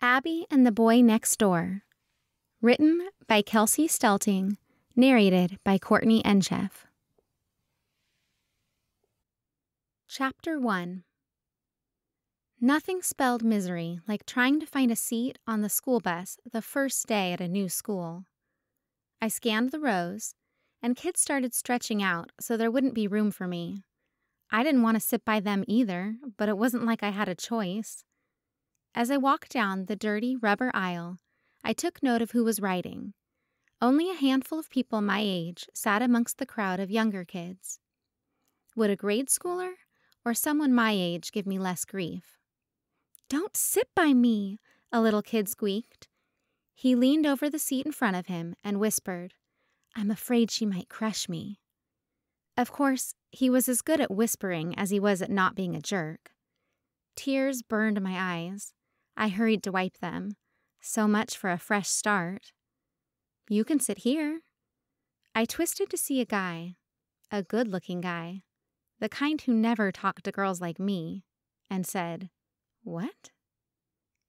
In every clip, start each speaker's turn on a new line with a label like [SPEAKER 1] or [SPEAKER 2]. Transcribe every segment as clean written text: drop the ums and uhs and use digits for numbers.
[SPEAKER 1] Abby and the Boy Next Door. Written by Kelsie Stelting. Narrated by Courtney Encheff. Chapter 1. Nothing spelled misery like trying to find a seat on the school bus the first day at a new school. I scanned the rows, and kids started stretching out so there wouldn't be room for me. I didn't want to sit by them either, but it wasn't like I had a choice. As I walked down the dirty rubber aisle, I took note of who was writing. Only a handful of people my age sat amongst the crowd of younger kids. Would a grade schooler or someone my age give me less grief? "Don't sit by me," a little kid squeaked. He leaned over the seat in front of him and whispered, "I'm afraid she might crush me." Of course, he was as good at whispering as he was at not being a jerk. Tears burned my eyes. I hurried to wipe them. So much for a fresh start. "You can sit here." I twisted to see a guy, a good-looking guy, the kind who never talked to girls like me, and said, "What?"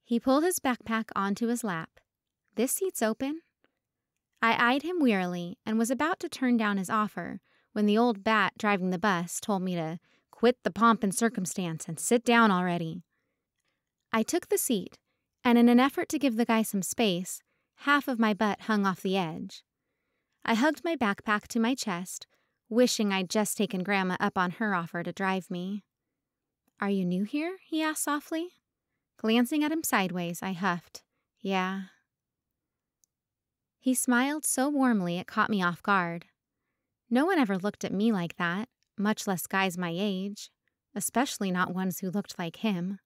[SPEAKER 1] He pulled his backpack onto his lap. "This seat's open." I eyed him wearily and was about to turn down his offer when the old bat driving the bus told me to quit the pomp and circumstance and sit down already. I took the seat, and in an effort to give the guy some space, half of my butt hung off the edge. I hugged my backpack to my chest, wishing I'd just taken Grandma up on her offer to drive me. "Are you new here?" he asked softly. Glancing at him sideways, I huffed, "Yeah." He smiled so warmly it caught me off guard. No one ever looked at me like that, much less guys my age, especially not ones who looked like him.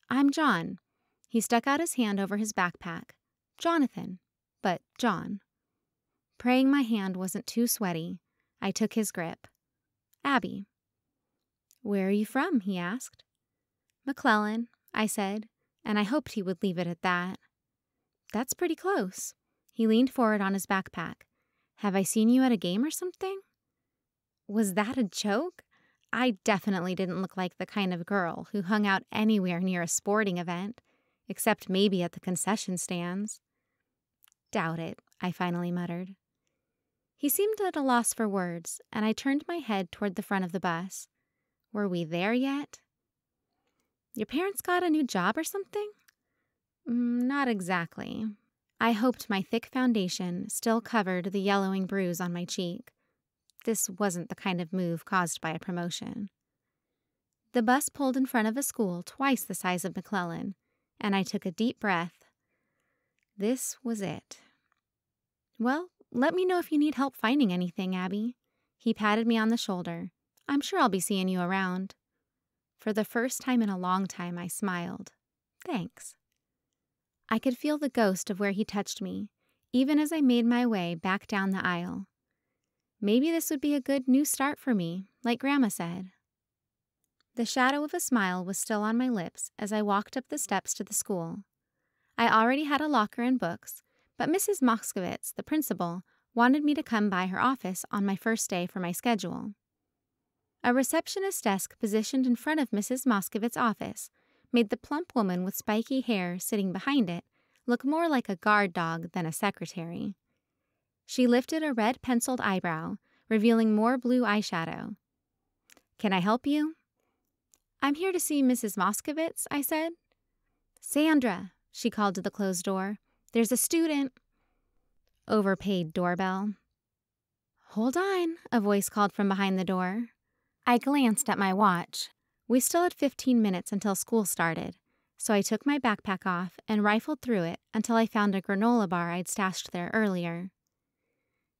[SPEAKER 1] "I'm Jon." He stuck out his hand over his backpack. "Jonathan, but Jon." Praying my hand wasn't too sweaty, I took his grip. "Abby." "Where are you from?" he asked. "McClellan," I said, and I hoped he would leave it at that. "That's pretty close." He leaned forward on his backpack. "Have I seen you at a game or something?" Was that a joke? I definitely didn't look like the kind of girl who hung out anywhere near a sporting event, except maybe at the concession stands. "Doubt it," I finally muttered. He seemed at a loss for words, and I turned my head toward the front of the bus. Were we there yet? "Your parents got a new job or something?" Not exactly." I hoped my thick foundation still covered the yellowing bruise on my cheek. This wasn't the kind of move caused by a promotion. The bus pulled in front of a school twice the size of McClellan, and I took a deep breath. This was it. "Well, let me know if you need help finding anything, Abby." He patted me on the shoulder. "I'm sure I'll be seeing you around." For the first time in a long time, I smiled. "Thanks." I could feel the ghost of where he touched me, even as I made my way back down the aisle. Maybe this would be a good new start for me, like Grandma said. The shadow of a smile was still on my lips as I walked up the steps to the school. I already had a locker and books, but Mrs. Moskowitz, the principal, wanted me to come by her office on my first day for my schedule. A receptionist desk positioned in front of Mrs. Moskowitz's office made the plump woman with spiky hair sitting behind it look more like a guard dog than a secretary. She lifted a red penciled eyebrow, revealing more blue eyeshadow. "Can I help you?" "I'm here to see Mrs. Moskowitz," I said. "Sandra," she called to the closed door. "There's a student." Overpaid doorbell. "Hold on," a voice called from behind the door. I glanced at my watch. We still had 15 minutes until school started, so I took my backpack off and rifled through it until I found a granola bar I'd stashed there earlier.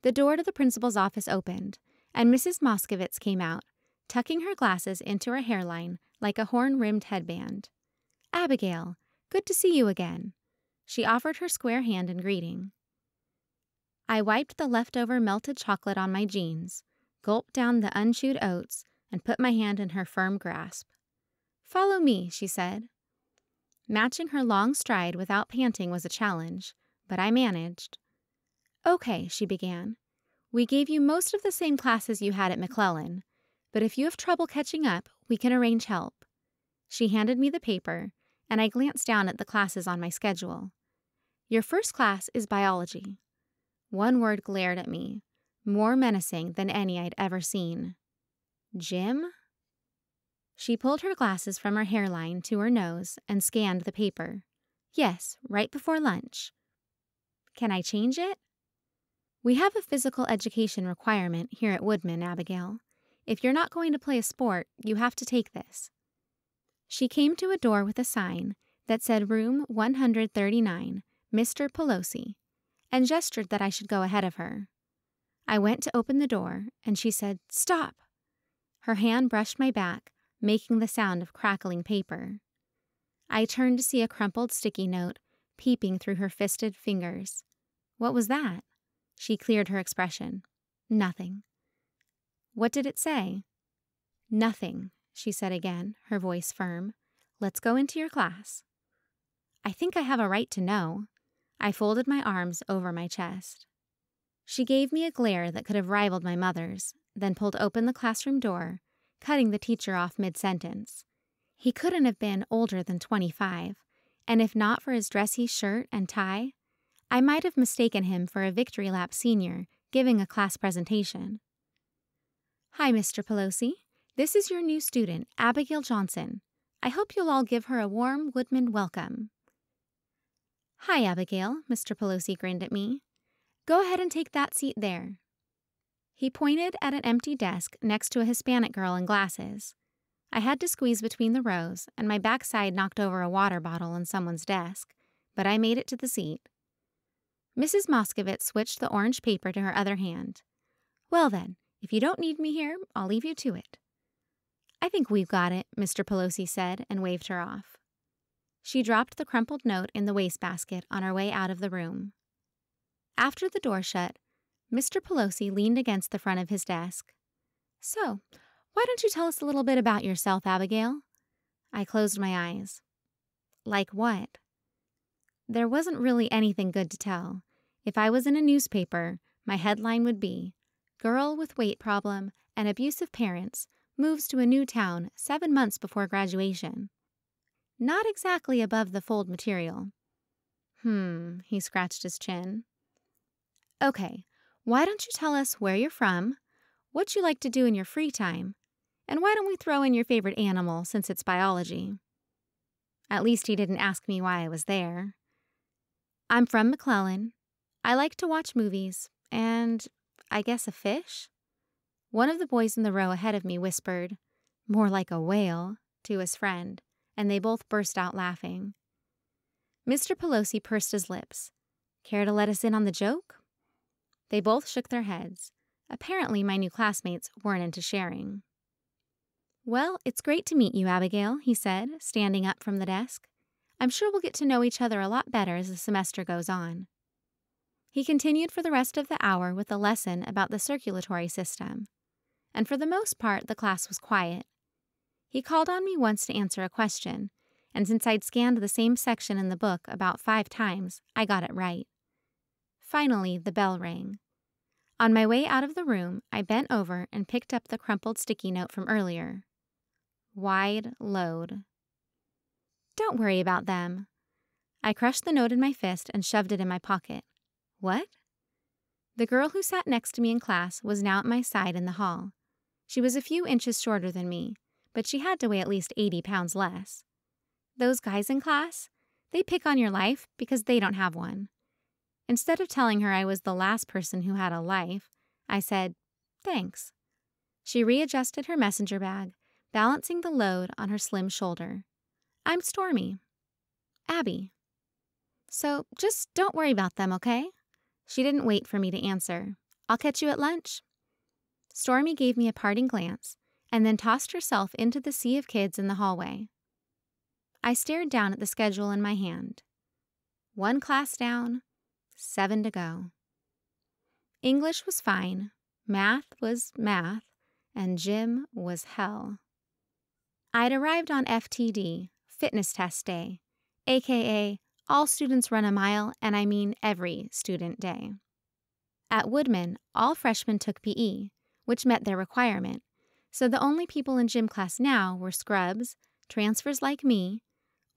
[SPEAKER 1] The door to the principal's office opened, and Mrs. Moskowitz came out, tucking her glasses into her hairline like a horn-rimmed headband. "Abigail, good to see you again." She offered her square hand in greeting. I wiped the leftover melted chocolate on my jeans, gulped down the unchewed oats, and put my hand in her firm grasp. "Follow me," she said. Matching her long stride without panting was a challenge, but I managed. "Okay," she began. "We gave you most of the same classes you had at McClellan, but if you have trouble catching up, we can arrange help." She handed me the paper, and I glanced down at the classes on my schedule. Your first class is biology. One word glared at me, more menacing than any I'd ever seen. Gym? She pulled her glasses from her hairline to her nose and scanned the paper. Yes, right before lunch. Can I change it? We have a physical education requirement here at Woodman, Abigail. If you're not going to play a sport, you have to take this. She came to a door with a sign that said Room 139, Mr. Pelosi, and gestured that I should go ahead of her. I went to open the door, and she said, "Stop!" Her hand brushed my back, making the sound of crackling paper. I turned to see a crumpled sticky note peeping through her fisted fingers. What was that? She cleared her expression. Nothing. What did it say? Nothing, she said again, her voice firm. Let's go into your class. I think I have a right to know. I folded my arms over my chest. She gave me a glare that could have rivaled my mother's, then pulled open the classroom door, cutting the teacher off mid-sentence. He couldn't have been older than 25, and if not for his dressy shirt and tie, I might have mistaken him for a victory lap senior giving a class presentation. Hi, Mr. Pelosi. This is your new student, Abigail Johnson. I hope you'll all give her a warm Woodman welcome. Hi, Abigail, Mr. Pelosi grinned at me. Go ahead and take that seat there. He pointed at an empty desk next to a Hispanic girl in glasses. I had to squeeze between the rows, and my backside knocked over a water bottle on someone's desk, but I made it to the seat. Mrs. Moskovitz switched the orange paper to her other hand. Well then, if you don't need me here, I'll leave you to it. I think we've got it, Mr. Pelosi said and waved her off. She dropped the crumpled note in the wastebasket on her way out of the room. After the door shut, Mr. Pelosi leaned against the front of his desk. So, why don't you tell us a little bit about yourself, Abigail? I closed my eyes. Like what? There wasn't really anything good to tell. If I was in a newspaper, my headline would be, Girl with weight problem and abusive parents moves to a new town 7 months before graduation. Not exactly above the fold material. He scratched his chin. Okay, why don't you tell us where you're from, what you like to do in your free time, and why don't we throw in your favorite animal since it's biology? At least he didn't ask me why I was there. I'm from McClellan. I like to watch movies, and I guess a fish? One of the boys in the row ahead of me whispered, more like a whale, to his friend, and they both burst out laughing. Mr. Pelosi pursed his lips. Care to let us in on the joke? They both shook their heads. Apparently my new classmates weren't into sharing. Well, it's great to meet you, Abigail, he said, standing up from the desk. I'm sure we'll get to know each other a lot better as the semester goes on. He continued for the rest of the hour with a lesson about the circulatory system, and for the most part the class was quiet. He called on me once to answer a question, and since I'd scanned the same section in the book about 5 times, I got it right. Finally, the bell rang. On my way out of the room, I bent over and picked up the crumpled sticky note from earlier. Wide load. Don't worry about them. I crushed the note in my fist and shoved it in my pocket. What? The girl who sat next to me in class was now at my side in the hall. She was a few inches shorter than me, but she had to weigh at least 80 pounds less. Those guys in class, they pick on your life because they don't have one. Instead of telling her I was the last person who had a life, I said, thanks. She readjusted her messenger bag, balancing the load on her slim shoulder. I'm Stormy. Abby. So just don't worry about them, okay? She didn't wait for me to answer. I'll catch you at lunch. Stormy gave me a parting glance and then tossed herself into the sea of kids in the hallway. I stared down at the schedule in my hand. 1 class down, 7 to go. English was fine, math was math, and gym was hell. I'd arrived on FTD, fitness test day, aka all students run a mile, and I mean every student day. At Woodman, all freshmen took PE, which met their requirement, so the only people in gym class now were scrubs, transfers like me,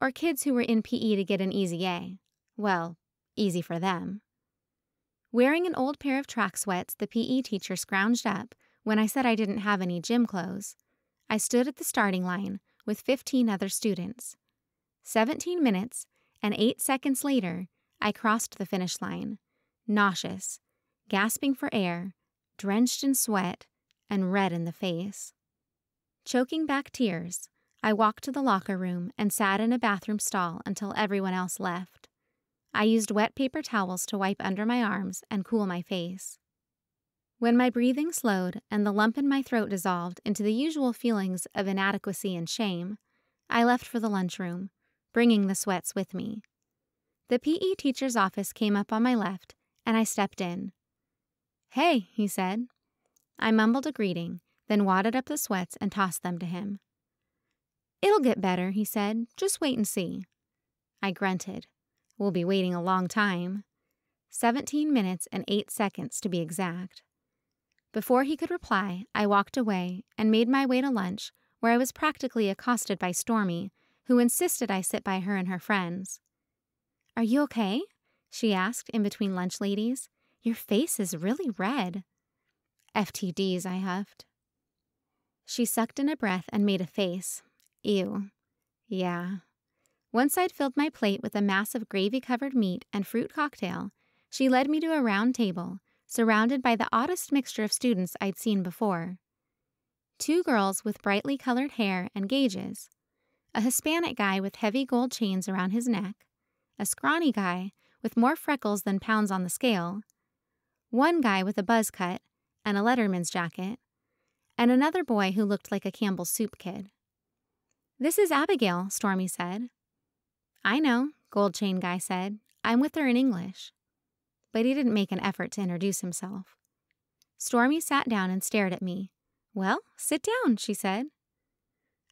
[SPEAKER 1] or kids who were in PE to get an easy A. Well, easy for them. Wearing an old pair of track sweats, the PE teacher scrounged up when I said I didn't have any gym clothes. I stood at the starting line with 15 other students. 17 minutes and 8 seconds later, I crossed the finish line, nauseous, gasping for air, drenched in sweat, and red in the face. Choking back tears, I walked to the locker room and sat in a bathroom stall until everyone else left. I used wet paper towels to wipe under my arms and cool my face. When my breathing slowed and the lump in my throat dissolved into the usual feelings of inadequacy and shame, I left for the lunchroom, bringing the sweats with me. The PE teacher's office came up on my left, and I stepped in. "Hey," he said. I mumbled a greeting, then wadded up the sweats and tossed them to him. "It'll get better," he said. "Just wait and see." I grunted. "We'll be waiting a long time." 17 minutes and 8 seconds to be exact. Before he could reply, I walked away and made my way to lunch, where I was practically accosted by Stormy, who insisted I sit by her and her friends. "Are you okay?" she asked in between lunch ladies. "Your face is really red." "FTDs," I huffed. She sucked in a breath and made a face. "Ew. Yeah." Once I'd filled my plate with a mass of gravy-covered meat and fruit cocktail, she led me to a round table, surrounded by the oddest mixture of students I'd seen before. 2 girls with brightly colored hair and gauges, a Hispanic guy with heavy gold chains around his neck, a scrawny guy with more freckles than pounds on the scale, one guy with a buzz cut and a Letterman's jacket, and another boy who looked like a Campbell's soup kid. "This is Abigail," Stormy said. "I know," Gold Chain Guy said. "I'm with her in English." But he didn't make an effort to introduce himself. Stormy sat down and stared at me. "Well, sit down," she said.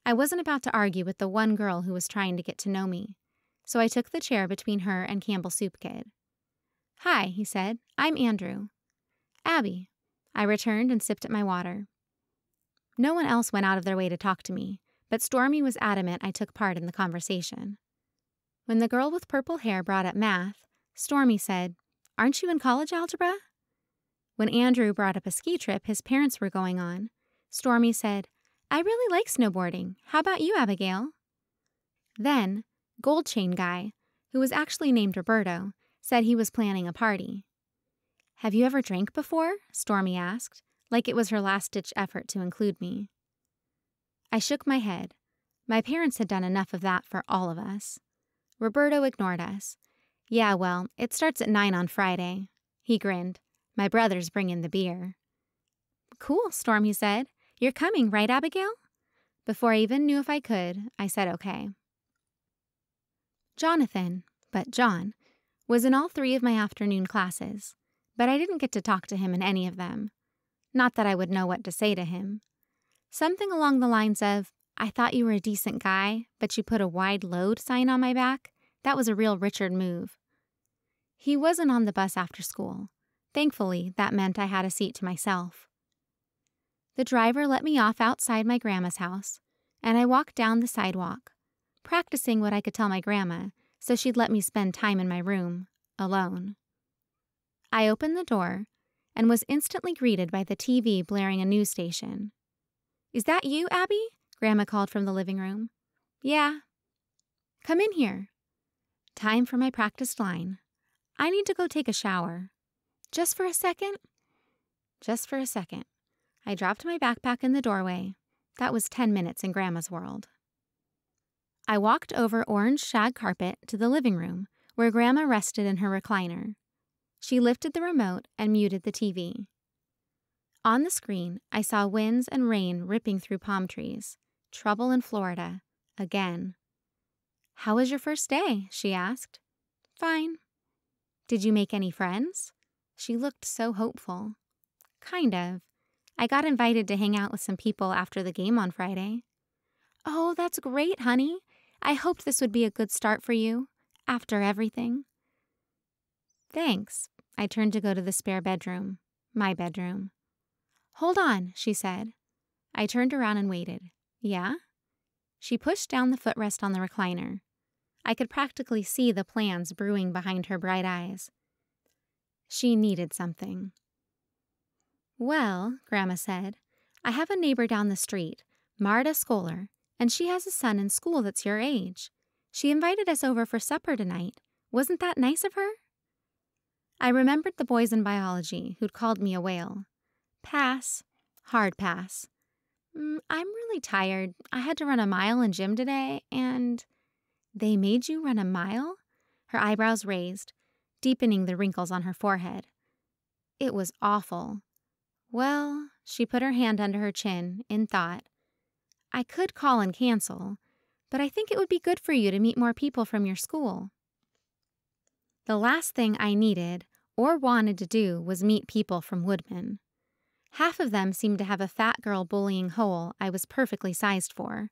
[SPEAKER 1] I wasn't about to argue with the one girl who was trying to get to know me, so I took the chair between her and Campbell Soup Kid. "Hi," he said. "I'm Andrew." "Abby," I returned and sipped at my water. No one else went out of their way to talk to me, but Stormy was adamant I took part in the conversation. When the girl with purple hair brought up math, Stormy said, "Aren't you in college algebra?" When Andrew brought up a ski trip his parents were going on, Stormy said, "I really like snowboarding. How about you, Abigail?" Then, Gold Chain Guy, who was actually named Roberto, said he was planning a party. "Have you ever drank before?" Stormy asked, like it was her last-ditch effort to include me. I shook my head. My parents had done enough of that for all of us. Roberto ignored us. "Yeah, well, it starts at 9 on Friday." He grinned. "My brothers bring in the beer." "Cool," Stormy said. "You're coming, right, Abigail?" Before I even knew if I could, I said okay. Jonathan, but John, was in all 3 of my afternoon classes, but I didn't get to talk to him in any of them. Not that I would know what to say to him. Something along the lines of, "I thought you were a decent guy, but you put a wide load sign on my back. That was a real Richard move." He wasn't on the bus after school. Thankfully, that meant I had a seat to myself. The driver let me off outside my grandma's house, and I walked down the sidewalk, practicing what I could tell my grandma so she'd let me spend time in my room, alone. I opened the door and was instantly greeted by the TV blaring a news station. "Is that you, Abby?" Grandma called from the living room. "Yeah." "Come in here." Time for my practiced line. "I need to go take a shower." "Just for a second?" Just for a second. I dropped my backpack in the doorway. That was 10 minutes in Grandma's world. I walked over orange shag carpet to the living room, where Grandma rested in her recliner. She lifted the remote and muted the TV. On the screen, I saw winds and rain ripping through palm trees. Trouble in Florida. Again. "How was your first day?" she asked. "Fine." "Did you make any friends?" She looked so hopeful. "Kind of. I got invited to hang out with some people after the game on Friday." "Oh, that's great, honey. I hoped this would be a good start for you, after everything." "Thanks." I turned to go to the spare bedroom, my bedroom. "Hold on," she said. I turned around and waited. "Yeah?" She pushed down the footrest on the recliner. I could practically see the plans brewing behind her bright eyes. She needed something. "Well," Grandma said, "I have a neighbor down the street, Jon Scoller, and she has a son in school that's your age. She invited us over for supper tonight. Wasn't that nice of her?" I remembered the boys in biology who'd called me a whale. Pass. Hard pass. I'm really tired. I had to run a mile in gym today, and... They made you run a mile? Her eyebrows raised, deepening the wrinkles on her forehead. It was awful. Well, she put her hand under her chin, in thought. I could call and cancel, but I think it would be good for you to meet more people from your school. The last thing I needed or wanted to do was meet people from Woodman. Half of them seemed to have a fat girl bullying hole I was perfectly sized for,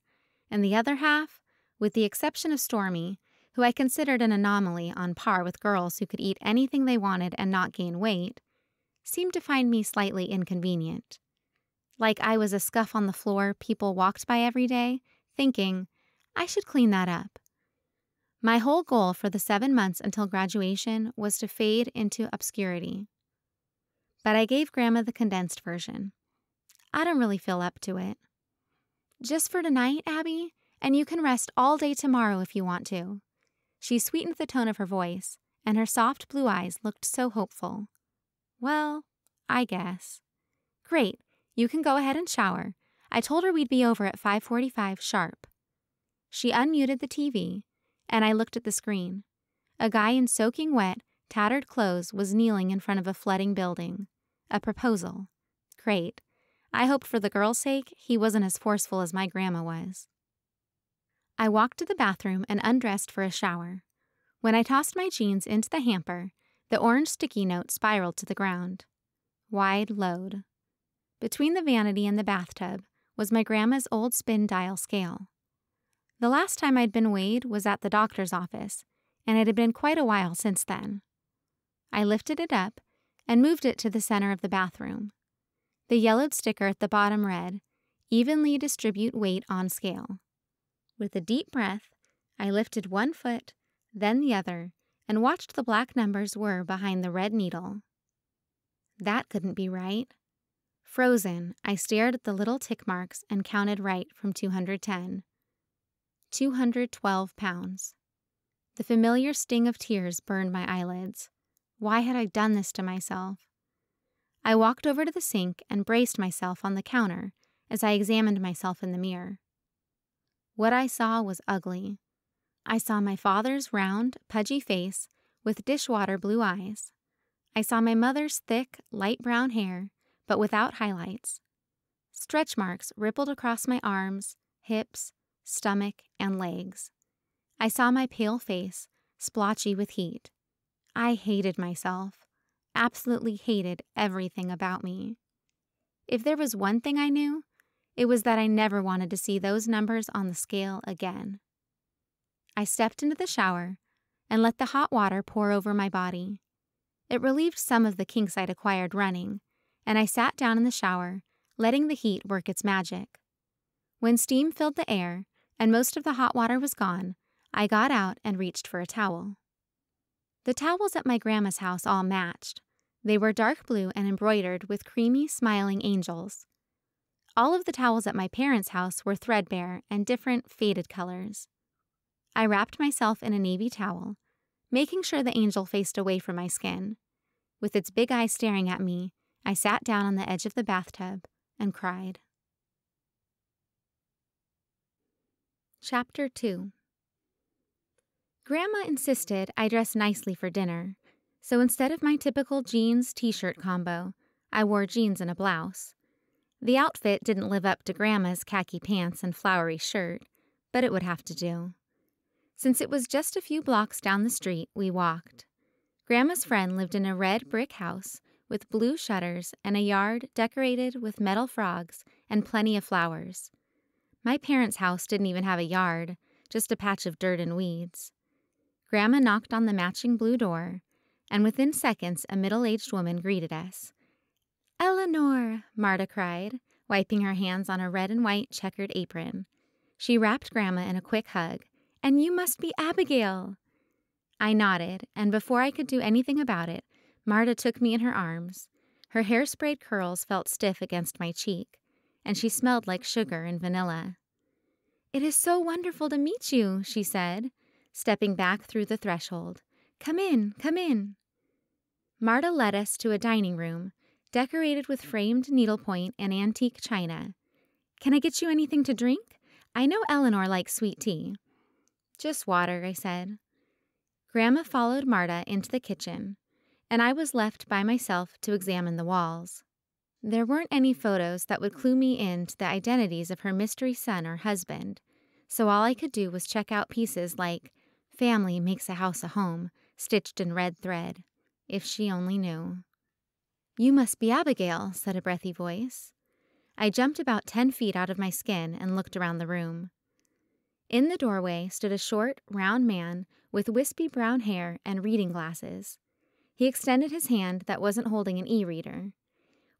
[SPEAKER 1] and the other half, with the exception of Stormy, who I considered an anomaly on par with girls who could eat anything they wanted and not gain weight, seemed to find me slightly inconvenient. Like I was a scuff on the floor people walked by every day, thinking, I should clean that up. My whole goal for the 7 months until graduation was to fade into obscurity. But I gave Grandma the condensed version. I don't really feel up to it. Just for tonight, Abby, and you can rest all day tomorrow if you want to. She sweetened the tone of her voice, and her soft blue eyes looked so hopeful. Well, I guess. Great, you can go ahead and shower. I told her we'd be over at 5:45 sharp. She unmuted the TV, and I looked at the screen. A guy in soaking wet, tattered clothes was kneeling in front of a flooding building. A proposal. Great. I hoped for the girl's sake he wasn't as forceful as my grandma was. I walked to the bathroom and undressed for a shower. When I tossed my jeans into the hamper, the orange sticky note spiraled to the ground. Wide load. Between the vanity and the bathtub was my grandma's old spin dial scale. The last time I'd been weighed was at the doctor's office, and it had been quite a while since then. I lifted it up and moved it to the center of the bathroom. The yellowed sticker at the bottom read, "Evenly distribute weight on scale." With a deep breath, I lifted one foot, then the other, and watched the black numbers whir behind the red needle. That couldn't be right. Frozen, I stared at the little tick marks and counted right from 210. 212 pounds. The familiar sting of tears burned my eyelids. Why had I done this to myself? I walked over to the sink and braced myself on the counter as I examined myself in the mirror. What I saw was ugly. I saw my father's round, pudgy face with dishwater blue eyes. I saw my mother's thick, light brown hair, but without highlights. Stretch marks rippled across my arms, hips, stomach, and legs. I saw my pale face, splotchy with heat. I hated myself, absolutely hated everything about me. If there was one thing I knew, it was that I never wanted to see those numbers on the scale again. I stepped into the shower and let the hot water pour over my body. It relieved some of the kinks I'd acquired running, and I sat down in the shower, letting the heat work its magic. When steam filled the air and most of the hot water was gone, I got out and reached for a towel. The towels at my grandma's house all matched. They were dark blue and embroidered with creamy, smiling angels. All of the towels at my parents' house were threadbare and different, faded colors. I wrapped myself in a navy towel, making sure the angel faced away from my skin. With its big eyes staring at me, I sat down on the edge of the bathtub and cried. Chapter 2. Grandma insisted I dress nicely for dinner, so instead of my typical jeans t-shirt combo, I wore jeans and a blouse. The outfit didn't live up to Grandma's khaki pants and flowery shirt, but it would have to do. Since it was just a few blocks down the street, we walked. Grandma's friend lived in a red brick house with blue shutters and a yard decorated with metal frogs and plenty of flowers. My parents' house didn't even have a yard, just a patch of dirt and weeds. Grandma knocked on the matching blue door, and within seconds a middle-aged woman greeted us. "Eleanor," Marta cried, wiping her hands on a red and white checkered apron. She wrapped Grandma in a quick hug, And you must be Abigail." I nodded, and before I could do anything about it, Marta took me in her arms. Her hair-sprayed curls felt stiff against my cheek, and she smelled like sugar and vanilla. "It is so wonderful to meet you," she said, stepping back through the threshold. Come in, come in." Marta led us to a dining room, decorated with framed needlepoint and antique china. "Can I get you anything to drink? I know Eleanor likes sweet tea." "Just water," I said. Grandma followed Marta into the kitchen, and I was left by myself to examine the walls. There weren't any photos that would clue me in to the identities of her mystery son or husband, so all I could do was check out pieces like "Family makes a house a home," stitched in red thread. If she only knew. "You must be Abigail," said a breathy voice. I jumped about 10 feet out of my skin and looked around the room. In the doorway stood a short, round man with wispy brown hair and reading glasses. He extended his hand that wasn't holding an e-reader.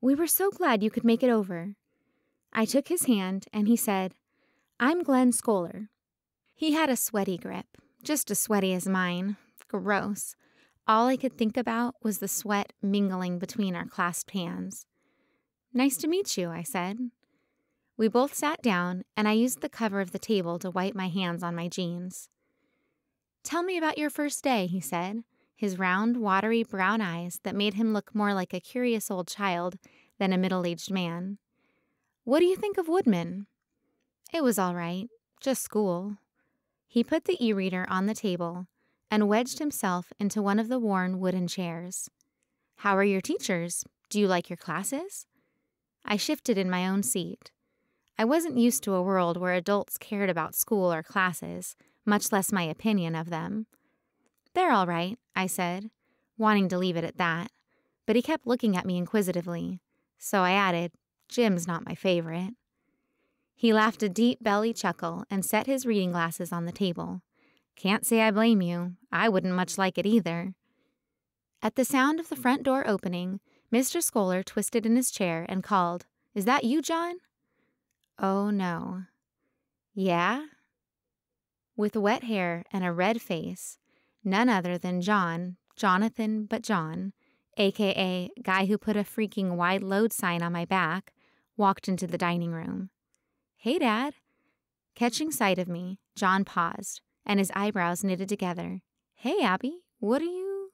[SPEAKER 1] "We were so glad you could make it over." I took his hand, and he said, "I'm Jon Scoller." He had a sweaty grip, just as sweaty as mine. Gross. All I could think about was the sweat mingling between our clasped hands. "Nice to meet you," I said. We both sat down, and I used the cover of the table to wipe my hands on my jeans. "Tell me about your first day," he said, his round, watery brown eyes that made him look more like a curious old child than a middle-aged man. "What do you think of Woodman?" "It was all right. Just school." He put the e-reader on the table and wedged himself into one of the worn wooden chairs. "How are your teachers? Do you like your classes?" I shifted in my own seat. I wasn't used to a world where adults cared about school or classes, much less my opinion of them. "They're all right," I said, wanting to leave it at that, but he kept looking at me inquisitively, so I added, "Gym's not my favorite." He laughed a deep belly chuckle and set his reading glasses on the table. "Can't say I blame you. I wouldn't much like it either." At the sound of the front door opening, Mr. Scoller twisted in his chair and called, "Is that you, Jon?" Oh, no. "Yeah?" With wet hair and a red face, none other than Jonathan but Jon, a.k.a. guy who put a freaking wide load sign on my back, walked into the dining room. "Hey, Dad." Catching sight of me, Jon paused, and his eyebrows knitted together. "Hey, Abby, what are you—"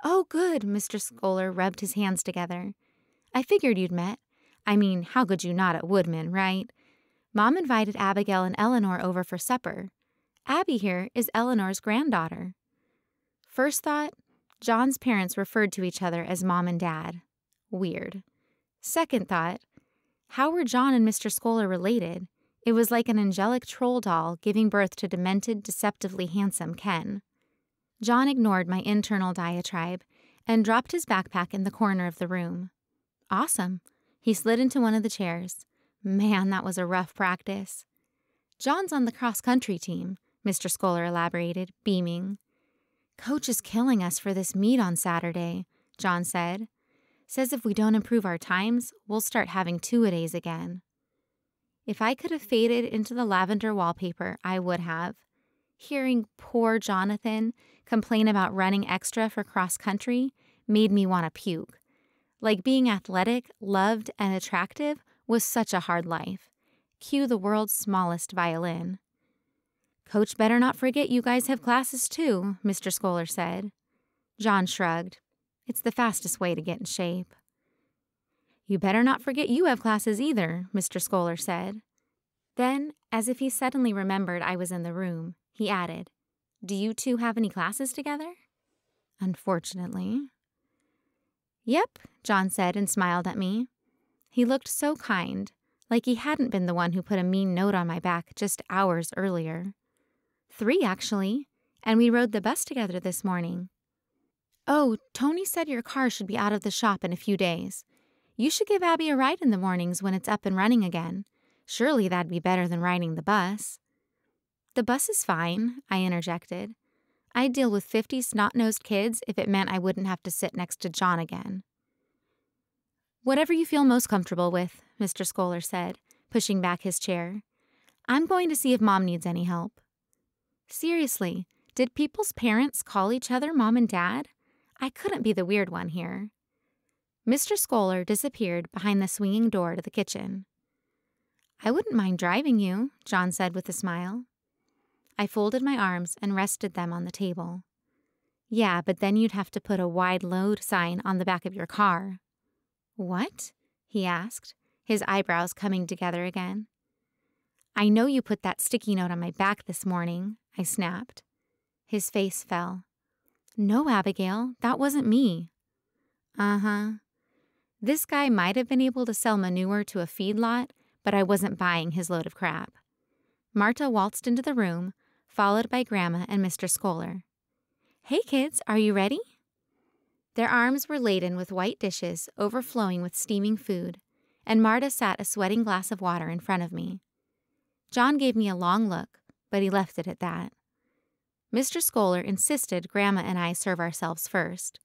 [SPEAKER 1] "Oh, good," Mr. Scoller rubbed his hands together. "I figured you'd met. I mean, how could you not at Woodman, right? Mom invited Abigail and Eleanor over for supper. Abby here is Eleanor's granddaughter." First thought, Jon's parents referred to each other as Mom and Dad. Weird. Second thought, how were Jon and Mr. Scoller related? It was like an angelic troll doll giving birth to demented, deceptively handsome Ken. Jon ignored my internal diatribe and dropped his backpack in the corner of the room. "Awesome." He slid into one of the chairs. "Man, that was a rough practice." "Jon's on the cross-country team," Mr. Scoller elaborated, beaming. "Coach is killing us for this meet on Saturday," Jon said. "Says if we don't improve our times, we'll start having two-a-days again." If I could have faded into the lavender wallpaper, I would have. Hearing poor Jonathan complain about running extra for cross-country made me want to puke. Like being athletic, loved, and attractive was such a hard life. Cue the world's smallest violin. "Coach better not forget you guys have classes too," Mr. Scoller said. Jon shrugged. "It's the fastest way to get in shape." "You better not forget you have classes either," Mr. Scoller said. Then, as if he suddenly remembered I was in the room, he added, "Do you two have any classes together?" "Unfortunately." "Yep," Jon said and smiled at me. He looked so kind, like he hadn't been the one who put a mean note on my back just hours earlier. 3, actually, and we rode the bus together this morning. "Oh, Tony said your car should be out of the shop in a few days. You should give Abby a ride in the mornings when it's up and running again. Surely that'd be better than riding the bus." "The bus is fine," I interjected. "I'd deal with 50 snot-nosed kids if it meant I wouldn't have to sit next to Jon again." "Whatever you feel most comfortable with," Mr. Scoller said, pushing back his chair. "I'm going to see if Mom needs any help." Seriously, did people's parents call each other Mom and Dad? I couldn't be the weird one here. Mr. Scoller disappeared behind the swinging door to the kitchen. I wouldn't mind driving you, Jon said with a smile. I folded my arms and rested them on the table. Yeah, but then you'd have to put a wide load sign on the back of your car. What? He asked, his eyebrows coming together again. I know you put that sticky note on my back this morning, I snapped. His face fell. No, Abigail, that wasn't me. Uh-huh. This guy might have been able to sell manure to a feedlot, but I wasn't buying his load of crap. Marta waltzed into the room, followed by Grandma and Mr. Scoller. Hey kids, are you ready? Their arms were laden with white dishes overflowing with steaming food, and Marta sat a sweating glass of water in front of me. Jon gave me a long look, but he left it at that. Mr. Scoller insisted Grandma and I serve ourselves first.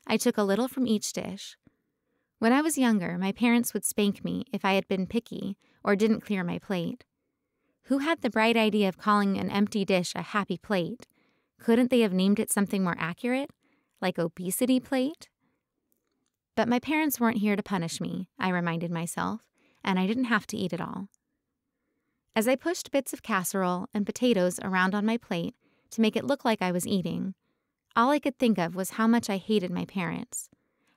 [SPEAKER 1] I took a little from each dish. When I was younger, my parents would spank me if I had been picky or didn't clear my plate. Who had the bright idea of calling an empty dish a happy plate? Couldn't they have named it something more accurate, like obesity plate? But my parents weren't here to punish me, I reminded myself, and I didn't have to eat it all. As I pushed bits of casserole and potatoes around on my plate to make it look like I was eating, all I could think of was how much I hated my parents,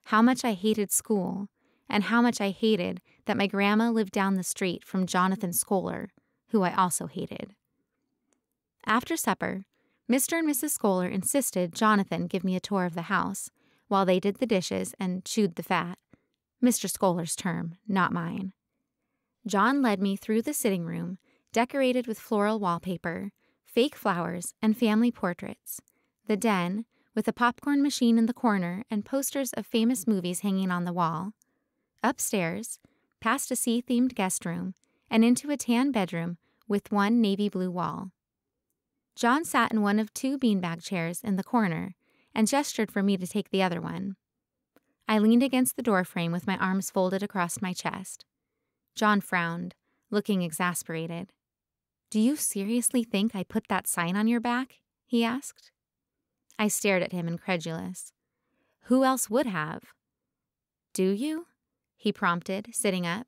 [SPEAKER 1] how much I hated school, and how much I hated that my grandma lived down the street from Jonathan Scoller, who I also hated. After supper, Mr. and Mrs. Scoller insisted Jonathan give me a tour of the house while they did the dishes and chewed the fat. Mr. Scholler's term, not mine. Jon led me through the sitting room, decorated with floral wallpaper, fake flowers, and family portraits, the den, with a popcorn machine in the corner and posters of famous movies hanging on the wall, upstairs, past a sea-themed guest room, and into a tan bedroom with one navy blue wall. Jon sat in one of two beanbag chairs in the corner and gestured for me to take the other one. I leaned against the doorframe with my arms folded across my chest. Jon frowned, looking exasperated. Do you seriously think I put that sign on your back? He asked. I stared at him, incredulous. Who else would have? Do you? He prompted, sitting up,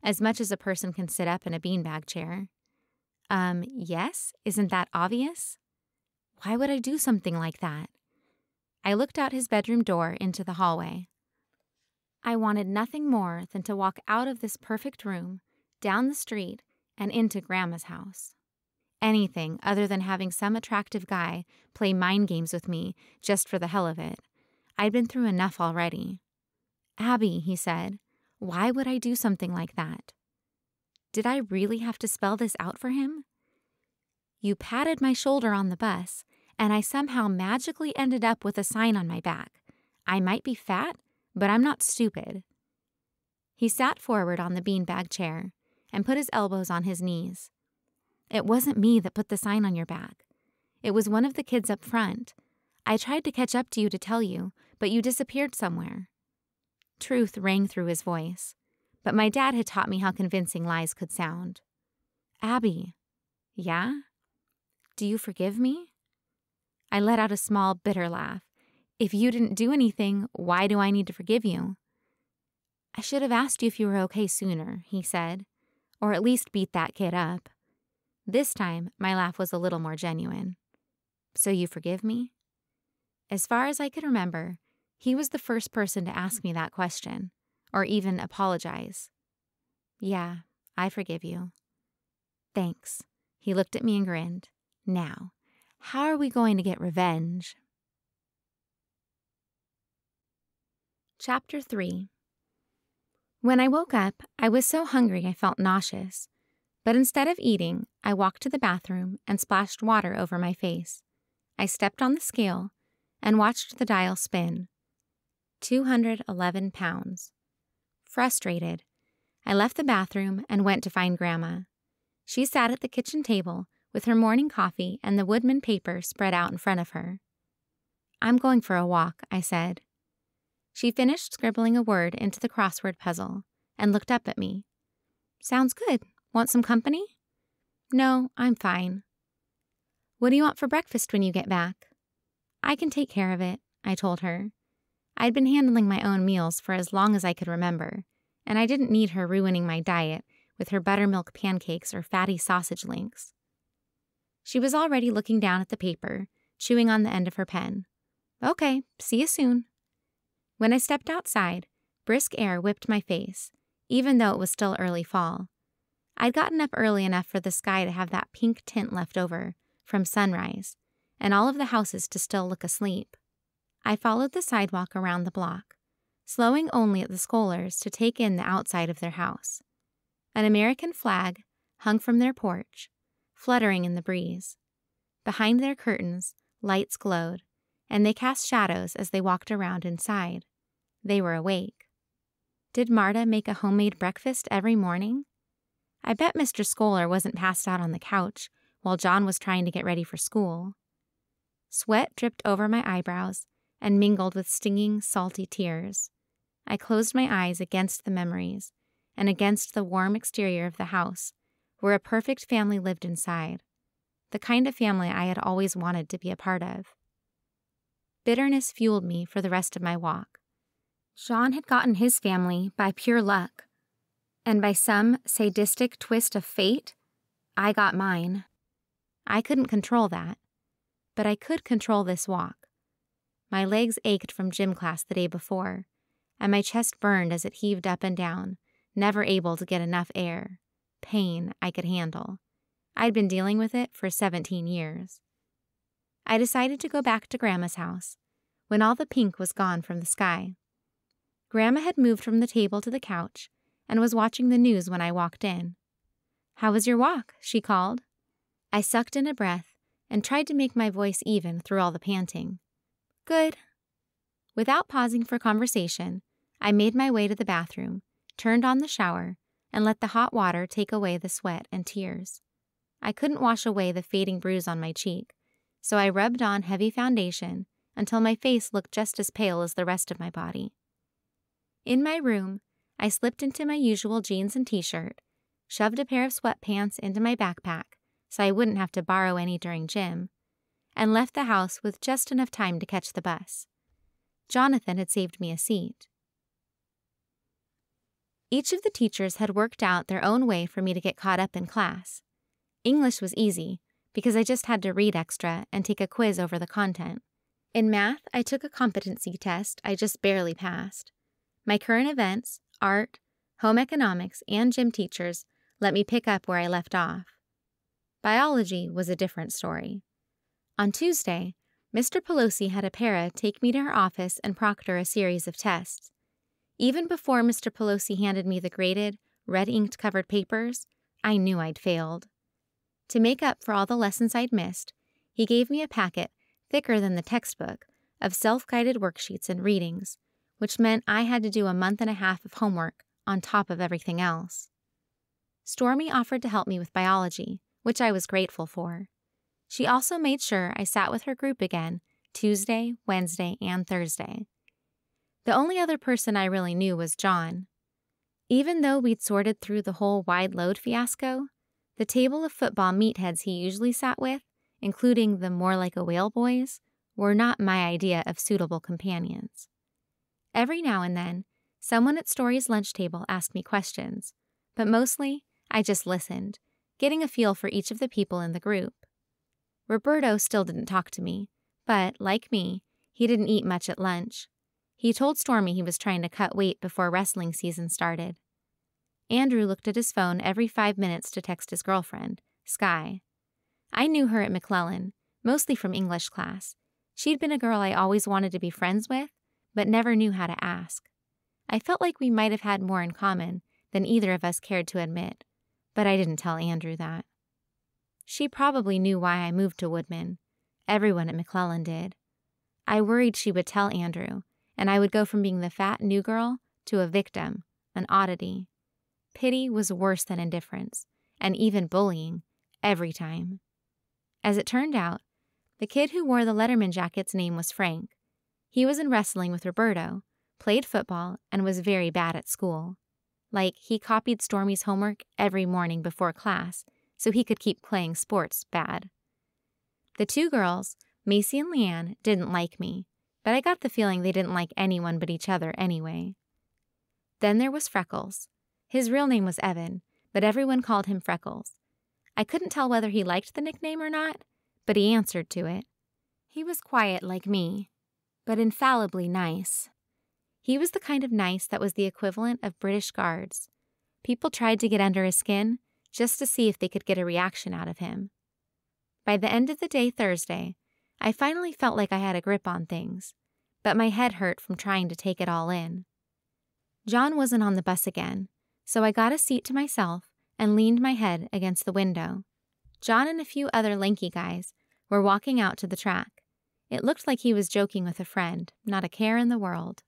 [SPEAKER 1] as much as a person can sit up in a beanbag chair. Yes? Isn't that obvious? Why would I do something like that? I looked out his bedroom door into the hallway. I wanted nothing more than to walk out of this perfect room, down the street, and into Grandma's house. Anything other than having some attractive guy play mind games with me just for the hell of it. I'd been through enough already. Abby, he said, why would I do something like that? Did I really have to spell this out for him? You patted my shoulder on the bus, and I somehow magically ended up with a sign on my back. I might be fat, but I'm not stupid. He sat forward on the beanbag chair and put his elbows on his knees. It wasn't me that put the sign on your back. It was one of the kids up front. I tried to catch up to you to tell you, but you disappeared somewhere. Truth rang through his voice, but my dad had taught me how convincing lies could sound. Abby. Yeah? Do you forgive me? I let out a small, bitter laugh. If you didn't do anything, why do I need to forgive you? I should have asked you if you were okay sooner, he said, or at least beat that kid up. This time, my laugh was a little more genuine. So you forgive me? As far as I could remember, he was the first person to ask me that question, or even apologize. Yeah, I forgive you. Thanks. He looked at me and grinned. Now, how are we going to get revenge? Chapter 3. When I woke up, I was so hungry I felt nauseous. But instead of eating, I walked to the bathroom and splashed water over my face. I stepped on the scale and watched the dial spin. 211 pounds. Frustrated, I left the bathroom and went to find Grandma. She sat at the kitchen table with her morning coffee and the Woodman paper spread out in front of her. I'm going for a walk, I said. She finished scribbling a word into the crossword puzzle and looked up at me. Sounds good. Want some company? No, I'm fine. What do you want for breakfast when you get back? I can take care of it, I told her. I'd been handling my own meals for as long as I could remember, and I didn't need her ruining my diet with her buttermilk pancakes or fatty sausage links. She was already looking down at the paper, chewing on the end of her pen. Okay, see you soon. When I stepped outside, brisk air whipped my face, even though it was still early fall. I'd gotten up early enough for the sky to have that pink tint left over from sunrise, and all of the houses to still look asleep. I followed the sidewalk around the block, slowing only at the Scollers to take in the outside of their house. An American flag hung from their porch, fluttering in the breeze. Behind their curtains, lights glowed, and they cast shadows as they walked around inside. They were awake. Did Marta make a homemade breakfast every morning? I bet Mr. Scoller wasn't passed out on the couch while Jon was trying to get ready for school. Sweat dripped over my eyebrows and mingled with stinging, salty tears. I closed my eyes against the memories and against the warm exterior of the house where a perfect family lived inside, the kind of family I had always wanted to be a part of. Bitterness fueled me for the rest of my walk. Jon had gotten his family by pure luck, and by some sadistic twist of fate, I got mine. I couldn't control that, but I could control this walk. My legs ached from gym class the day before, and my chest burned as it heaved up and down, never able to get enough air. Pain I could handle. I'd been dealing with it for 17 years. I decided to go back to Grandma's house when all the pink was gone from the sky. Grandma had moved from the table to the couch and was watching the news when I walked in. "How was your walk?" she called. I sucked in a breath and tried to make my voice even through all the panting. "Good." Without pausing for conversation, I made my way to the bathroom, turned on the shower, and let the hot water take away the sweat and tears. I couldn't wash away the fading bruise on my cheek, so I rubbed on heavy foundation until my face looked just as pale as the rest of my body. In my room, I slipped into my usual jeans and t-shirt, shoved a pair of sweatpants into my backpack so I wouldn't have to borrow any during gym, and left the house with just enough time to catch the bus. Jonathan had saved me a seat. Each of the teachers had worked out their own way for me to get caught up in class. English was easy because I just had to read extra and take a quiz over the content. In math, I took a competency test I just barely passed. My current events, art, home economics, and gym teachers let me pick up where I left off. Biology was a different story. On Tuesday, Mr. Pelosi had a para take me to her office and proctor a series of tests. Even before Mr. Pelosi handed me the graded, red-inked covered papers, I knew I'd failed. To make up for all the lessons I'd missed, he gave me a packet thicker than the textbook of self-guided worksheets and readings, which meant I had to do a month and a half of homework on top of everything else. Stormy offered to help me with biology, which I was grateful for. She also made sure I sat with her group again Tuesday, Wednesday, and Thursday. The only other person I really knew was Jon. Even though we'd sorted through the whole wide load fiasco, the table of football meatheads he usually sat with, including the more like a whale boys, were not my idea of suitable companions. Every now and then, someone at Story's lunch table asked me questions, but mostly I just listened, getting a feel for each of the people in the group. Roberto still didn't talk to me, but, like me, he didn't eat much at lunch. He told Stormy he was trying to cut weight before wrestling season started. Andrew looked at his phone every 5 minutes to text his girlfriend, Sky. I knew her at McClellan, mostly from English class. She'd been a girl I always wanted to be friends with, but never knew how to ask. I felt like we might have had more in common than either of us cared to admit, but I didn't tell Andrew that. She probably knew why I moved to Woodman. Everyone at McClellan did. I worried she would tell Andrew, and I would go from being the fat new girl to a victim, an oddity. Pity was worse than indifference, and even bullying, every time. As it turned out, the kid who wore the Letterman jacket's name was Frank. He was in wrestling with Roberto, played football, and was very bad at school. Like, he copied Stormy's homework every morning before class so he could keep playing sports bad. The two girls, Macy and Leanne, didn't like me, but I got the feeling they didn't like anyone but each other anyway. Then there was Freckles. His real name was Evan, but everyone called him Freckles. I couldn't tell whether he liked the nickname or not, but he answered to it. He was quiet like me, but infallibly nice. He was the kind of nice that was the equivalent of British guards. People tried to get under his skin just to see if they could get a reaction out of him. By the end of the day Thursday, I finally felt like I had a grip on things, but my head hurt from trying to take it all in. Jon wasn't on the bus again, so I got a seat to myself and leaned my head against the window. Jon and a few other lanky guys were walking out to the track. It looked like he was joking with a friend, not a care in the world.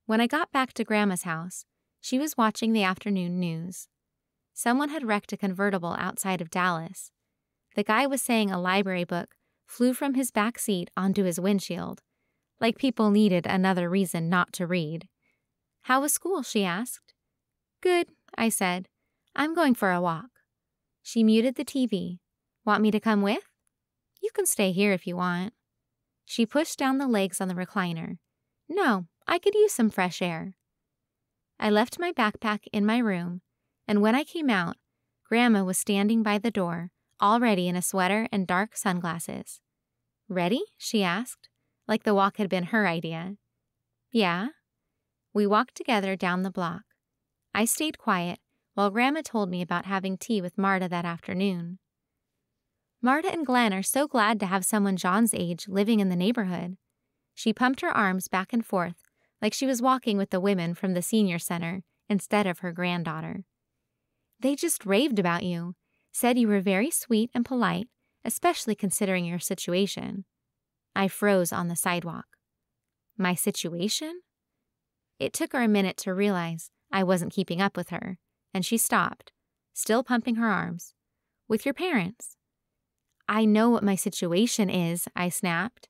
[SPEAKER 1] When I got back to Grandma's house, she was watching the afternoon news. Someone had wrecked a convertible outside of Dallas. The guy was saying a library book flew from his back seat onto his windshield, like people needed another reason not to read. "How was school?" she asked. "Good," I said. "I'm going for a walk." She muted the TV. "Want me to come with?" "You can stay here if you want." She pushed down the legs on the recliner. "No, I could use some fresh air." I left my backpack in my room, and when I came out, Grandma was standing by the door, all ready in a sweater and dark sunglasses. "Ready?" she asked, like the walk had been her idea. "Yeah." We walked together down the block. I stayed quiet while Grandma told me about having tea with Marta that afternoon. "Marta and Glenn are so glad to have someone Jon's age living in the neighborhood." She pumped her arms back and forth like she was walking with the women from the senior center instead of her granddaughter. "They just raved about you, said you were very sweet and polite, especially considering your situation." I froze on the sidewalk. My situation? It took her a minute to realize I wasn't keeping up with her, and she stopped, still pumping her arms. "With your parents." "I know what my situation is," I snapped.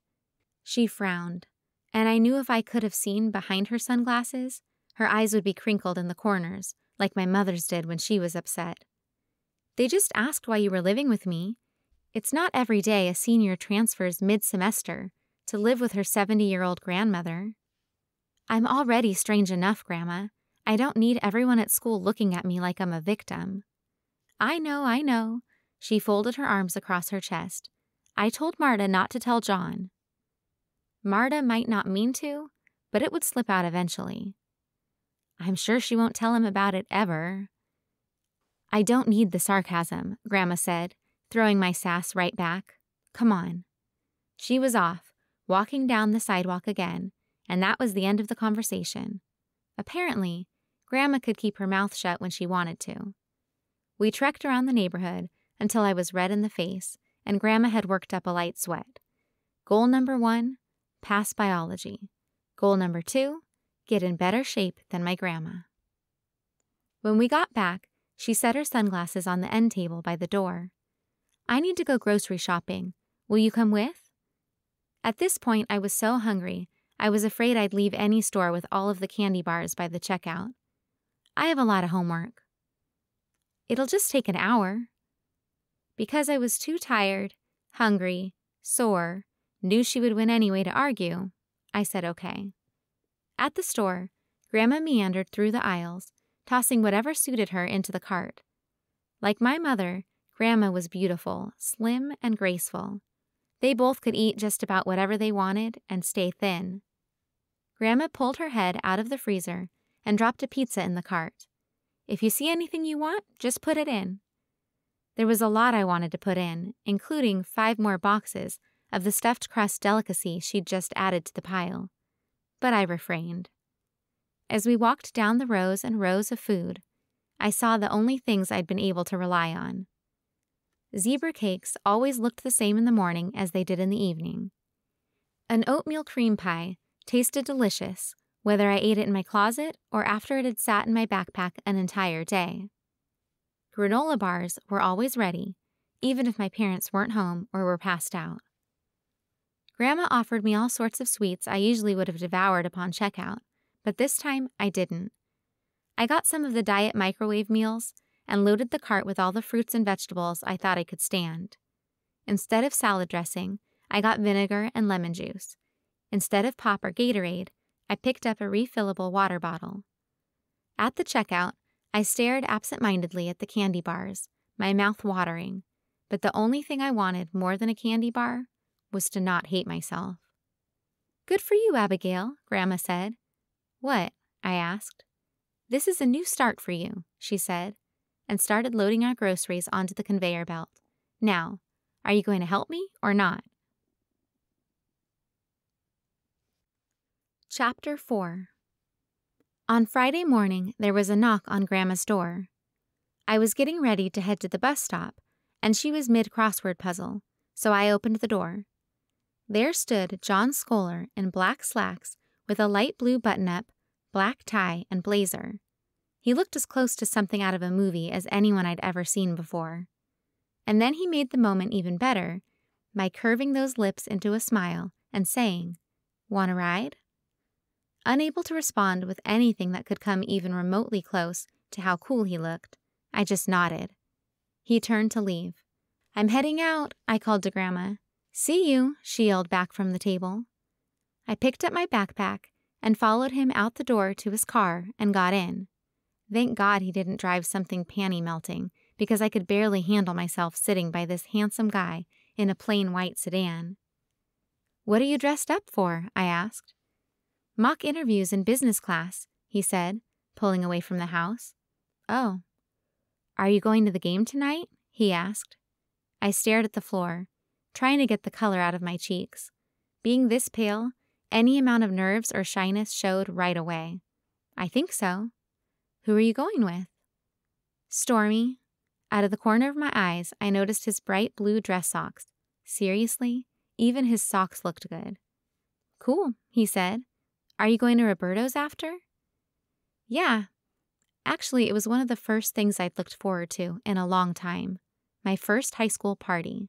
[SPEAKER 1] She frowned, and I knew if I could have seen behind her sunglasses, her eyes would be crinkled in the corners, like my mother's did when she was upset. "They just asked why you were living with me. It's not every day a senior transfers mid-semester to live with her 70-year-old grandmother." "I'm already strange enough, Grandma. I don't need everyone at school looking at me like I'm a victim." I know. She folded her arms across her chest. "I told Marta not to tell Jon." Marta might not mean to, but it would slip out eventually. "I'm sure she won't tell him about it ever." "I don't need the sarcasm," Grandma said, throwing my sass right back. "Come on." She was off, walking down the sidewalk again, and that was the end of the conversation. Apparently, Grandma could keep her mouth shut when she wanted to. We trekked around the neighborhood until I was red in the face, and Grandma had worked up a light sweat. Goal number 1, pass biology. Goal number 2, get in better shape than my grandma. When we got back, she set her sunglasses on the end table by the door. "I need to go grocery shopping. Will you come with?" At this point, I was so hungry, I was afraid I'd leave any store with all of the candy bars by the checkout. "I have a lot of homework." "It'll just take an hour." Because I was too tired, hungry, sore, knew she would win anyway to argue, I said okay. At the store, Grandma meandered through the aisles, tossing whatever suited her into the cart. Like my mother, Grandma was beautiful, slim, and graceful. They both could eat just about whatever they wanted and stay thin. Grandma pulled her head out of the freezer and dropped a pizza in the cart. "If you see anything you want, just put it in." There was a lot I wanted to put in, including 5 more boxes of the stuffed crust delicacy she'd just added to the pile. But I refrained. As we walked down the rows and rows of food, I saw the only things I'd been able to rely on. Zebra cakes always looked the same in the morning as they did in the evening. An oatmeal cream pie tasted delicious, whether I ate it in my closet or after it had sat in my backpack an entire day. Granola bars were always ready, even if my parents weren't home or were passed out. Grandma offered me all sorts of sweets I usually would have devoured upon checkout, but this time I didn't. I got some of the diet microwave meals and loaded the cart with all the fruits and vegetables I thought I could stand. Instead of salad dressing, I got vinegar and lemon juice. Instead of pop or Gatorade, I picked up a refillable water bottle. At the checkout, I stared absent-mindedly at the candy bars, my mouth watering, but the only thing I wanted more than a candy bar was to not hate myself. "Good for you, Abigail," Grandma said. "What?" I asked. "This is a new start for you," she said, and started loading our groceries onto the conveyor belt. "Now, are you going to help me or not?" Chapter 4. On Friday morning, there was a knock on Grandma's door. I was getting ready to head to the bus stop, and she was mid-crossword puzzle, so I opened the door. There stood Jon Scoller in black slacks with a light blue button-up, black tie, and blazer. He looked as close to something out of a movie as anyone I'd ever seen before. And then he made the moment even better by curving those lips into a smile and saying, "Want a ride?" Unable to respond with anything that could come even remotely close to how cool he looked, I just nodded. He turned to leave. "I'm heading out," I called to Grandma. "See you," she yelled back from the table. I picked up my backpack and followed him out the door to his car and got in. Thank God he didn't drive something panty-melting, because I could barely handle myself sitting by this handsome guy in a plain white sedan. "What are you dressed up for?" I asked. "Mock interviews in business class," he said, pulling away from the house. "Oh. Are you going to the game tonight?" he asked. I stared at the floor, trying to get the color out of my cheeks. Being this pale, any amount of nerves or shyness showed right away. "I think so." "Who are you going with?" "Stormy." Out of the corner of my eyes, I noticed his bright blue dress socks. Seriously, even his socks looked good. "Cool," he said. "Are you going to Roberto's after?" "Yeah." Actually, it was one of the first things I'd looked forward to in a long time. My first high school party.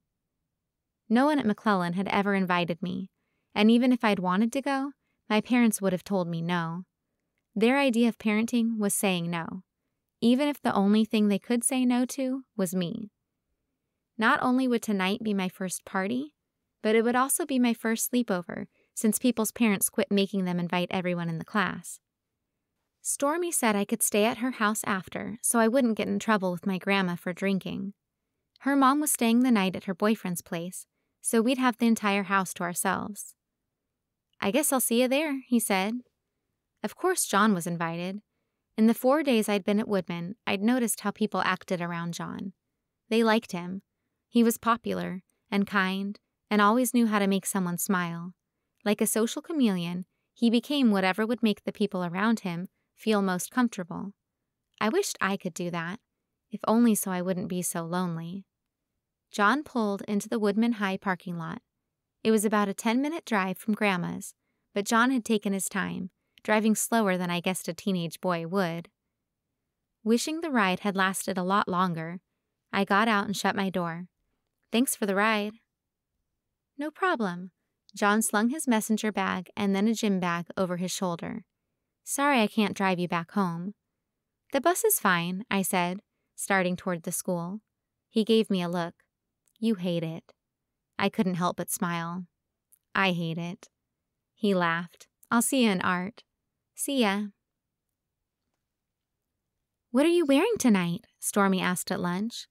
[SPEAKER 1] No one at McClellan had ever invited me, and even if I'd wanted to go, my parents would have told me no. Their idea of parenting was saying no, even if the only thing they could say no to was me. Not only would tonight be my first party, but it would also be my first sleepover, since people's parents quit making them invite everyone in the class. Stormy said I could stay at her house after, so I wouldn't get in trouble with my grandma for drinking. Her mom was staying the night at her boyfriend's place, so we'd have the entire house to ourselves. "I guess I'll see you there," he said. Of course Jon was invited. In the 4 days I'd been at Woodman, I'd noticed how people acted around Jon. They liked him. He was popular and kind and always knew how to make someone smile. Like a social chameleon, he became whatever would make the people around him feel most comfortable. I wished I could do that, if only so I wouldn't be so lonely. Jon pulled into the Woodman High parking lot. It was about a 10-minute drive from Grandma's, but Jon had taken his time, driving slower than I guessed a teenage boy would. Wishing the ride had lasted a lot longer, I got out and shut my door. "Thanks for the ride." "No problem." Jon slung his messenger bag and then a gym bag over his shoulder. "Sorry I can't drive you back home." "The bus is fine," I said, starting toward the school. He gave me a look. "You hate it." I couldn't help but smile. "I hate it." He laughed. "I'll see you in art." "See ya." "What are you wearing tonight?" Stormy asked at lunch.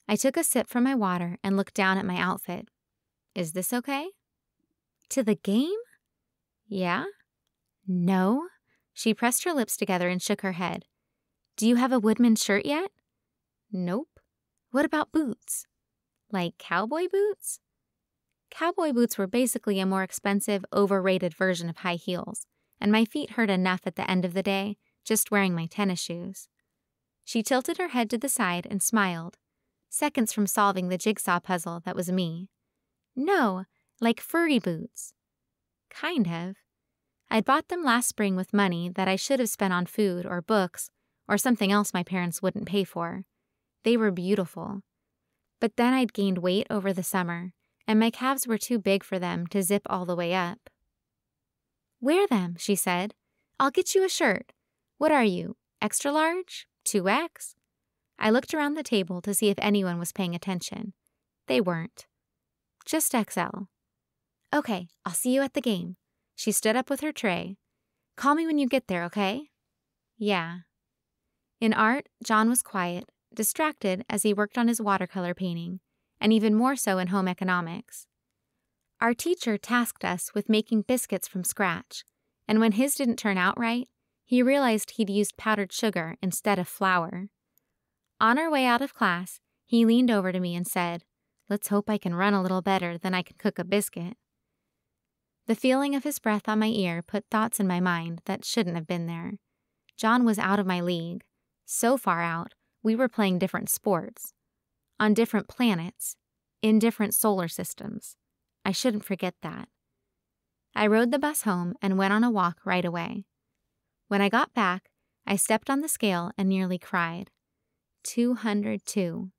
[SPEAKER 1] I took a sip from my water and looked down at my outfit. "Is this okay?" "To the game?" "Yeah." "No." She pressed her lips together and shook her head. "Do you have a Woodman shirt yet?" "Nope." "What about boots?" "Like cowboy boots?" Cowboy boots were basically a more expensive, overrated version of high heels, and my feet hurt enough at the end of the day just wearing my tennis shoes. She tilted her head to the side and smiled, seconds from solving the jigsaw puzzle that was me. "No, like furry boots." "Kind of." I'd bought them last spring with money that I should have spent on food or books or something else my parents wouldn't pay for. They were beautiful. But then I'd gained weight over the summer, and my calves were too big for them to zip all the way up. "Wear them," she said. "I'll get you a shirt. What are you, extra large? 2X? I looked around the table to see if anyone was paying attention. They weren't. Just XL. Okay, I'll see you at the game. She stood up with her tray. Call me when you get there, okay? Yeah. In art, Jon was quiet, distracted as he worked on his watercolor painting, and even more so in home economics. Our teacher tasked us with making biscuits from scratch, and when his didn't turn out right, he realized he'd used powdered sugar instead of flour. On our way out of class, he leaned over to me and said, "Let's hope I can run a little better than I can cook a biscuit." The feeling of his breath on my ear put thoughts in my mind that shouldn't have been there. Jon was out of my league. So far out, we were playing different sports. On different planets. In different solar systems. I shouldn't forget that. I rode the bus home and went on a walk right away. When I got back, I stepped on the scale and nearly cried. 202.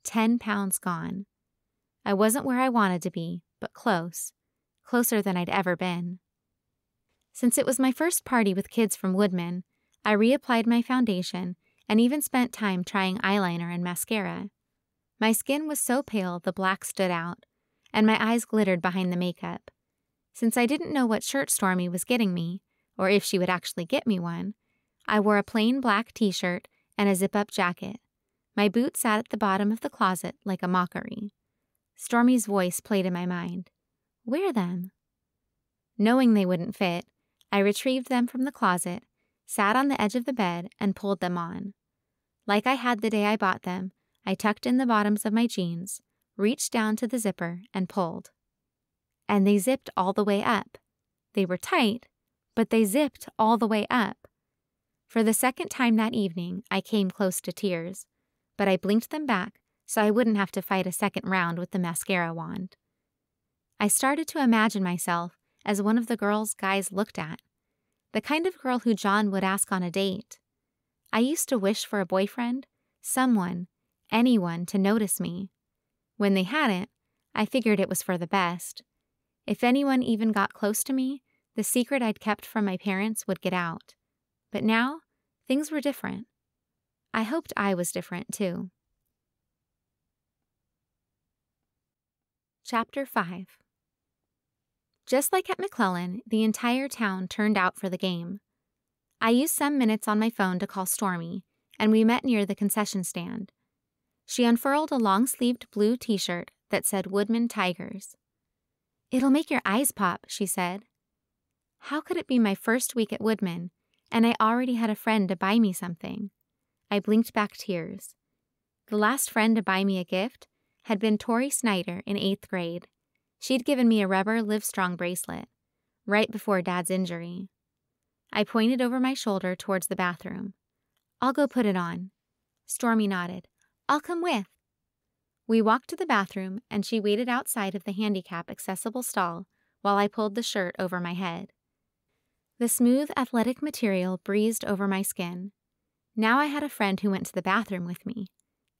[SPEAKER 1] 10 pounds gone. I wasn't where I wanted to be, but close. Closer than I'd ever been. Since it was my first party with kids from Woodman, I reapplied my foundation and even spent time trying eyeliner and mascara. My skin was so pale the black stood out, and my eyes glittered behind the makeup. Since I didn't know what shirt Stormy was getting me, or if she would actually get me one, I wore a plain black t-shirt and a zip-up jacket. My boots sat at the bottom of the closet like a mockery. Stormy's voice played in my mind. Wear them. Knowing they wouldn't fit, I retrieved them from the closet, sat on the edge of the bed, and pulled them on. Like I had the day I bought them, I tucked in the bottoms of my jeans, reached down to the zipper, and pulled. And they zipped all the way up. They were tight, but they zipped all the way up. For the second time that evening, I came close to tears, but I blinked them back so I wouldn't have to fight a second round with the mascara wand. I started to imagine myself as one of the girls guys looked at, the kind of girl who Jon would ask on a date. I used to wish for a boyfriend, someone, anyone to notice me. When they hadn't, I figured it was for the best. If anyone even got close to me, the secret I'd kept from my parents would get out. But now, things were different. I hoped I was different, too. Chapter 5. Just like at McClellan, the entire town turned out for the game. I used some minutes on my phone to call Stormy, and we met near the concession stand. She unfurled a long-sleeved blue t-shirt that said Woodman Tigers. "It'll make your eyes pop," she said. How could it be my first week at Woodman, and I already had a friend to buy me something? I blinked back tears. The last friend to buy me a gift had been Tori Snyder in 8th grade. She'd given me a rubber Livestrong bracelet, right before Dad's injury. I pointed over my shoulder towards the bathroom. "I'll go put it on." Stormy nodded. "I'll come with." We walked to the bathroom, and she waited outside of the handicap-accessible stall while I pulled the shirt over my head. The smooth, athletic material breezed over my skin. Now I had a friend who went to the bathroom with me.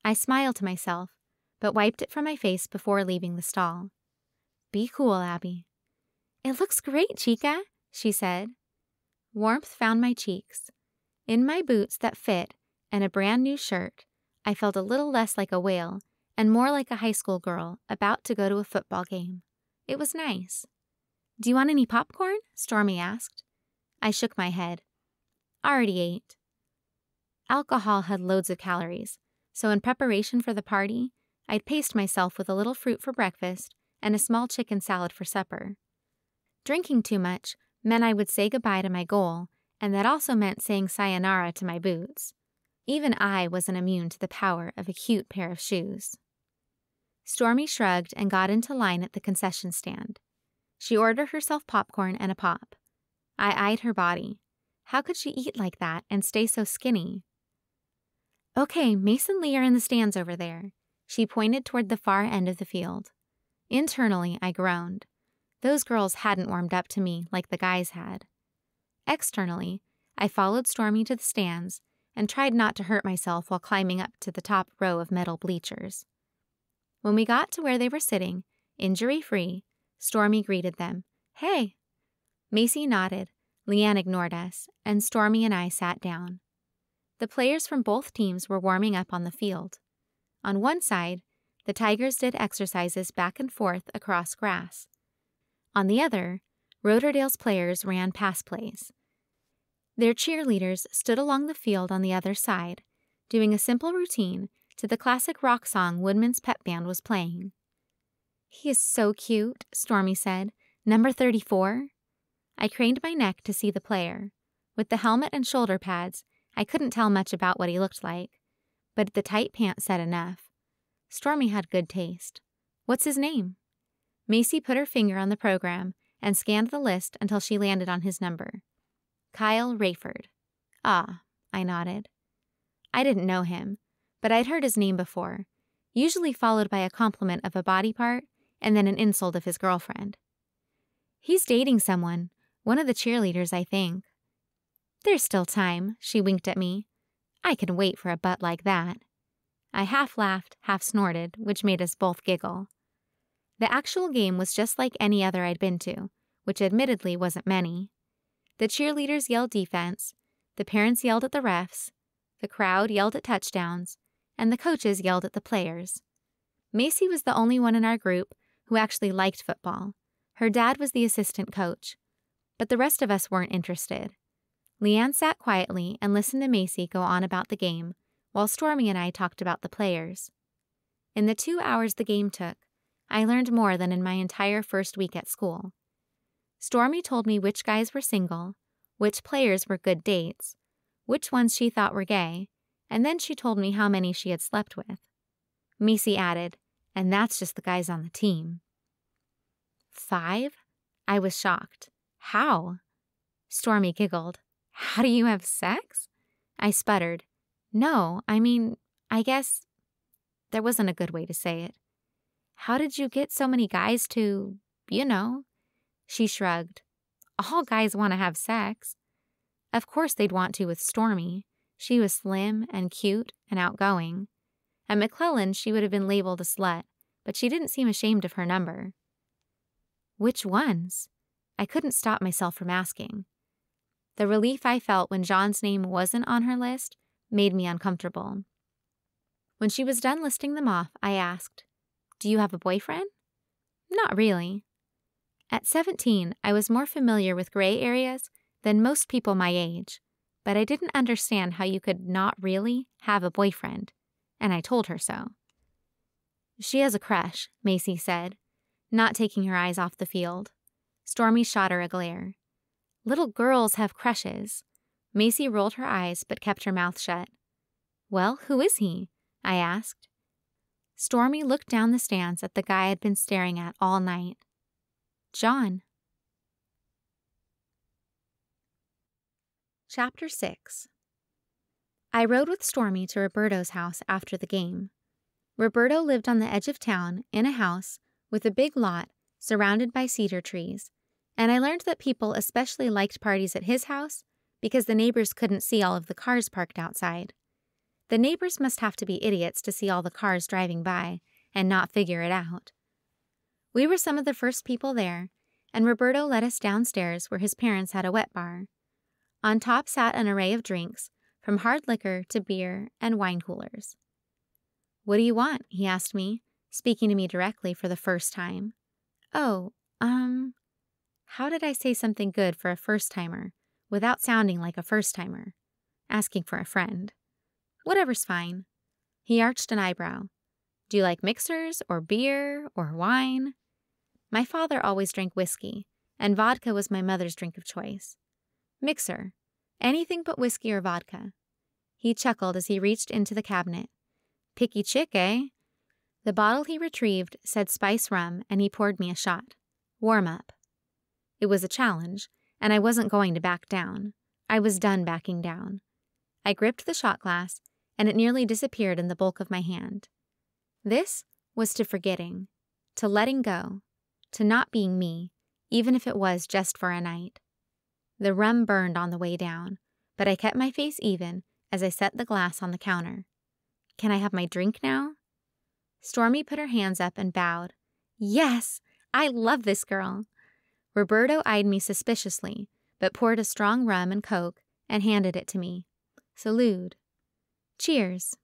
[SPEAKER 1] I smiled to myself, but wiped it from my face before leaving the stall. "Be cool, Abby." "It looks great, Chica," she said. Warmth found my cheeks. In my boots that fit and a brand new shirt, I felt a little less like a whale and more like a high school girl about to go to a football game. It was nice. "Do you want any popcorn?" Stormy asked. I shook my head. "Already ate." Alcohol had loads of calories, so in preparation for the party, I'd paced myself with a little fruit for breakfast and a small chicken salad for supper. Drinking too much meant I would say goodbye to my goal, and that also meant saying sayonara to my boots. Even I wasn't immune to the power of a cute pair of shoes. Stormy shrugged and got into line at the concession stand. She ordered herself popcorn and a pop. I eyed her body. How could she eat like that and stay so skinny? "Okay, Mason Lee are in the stands over there." She pointed toward the far end of the field. Internally, I groaned. Those girls hadn't warmed up to me like the guys had. Externally, I followed Stormy to the stands and tried not to hurt myself while climbing up to the top row of metal bleachers. When we got to where they were sitting, injury-free, Stormy greeted them. "Hey." Macy nodded, Leanne ignored us, and Stormy and I sat down. The players from both teams were warming up on the field. On one side, the Tigers did exercises back and forth across grass. On the other, Rotordale's players ran pass plays. Their cheerleaders stood along the field on the other side, doing a simple routine to the classic rock song Woodman's Pep Band was playing. "He is so cute," Stormy said. "Number 34? I craned my neck to see the player. With the helmet and shoulder pads, I couldn't tell much about what he looked like, but the tight pants said enough. Stormy had good taste. "What's his name?" Macy put her finger on the program and scanned the list until she landed on his number. "Kyle Rayford." "Ah," I nodded. I didn't know him, but I'd heard his name before, usually followed by a compliment of a body part and then an insult of his girlfriend. "He's dating someone, one of the cheerleaders, I think." "There's still time," she winked at me. "I can wait for a butt like that." I half laughed, half snorted, which made us both giggle. The actual game was just like any other I'd been to, which admittedly wasn't many. The cheerleaders yelled defense, the parents yelled at the refs, the crowd yelled at touchdowns, and the coaches yelled at the players. Macy was the only one in our group who actually liked football. Her dad was the assistant coach, but the rest of us weren't interested. Leanne sat quietly and listened to Macy go on about the game, while Stormy and I talked about the players. In the 2 hours the game took, I learned more than in my entire first week at school. Stormy told me which guys were single, which players were good dates, which ones she thought were gay, and then she told me how many she had slept with. Macy added, "And that's just the guys on the team." 5? I was shocked. "How?" Stormy giggled. "How do you have sex?" I sputtered. "No, I guess..." There wasn't a good way to say it. "How did you get so many guys to, She shrugged. "All guys want to have sex." Of course they'd want to with Stormy. She was slim and cute and outgoing. At McClellan, she would have been labeled a slut, but she didn't seem ashamed of her number. "Which ones?" I couldn't stop myself from asking. The relief I felt when John's name wasn't on her list made me uncomfortable. When she was done listing them off, I asked, "Do you have a boyfriend?" "Not really." At 17, I was more familiar with gray areas than most people my age, but I didn't understand how you could not really have a boyfriend, and I told her so. "She has a crush," Macy said, not taking her eyes off the field. Stormy shot her a glare. "Little girls have crushes." Macy rolled her eyes but kept her mouth shut. "Well, who is he?" I asked. Stormy looked down the stands at the guy I'd been staring at all night. "Jon." Chapter 6. I rode with Stormy to Roberto's house after the game. Roberto lived on the edge of town in a house with a big lot surrounded by cedar trees, and I learned that people especially liked parties at his house because the neighbors couldn't see all of the cars parked outside. The neighbors must have to be idiots to see all the cars driving by and not figure it out. We were some of the first people there, and Roberto led us downstairs where his parents had a wet bar. On top sat an array of drinks, from hard liquor to beer and wine coolers. "What do you want?" he asked me, speaking to me directly for the first time. "Oh, how did I say something good for a first-timer without sounding like a first-timer? Asking for a friend. Whatever's fine." He arched an eyebrow. "Do you like mixers or beer or wine?" My father always drank whiskey, and vodka was my mother's drink of choice. "Mixer. Anything but whiskey or vodka." He chuckled as he reached into the cabinet. "Picky chick, eh?" The bottle he retrieved said spice rum, and he poured me a shot. "Warm up." It was a challenge, and I wasn't going to back down. I was done backing down. I gripped the shot glass, and it nearly disappeared in the bulk of my hand. This was to forgetting, to letting go, to not being me, even if it was just for a night. The rum burned on the way down, but I kept my face even as I set the glass on the counter. "Can I have my drink now?" Stormy put her hands up and bowed. "Yes, I love this girl." Roberto eyed me suspiciously, but poured a strong rum and Coke and handed it to me. "Salud." "Cheers."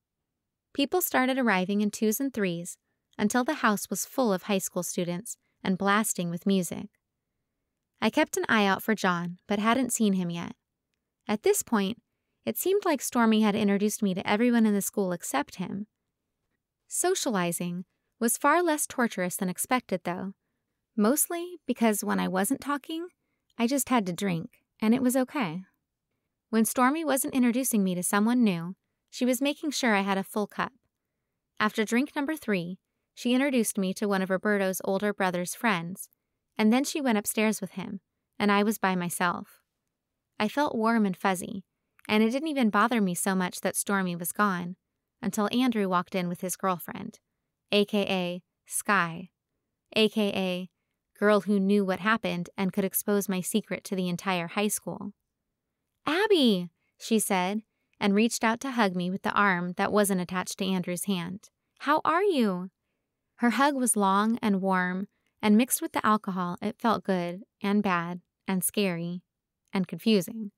[SPEAKER 1] People started arriving in twos and threes. until the house was full of high school students and blasting with music. I kept an eye out for Jon, but hadn't seen him yet. At this point, it seemed like Stormy had introduced me to everyone in the school except him. Socializing was far less torturous than expected, though, mostly because when I wasn't talking, I just had to drink, and it was okay. When Stormy wasn't introducing me to someone new, she was making sure I had a full cup. After drink number 3, she introduced me to one of Roberto's older brother's friends, and then she went upstairs with him, and I was by myself. I felt warm and fuzzy, and it didn't even bother me so much that Stormy was gone, until Andrew walked in with his girlfriend, a.k.a. Sky, a.k.a. girl who knew what happened and could expose my secret to the entire high school. "Abby," she said, and reached out to hug me with the arm that wasn't attached to Andrew's hand. "How are you?" Her hug was long and warm, and mixed with the alcohol, it felt good and bad and scary and confusing.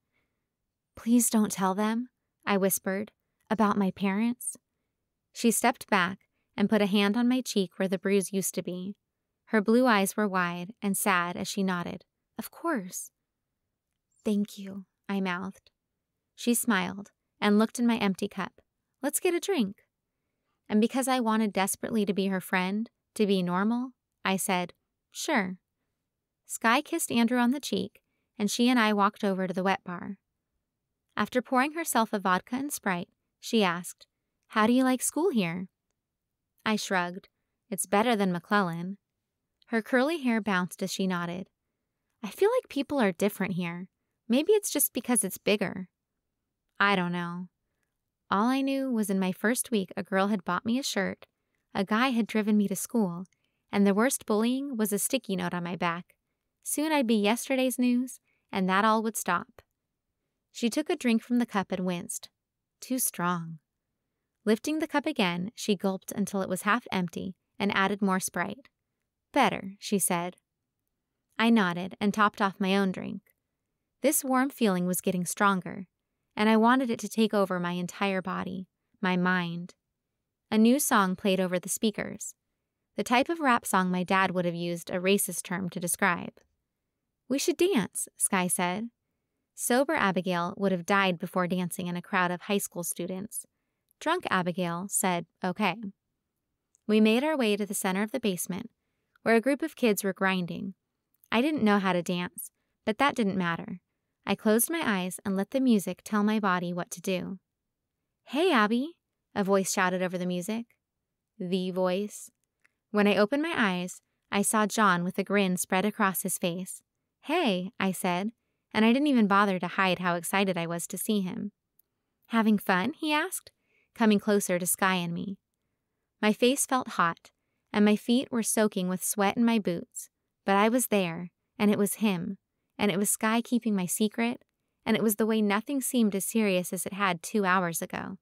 [SPEAKER 1] "Please don't tell them," I whispered, "about my parents." She stepped back and put a hand on my cheek where the bruise used to be. Her blue eyes were wide and sad as she nodded. "Of course." "Thank you," I mouthed. She smiled and looked in my empty cup. "Let's get a drink." And because I wanted desperately to be her friend, to be normal, I said, "Sure." Sky kissed Andrew on the cheek, and she and I walked over to the wet bar. After pouring herself a vodka and Sprite, she asked, "How do you like school here?" I shrugged. "It's better than McClellan." Her curly hair bounced as she nodded. "I feel like people are different here. Maybe it's just because it's bigger." I don't know. All I knew was in my first week a girl had bought me a shirt, a guy had driven me to school, and the worst bullying was a sticky note on my back. Soon I'd be yesterday's news, and that all would stop. She took a drink from the cup and winced. Too strong. Lifting the cup again, she gulped until it was half empty and added more Sprite. "Better," she said. I nodded and topped off my own drink. This warm feeling was getting stronger, and I wanted it to take over my entire body, my mind. A new song played over the speakers, the type of rap song my dad would have used a racist term to describe. "We should dance," Sky said. Sober Abigail would have died before dancing in a crowd of high school students. Drunk Abigail said, "Okay." We made our way to the center of the basement, where a group of kids were grinding. I didn't know how to dance, but that didn't matter. I closed my eyes and let the music tell my body what to do. "Hey, Abby," a voice shouted over the music. The voice. When I opened my eyes, I saw Jon with a grin spread across his face. "Hey," I said, and I didn't even bother to hide how excited I was to see him. "Having fun?" he asked, coming closer to Sky and me. My face felt hot, and my feet were soaking with sweat in my boots, but I was there, and it was him, and it was Sky keeping my secret, and it was the way nothing seemed as serious as it had 2 hours ago.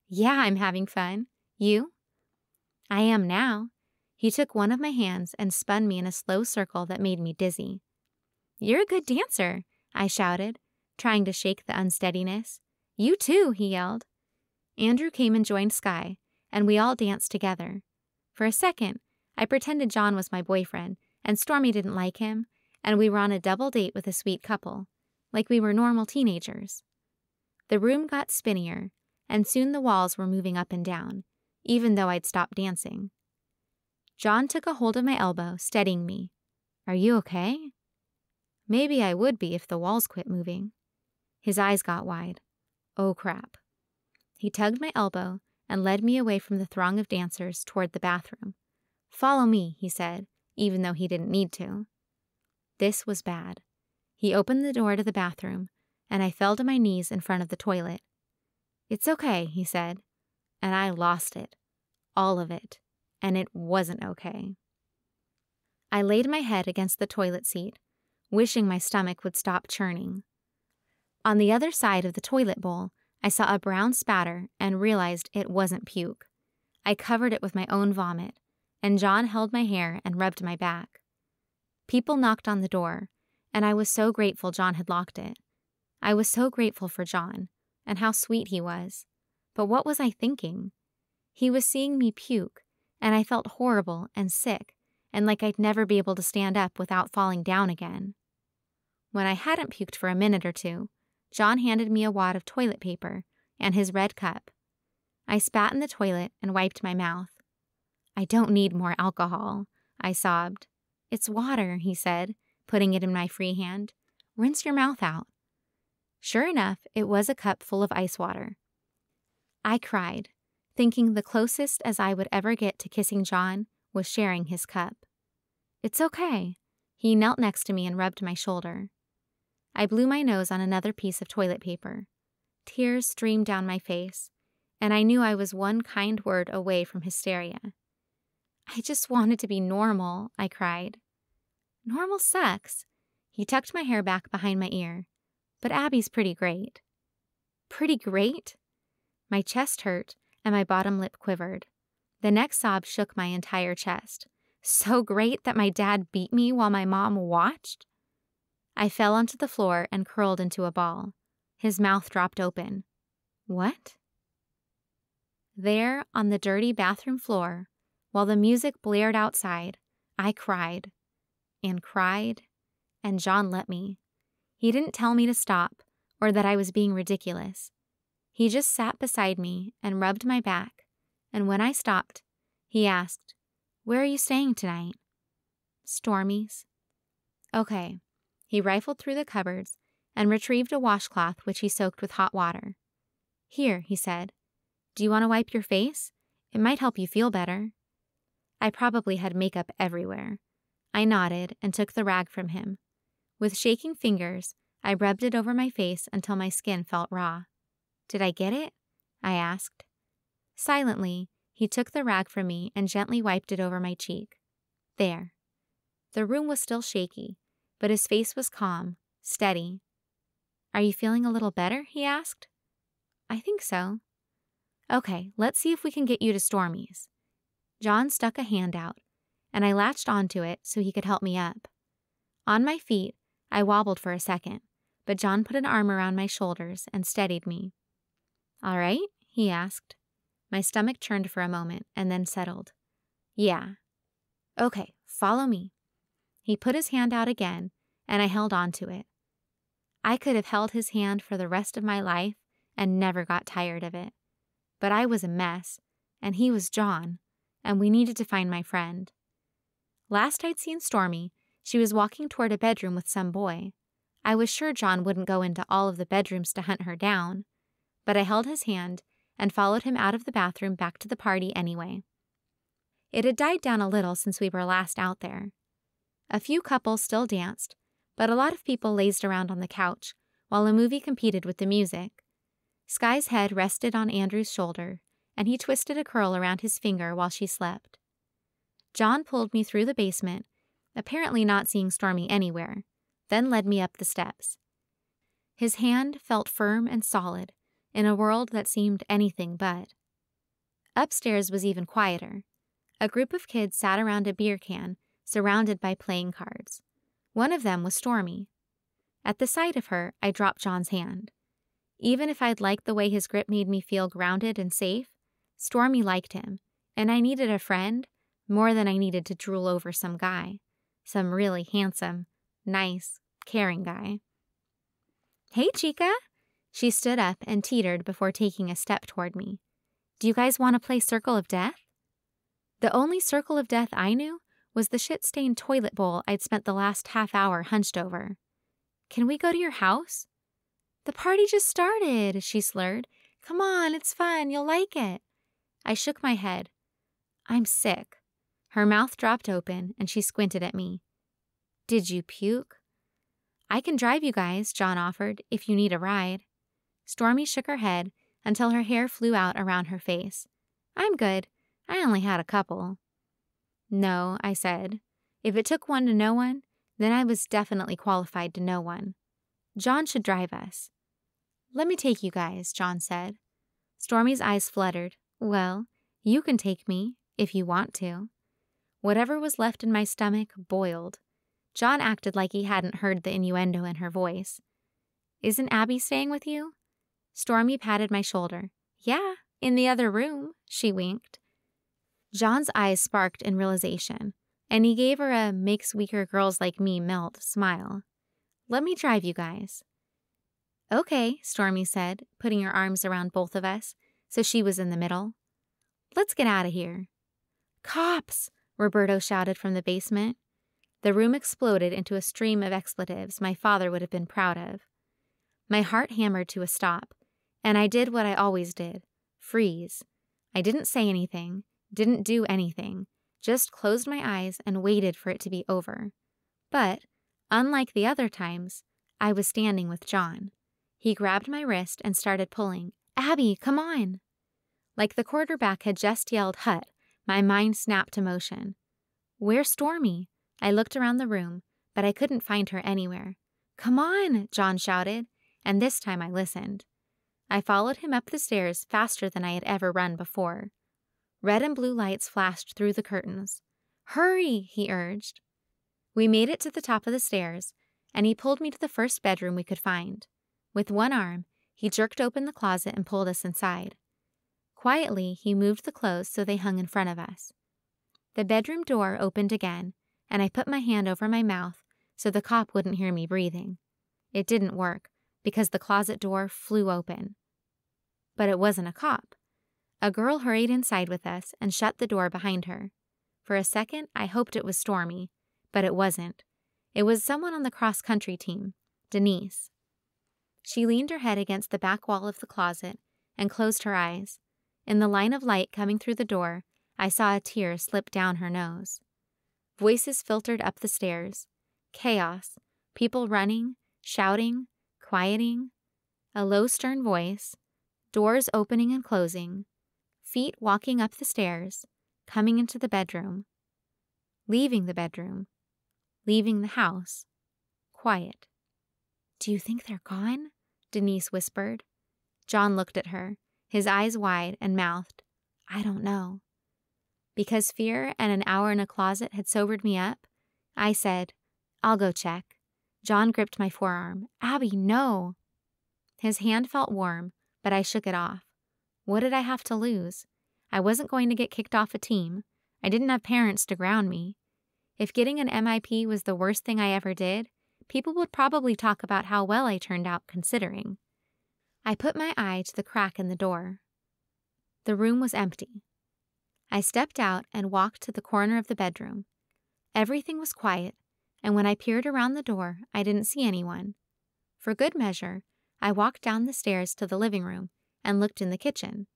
[SPEAKER 1] "Yeah, I'm having fun. You?" "I am now." He took one of my hands and spun me in a slow circle that made me dizzy. "You're a good dancer," I shouted, trying to shake the unsteadiness. "You too," he yelled. Andrew came and joined Sky, and we all danced together. For a second, I pretended Jon was my boyfriend, and Stormy didn't like him, and we were on a double date with a sweet couple, like we were normal teenagers. The room got spinnier, and soon the walls were moving up and down, even though I'd stopped dancing. Jon took a hold of my elbow, steadying me. "Are you okay?" Maybe I would be if the walls quit moving. His eyes got wide. Oh, crap. He tugged my elbow and led me away from the throng of dancers toward the bathroom. "Follow me," he said, even though he didn't need to. This was bad. He opened the door to the bathroom, and I fell to my knees in front of the toilet. "It's okay," he said, and I lost it. All of it. And it wasn't okay. I laid my head against the toilet seat, wishing my stomach would stop churning. On the other side of the toilet bowl, I saw a brown spatter and realized it wasn't puke. I covered it with my own vomit, and Jon held my hair and rubbed my back. People knocked on the door, and I was so grateful Jon had locked it. I was so grateful for Jon, and how sweet he was. But what was I thinking? He was seeing me puke, and I felt horrible and sick and like I'd never be able to stand up without falling down again. When I hadn't puked for a minute or two, Jon handed me a wad of toilet paper and his red cup. I spat in the toilet and wiped my mouth. "I don't need more alcohol," I sobbed. "It's water," he said, putting it in my free hand. "Rinse your mouth out." Sure enough, it was a cup full of ice water. I cried, thinking the closest as I would ever get to kissing Jon was sharing his cup. "It's okay." He knelt next to me and rubbed my shoulder. I blew my nose on another piece of toilet paper. Tears streamed down my face, and I knew I was one kind word away from hysteria. "I just wanted to be normal," I cried. "Normal sucks." He tucked my hair back behind my ear. "But Abby's pretty great." "Pretty great?" My chest hurt, and my bottom lip quivered. The next sob shook my entire chest. "So great that my dad beat me while my mom watched?" I fell onto the floor and curled into a ball. His mouth dropped open. "What?" There, on the dirty bathroom floor, while the music blared outside, I cried, and Jon let me. He didn't tell me to stop or that I was being ridiculous. He just sat beside me and rubbed my back, and when I stopped, he asked, "Where are you staying tonight?" "Stormy's." "Okay." He rifled through the cupboards and retrieved a washcloth which he soaked with hot water. "Here," he said. "Do you want to wipe your face? It might help you feel better." I probably had makeup everywhere. I nodded and took the rag from him. With shaking fingers, I rubbed it over my face until my skin felt raw. "Did I get it?" I asked. Silently, he took the rag from me and gently wiped it over my cheek. There. The room was still shaky, but his face was calm, steady. "Are you feeling a little better?" he asked. "I think so." "Okay, let's see if we can get you to Stormy's." Jon stuck a hand out, and I latched onto it so he could help me up. On my feet, I wobbled for a second, but Jon put an arm around my shoulders and steadied me. "All right?" he asked. My stomach churned for a moment and then settled. "Yeah." "Okay, follow me." He put his hand out again, and I held on to it. I could have held his hand for the rest of my life and never got tired of it. But I was a mess, and he was Jon, and we needed to find my friend. Last I'd seen Stormy, she was walking toward a bedroom with some boy. I was sure Jon wouldn't go into all of the bedrooms to hunt her down, but I held his hand and followed him out of the bathroom back to the party anyway. It had died down a little since we were last out there. A few couples still danced, but a lot of people lazed around on the couch while a movie competed with the music. Sky's head rested on Andrew's shoulder, and he twisted a curl around his finger while she slept. Jon pulled me through the basement, apparently not seeing Stormy anywhere, then led me up the steps. His hand felt firm and solid in a world that seemed anything but. Upstairs was even quieter. A group of kids sat around a beer can, surrounded by playing cards. One of them was Stormy. At the sight of her, I dropped Jon's hand. Even if I'd liked the way his grip made me feel grounded and safe, Stormy liked him, and I needed a friend more than I needed to drool over some guy. Some really handsome, nice, caring guy. "Hey, chica!" She stood up and teetered before taking a step toward me. "Do you guys want to play Circle of Death?" The only Circle of Death I knew was the shit-stained toilet bowl I'd spent the last half hour hunched over. "Can we go to your house?" "The party just started," she slurred. "Come on, it's fun, you'll like it." I shook my head. "I'm sick." Her mouth dropped open and she squinted at me. "Did you puke?" "I can drive you guys," Jon offered, "if you need a ride." Stormy shook her head until her hair flew out around her face. "I'm good. I only had a couple." "No," I said. If it took one to know one, then I was definitely qualified to know one. Jon should drive us. "Let me take you guys," Jon said. Stormy's eyes fluttered. "Well, you can take me, if you want to." Whatever was left in my stomach boiled. Jon acted like he hadn't heard the innuendo in her voice. "Isn't Abby staying with you?" Stormy patted my shoulder. "Yeah, in the other room," she winked. John's eyes sparked in realization, and he gave her a makes weaker girls like me melt smile. Let me drive you guys. Okay, Stormy said, putting her arms around both of us, so she was in the middle. Let's get out of here. Cops! Roberto shouted from the basement. The room exploded into a stream of expletives my father would have been proud of. My heart hammered to a stop, and I did what I always did, freeze. I didn't say anything, didn't do anything, just closed my eyes and waited for it to be over. But, unlike the other times, I was standing with Jon. He grabbed my wrist and started pulling. Abby, come on! Like the quarterback had just yelled hut, my mind snapped to motion. Where's Stormy? I looked around the room, but I couldn't find her anywhere. Come on, Jon shouted, and this time I listened. I followed him up the stairs faster than I had ever run before. Red and blue lights flashed through the curtains. Hurry, he urged. We made it to the top of the stairs, and he pulled me to the first bedroom we could find. With one arm, he jerked open the closet and pulled us inside. Quietly, he moved the clothes so they hung in front of us. The bedroom door opened again, and I put my hand over my mouth so the cop wouldn't hear me breathing. It didn't work, because the closet door flew open. But it wasn't a cop. A girl hurried inside with us and shut the door behind her. For a second, I hoped it was Stormy, but it wasn't. It was someone on the cross-country team, Denise. She leaned her head against the back wall of the closet and closed her eyes. In the line of light coming through the door, I saw a tear slip down her nose. Voices filtered up the stairs. Chaos. People running, shouting, quieting. A low, stern voice. Doors opening and closing. Feet walking up the stairs, coming into the bedroom. Leaving the bedroom. Leaving the house. Quiet. Do you think they're gone? Denise whispered. Jon looked at her, his eyes wide, and mouthed, I don't know. Because fear and an hour in a closet had sobered me up, I said, I'll go check. Jon gripped my forearm. Abby, no. His hand felt warm, but I shook it off. What did I have to lose? I wasn't going to get kicked off a team. I didn't have parents to ground me. If getting an MIP was the worst thing I ever did, people would probably talk about how well I turned out considering. I put my eye to the crack in the door. The room was empty. I stepped out and walked to the corner of the bedroom. Everything was quiet, and when I peered around the door, I didn't see anyone. For good measure, I walked down the stairs to the living room and looked in the kitchen.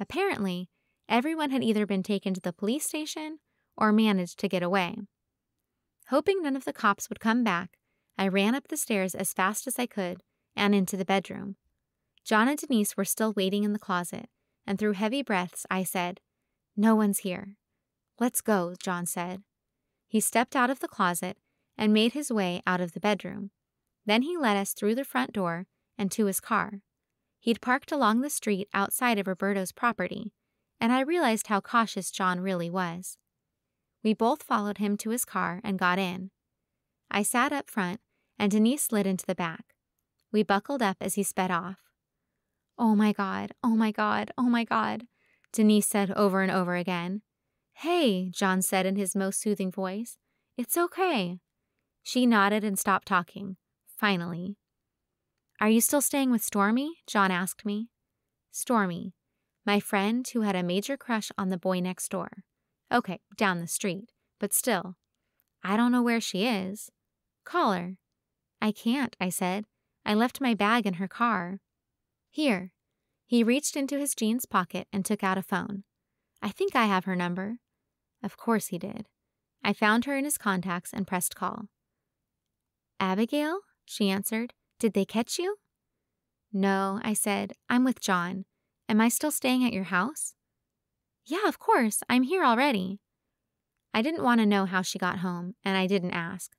[SPEAKER 1] Apparently, everyone had either been taken to the police station or managed to get away. Hoping none of the cops would come back, I ran up the stairs as fast as I could and into the bedroom. Jon and Denise were still waiting in the closet, and through heavy breaths I said, No one's here. Let's go, Jon said. He stepped out of the closet and made his way out of the bedroom. Then he led us through the front door and to his car. He'd parked along the street outside of Roberto's property, and I realized how cautious Jon really was. We both followed him to his car and got in. I sat up front, and Denise slid into the back. We buckled up as he sped off. Oh my God, oh my God, oh my God, Denise said over and over again. Hey, Jon said in his most soothing voice. It's okay. She nodded and stopped talking, finally. Are you still staying with Stormy? Jon asked me. Stormy, my friend who had a major crush on the boy next door. Okay, down the street, but still. I don't know where she is. Call her. I can't, I said. I left my bag in her car. Here. He reached into his jeans pocket and took out a phone. I think I have her number. Of course he did. I found her in his contacts and pressed call. Abigail? She answered. Did they catch you? No, I said. I'm with Jon. Am I still staying at your house? Yeah, of course. I'm here already. I didn't want to know how she got home, and I didn't ask.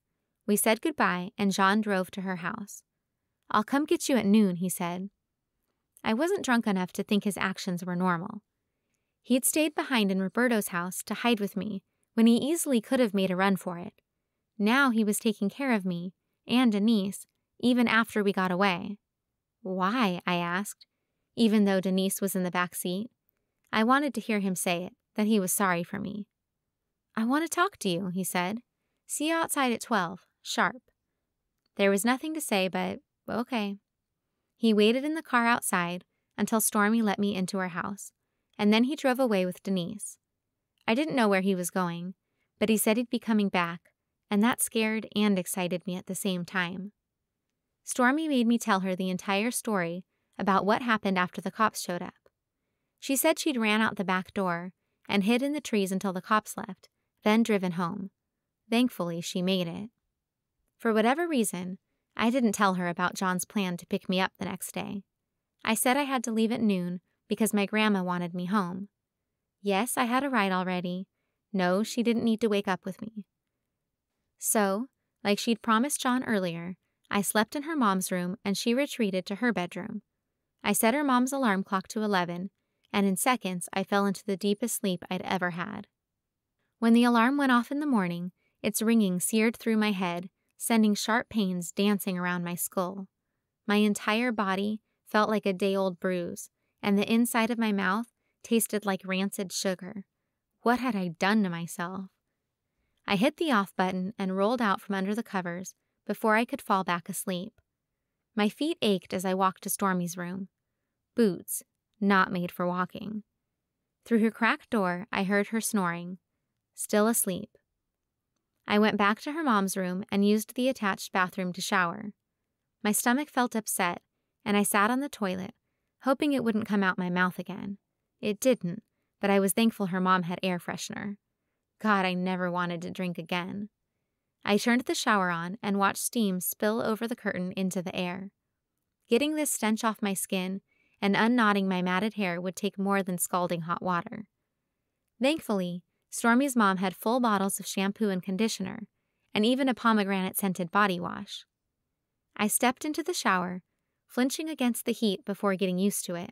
[SPEAKER 1] We said goodbye, and Jon drove to her house. I'll come get you at noon, he said. I wasn't drunk enough to think his actions were normal. He'd stayed behind in Roberto's house to hide with me when he easily could have made a run for it. Now he was taking care of me and Denise, even after we got away. Why? I asked, even though Denise was in the back seat. I wanted to hear him say it, that he was sorry for me. "I want to talk to you," he said. "See you outside at 12, sharp." There was nothing to say but, okay. He waited in the car outside until Stormy let me into her house, and then he drove away with Denise. I didn't know where he was going, but he said he'd be coming back, and that scared and excited me at the same time. Stormy made me tell her the entire story about what happened after the cops showed up. She said she'd ran out the back door and hid in the trees until the cops left, then driven home. Thankfully, she made it. For whatever reason, I didn't tell her about Jon's plan to pick me up the next day. I said I had to leave at noon because my grandma wanted me home. Yes, I had a ride already. No, she didn't need to wake up with me. So, like she'd promised Jon earlier, I slept in her mom's room and she retreated to her bedroom. I set her mom's alarm clock to 11, and in seconds I fell into the deepest sleep I'd ever had. When the alarm went off in the morning, its ringing seared through my head, sending sharp pains dancing around my skull. My entire body felt like a day-old bruise, and the inside of my mouth tasted like rancid sugar. What had I done to myself? I hit the off button and rolled out from under the covers before I could fall back asleep. My feet ached as I walked to Stormy's room. Boots, not made for walking. Through her cracked door, I heard her snoring, still asleep. I went back to her mom's room and used the attached bathroom to shower. My stomach felt upset, and I sat on the toilet, hoping it wouldn't come out my mouth again. It didn't, but I was thankful her mom had air freshener. God, I never wanted to drink again. I turned the shower on and watched steam spill over the curtain into the air. Getting this stench off my skin and unknotting my matted hair would take more than scalding hot water. Thankfully, Stormy's mom had full bottles of shampoo and conditioner, and even a pomegranate-scented body wash. I stepped into the shower, flinching against the heat before getting used to it.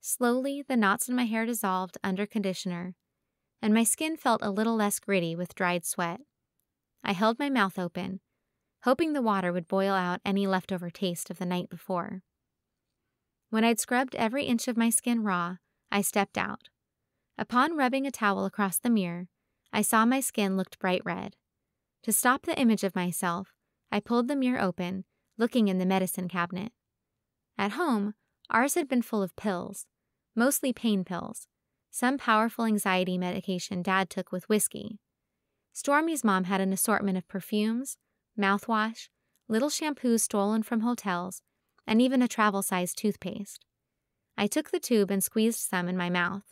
[SPEAKER 1] Slowly, the knots in my hair dissolved under conditioner, and my skin felt a little less gritty with dried sweat. I held my mouth open, hoping the water would boil out any leftover taste of the night before. When I'd scrubbed every inch of my skin raw, I stepped out. Upon rubbing a towel across the mirror, I saw my skin looked bright red. To stop the image of myself, I pulled the mirror open, looking in the medicine cabinet. At home, ours had been full of pills, mostly pain pills, some powerful anxiety medication Dad took with whiskey. Stormy's mom had an assortment of perfumes, mouthwash, little shampoos stolen from hotels, and even a travel-sized toothpaste. I took the tube and squeezed some in my mouth.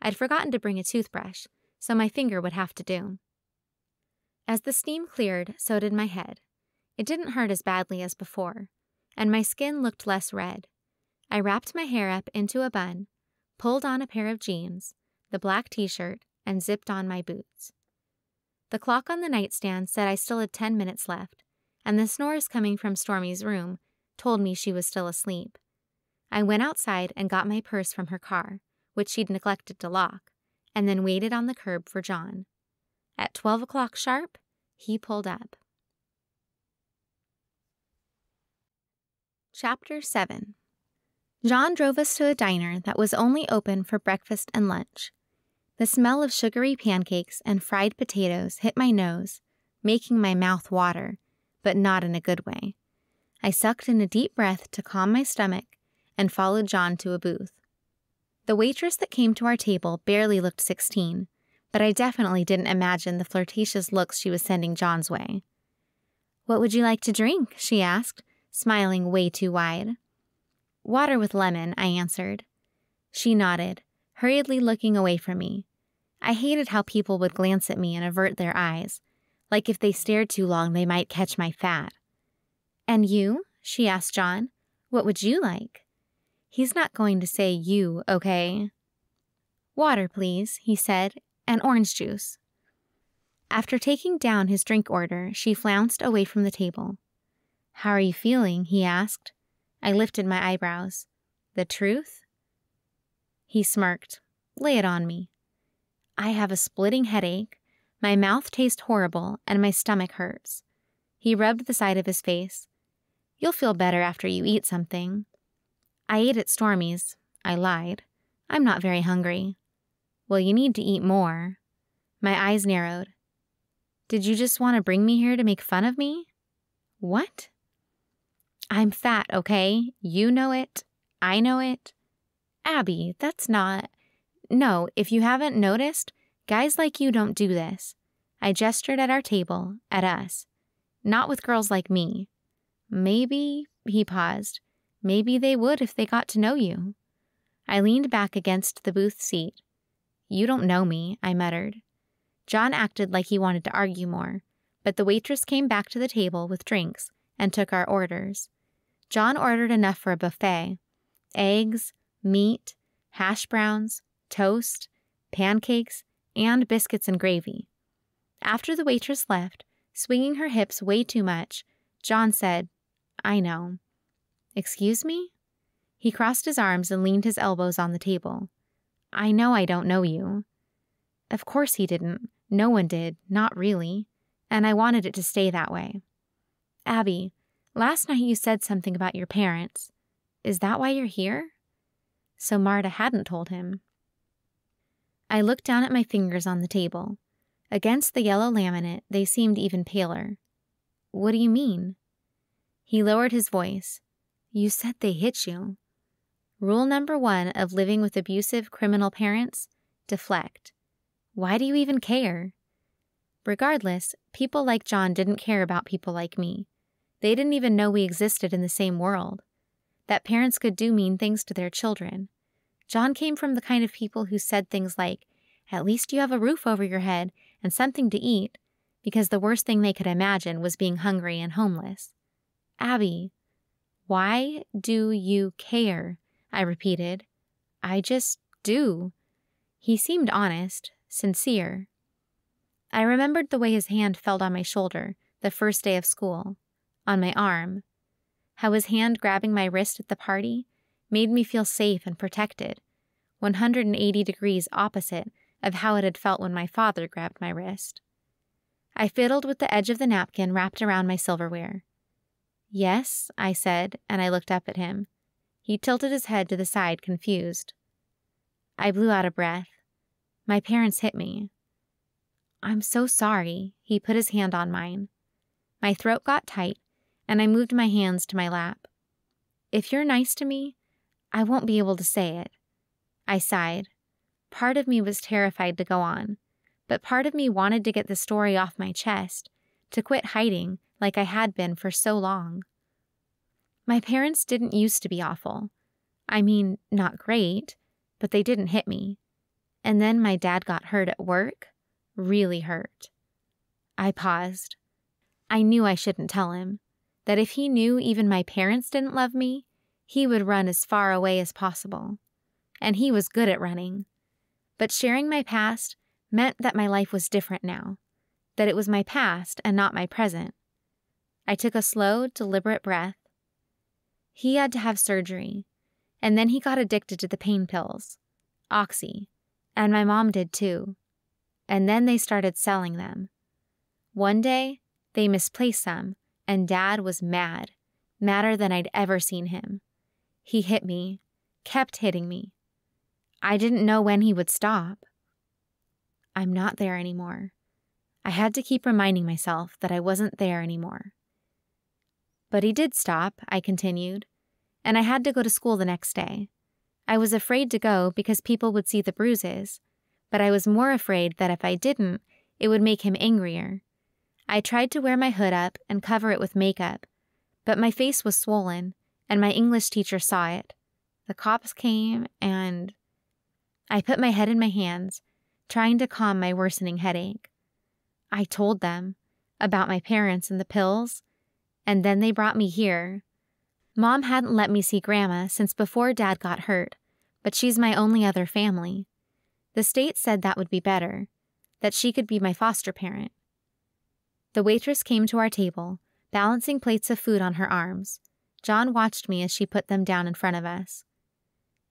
[SPEAKER 1] I'd forgotten to bring a toothbrush, so my finger would have to do. As the steam cleared, so did my head. It didn't hurt as badly as before, and my skin looked less red. I wrapped my hair up into a bun, pulled on a pair of jeans, the black t-shirt, and zipped on my boots. The clock on the nightstand said I still had 10 minutes left, and the snores coming from Stormy's room told me she was still asleep. I went outside and got my purse from her car, which she'd neglected to lock, and then waited on the curb for Jon. At 12 o'clock sharp, he pulled up. Chapter 7. Jon drove us to a diner that was only open for breakfast and lunch. The smell of sugary pancakes and fried potatoes hit my nose, making my mouth water, but not in a good way. I sucked in a deep breath to calm my stomach and followed Jon to a booth. The waitress that came to our table barely looked 16, but I definitely didn't imagine the flirtatious looks she was sending Jon's way. "What would you like to drink?" she asked, smiling way too wide. "Water with lemon," I answered. She nodded, hurriedly looking away from me. I hated how people would glance at me and avert their eyes, like if they stared too long they might catch my fat. "And you?" she asked Jon. "What would you like?" He's not going to say you, okay? "Water, please," he said, "and orange juice." After taking down his drink order, she flounced away from the table. "How are you feeling?" he asked. I lifted my eyebrows. "The truth?" He smirked. "Lay it on me." "I have a splitting headache, my mouth tastes horrible, and my stomach hurts." He rubbed the side of his face. "You'll feel better after you eat something." "I ate at Stormy's." I lied. "I'm not very hungry." Well, you need to eat more. My eyes narrowed. Did you just want to bring me here to make fun of me? What? I'm fat, okay? You know it. I know it. Abby, that's not... No, if you haven't noticed, guys like you don't do this. I gestured at our table, at us. Not with girls like me. Maybe, he paused, maybe they would if they got to know you. I leaned back against the booth seat. You don't know me, I muttered. Jon acted like he wanted to argue more, but the waitress came back to the table with drinks and took our orders. Jon ordered enough for a buffet. Eggs, meat, hash browns, toast, pancakes, and biscuits and gravy. After the waitress left, swinging her hips way too much, Jon said, I know. Excuse me? He crossed his arms and leaned his elbows on the table. I know I don't know you. Of course he didn't. No one did, not really. And I wanted it to stay that way. Abby, last night you said something about your parents. Is that why you're here? So Marta hadn't told him. I looked down at my fingers on the table. Against the yellow laminate, they seemed even paler. What do you mean? He lowered his voice. You said they hit you. Rule number 1 of living with abusive criminal parents: deflect. Why do you even care? Regardless, people like Jon didn't care about people like me. They didn't even know we existed in the same world. That parents could do mean things to their children. Jon came from the kind of people who said things like, at least you have a roof over your head and something to eat, because the worst thing they could imagine was being hungry and homeless. Abby, why do you care? I repeated. I just do. He seemed honest, sincere. I remembered the way his hand felt on my shoulder the first day of school, on my arm. How his hand grabbing my wrist at the party made me feel safe and protected, 180 degrees opposite of how it had felt when my father grabbed my wrist. I fiddled with the edge of the napkin wrapped around my silverware. Yes, I said, and I looked up at him. He tilted his head to the side, confused. I blew out a breath. My parents hit me. I'm so sorry. He put his hand on mine. My throat got tight, and I moved my hands to my lap. If you're nice to me, I won't be able to say it. I sighed. Part of me was terrified to go on, but part of me wanted to get the story off my chest, to quit hiding like I had been for so long. My parents didn't used to be awful. I mean, not great, but they didn't hit me. And then my dad got hurt at work, really hurt. I paused. I knew I shouldn't tell him, that if he knew even my parents didn't love me, he would run as far away as possible. And he was good at running. But sharing my past meant that my life was different now, that it was my past and not my present. I took a slow, deliberate breath. He had to have surgery, and then he got addicted to the pain pills, Oxy, and my mom did too. And then they started selling them. One day, they misplaced some, and Dad was mad, madder than I'd ever seen him. He hit me, kept hitting me. I didn't know when he would stop. I'm not there anymore. I had to keep reminding myself that I wasn't there anymore. But he did stop, I continued, and I had to go to school the next day. I was afraid to go because people would see the bruises, but I was more afraid that if I didn't, it would make him angrier. I tried to wear my hood up and cover it with makeup, but my face was swollen, and my English teacher saw it. The cops came, and I put my head in my hands, trying to calm my worsening headache. I told them about my parents and the pills, and then they brought me here. Mom hadn't let me see Grandma since before Dad got hurt, but she's my only other family. The state said that would be better, that she could be my foster parent. The waitress came to our table, balancing plates of food on her arms. Jon watched me as she put them down in front of us.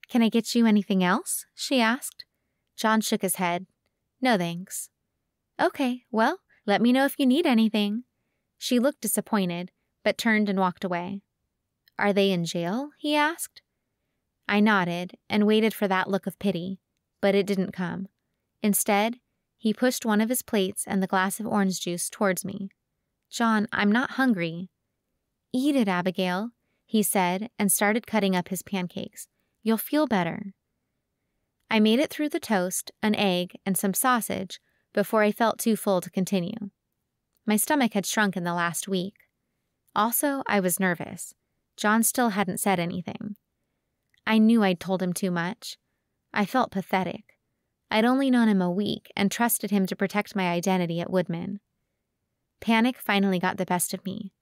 [SPEAKER 1] Can I get you anything else? She asked. Jon shook his head. No thanks. Okay, well, let me know if you need anything. She looked disappointed, but turned and walked away. Are they in jail? He asked. I nodded and waited for that look of pity, but it didn't come. Instead, he pushed one of his plates and the glass of orange juice towards me. "Jon, I'm not hungry." "Eat it, Abigail," he said and started cutting up his pancakes. "You'll feel better." I made it through the toast, an egg, and some sausage before I felt too full to continue. My stomach had shrunk in the last week. Also, I was nervous. Jon still hadn't said anything. I knew I'd told him too much. I felt pathetic. I'd only known him a week and trusted him to protect my identity at Woodman. Panic finally got the best of me.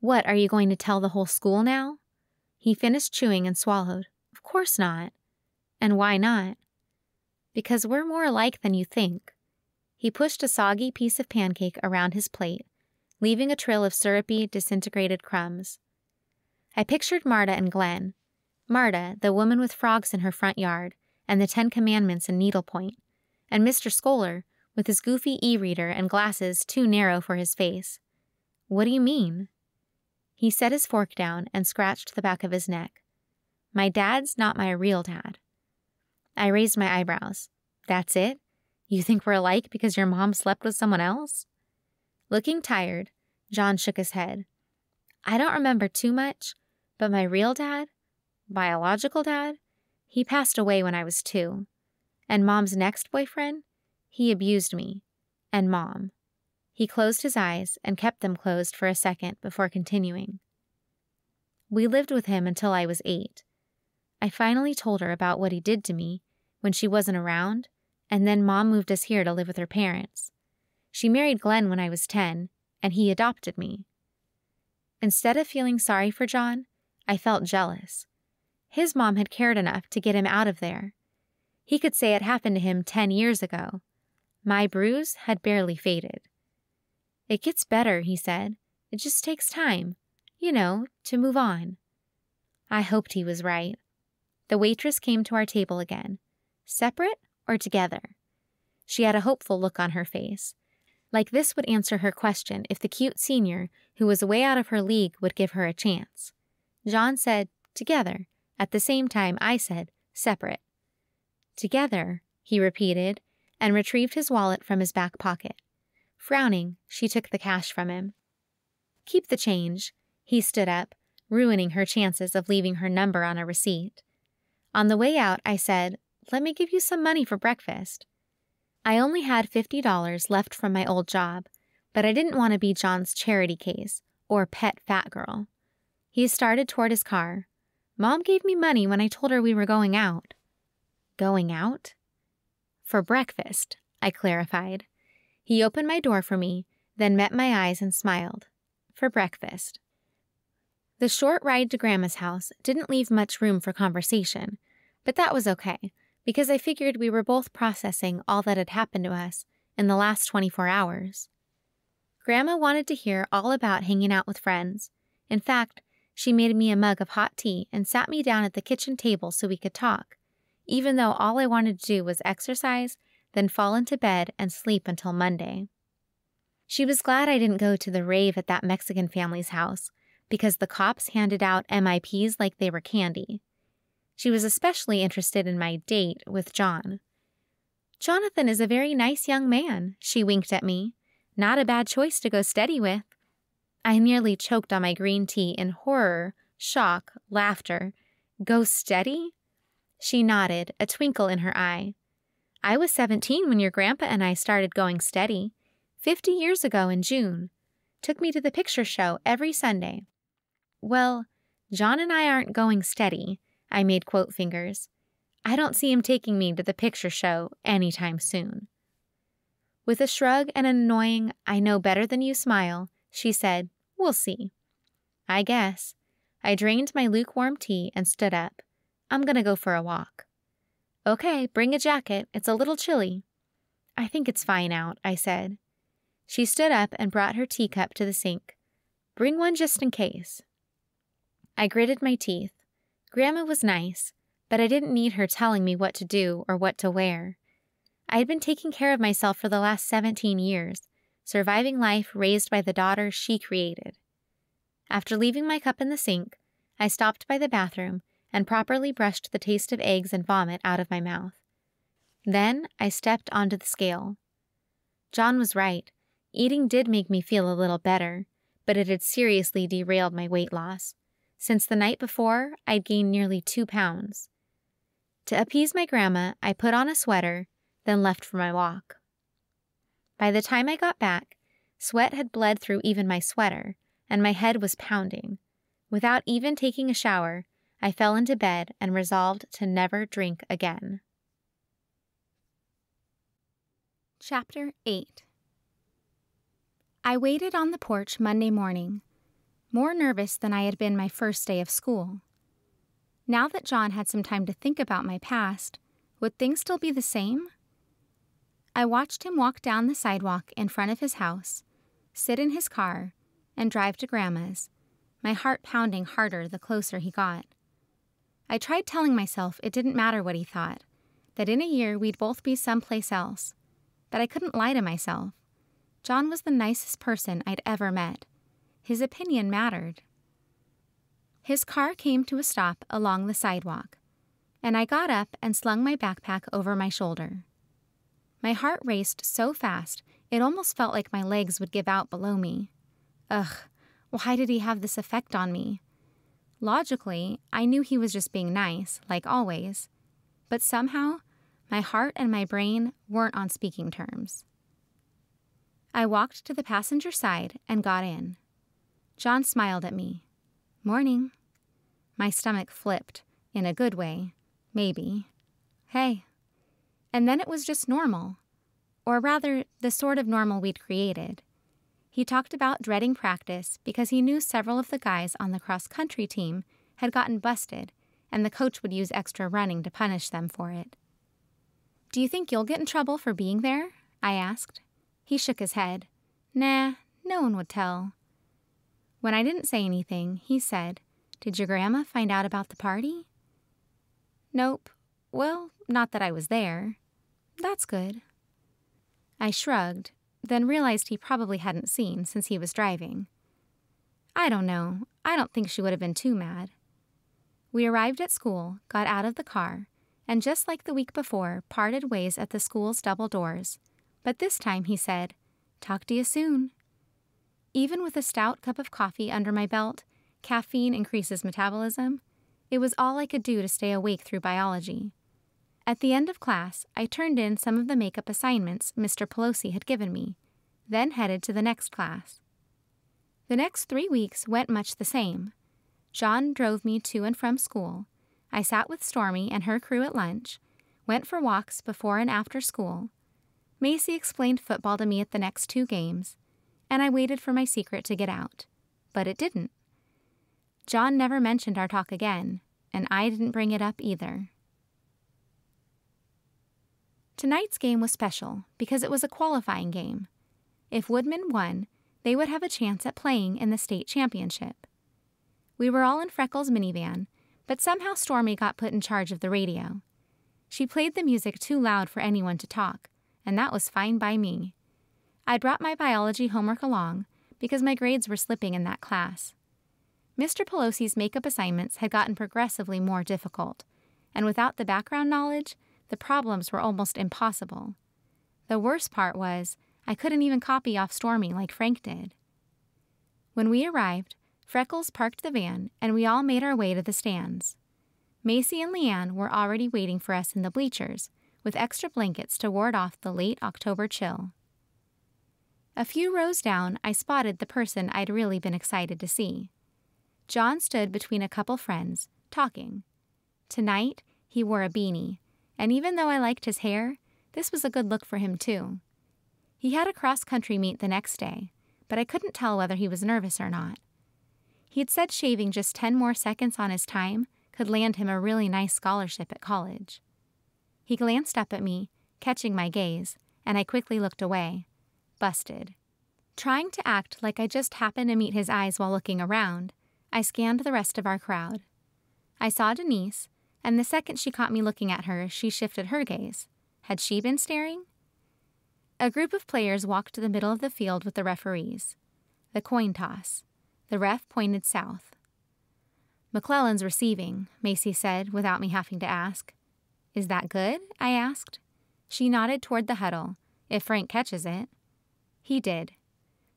[SPEAKER 1] "What, are you going to tell the whole school now?" He finished chewing and swallowed. "Of course not." "And why not?" "Because we're more alike than you think." He pushed a soggy piece of pancake around his plate, leaving a trail of syrupy, disintegrated crumbs. I pictured Marta and Glenn. Marta, the woman with frogs in her front yard, and the 10 Commandments in needlepoint, and Mr. Scoller, with his goofy e-reader and glasses too narrow for his face. "What do you mean?" He set his fork down and scratched the back of his neck. "My dad's not my real dad." I raised my eyebrows. "That's it? You think we're alike because your mom slept with someone else?" Looking tired, Jon shook his head. "I don't remember too much, but my real dad, biological dad, he passed away when I was 2. And Mom's next boyfriend, he abused me. And Mom." He closed his eyes and kept them closed for a second before continuing. "We lived with him until I was 8. I finally told her about what he did to me when she wasn't around, and then Mom moved us here to live with her parents. She married Glenn when I was 10, and he adopted me." Instead of feeling sorry for Jon, I felt jealous. His mom had cared enough to get him out of there. He could say it happened to him 10 years ago. My bruise had barely faded. "It gets better," he said. "It just takes time, to move on." I hoped he was right. The waitress came to our table again. Separate or together? She had a hopeful look on her face. Like this would answer her question if the cute senior who was way out of her league would give her a chance. Jon said, "Together." At the same time, I said, "Separate." "Together," he repeated, and retrieved his wallet from his back pocket. Frowning, she took the cash from him. "Keep the change." He stood up, ruining her chances of leaving her number on a receipt. On the way out, I said, "Let me give you some money for breakfast." I only had $50 left from my old job, but I didn't want to be Jon's charity case or pet fat girl. He started toward his car. "Mom gave me money when I told her we were going out." "Going out?" "For breakfast," I clarified. He opened my door for me, then met my eyes and smiled. "For breakfast." The short ride to Grandma's house didn't leave much room for conversation, but that was okay, because I figured we were both processing all that had happened to us in the last 24 hours. Grandma wanted to hear all about hanging out with friends. In fact, she made me a mug of hot tea and sat me down at the kitchen table so we could talk, even though all I wanted to do was exercise, then fall into bed and sleep until Monday. She was glad I didn't go to the rave at that Mexican family's house, because the cops handed out MIPs like they were candy. She was especially interested in my date with Jon. "Jonathan is a very nice young man," she winked at me. "Not a bad choice to go steady with." I nearly choked on my green tea in horror, shock, laughter. "Go steady?" She nodded, a twinkle in her eye. "I was 17 when your grandpa and I started going steady. 50 years ago in June. Took me to the picture show every Sunday." "Well, Jon and I aren't going steady," I made quote fingers. "I don't see him taking me to the picture show anytime soon." With a shrug and an annoying, "I know better than you" smile, she said, "We'll see." "I guess." I drained my lukewarm tea and stood up. "I'm gonna go for a walk." "Okay, bring a jacket. It's a little chilly." "I think it's fine out," I said. She stood up and brought her teacup to the sink. "Bring one just in case." I gritted my teeth. Grandma was nice, but I didn't need her telling me what to do or what to wear. I had been taking care of myself for the last 17 years, surviving life raised by the daughter she created. After leaving my cup in the sink, I stopped by the bathroom and properly brushed the taste of eggs and vomit out of my mouth. Then I stepped onto the scale. Jon was right. Eating did make me feel a little better, but it had seriously derailed my weight loss. Since the night before, I'd gained nearly 2 pounds. To appease my grandma, I put on a sweater, then left for my walk. By the time I got back, sweat had bled through even my sweater, and my head was pounding. Without even taking a shower, I fell into bed and resolved to never drink again. Chapter 8. I waited on the porch Monday morning, more nervous than I had been my first day of school. Now that Jon had some time to think about my past, would things still be the same? I watched him walk down the sidewalk in front of his house, sit in his car, and drive to Grandma's, my heart pounding harder the closer he got. I tried telling myself it didn't matter what he thought, that in a year we'd both be someplace else, but I couldn't lie to myself. Jon was the nicest person I'd ever met. His opinion mattered. His car came to a stop along the sidewalk, and I got up and slung my backpack over my shoulder. My heart raced so fast it almost felt like my legs would give out below me. Ugh, why did he have this effect on me? Logically, I knew he was just being nice, like always, but somehow my heart and my brain weren't on speaking terms. I walked to the passenger side and got in. Jon smiled at me. "Morning." My stomach flipped, in a good way, maybe. Hey. And then it was just normal. Or rather, the sort of normal we'd created. He talked about dreading practice because he knew several of the guys on the cross-country team had gotten busted, and the coach would use extra running to punish them for it. "Do you think you'll get in trouble for being there?" I asked. He shook his head. "Nah, no one would tell." When I didn't say anything, he said, "Did your grandma find out about the party?" "Nope. Well, not that I was there." "That's good." I shrugged, then realized he probably hadn't seen since he was driving. "I don't know. I don't think she would have been too mad." We arrived at school, got out of the car, and just like the week before, parted ways at the school's double doors. But this time he said, "Talk to you soon." Even with a stout cup of coffee under my belt, caffeine increases metabolism, it was all I could do to stay awake through biology. At the end of class, I turned in some of the makeup assignments Mr. Pelosi had given me, then headed to the next class. The next 3 weeks went much the same. Jon drove me to and from school. I sat with Stormy and her crew at lunch, went for walks before and after school. Macy explained football to me at the next 2 games, and I waited for my secret to get out. But it didn't. Jon never mentioned our talk again, and I didn't bring it up either. Tonight's game was special because it was a qualifying game. If Woodman won, they would have a chance at playing in the state championship. We were all in Freckles' minivan, but somehow Stormy got put in charge of the radio. She played the music too loud for anyone to talk, and that was fine by me. I brought my biology homework along because my grades were slipping in that class. Mr. Pelosi's makeup assignments had gotten progressively more difficult, and without the background knowledge, the problems were almost impossible. The worst part was, I couldn't even copy off Stormy like Frank did. When we arrived, Freckles parked the van, and we all made our way to the stands. Macy and Leanne were already waiting for us in the bleachers, with extra blankets to ward off the late October chill. A few rows down, I spotted the person I'd really been excited to see. Jon stood between a couple friends, talking. Tonight, he wore a beanie, and even though I liked his hair, this was a good look for him too. He had a cross-country meet the next day, but I couldn't tell whether he was nervous or not. He'd said shaving just 10 more seconds on his time could land him a really nice scholarship at college. He glanced up at me, catching my gaze, and I quickly looked away. Busted. Trying to act like I just happened to meet his eyes while looking around, I scanned the rest of our crowd. I saw Denise, and the second she caught me looking at her, she shifted her gaze. Had she been staring? A group of players walked to the middle of the field with the referees. The coin toss. The ref pointed south. "McClellan's receiving," Macy said without me having to ask. "Is that good?" I asked. She nodded toward the huddle. If Frank catches it. He did.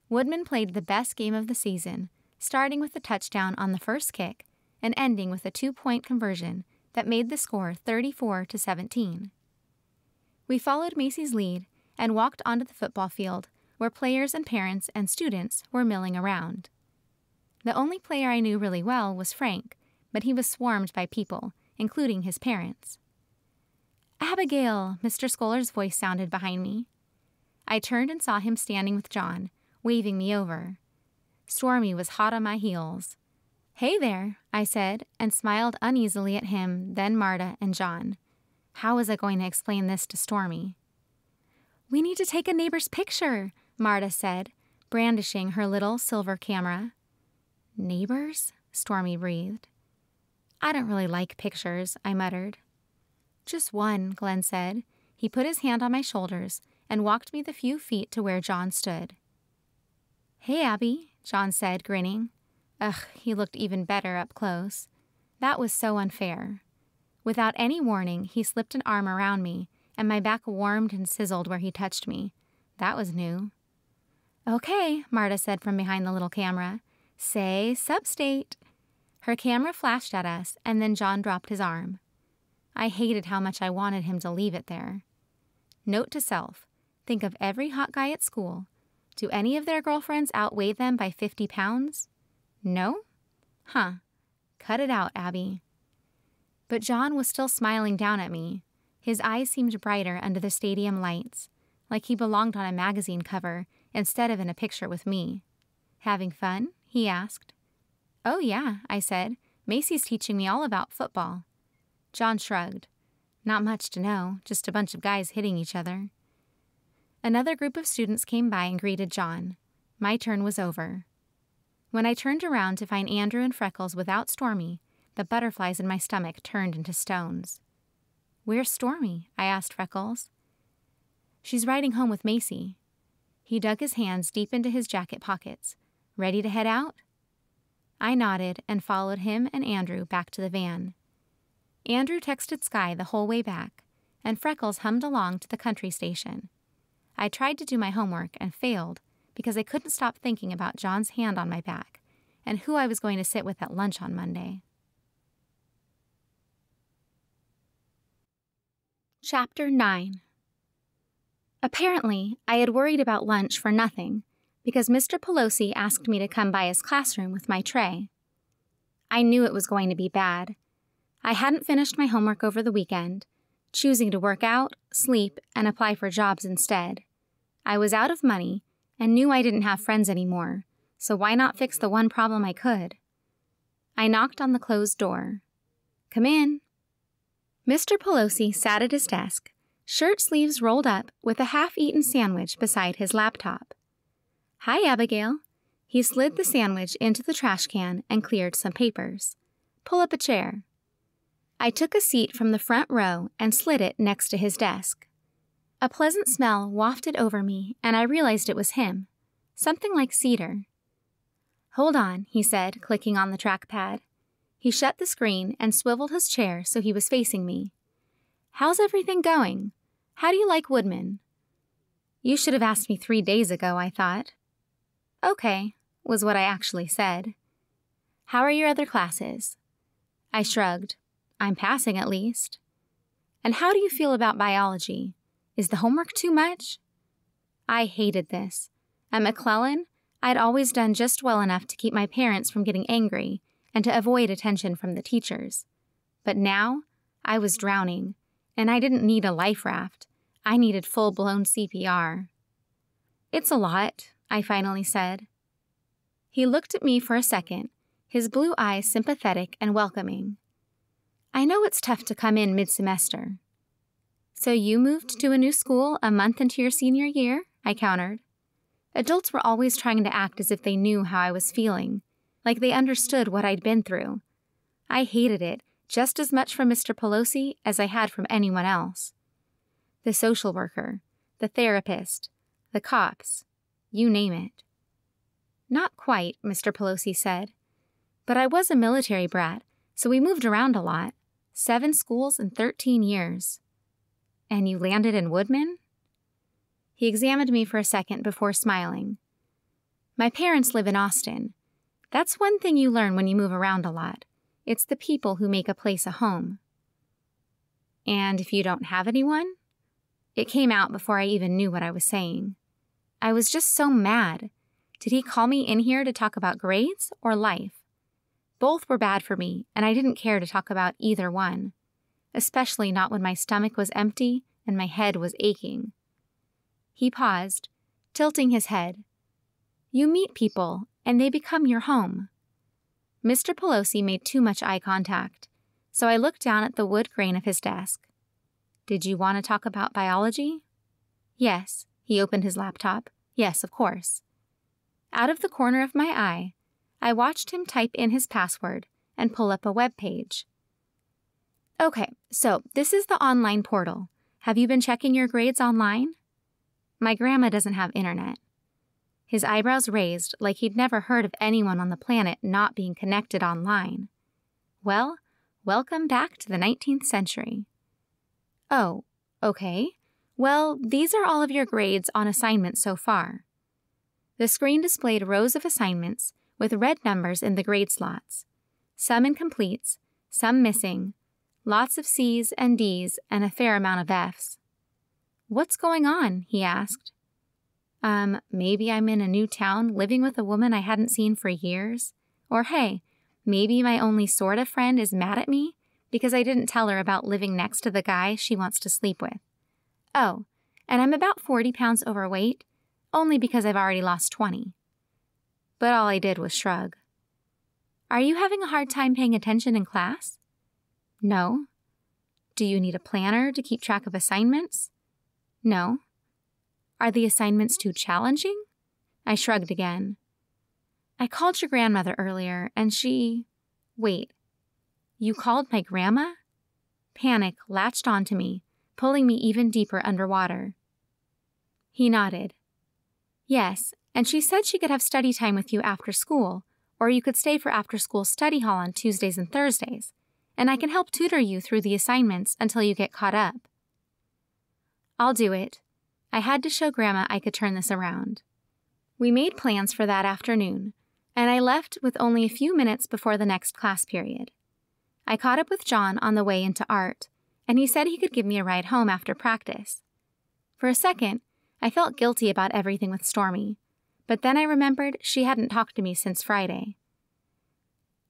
[SPEAKER 1] Woodman played the best game of the season, starting with a touchdown on the first kick and ending with a 2-point conversion that made the score 34-17. We followed Macy's lead and walked onto the football field where players and parents and students were milling around. The only player I knew really well was Frank, but he was swarmed by people, including his parents. "Abigail!" Mr. Scholler's voice sounded behind me. I turned and saw him standing with Jon, waving me over. Stormy was hot on my heels. "Hey there," I said, and smiled uneasily at him, then Marta and Jon. How was I going to explain this to Stormy? "We need to take a neighbor's picture," Marta said, brandishing her little silver camera. "Neighbors?" Stormy breathed. "I don't really like pictures," I muttered. "Just one," Glenn said. He put his hand on my shoulders and walked me the few feet to where Jon stood. "Hey, Abby," Jon said, grinning. Ugh, he looked even better up close. That was so unfair. Without any warning, he slipped an arm around me, and my back warmed and sizzled where he touched me. That was new. "Okay," Marta said from behind the little camera. "Say substate." Her camera flashed at us, and then Jon dropped his arm. I hated how much I wanted him to leave it there. Note to self, think of every hot guy at school. Do any of their girlfriends outweigh them by 50 pounds? No? Huh. Cut it out, Abby. But Jon was still smiling down at me. His eyes seemed brighter under the stadium lights, like he belonged on a magazine cover instead of in a picture with me. "Having fun?" he asked. "Oh yeah," I said. "Macy's teaching me all about football." Jon shrugged. "Not much to know, just a bunch of guys hitting each other." Another group of students came by and greeted Jon. My turn was over. When I turned around to find Andrew and Freckles without Stormy, the butterflies in my stomach turned into stones. "Where's Stormy?" I asked Freckles. "She's riding home with Macy." He dug his hands deep into his jacket pockets. "Ready to head out?" I nodded and followed him and Andrew back to the van. Andrew texted Sky the whole way back, and Freckles hummed along to the country station. I tried to do my homework and failed because I couldn't stop thinking about Jon's hand on my back and who I was going to sit with at lunch on Monday. Chapter 9. Apparently, I had worried about lunch for nothing because Mr. Pelosi asked me to come by his classroom with my tray. I knew it was going to be bad. I hadn't finished my homework over the weekend, choosing to work out, sleep, and apply for jobs instead. I was out of money and knew I didn't have friends anymore, so why not fix the one problem I could? I knocked on the closed door. "Come in." Mr. Pelosi sat at his desk, shirt sleeves rolled up with a half-eaten sandwich beside his laptop. "Hi, Abigail." He slid the sandwich into the trash can and cleared some papers. "Pull up a chair." I took a seat from the front row and slid it next to his desk. A pleasant smell wafted over me, and I realized it was him, something like cedar. "Hold on," he said, clicking on the trackpad. He shut the screen and swiveled his chair so he was facing me. "How's everything going? How do you like Woodman?" You should have asked me 3 days ago, I thought. "Okay," was what I actually said. "How are your other classes?" I shrugged. "I'm passing at least." "And how do you feel about biology? Is the homework too much?" I hated this. At McClellan, I'd always done just well enough to keep my parents from getting angry and to avoid attention from the teachers. But now, I was drowning, and I didn't need a life raft. I needed full-blown CPR. "It's a lot," I finally said. He looked at me for a second, his blue eyes sympathetic and welcoming. "I know it's tough to come in mid-semester." "So you moved to a new school a month into your senior year?" I countered. Adults were always trying to act as if they knew how I was feeling, like they understood what I'd been through. I hated it just as much from Mr. Pelosi as I had from anyone else. The social worker, the therapist, the cops, you name it. "Not quite," Mr. Pelosi said. "But I was a military brat, so we moved around a lot. 7 schools in 13 years. And you landed in Woodman? He examined me for a second before smiling. My parents live in Austin. That's one thing you learn when you move around a lot. It's the people who make a place a home. And if you don't have anyone? It came out before I even knew what I was saying. I was just so mad. Did he call me in here to talk about grades or life? Both were bad for me, and I didn't care to talk about either one, especially not when my stomach was empty and my head was aching. He paused, tilting his head. You meet people, and they become your home. Mr. Pelosi made too much eye contact, so I looked down at the wood grain of his desk. Did you want to talk about biology? Yes. He opened his laptop. Yes, of course. Out of the corner of my eye, I watched him type in his password and pull up a web page. Okay, so this is the online portal. Have you been checking your grades online? My grandma doesn't have internet. His eyebrows raised like he'd never heard of anyone on the planet not being connected online. Well, welcome back to the 19th century. Oh, okay. Well, these are all of your grades on assignments so far. The screen displayed rows of assignments with red numbers in the grade slots. Some incompletes, some missing, lots of C's and D's and a fair amount of F's. What's going on? He asked. Maybe I'm in a new town living with a woman I hadn't seen for years. Or hey, maybe my only sort of friend is mad at me because I didn't tell her about living next to the guy she wants to sleep with. Oh, and I'm about 40 pounds overweight, only because I've already lost 20. But all I did was shrug. Are you having a hard time paying attention in class? No. Do you need a planner to keep track of assignments? No. Are the assignments too challenging? I shrugged again. I called your grandmother earlier, and she... Wait. You called my grandma? Panic latched onto me, pulling me even deeper underwater. He nodded. Yes, and she said she could have study time with you after school, or you could stay for after-school study hall on Tuesdays and Thursdays, and I can help tutor you through the assignments until you get caught up. I'll do it. I had to show Grandma I could turn this around. We made plans for that afternoon, and I left with only a few minutes before the next class period. I caught up with Jon on the way into art, and he said he could give me a ride home after practice. For a second, I felt guilty about everything with Stormy, but then I remembered she hadn't talked to me since Friday.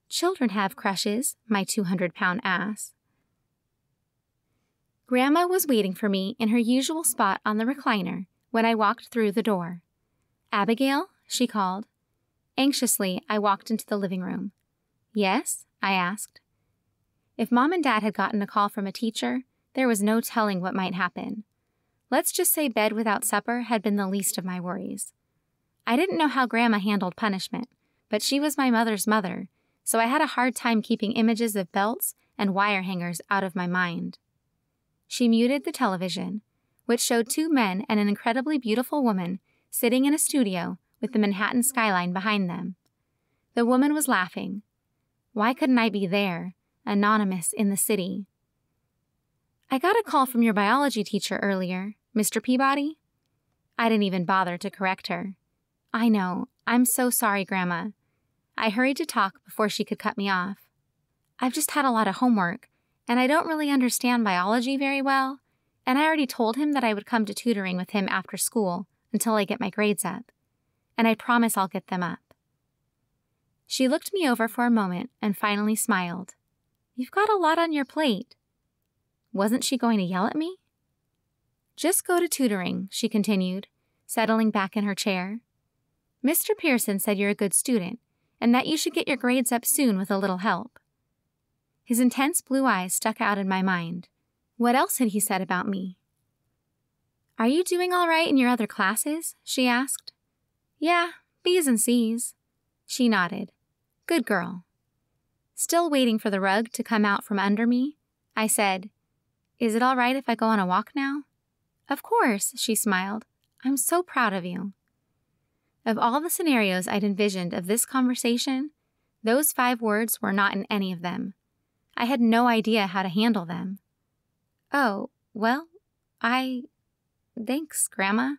[SPEAKER 1] Children have crushes, my 200-pound ass. Grandma was waiting for me in her usual spot on the recliner when I walked through the door. Abigail, she called. Anxiously, I walked into the living room. Yes? I asked. If Mom and Dad had gotten a call from a teacher, there was no telling what might happen. Let's just say bed without supper had been the least of my worries. I didn't know how Grandma handled punishment, but she was my mother's mother, so I had a hard time keeping images of belts and wire hangers out of my mind. She muted the television, which showed two men and an incredibly beautiful woman sitting in a studio with the Manhattan skyline behind them. The woman was laughing. Why couldn't I be there, anonymous in the city? I got a call from your biology teacher earlier, Mr. Peabody. I didn't even bother to correct her. I know. I'm so sorry, Grandma. I hurried to talk before she could cut me off. I've just had a lot of homework, and I don't really understand biology very well, and I already told him that I would come to tutoring with him after school until I get my grades up, and I promise I'll get them up. She looked me over for a moment and finally smiled. You've got a lot on your plate. Wasn't she going to yell at me? Just go to tutoring, she continued, settling back in her chair. Mr. Pearson said you're a good student, and that you should get your grades up soon with a little help. His intense blue eyes stuck out in my mind. What else had he said about me? Are you doing all right in your other classes? She asked. Yeah, B's and C's. She nodded. Good girl. Still waiting for the rug to come out from under me, I said, Is it all right if I go on a walk now? Of course, she smiled. I'm so proud of you. Of all the scenarios I'd envisioned of this conversation, those 5 words were not in any of them. I had no idea how to handle them. Oh, well, Thanks, Grandma.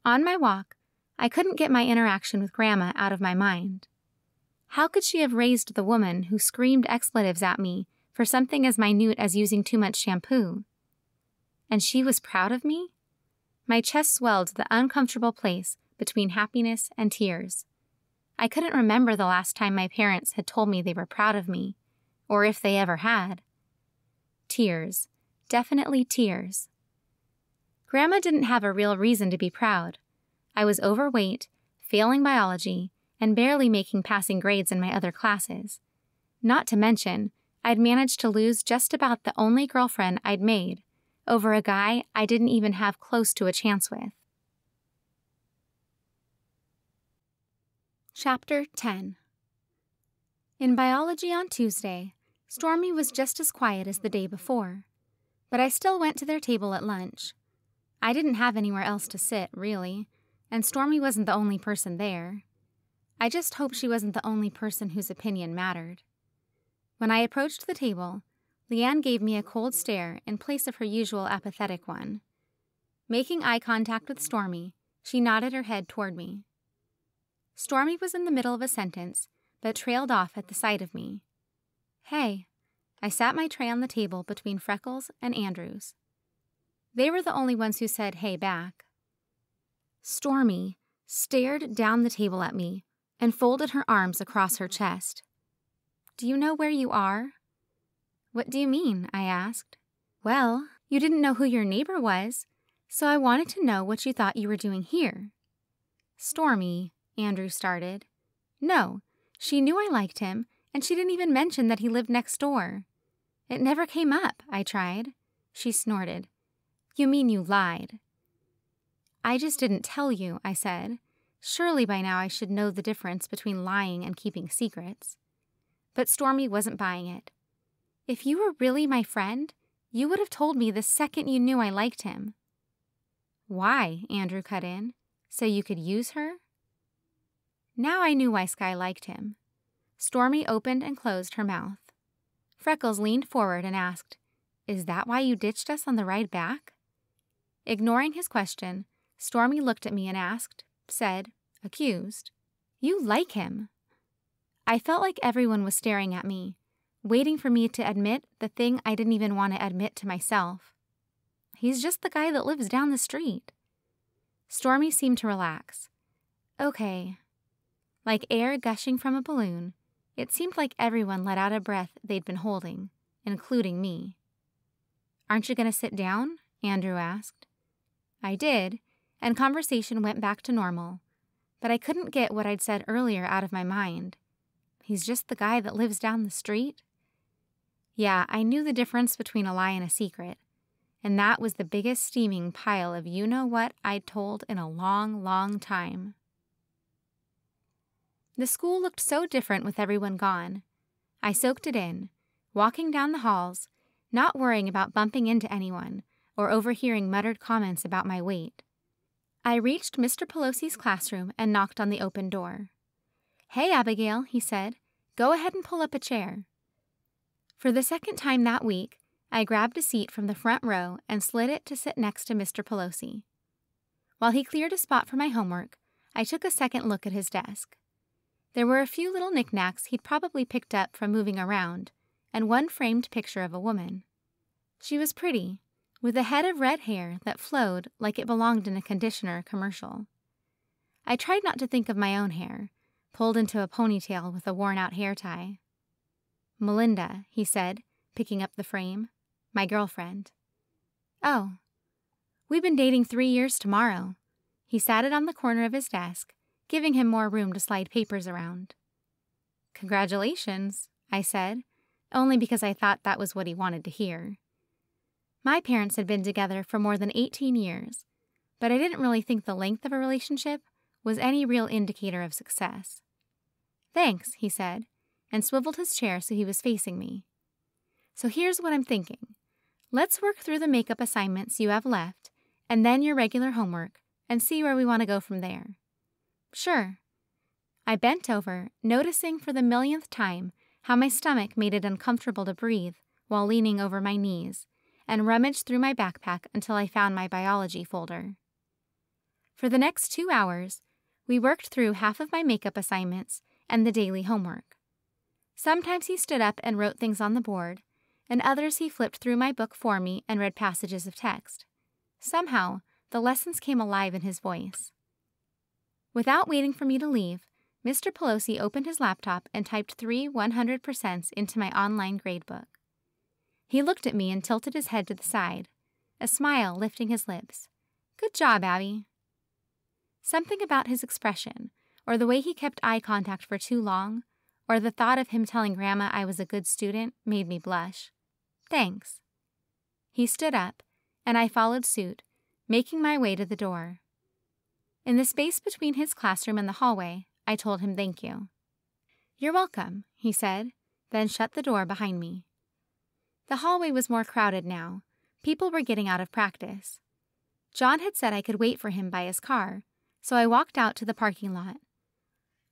[SPEAKER 1] On my walk, I couldn't get my interaction with Grandma out of my mind. How could she have raised the woman who screamed expletives at me for something as minute as using too much shampoo? And she was proud of me? My chest swelled to the uncomfortable place between happiness and tears. I couldn't remember the last time my parents had told me they were proud of me, or if they ever had. Tears. Definitely tears. Grandma didn't have a real reason to be proud. I was overweight, failing biology, and barely making passing grades in my other classes. Not to mention, I'd managed to lose just about the only girlfriend I'd made over a guy I didn't even have close to a chance with. Chapter 10. In biology on Tuesday, Stormy was just as quiet as the day before, but I still went to their table at lunch. I didn't have anywhere else to sit, really, and Stormy wasn't the only person there. I just hoped she wasn't the only person whose opinion mattered. When I approached the table, Leanne gave me a cold stare in place of her usual apathetic one. Making eye contact with Stormy, she nodded her head toward me. Stormy was in the middle of a sentence, but trailed off at the sight of me. Hey, I sat my tray on the table between Freckles and Andrews. They were the only ones who said hey back. Stormy stared down the table at me and folded her arms across her chest. Do you know where you are? What do you mean? I asked. Well, you didn't know who your neighbor was, so I wanted to know what you thought you were doing here. Stormy, Andrew started. No, she knew I liked him, and she didn't even mention that he lived next door. It never came up, I tried. She snorted. You mean you lied? I just didn't tell you, I said. Surely by now I should know the difference between lying and keeping secrets. But Stormy wasn't buying it. If you were really my friend, you would have told me the second you knew I liked him. Why? Andrew cut in. So you could use her? Now I knew why Sky liked him. Stormy opened and closed her mouth. Freckles leaned forward and asked, Is that why you ditched us on the ride back? Ignoring his question, Stormy looked at me and said, accused, You like him. I felt like everyone was staring at me, waiting for me to admit the thing I didn't even want to admit to myself. He's just the guy that lives down the street. Stormy seemed to relax. Okay. Like air gushing from a balloon, it seemed like everyone let out a breath they'd been holding, including me. Aren't you going to sit down? Andrew asked. I did, and conversation went back to normal, but I couldn't get what I'd said earlier out of my mind. He's just the guy that lives down the street? Yeah, I knew the difference between a lie and a secret, and that was the biggest steaming pile of you-know-what I'd told in a long, long time. The school looked so different with everyone gone. I soaked it in, walking down the halls, not worrying about bumping into anyone or overhearing muttered comments about my weight. I reached Mr. Pelosi's classroom and knocked on the open door. Hey, Abigail, he said. Go ahead and pull up a chair. For the second time that week, I grabbed a seat from the front row and slid it to sit next to Mr. Pelosi. While he cleared a spot for my homework, I took a second look at his desk. There were a few little knickknacks he'd probably picked up from moving around, and one framed picture of a woman. She was pretty, with a head of red hair that flowed like it belonged in a conditioner commercial. I tried not to think of my own hair, pulled into a ponytail with a worn-out hair tie. Melinda, he said, picking up the frame. My girlfriend. Oh. We've been dating 3 years tomorrow. He sat it on the corner of his desk, giving him more room to slide papers around. Congratulations, I said, only because I thought that was what he wanted to hear. My parents had been together for more than 18 years, but I didn't really think the length of a relationship was any real indicator of success. Thanks, he said, and swiveled his chair so he was facing me. So here's what I'm thinking. Let's work through the makeup assignments you have left, and then your regular homework, and see where we want to go from there. Sure. I bent over, noticing for the millionth time how my stomach made it uncomfortable to breathe while leaning over my knees, and rummaged through my backpack until I found my biology folder. For the next 2 hours, we worked through half of my makeup assignments and the daily homework. Sometimes he stood up and wrote things on the board, and others he flipped through my book for me and read passages of text. Somehow, the lessons came alive in his voice. Without waiting for me to leave, Mr. Pelosi opened his laptop and typed 3 100% into my online gradebook. He looked at me and tilted his head to the side, a smile lifting his lips. "Good job, Abby." Something about his expression, or the way he kept eye contact for too long, or the thought of him telling Grandma I was a good student made me blush. "Thanks." He stood up, and I followed suit, making my way to the door. In the space between his classroom and the hallway, I told him thank you. "You're welcome," he said, then shut the door behind me. The hallway was more crowded now. People were getting out of practice. Jon had said I could wait for him by his car, so I walked out to the parking lot.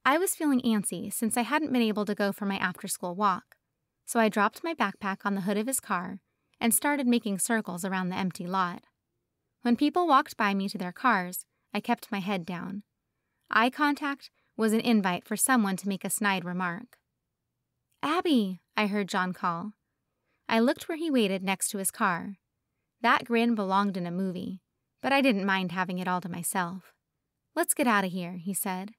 [SPEAKER 1] I was feeling antsy since I hadn't been able to go for my after-school walk, so I dropped my backpack on the hood of his car and started making circles around the empty lot. When people walked by me to their cars, I kept my head down. Eye contact was an invite for someone to make a snide remark. "Abby," I heard Jon call. I looked where he waited next to his car. That grin belonged in a movie, but I didn't mind having it all to myself. "Let's get out of here," he said.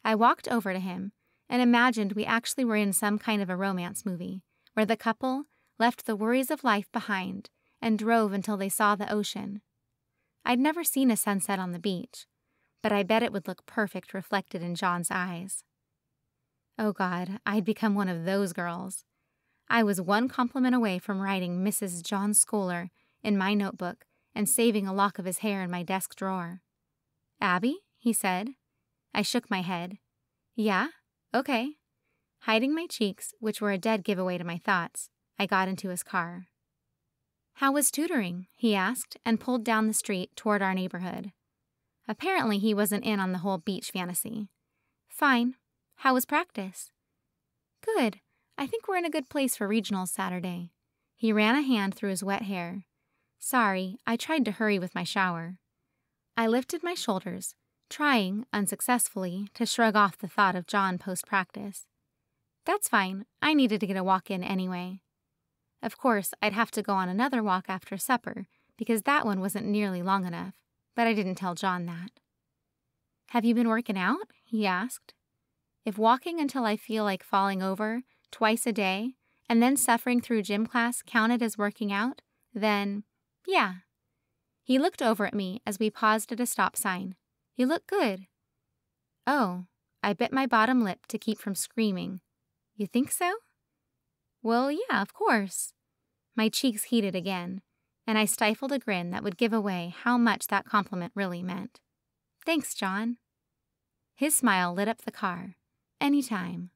[SPEAKER 1] I walked over to him and imagined we actually were in some kind of a romance movie, where the couple left the worries of life behind and drove until they saw the ocean. I'd never seen a sunset on the beach, but I bet it would look perfect reflected in Jon's eyes. Oh God, I'd become one of those girls. I was one compliment away from writing Mrs. Jon Scoller in my notebook and saving a lock of his hair in my desk drawer. "Abby?" he said. I shook my head. "Yeah? Okay." Hiding my cheeks, which were a dead giveaway to my thoughts, I got into his car. "How was tutoring?" he asked and pulled down the street toward our neighborhood. Apparently he wasn't in on the whole beach fantasy. "Fine. How was practice?" "Good. I think we're in a good place for regionals Saturday." He ran a hand through his wet hair. "Sorry, I tried to hurry with my shower." I lifted my shoulders, trying, unsuccessfully, to shrug off the thought of Jon post-practice. "That's fine. I needed to get a walk in anyway." Of course, I'd have to go on another walk after supper because that one wasn't nearly long enough, but I didn't tell Jon that. "Have you been working out?" he asked. If walking until I feel like falling over twice a day and then suffering through gym class counted as working out, then, yeah. He looked over at me as we paused at a stop sign. "You look good." "Oh," I bit my bottom lip to keep from screaming. "You think so?" "Well, yeah, of course." My cheeks heated again, and I stifled a grin that would give away how much that compliment really meant. "Thanks, Jon." His smile lit up the car. "Anytime."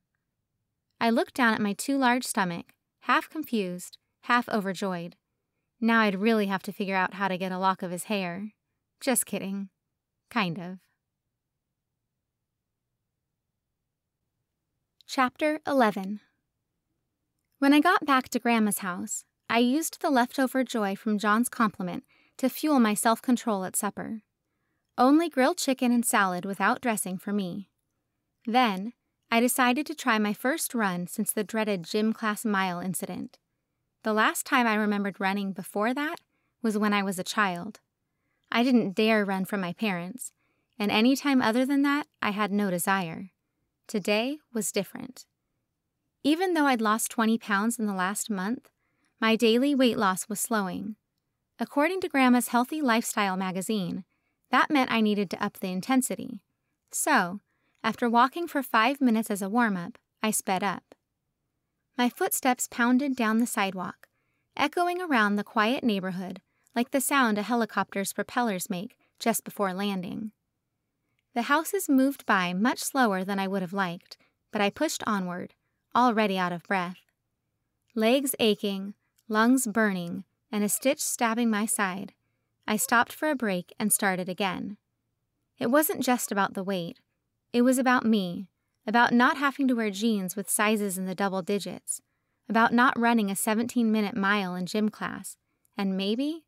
[SPEAKER 1] I looked down at my too large stomach, half confused, half overjoyed. Now I'd really have to figure out how to get a lock of his hair. Just kidding. Kind of. Chapter 11. When I got back to Grandma's house, I used the leftover joy from Jon's compliment to fuel my self-control at supper. Only grilled chicken and salad without dressing for me. Then, I decided to try my first run since the dreaded gym class mile incident. The last time I remembered running before that was when I was a child. I didn't dare run from my parents, and any time other than that, I had no desire. Today was different. Even though I'd lost 20 pounds in the last month, my daily weight loss was slowing. According to Grandma's Healthy Lifestyle magazine, that meant I needed to up the intensity. So, after walking for 5 minutes as a warm-up, I sped up. My footsteps pounded down the sidewalk, echoing around the quiet neighborhood like the sound a helicopter's propellers make just before landing. The houses moved by much slower than I would have liked, but I pushed onward, already out of breath. Legs aching, lungs burning, and a stitch stabbing my side, I stopped for a break and started again. It wasn't just about the weight. It was about me, about not having to wear jeans with sizes in the double digits, about not running a 17-minute mile in gym class, and maybe,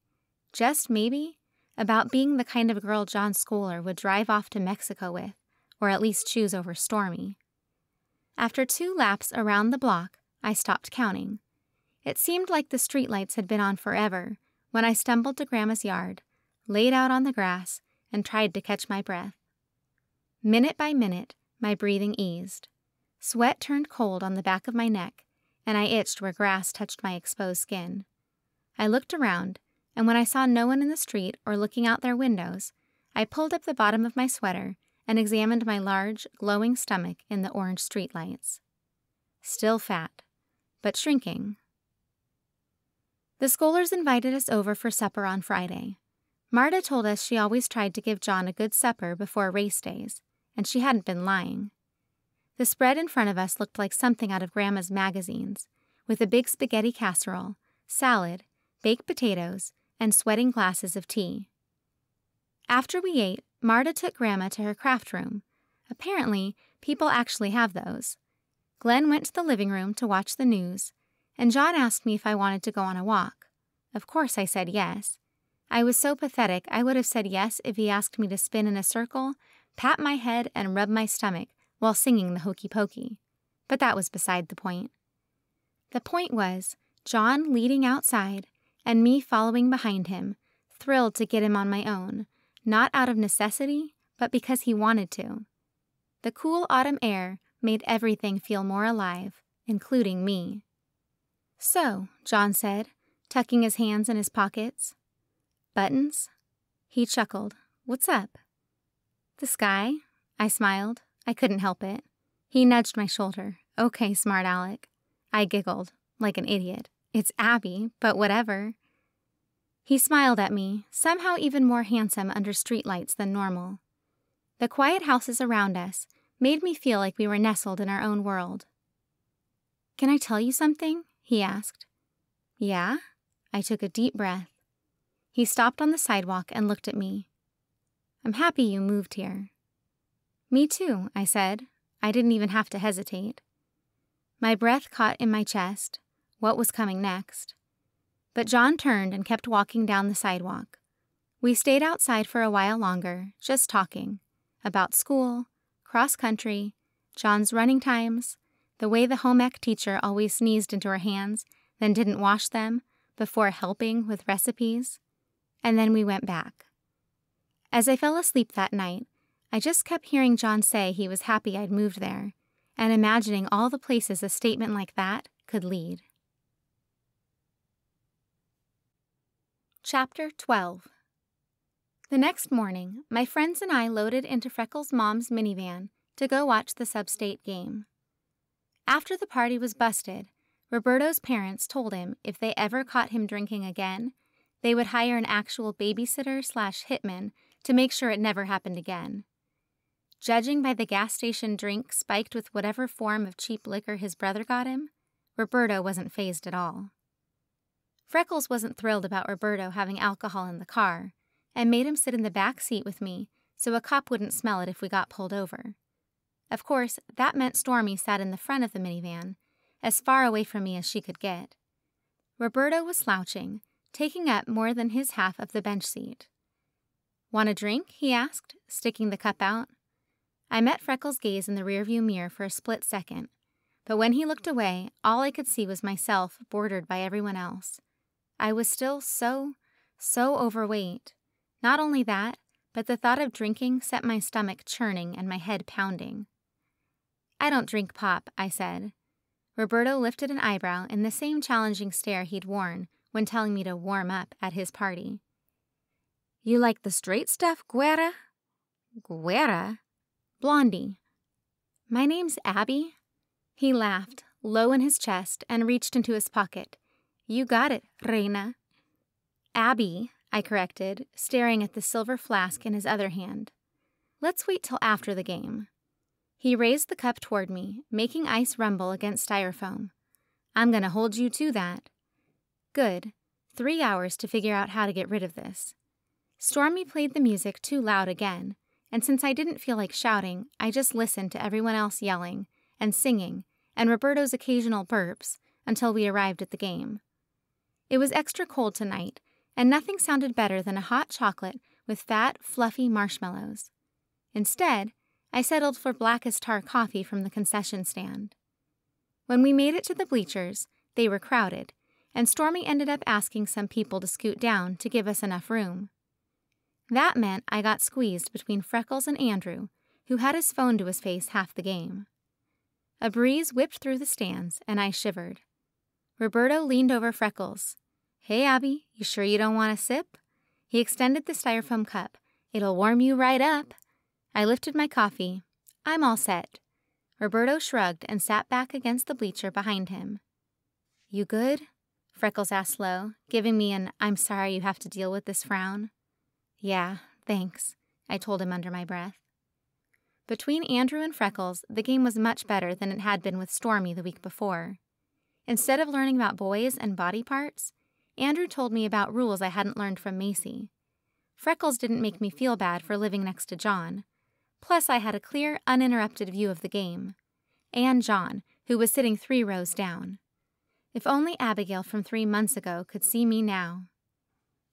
[SPEAKER 1] just maybe, about being the kind of girl Jon Scoller would drive off to Mexico with, or at least choose over Stormy. After 2 laps around the block, I stopped counting. It seemed like the streetlights had been on forever when I stumbled to Grandma's yard, laid out on the grass, and tried to catch my breath. Minute by minute, my breathing eased. Sweat turned cold on the back of my neck, and I itched where grass touched my exposed skin. I looked around, and when I saw no one in the street or looking out their windows, I pulled up the bottom of my sweater and examined my large, glowing stomach in the orange streetlights. Still fat, but shrinking. The Scollers invited us over for supper on Friday. Marta told us she always tried to give Jon a good supper before race days, and she hadn't been lying. The spread in front of us looked like something out of Grandma's magazines, with a big spaghetti casserole, salad, baked potatoes, and sweating glasses of tea. After we ate, Marta took Grandma to her craft room. Apparently, people actually have those. Glenn went to the living room to watch the news, and Jon asked me if I wanted to go on a walk. Of course I said yes. I was so pathetic I would have said yes if he asked me to spin in a circle, pat my head, and rub my stomach while singing the Hokey Pokey. But that was beside the point. The point was Jon leading outside and me following behind him, thrilled to get him on my own, not out of necessity, but because he wanted to. The cool autumn air made everything feel more alive, including me. "So," Jon said, tucking his hands in his pockets. "Buttons?" He chuckled. "What's up?" "The sky," I smiled. I couldn't help it. He nudged my shoulder. "Okay, smart Alec." I giggled, like an idiot. "It's Abby, but whatever." He smiled at me, somehow even more handsome under streetlights than normal. The quiet houses around us made me feel like we were nestled in our own world. "Can I tell you something?" he asked. "Yeah?" I took a deep breath. He stopped on the sidewalk and looked at me. "I'm happy you moved here." "Me too," I said. I didn't even have to hesitate. My breath caught in my chest. What was coming next? But Jon turned and kept walking down the sidewalk. We stayed outside for a while longer, just talking. About school, cross-country, Jon's running times, the way the home ec teacher always sneezed into her hands, then didn't wash them before helping with recipes. And then we went back. As I fell asleep that night, I just kept hearing Jon say he was happy I'd moved there, and imagining all the places a statement like that could lead. Chapter 12. The next morning, my friends and I loaded into Freckles' mom's minivan to go watch the sub-state game. After the party was busted, Roberto's parents told him if they ever caught him drinking again, they would hire an actual babysitter/hitman to make sure it never happened again. Judging by the gas station drink spiked with whatever form of cheap liquor his brother got him, Roberto wasn't fazed at all. Freckles wasn't thrilled about Roberto having alcohol in the car, and made him sit in the back seat with me so a cop wouldn't smell it if we got pulled over. Of course, that meant Stormy sat in the front of the minivan, as far away from me as she could get. Roberto was slouching, taking up more than his half of the bench seat. "Want a drink?" he asked, sticking the cup out. I met Freckles' gaze in the rearview mirror for a split second, but when he looked away, all I could see was myself bordered by everyone else. I was still so overweight. Not only that, but the thought of drinking set my stomach churning and my head pounding. "I don't drink pop," I said. Roberto lifted an eyebrow in the same challenging stare he'd worn when telling me to warm up at his party. "You like the straight stuff, Guerra?" "Guerra?" "Blondie." "My name's Abby." He laughed, low in his chest, and reached into his pocket. "You got it, Reina." "Abby," I corrected, staring at the silver flask in his other hand. "Let's wait till after the game." He raised the cup toward me, making ice rumble against styrofoam. "I'm going to hold you to that." Good. 3 hours to figure out how to get rid of this. Stormy played the music too loud again, and since I didn't feel like shouting, I just listened to everyone else yelling and singing and Roberto's occasional burps until we arrived at the game. It was extra cold tonight, and nothing sounded better than a hot chocolate with fat, fluffy marshmallows. Instead, I settled for black as tar coffee from the concession stand. When we made it to the bleachers, they were crowded, and Stormy ended up asking some people to scoot down to give us enough room. That meant I got squeezed between Freckles and Andrew, who had his phone to his face half the game. A breeze whipped through the stands, and I shivered. Roberto leaned over Freckles. "Hey, Abby, you sure you don't want a sip?" He extended the styrofoam cup. "It'll warm you right up." I lifted my coffee. "I'm all set." Roberto shrugged and sat back against the bleacher behind him. "You good?" Freckles asked low, giving me an "I'm sorry you have to deal with this" frown. "Yeah, thanks," I told him under my breath. Between Andrew and Freckles, the game was much better than it had been with Stormy the week before. Instead of learning about boys and body parts, Andrew told me about rules I hadn't learned from Macy. Freckles didn't make me feel bad for living next to Jon. Plus, I had a clear, uninterrupted view of the game. And Jon, who was sitting 3 rows down. If only Abigail from 3 months ago could see me now.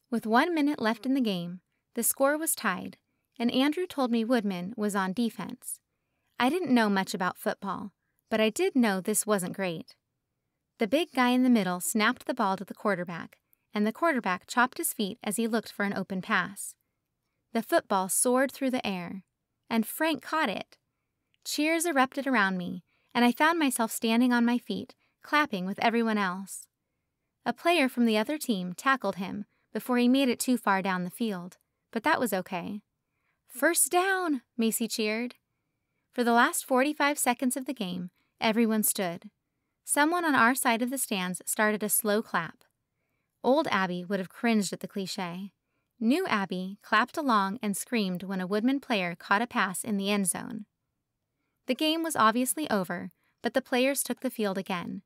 [SPEAKER 1] With 1 minute left in the game, the score was tied, and Andrew told me Woodman was on defense. I didn't know much about football, but I did know this wasn't great. The big guy in the middle snapped the ball to the quarterback, and the quarterback chopped his feet as he looked for an open pass. The football soared through the air, and Frank caught it. Cheers erupted around me, and I found myself standing on my feet, clapping with everyone else. A player from the other team tackled him before he made it too far down the field, but that was okay. "First down!" Macy cheered. For the last 45 seconds of the game, everyone stood. Someone on our side of the stands started a slow clap. Old Abby would have cringed at the cliché. New Abby clapped along and screamed when a Woodman player caught a pass in the end zone. The game was obviously over, but the players took the field again.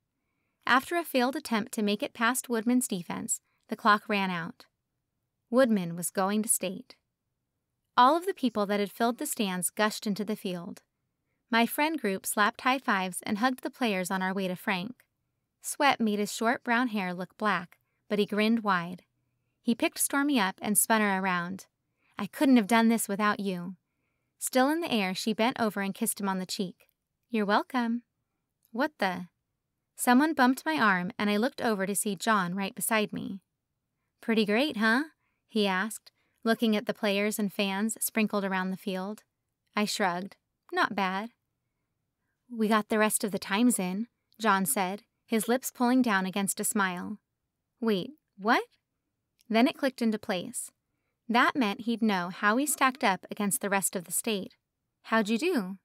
[SPEAKER 1] After a failed attempt to make it past Woodman's defense, the clock ran out. Woodman was going to state. All of the people that had filled the stands gushed into the field. My friend group slapped high fives and hugged the players on our way to Frank. Sweat made his short brown hair look black, but he grinned wide. He picked Stormy up and spun her around. "I couldn't have done this without you." Still in the air, she bent over and kissed him on the cheek. "You're welcome." "What the?" Someone bumped my arm, and I looked over to see Jon right beside me. "Pretty great, huh?" he asked, looking at the players and fans sprinkled around the field. I shrugged. "Not bad." "We got the rest of the times in," Jon said, his lips pulling down against a smile. "Wait, what?" Then it clicked into place. That meant he'd know how he stacked up against the rest of the state. "How'd you do?"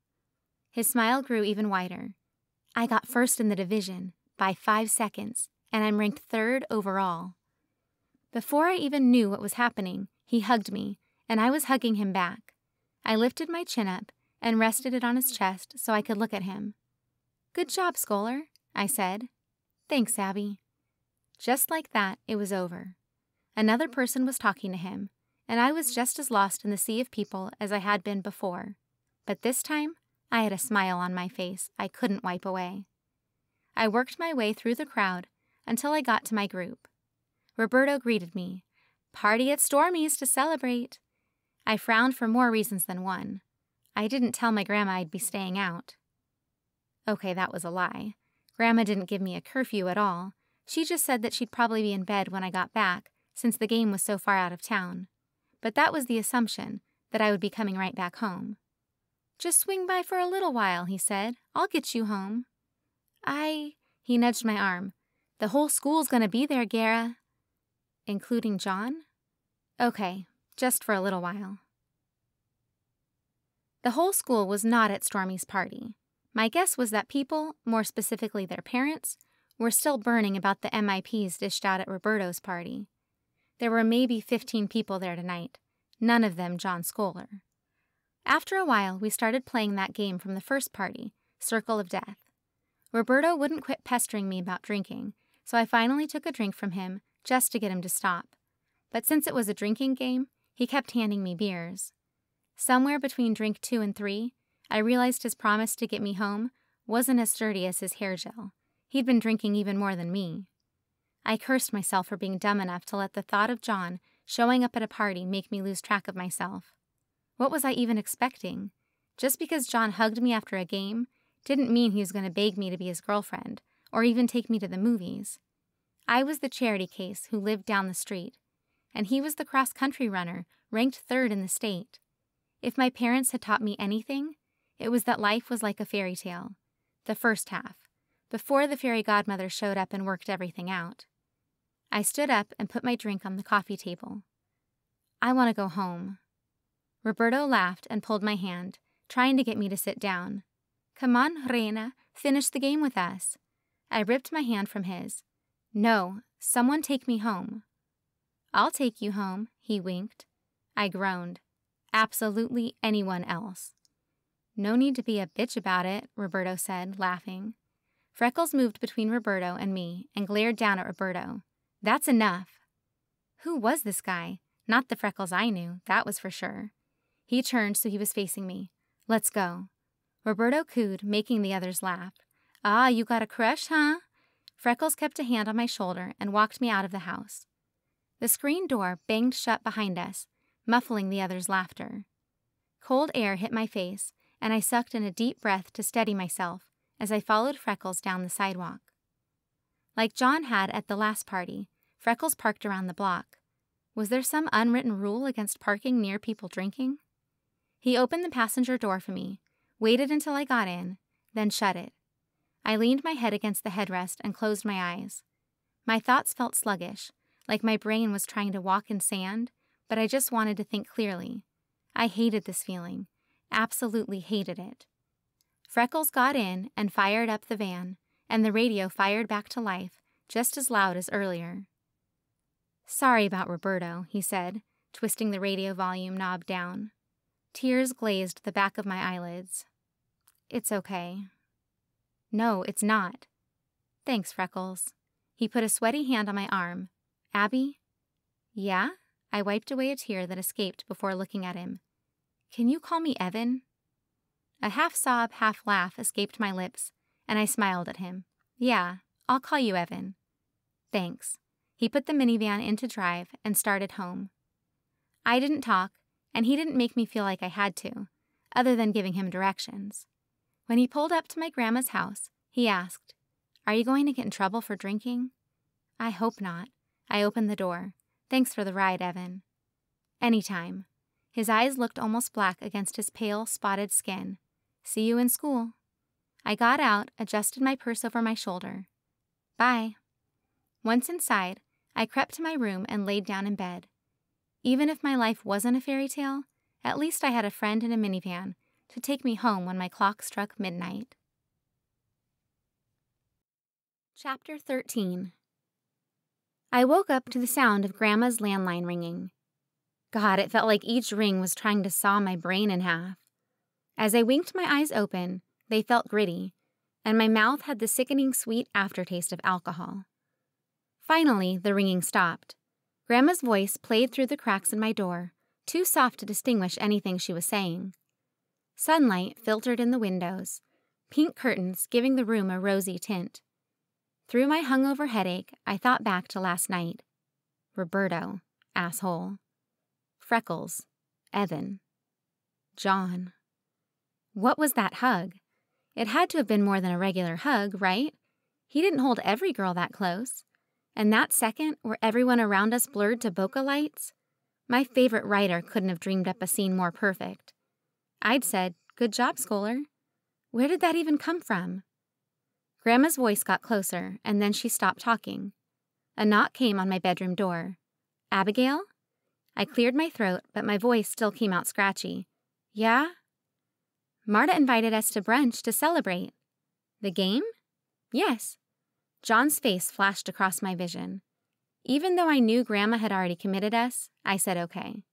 [SPEAKER 1] His smile grew even wider. "I got first in the division, by 5 seconds, and I'm ranked 3rd overall." Before I even knew what was happening, he hugged me, and I was hugging him back. I lifted my chin up and rested it on his chest so I could look at him. "Good job, Scoller," I said. "Thanks, Abby." Just like that, it was over. Another person was talking to him, and I was just as lost in the sea of people as I had been before. But this time, I had a smile on my face I couldn't wipe away. I worked my way through the crowd until I got to my group. Roberto greeted me. "Party at Stormy's to celebrate." I frowned for more reasons than one. I didn't tell my grandma I'd be staying out. Okay, that was a lie. Grandma didn't give me a curfew at all. She just said that she'd probably be in bed when I got back, since the game was so far out of town. But that was the assumption, that I would be coming right back home. "Just swing by for a little while," he said. "I'll get you home." He nudged my arm. "The whole school's gonna be there, Gara." "Including Jon?" "Okay, just for a little while." The whole school was not at Stormy's party. My guess was that people, more specifically their parents, were still burning about the MIPs dished out at Roberto's party. There were maybe 15 people there tonight, none of them Jon Scoller. After a while, we started playing that game from the first party, Circle of Death. Roberto wouldn't quit pestering me about drinking, so I finally took a drink from him just to get him to stop. But since it was a drinking game, he kept handing me beers. Somewhere between drink 2 and 3, I realized his promise to get me home wasn't as sturdy as his hair gel. He'd been drinking even more than me. I cursed myself for being dumb enough to let the thought of Jon showing up at a party make me lose track of myself. What was I even expecting? Just because Jon hugged me after a game didn't mean he was going to beg me to be his girlfriend or even take me to the movies. I was the charity case who lived down the street, and he was the cross-country runner ranked 3rd in the state. If my parents had taught me anything, it was that life was like a fairy tale. The first half, before the fairy godmother showed up and worked everything out. I stood up and put my drink on the coffee table. I want to go home. Roberto laughed and pulled my hand, trying to get me to sit down. Come on, Reina, finish the game with us. I ripped my hand from his. No, someone take me home. I'll take you home, he winked. I groaned. Absolutely anyone else. No need to be a bitch about it, Roberto said, laughing. Freckles moved between Roberto and me and glared down at Roberto. That's enough. Who was this guy? Not the Freckles I knew, that was for sure. He turned so he was facing me. Let's go. Roberto cooed, making the others laugh. Ah, you got a crush, huh? Freckles kept a hand on my shoulder and walked me out of the house. The screen door banged shut behind us, muffling the others' laughter. Cold air hit my face, and I sucked in a deep breath to steady myself as I followed Freckles down the sidewalk. Like Jon had at the last party, Freckles parked around the block. Was there some unwritten rule against parking near people drinking? He opened the passenger door for me, waited until I got in, then shut it. I leaned my head against the headrest and closed my eyes. My thoughts felt sluggish, like my brain was trying to walk in sand, but I just wanted to think clearly. I hated this feeling, absolutely hated it. Freckles got in and fired up the van, and the radio fired back to life, just as loud as earlier. Sorry about Roberto, he said, twisting the radio volume knob down. Tears glazed the back of my eyelids. It's okay. No, it's not. Thanks, Freckles. He put a sweaty hand on my arm. Abby? Yeah? I wiped away a tear that escaped before looking at him. Can you call me Evan? A half-sob, half-laugh escaped my lips, and I smiled at him. Yeah, I'll call you Evan. Thanks. He put the minivan into drive and started home. I didn't talk, and he didn't make me feel like I had to, other than giving him directions. When he pulled up to my grandma's house, he asked, Are you going to get in trouble for drinking? I hope not. I opened the door. Thanks for the ride, Evan. Anytime. His eyes looked almost black against his pale, spotted skin. See you in school. I got out, adjusted my purse over my shoulder. Bye. Once inside, I crept to my room and laid down in bed. Even if my life wasn't a fairy tale, at least I had a friend in a minivan to take me home when my clock struck midnight. Chapter 13. I woke up to the sound of Grandma's landline ringing. God, it felt like each ring was trying to saw my brain in half. As I winked my eyes open, they felt gritty, and my mouth had the sickening sweet aftertaste of alcohol. Finally, the ringing stopped. Grandma's voice played through the cracks in my door, too soft to distinguish anything she was saying. Sunlight filtered in the windows, pink curtains giving the room a rosy tint. Through my hungover headache, I thought back to last night. Roberto, asshole. Freckles, Evan. Jon. What was that hug? It had to have been more than a regular hug, right? He didn't hold every girl that close. And that second, where everyone around us blurred to bokeh lights, my favorite writer couldn't have dreamed up a scene more perfect. I'd said, Good job, Scoller. Where did that even come from? Grandma's voice got closer, and then she stopped talking. A knock came on my bedroom door. Abigail? I cleared my throat, but my voice still came out scratchy. Yeah? Marta invited us to brunch to celebrate. The game? Yes. Jon's face flashed across my vision. Even though I knew Grandma had already committed us, I said okay.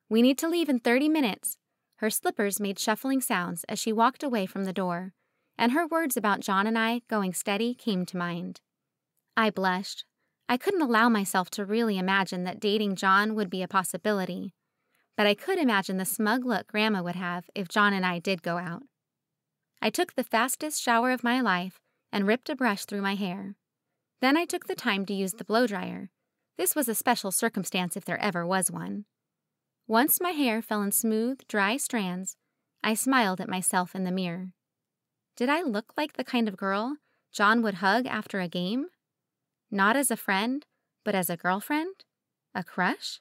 [SPEAKER 1] We need to leave in 30 minutes. Her slippers made shuffling sounds as she walked away from the door, and her words about Jon and I going steady came to mind. I blushed. I couldn't allow myself to really imagine that dating Jon would be a possibility, but I could imagine the smug look Grandma would have if Jon and I did go out. I took the fastest shower of my life and ripped a brush through my hair. Then I took the time to use the blow dryer. This was a special circumstance if there ever was one. Once my hair fell in smooth, dry strands, I smiled at myself in the mirror. Did I look like the kind of girl Jon would hug after a game? Not as a friend, but as a girlfriend? A crush?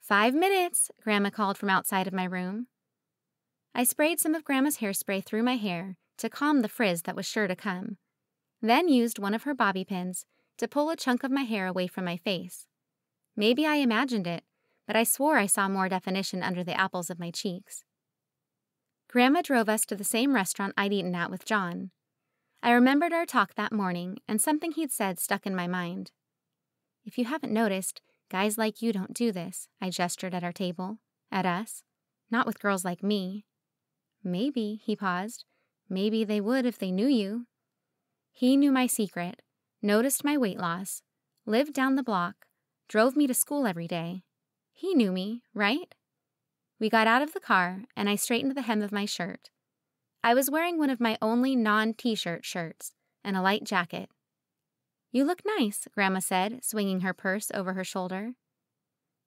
[SPEAKER 1] 5 minutes, Grandma called from outside of my room. I sprayed some of Grandma's hairspray through my hair to calm the frizz that was sure to come, then used one of her bobby pins to pull a chunk of my hair away from my face. Maybe I imagined it, but I swore I saw more definition under the apples of my cheeks. Grandma drove us to the same restaurant I'd eaten at with Jon. I remembered our talk that morning, and something he'd said stuck in my mind. If you haven't noticed, guys like you don't do this, I gestured at our table. At us. Not with girls like me. Maybe, he paused. Maybe they would if they knew you. He knew my secret, noticed my weight loss, lived down the block, drove me to school every day. He knew me, right? We got out of the car, and I straightened the hem of my shirt. I was wearing one of my only non-t-shirt shirts and a light jacket. You look nice, Grandma said, swinging her purse over her shoulder.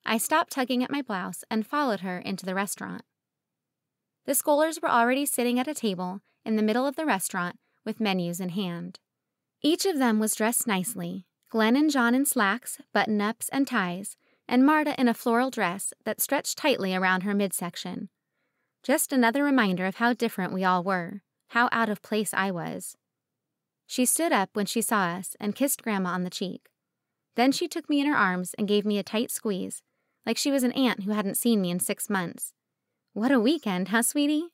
[SPEAKER 1] I stopped tugging at my blouse and followed her into the restaurant. The Scollers were already sitting at a table in the middle of the restaurant with menus in hand. Each of them was dressed nicely, Glenn and Jon in slacks, button-ups, and ties, and Marta in a floral dress that stretched tightly around her midsection. Just another reminder of how different we all were, how out of place I was. She stood up when she saw us and kissed Grandma on the cheek. Then she took me in her arms and gave me a tight squeeze, like she was an aunt who hadn't seen me in 6 months. What a weekend, huh, sweetie?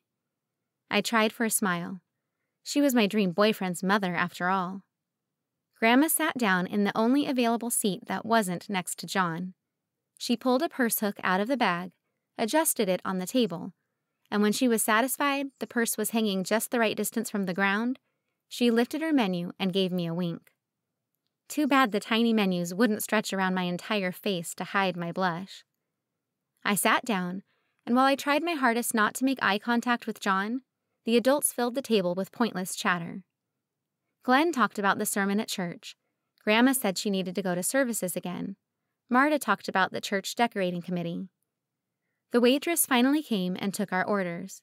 [SPEAKER 1] I tried for a smile. She was my dream boyfriend's mother, after all. Grandma sat down in the only available seat that wasn't next to Jon. She pulled a purse hook out of the bag, adjusted it on the table, and when she was satisfied the purse was hanging just the right distance from the ground, she lifted her menu and gave me a wink. Too bad the tiny menus wouldn't stretch around my entire face to hide my blush. I sat down, and while I tried my hardest not to make eye contact with Jon, the adults filled the table with pointless chatter. Glenn talked about the sermon at church. Grandma said she needed to go to services again. Marta talked about the church decorating committee. The waitress finally came and took our orders.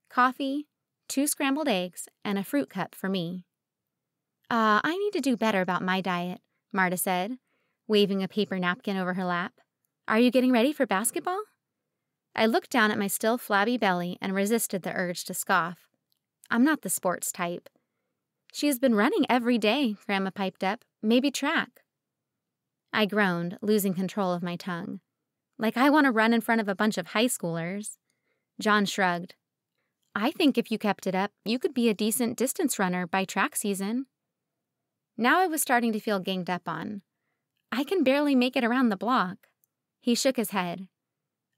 [SPEAKER 1] Coffee, 2 scrambled eggs, and a fruit cup for me. I need to do better about my diet, Marta said, waving a paper napkin over her lap. Are you getting ready for basketball? I looked down at my still flabby belly and resisted the urge to scoff. I'm not the sports type. She has been running every day, Grandma piped up. Maybe track. I groaned, losing control of my tongue. Like I want to run in front of a bunch of high schoolers. Jon shrugged. I think if you kept it up, you could be a decent distance runner by track season. Now I was starting to feel ganged up on. I can barely make it around the block. He shook his head.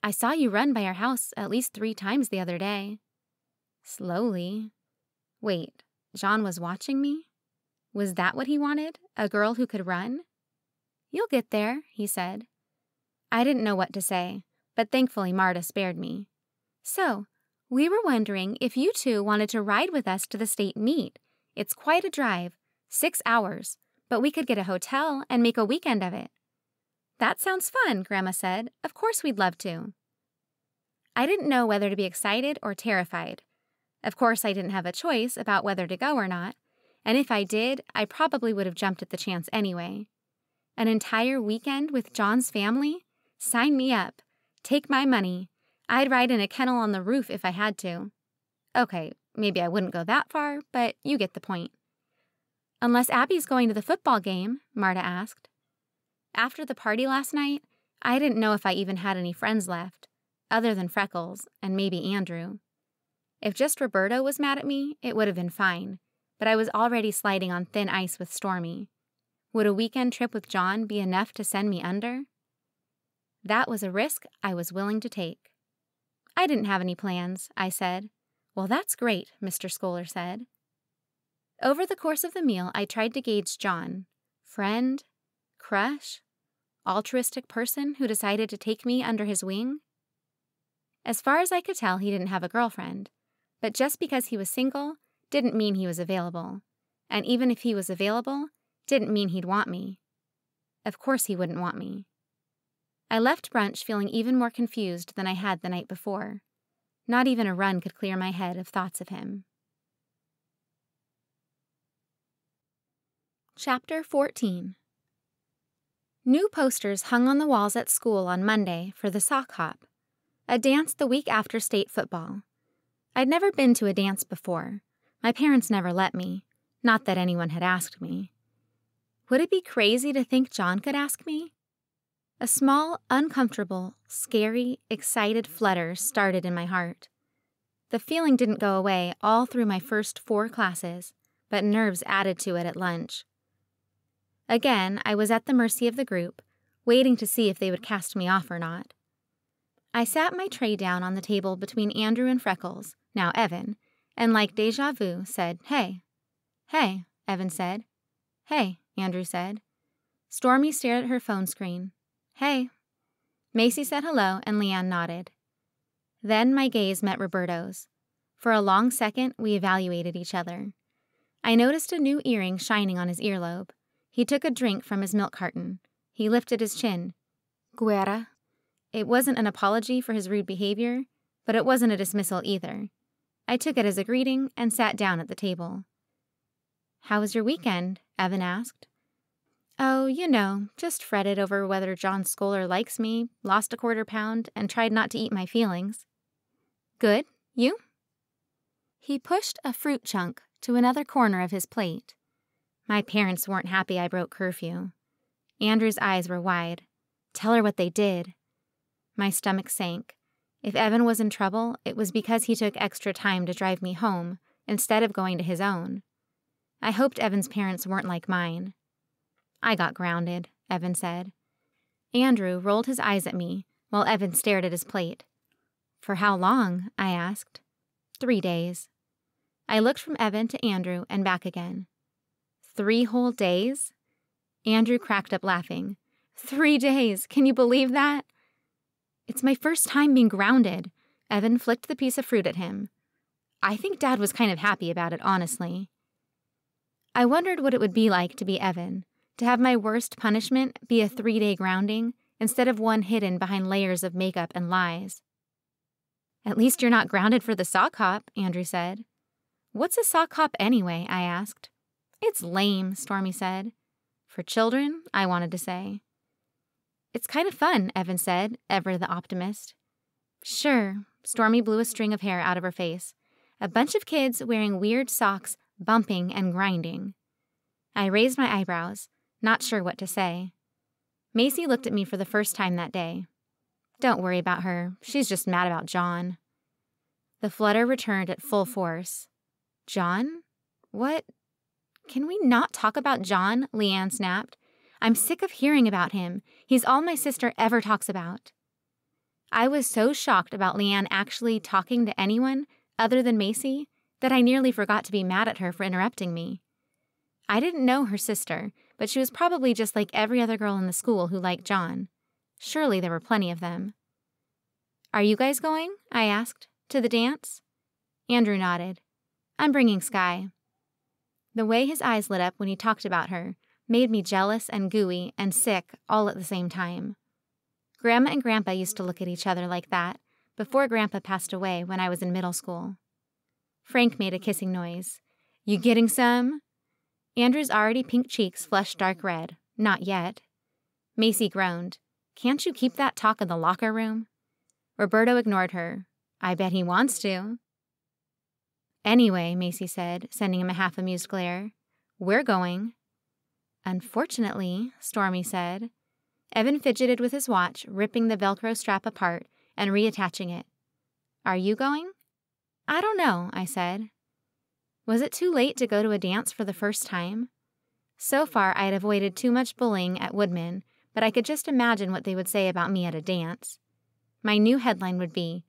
[SPEAKER 1] I saw you run by our house at least 3 times the other day. Slowly. Wait, Jon was watching me? Was that what he wanted? A girl who could run? You'll get there, he said. I didn't know what to say, but thankfully Marta spared me. So, we were wondering if you 2 wanted to ride with us to the state meet. It's quite a drive, 6 hours, but we could get a hotel and make a weekend of it. That sounds fun, Grandma said. Of course we'd love to. I didn't know whether to be excited or terrified. Of course I didn't have a choice about whether to go or not, and if I did, I probably would have jumped at the chance anyway. An entire weekend with Jon's family? Sign me up. Take my money. I'd ride in a kennel on the roof if I had to. Okay, maybe I wouldn't go that far, but you get the point. Unless Abby's going to the football game, Marta asked. After the party last night, I didn't know if I even had any friends left, other than Freckles and maybe Andrew. If just Roberto was mad at me, it would have been fine, but I was already sliding on thin ice with Stormy. Would a weekend trip with Jon be enough to send me under? That was a risk I was willing to take. I didn't have any plans, I said. Well, that's great, Mr. Scoller said. Over the course of the meal, I tried to gauge Jon. Friend? Crush? Altruistic person who decided to take me under his wing? As far as I could tell, he didn't have a girlfriend, but just because he was single didn't mean he was available. And even if he was available, didn't mean he'd want me. Of course he wouldn't want me. I left brunch feeling even more confused than I had the night before. Not even a run could clear my head of thoughts of him. Chapter 14. New posters hung on the walls at school on Monday for the sock hop, a dance the week after state football. I'd never been to a dance before. My parents never let me, not that anyone had asked me. Would it be crazy to think Jon could ask me? A small, uncomfortable, scary, excited flutter started in my heart. The feeling didn't go away all through my first 4 classes, but nerves added to it at lunch. Again, I was at the mercy of the group, waiting to see if they would cast me off or not. I sat my tray down on the table between Andrew and Freckles, now Evan, and like deja vu, said, "Hey." "Hey," Evan said. "Hey," Andrew said. Stormy stared at her phone screen. "Hey." Macy said hello, and Leanne nodded. Then my gaze met Roberto's. For a long second, we evaluated each other. I noticed a new earring shining on his earlobe. He took a drink from his milk carton. He lifted his chin. "Guerra." It wasn't an apology for his rude behavior, but it wasn't a dismissal either. I took it as a greeting and sat down at the table. "How was your weekend?" Evan asked. "Oh, just fretted over whether Jon Scoller likes me, lost a quarter pound, and tried not to eat my feelings." "Good. You?" He pushed a fruit chunk to another corner of his plate. My parents weren't happy I broke curfew. Andrew's eyes were wide. "Tell her what they did." My stomach sank. If Evan was in trouble, it was because he took extra time to drive me home instead of going to his own. I hoped Evan's parents weren't like mine. "I got grounded," Evan said. Andrew rolled his eyes at me while Evan stared at his plate. "For how long?" I asked. 3 days. I looked from Evan to Andrew and back again. 3 whole days? Andrew cracked up laughing. 3 days, can you believe that? "It's my first time being grounded." Evan flicked the piece of fruit at him. I think Dad was kind of happy about it, honestly. I wondered what it would be like to be Evan, to have my worst punishment be a 3-day grounding instead of one hidden behind layers of makeup and lies. "At least you're not grounded for the sock hop," Andrew said. "What's a sock hop anyway?" I asked. "It's lame," Stormy said. "For children," I wanted to say. "It's kind of fun," Evan said, ever the optimist. "Sure." Stormy blew a string of hair out of her face. "A bunch of kids wearing weird socks, bumping and grinding." I raised my eyebrows, not sure what to say. Macy looked at me for the first time that day. "Don't worry about her. She's just mad about Jon." The flutter returned at full force. "Jon? What? Can we not talk about Jon?" Leanne snapped. "I'm sick of hearing about him. He's all my sister ever talks about." I was so shocked about Leanne actually talking to anyone other than Macy that I nearly forgot to be mad at her for interrupting me. I didn't know her sister, but she was probably just like every other girl in the school who liked Jon. Surely there were plenty of them. "Are you guys going?" I asked. "To the dance?" Andrew nodded. "I'm bringing Sky." The way his eyes lit up when he talked about her made me jealous and gooey and sick all at the same time. Grandma and Grandpa used to look at each other like that before Grandpa passed away when I was in middle school. Frank made a kissing noise. "You getting some?" Andrew's already pink cheeks flushed dark red. "Not yet." Macy groaned. "Can't you keep that talk in the locker room?" Roberto ignored her. "I bet he wants to." "Anyway," Macy said, sending him a half-amused glare, "we're going." "Unfortunately," Stormy said. Evan fidgeted with his watch, ripping the Velcro strap apart and reattaching it. "Are you going?" "I don't know," I said. Was it too late to go to a dance for the first time? So far, I had avoided too much bullying at Woodman, but I could just imagine what they would say about me at a dance. My new headline would be,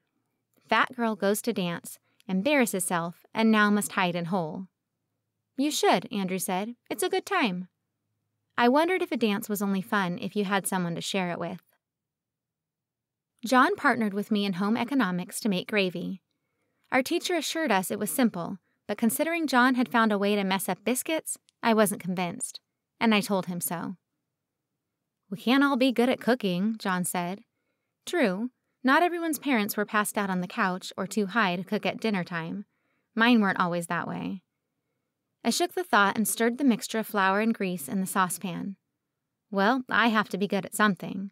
[SPEAKER 1] "Fat Girl Goes to Dance, Embarrasses Self, and Now Must Hide in Hole." "You should," Andrew said. "It's a good time." I wondered if a dance was only fun if you had someone to share it with. Jon partnered with me in home economics to make gravy. Our teacher assured us it was simple, but considering Jon had found a way to mess up biscuits, I wasn't convinced. and I told him so. "We can't all be good at cooking," Jon said. True, not everyone's parents were passed out on the couch or too high to cook at dinner time. Mine weren't always that way. I shook the thought and stirred the mixture of flour and grease in the saucepan. Well, I have to be good at something.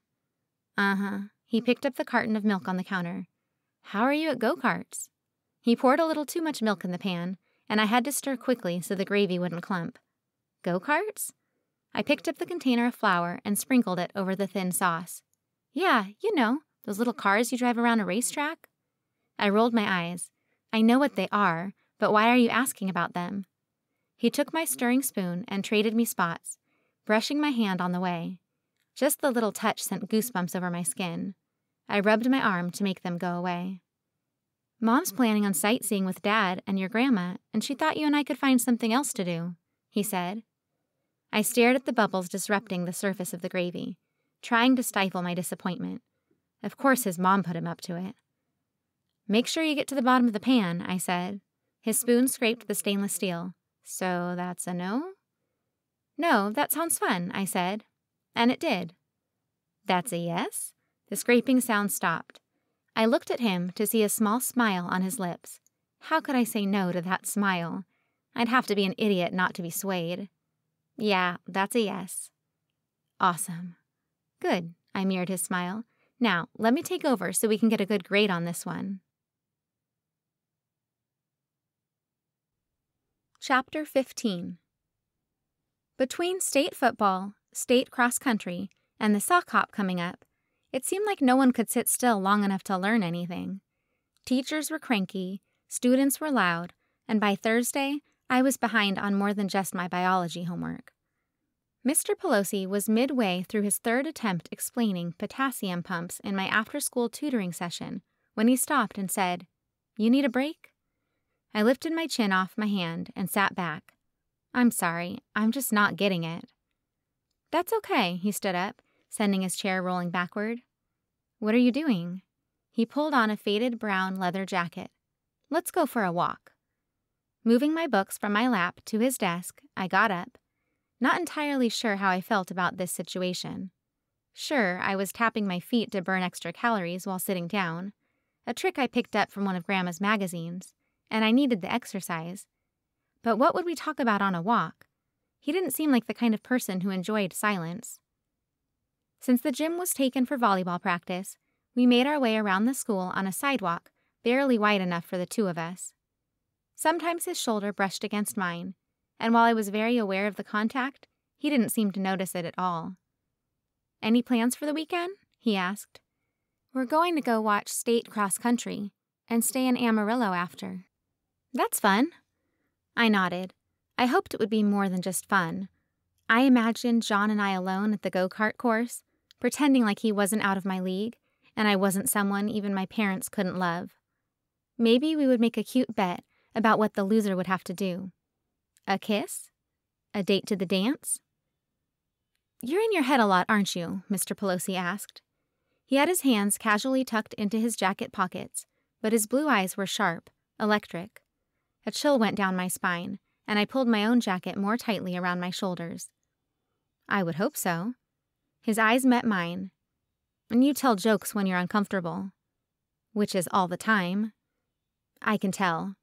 [SPEAKER 1] He picked up the carton of milk on the counter. "How are you at go-karts?" He poured a little too much milk in the pan, and I had to stir quickly so the gravy wouldn't clump. "Go-karts?" I picked up the container of flour and sprinkled it over the thin sauce. "Yeah, you know, those little cars you drive around a racetrack." I rolled my eyes. "I know what they are, but why are you asking about them?" He took my stirring spoon and traded me spots, brushing my hand on the way. Just the little touch sent goosebumps over my skin. I rubbed my arm to make them go away. "Mom's planning on sightseeing with Dad and your grandma, and she thought you and I could find something else to do," he said. I stared at the bubbles disrupting the surface of the gravy, trying to stifle my disappointment. Of course his mom put him up to it. "Make sure you get to the bottom of the pan," I said. His spoon scraped the stainless steel. "So that's a no?" "No, that sounds fun," I said. And it did. "That's a yes?" The scraping sound stopped. I looked at him to see a small smile on his lips. How could I say no to that smile? I'd have to be an idiot not to be swayed. "Yeah, that's a yes." "Awesome." "Good," I mirrored his smile. "Now, let me take over so we can get a good grade on this one." Chapter 15. Between state football, state cross-country, and the sock hop coming up, it seemed like no one could sit still long enough to learn anything. Teachers were cranky, students were loud, and by Thursday, I was behind on more than just my biology homework. Mr. Pelosi was midway through his third attempt explaining potassium pumps in my after-school tutoring session when he stopped and said, "You need a break?" I lifted my chin off my hand and sat back. "I'm sorry, I'm just not getting it." "That's okay," he stood up, sending his chair rolling backward. "What are you doing?" He pulled on a faded brown leather jacket. "Let's go for a walk." Moving my books from my lap to his desk, I got up, not entirely sure how I felt about this situation. Sure, I was tapping my feet to burn extra calories while sitting down, a trick I picked up from one of Grandma's magazines, and I needed the exercise. But what would we talk about on a walk? He didn't seem like the kind of person who enjoyed silence. Since the gym was taken for volleyball practice, we made our way around the school on a sidewalk barely wide enough for the two of us. Sometimes his shoulder brushed against mine, and while I was very aware of the contact, he didn't seem to notice it at all. "Any plans for the weekend?" he asked. "We're going to go watch state cross-country and stay in Amarillo after." "That's fun." I nodded. I hoped it would be more than just fun. I imagined Jon and I alone at the go-kart course, pretending like he wasn't out of my league, and I wasn't someone even my parents couldn't love. Maybe we would make a cute bet about what the loser would have to do. A kiss? A date to the dance? "You're in your head a lot, aren't you?" Mr. Pelosi asked. He had his hands casually tucked into his jacket pockets, but his blue eyes were sharp, electric. A chill went down my spine, and I pulled my own jacket more tightly around my shoulders. "I would hope so." His eyes met mine. "And you tell jokes when you're uncomfortable." "Which is all the time." "I can tell."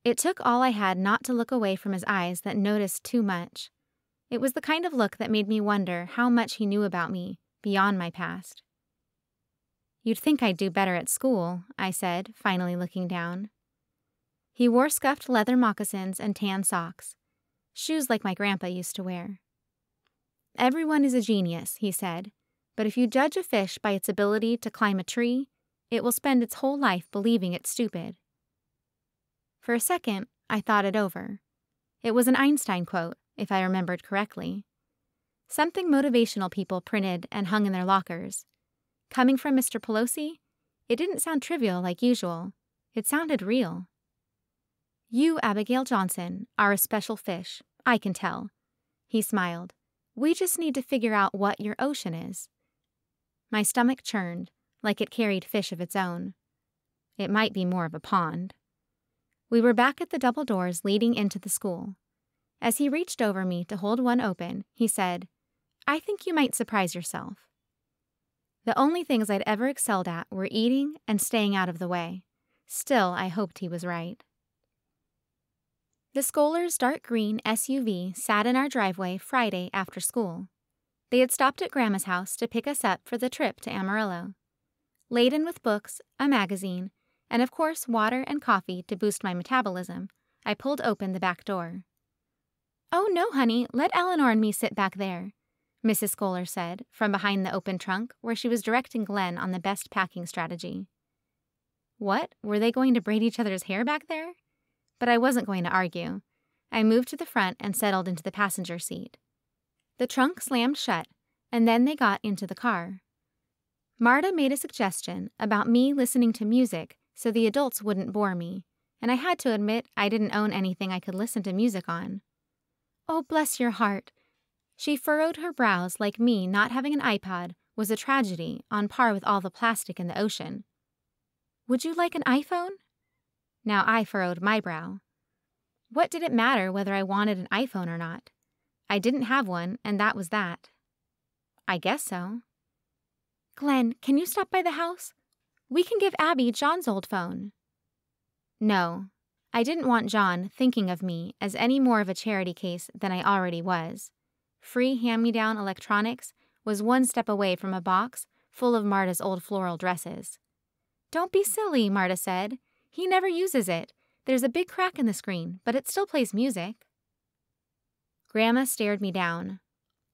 [SPEAKER 1] It took all I had not to look away from his eyes that noticed too much. It was the kind of look that made me wonder how much he knew about me, beyond my past. "You'd think I'd do better at school," I said, finally looking down. He wore scuffed leather moccasins and tan socks, shoes like my grandpa used to wear. "Everyone is a genius," he said, "but if you judge a fish by its ability to climb a tree, it will spend its whole life believing it's stupid." For a second, I thought it over. It was an Einstein quote, if I remembered correctly. Something motivational people printed and hung in their lockers. Coming from Mr. Pelosi, it didn't sound trivial like usual. It sounded real. "You, Abigail Johnson, are a special fish, I can tell." He smiled. "We just need to figure out what your ocean is." My stomach churned, like it carried fish of its own. It might be more of a pond. We were back at the double doors leading into the school. As he reached over me to hold one open, he said, "I think you might surprise yourself." The only things I'd ever excelled at were eating and staying out of the way. Still, I hoped he was right. The Scollers' dark green SUV sat in our driveway Friday after school. They had stopped at Grandma's house to pick us up for the trip to Amarillo. Laden with books, a magazine, and of course water and coffee to boost my metabolism, I pulled open the back door. "Oh no, honey, let Eleanor and me sit back there," Mrs. Scoller said from behind the open trunk where she was directing Glenn on the best packing strategy. What, were they going to braid each other's hair back there? But I wasn't going to argue. I moved to the front and settled into the passenger seat. The trunk slammed shut, and then they got into the car. Marta made a suggestion about me listening to music so the adults wouldn't bore me, and I had to admit I didn't own anything I could listen to music on. "Oh, bless your heart." She furrowed her brows like me not having an iPod was a tragedy on par with all the plastic in the ocean. "Would you like an iPhone?" Now I furrowed my brow. What did it matter whether I wanted an iPhone or not? I didn't have one, and that was that. "I guess so." "Glenn, can you stop by the house? We can give Abby John's old phone." No, I didn't want Jon thinking of me as any more of a charity case than I already was. Free hand-me-down electronics was one step away from a box full of Marta's old floral dresses. "Don't be silly," Marta said. "He never uses it. There's a big crack in the screen, but it still plays music." Grandma stared me down.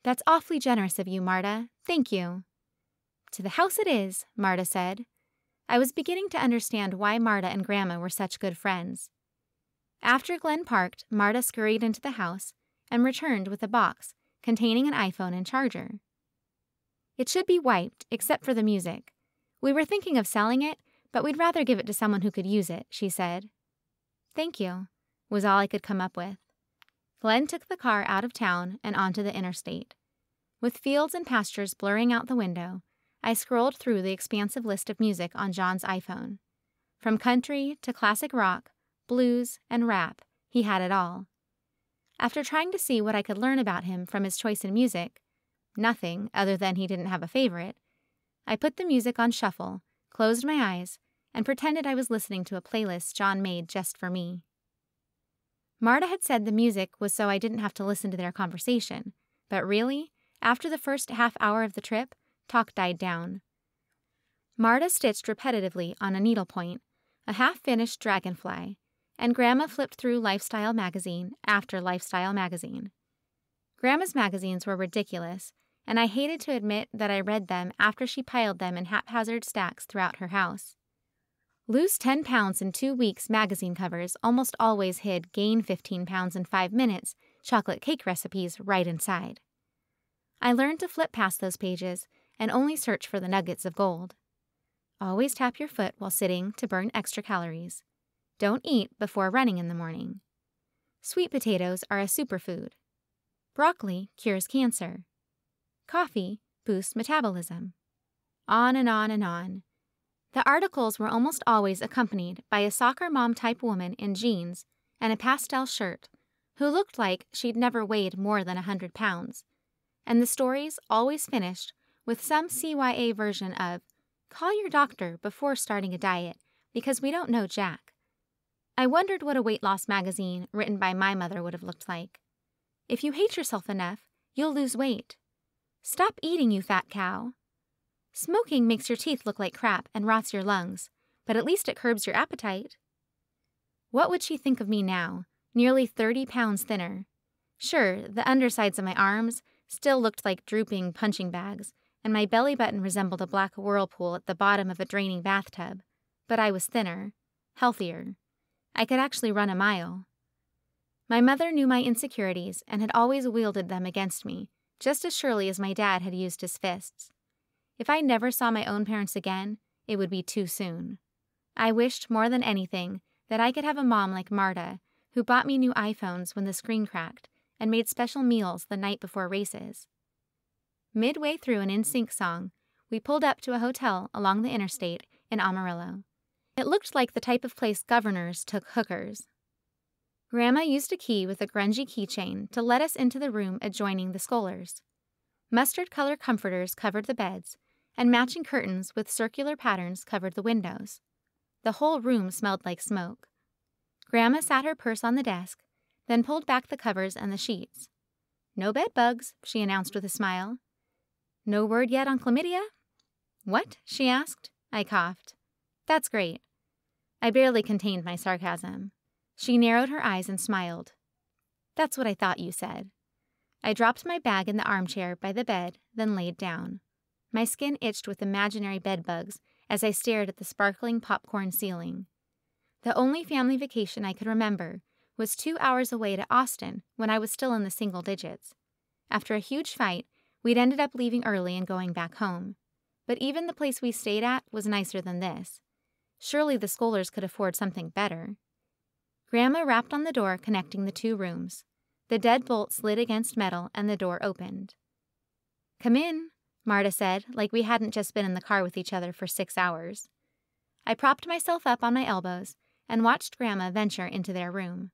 [SPEAKER 1] "That's awfully generous of you, Marta. Thank you." "To the house it is," Marta said. I was beginning to understand why Marta and Grandma were such good friends. After Glenn parked, Marta scurried into the house and returned with a box containing an iPhone and charger. "It should be wiped, except for the music. We were thinking of selling it, but we'd rather give it to someone who could use it," she said. "Thank you," was all I could come up with. Glenn took the car out of town and onto the interstate. With fields and pastures blurring out the window, I scrolled through the expansive list of music on Jon's iPhone. From country to classic rock, blues, and rap, he had it all. After trying to see what I could learn about him from his choice in music, nothing other than he didn't have a favorite, I put the music on shuffle, closed my eyes, and pretended I was listening to a playlist Jon made just for me. Marta had said the music was so I didn't have to listen to their conversation, but really, after the first half hour of the trip, talk died down. Marta stitched repetitively on a needlepoint, a half-finished dragonfly, and Grandma flipped through lifestyle magazine after lifestyle magazine. Grandma's magazines were ridiculous, and I hated to admit that I read them after she piled them in haphazard stacks throughout her house. Lose 10 pounds in 2 weeks magazine covers almost always hid gain 15 pounds in 5 minutes chocolate cake recipes right inside. I learned to flip past those pages and only search for the nuggets of gold. Always tap your foot while sitting to burn extra calories. Don't eat before running in the morning. Sweet potatoes are a superfood. Broccoli cures cancer. Coffee boosts metabolism. On and on and on. The articles were almost always accompanied by a soccer mom-type woman in jeans and a pastel shirt who looked like she'd never weighed more than 100 pounds, and the stories always finished with some CYA version of, "Call your doctor before starting a diet because we don't know Jack." I wondered what a weight loss magazine written by my mother would have looked like. "If you hate yourself enough, you'll lose weight." "Stop eating, you fat cow." "Smoking makes your teeth look like crap and rots your lungs, but at least it curbs your appetite." What would she think of me now, nearly 30 pounds thinner? Sure, the undersides of my arms still looked like drooping punching bags, and my belly button resembled a black whirlpool at the bottom of a draining bathtub, but I was thinner, healthier. I could actually run a mile. My mother knew my insecurities and had always wielded them against me, just as surely as my dad had used his fists. If I never saw my own parents again, it would be too soon. I wished more than anything that I could have a mom like Marta, who bought me new iPhones when the screen cracked and made special meals the night before races. Midway through an NSYNC song, we pulled up to a hotel along the interstate in Amarillo. It looked like the type of place governors took hookers. Grandma used a key with a grungy keychain to let us into the room adjoining the Scollers. Mustard-colored comforters covered the beds, and matching curtains with circular patterns covered the windows. The whole room smelled like smoke. Grandma sat her purse on the desk, then pulled back the covers and the sheets. "No bed bugs," she announced with a smile. "No word yet on chlamydia?" "What?" she asked. I coughed. "That's great." I barely contained my sarcasm. She narrowed her eyes and smiled. "That's what I thought you said." I dropped my bag in the armchair by the bed, then laid down. My skin itched with imaginary bed bugs as I stared at the sparkling popcorn ceiling. The only family vacation I could remember was 2 hours away to Austin when I was still in the single digits. After a huge fight, we'd ended up leaving early and going back home. But even the place we stayed at was nicer than this. Surely the Scollers could afford something better. Grandma rapped on the door connecting the 2 rooms. The deadbolt slid against metal and the door opened. "Come in," Marta said, like we hadn't just been in the car with each other for 6 hours. I propped myself up on my elbows and watched Grandma venture into their room.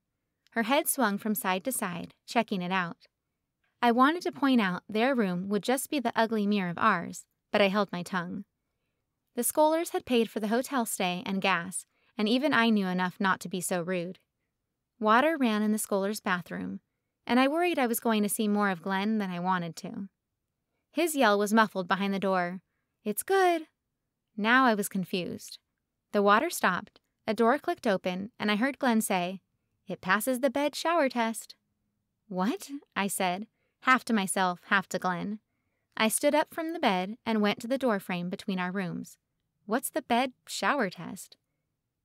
[SPEAKER 1] Her head swung from side to side, checking it out. I wanted to point out their room would just be the ugly mirror of ours, but I held my tongue. The Scollers had paid for the hotel stay and gas, and even I knew enough not to be so rude. Water ran in the Scollers' bathroom, and I worried I was going to see more of Glenn than I wanted to. His yell was muffled behind the door. "It's good." Now I was confused. The water stopped, a door clicked open, and I heard Glenn say, "It passes the bed shower test." "What?" I said, half to myself, half to Glenn. I stood up from the bed and went to the doorframe between our rooms. "What's the bed shower test?"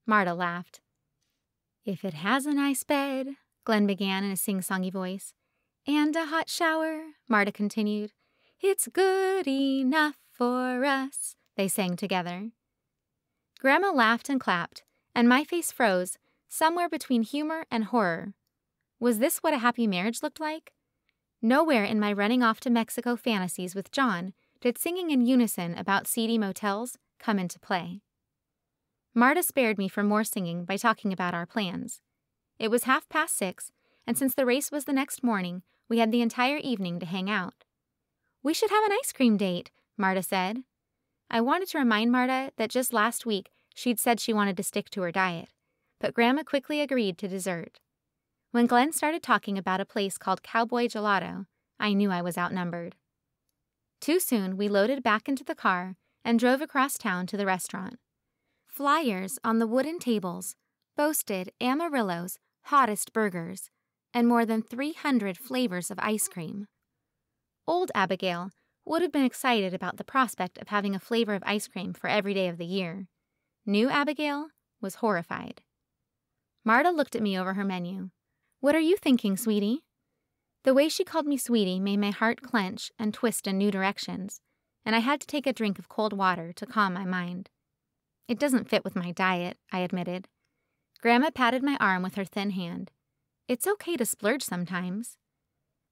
[SPEAKER 1] Marta laughed. "If it has a nice bed," Glenn began in a sing-songy voice. "And a hot shower," Marta continued. "It's good enough for us," they sang together. Grandma laughed and clapped, and my face froze, somewhere between humor and horror. Was this what a happy marriage looked like? Nowhere in my running off to Mexico fantasies with Jon did singing in unison about seedy motels come into play. Marta spared me from more singing by talking about our plans. It was 6:30, and since the race was the next morning, we had the entire evening to hang out. "We should have an ice cream date," Marta said. I wanted to remind Marta that just last week she'd said she wanted to stick to her diet, but Grandma quickly agreed to dessert. When Glenn started talking about a place called Cowboy Gelato, I knew I was outnumbered. Too soon, we loaded back into the car and drove across town to the restaurant. Flyers on the wooden tables boasted Amarillo's hottest burgers and more than 300 flavors of ice cream. Old Abigail would have been excited about the prospect of having a flavor of ice cream for every day of the year. New Abigail was horrified. Marta looked at me over her menu. "What are you thinking, sweetie?" The way she called me sweetie made my heart clench and twist in new directions, and I had to take a drink of cold water to calm my mind. "It doesn't fit with my diet," I admitted. Grandma patted my arm with her thin hand. "It's okay to splurge sometimes."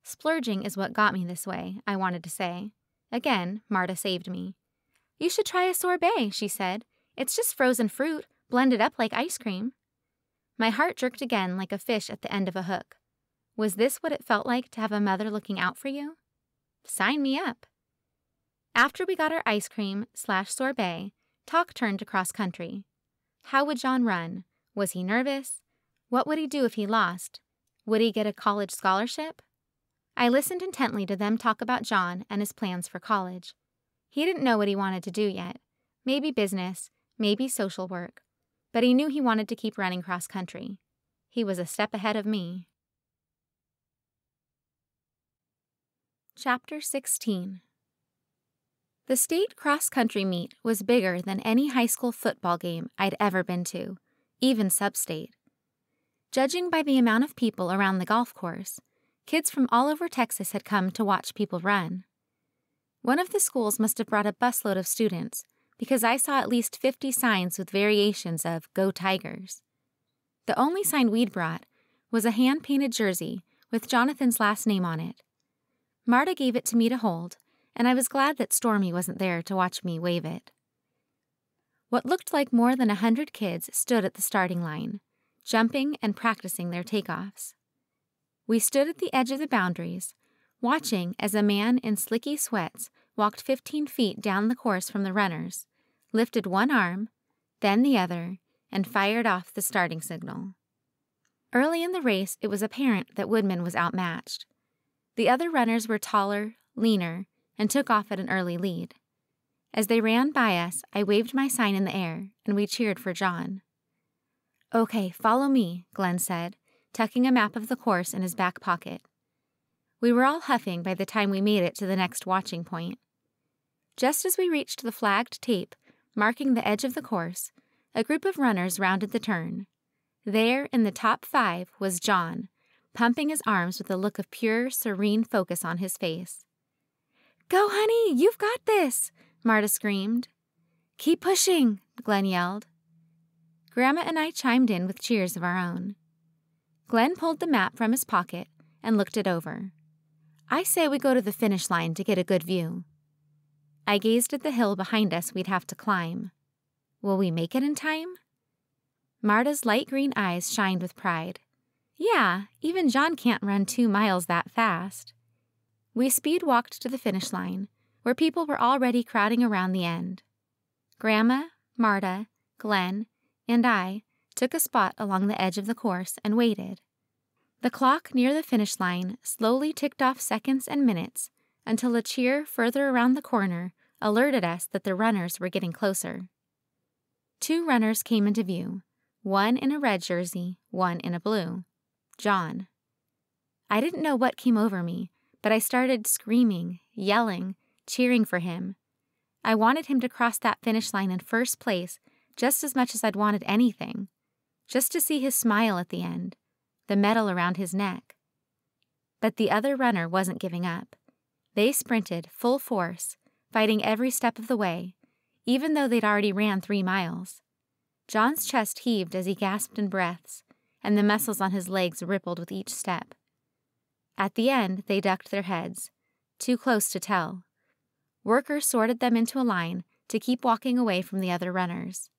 [SPEAKER 1] "Splurging is what got me this way," I wanted to say. Again, Marta saved me. "You should try a sorbet," she said. "It's just frozen fruit, blended up like ice cream." My heart jerked again like a fish at the end of a hook. Was this what it felt like to have a mother looking out for you? Sign me up. After we got our ice cream/sorbet, talk turned to cross country. How would Jon run? Was he nervous? What would he do if he lost? Would he get a college scholarship? I listened intently to them talk about Jon and his plans for college. He didn't know what he wanted to do yet. Maybe business, maybe social work. But he knew he wanted to keep running cross country. He was a step ahead of me. Chapter 16. The state cross-country meet was bigger than any high school football game I'd ever been to, even sub-state. Judging by the amount of people around the golf course, kids from all over Texas had come to watch people run. One of the schools must have brought a busload of students, because I saw at least 50 signs with variations of "Go Tigers." The only sign we'd brought was a hand-painted jersey with Jonathan's last name on it. Marta gave it to me to hold, and I was glad that Stormy wasn't there to watch me wave it. What looked like more than 100 kids stood at the starting line. jumping and practicing their takeoffs. We stood at the edge of the boundaries, watching as a man in slicky sweats walked 15 feet down the course from the runners, lifted one arm, then the other, and fired off the starting signal. Early in the race, it was apparent that Woodman was outmatched. The other runners were taller, leaner, and took off at an early lead. As they ran by us, I waved my sign in the air, and we cheered for Jon. "Okay, follow me," Glenn said, tucking a map of the course in his back pocket. We were all huffing by the time we made it to the next watching point. Just as we reached the flagged tape marking the edge of the course, a group of runners rounded the turn. There, in the top 5, was Jon, pumping his arms with a look of pure, serene focus on his face. "Go, honey! You've got this!" Marta screamed. "Keep pushing!" Glenn yelled. Grandma and I chimed in with cheers of our own. Glenn pulled the map from his pocket and looked it over. "I say we go to the finish line to get a good view." I gazed at the hill behind us we'd have to climb. Will we make it in time? Marta's light green eyes shined with pride. Yeah, even Jon can't run 2 miles that fast. We speed walked to the finish line, where people were already crowding around the end. Grandma, Marta, Glenn, and I took a spot along the edge of the course and waited. The clock near the finish line slowly ticked off seconds and minutes until a cheer further around the corner alerted us that the runners were getting closer. 2 runners came into view, one in a red jersey, one in a blue. Jon. I didn't know what came over me, but I started screaming, yelling, cheering for him. I wanted him to cross that finish line in first place just as much as I'd wanted anything, just to see his smile at the end, the medal around his neck. But the other runner wasn't giving up. They sprinted full force, fighting every step of the way, even though they'd already ran 3 miles. Jon's chest heaved as he gasped in breaths, and the muscles on his legs rippled with each step. At the end, they ducked their heads, too close to tell. Workers sorted them into a line to keep walking away from the other runners.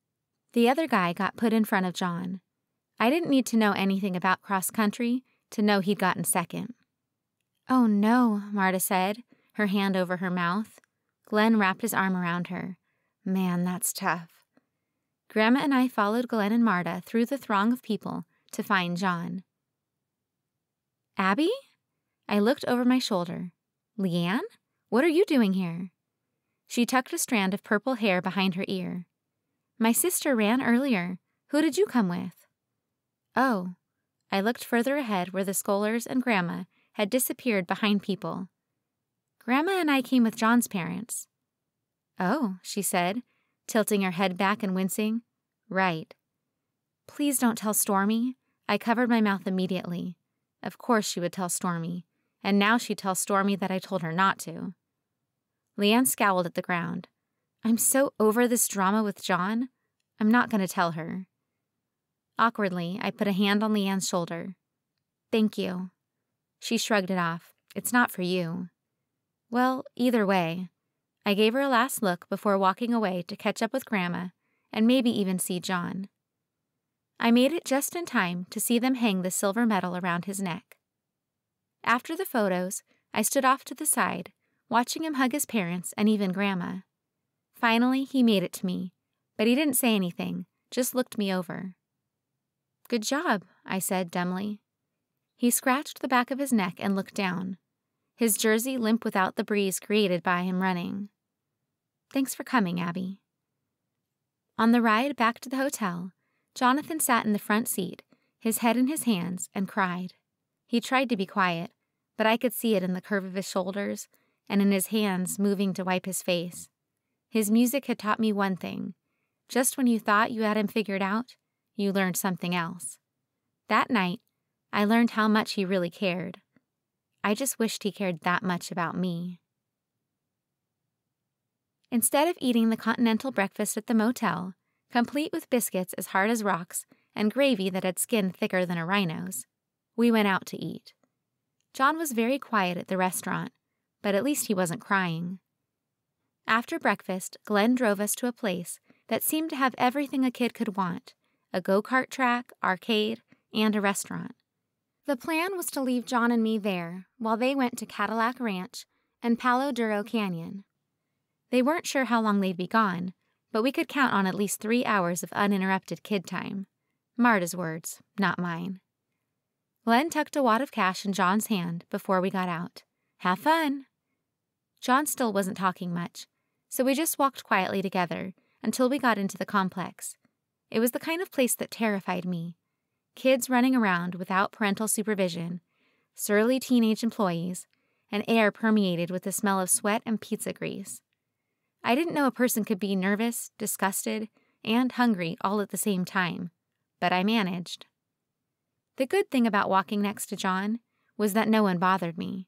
[SPEAKER 1] The other guy got put in front of Jon. I didn't need to know anything about cross-country to know he'd gotten second. "Oh no," Marta said, her hand over her mouth. Glenn wrapped his arm around her. "Man, that's tough." Grandma and I followed Glenn and Marta through the throng of people to find Jon. "Abby?" I looked over my shoulder. "Leanne? What are you doing here?" She tucked a strand of purple hair behind her ear. "My sister ran earlier. Who did you come with?" "Oh." I looked further ahead where the Scollers and Grandma had disappeared behind people. "Grandma and I came with Jon's parents." "Oh," she said, tilting her head back and wincing. "Right." "Please don't tell Stormy." I covered my mouth immediately. Of course she would tell Stormy, and now she'd tell Stormy that I told her not to. Leanne scowled at the ground. "I'm so over this drama with Jon. I'm not going to tell her." Awkwardly, I put a hand on Leanne's shoulder. "Thank you." She shrugged it off. "It's not for you." Well, either way. I gave her a last look before walking away to catch up with Grandma and maybe even see Jon. I made it just in time to see them hang the silver medal around his neck. After the photos, I stood off to the side, watching him hug his parents and even Grandma. Finally, he made it to me, but he didn't say anything, just looked me over. "Good job," I said dumbly. He scratched the back of his neck and looked down, his jersey limp without the breeze created by him running. "Thanks for coming, Abby." On the ride back to the hotel, Jonathan sat in the front seat, his head in his hands, and cried. He tried to be quiet, but I could see it in the curve of his shoulders and in his hands moving to wipe his face. His music had taught me one thing. Just when you thought you had him figured out, you learned something else. That night, I learned how much he really cared. I just wished he cared that much about me. Instead of eating the continental breakfast at the motel, complete with biscuits as hard as rocks and gravy that had skin thicker than a rhino's, we went out to eat. Jon was very quiet at the restaurant, but at least he wasn't crying. After breakfast, Glenn drove us to a place that seemed to have everything a kid could want, a go-kart track, arcade, and a restaurant. The plan was to leave Jon and me there while they went to Cadillac Ranch and Palo Duro Canyon. They weren't sure how long they'd be gone, but we could count on at least 3 hours of uninterrupted kid time. Marta's words, not mine. Glenn tucked a wad of cash in Jon's hand before we got out. Have fun! Jon still wasn't talking much, so we just walked quietly together until we got into the complex. It was the kind of place that terrified me. Kids running around without parental supervision, surly teenage employees, and air permeated with the smell of sweat and pizza grease. I didn't know a person could be nervous, disgusted, and hungry all at the same time, but I managed. The good thing about walking next to Jon was that no one bothered me.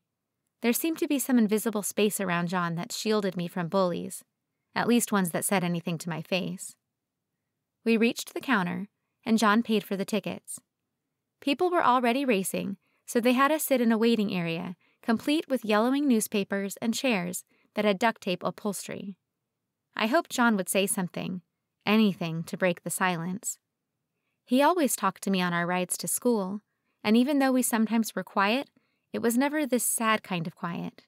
[SPEAKER 1] There seemed to be some invisible space around Jon that shielded me from bullies, at least ones that said anything to my face. We reached the counter, and Jon paid for the tickets. People were already racing, so they had us sit in a waiting area, complete with yellowing newspapers and chairs that had duct tape upholstery. I hoped Jon would say something, anything to break the silence. He always talked to me on our rides to school, and even though we sometimes were quiet, it was never this sad kind of quiet.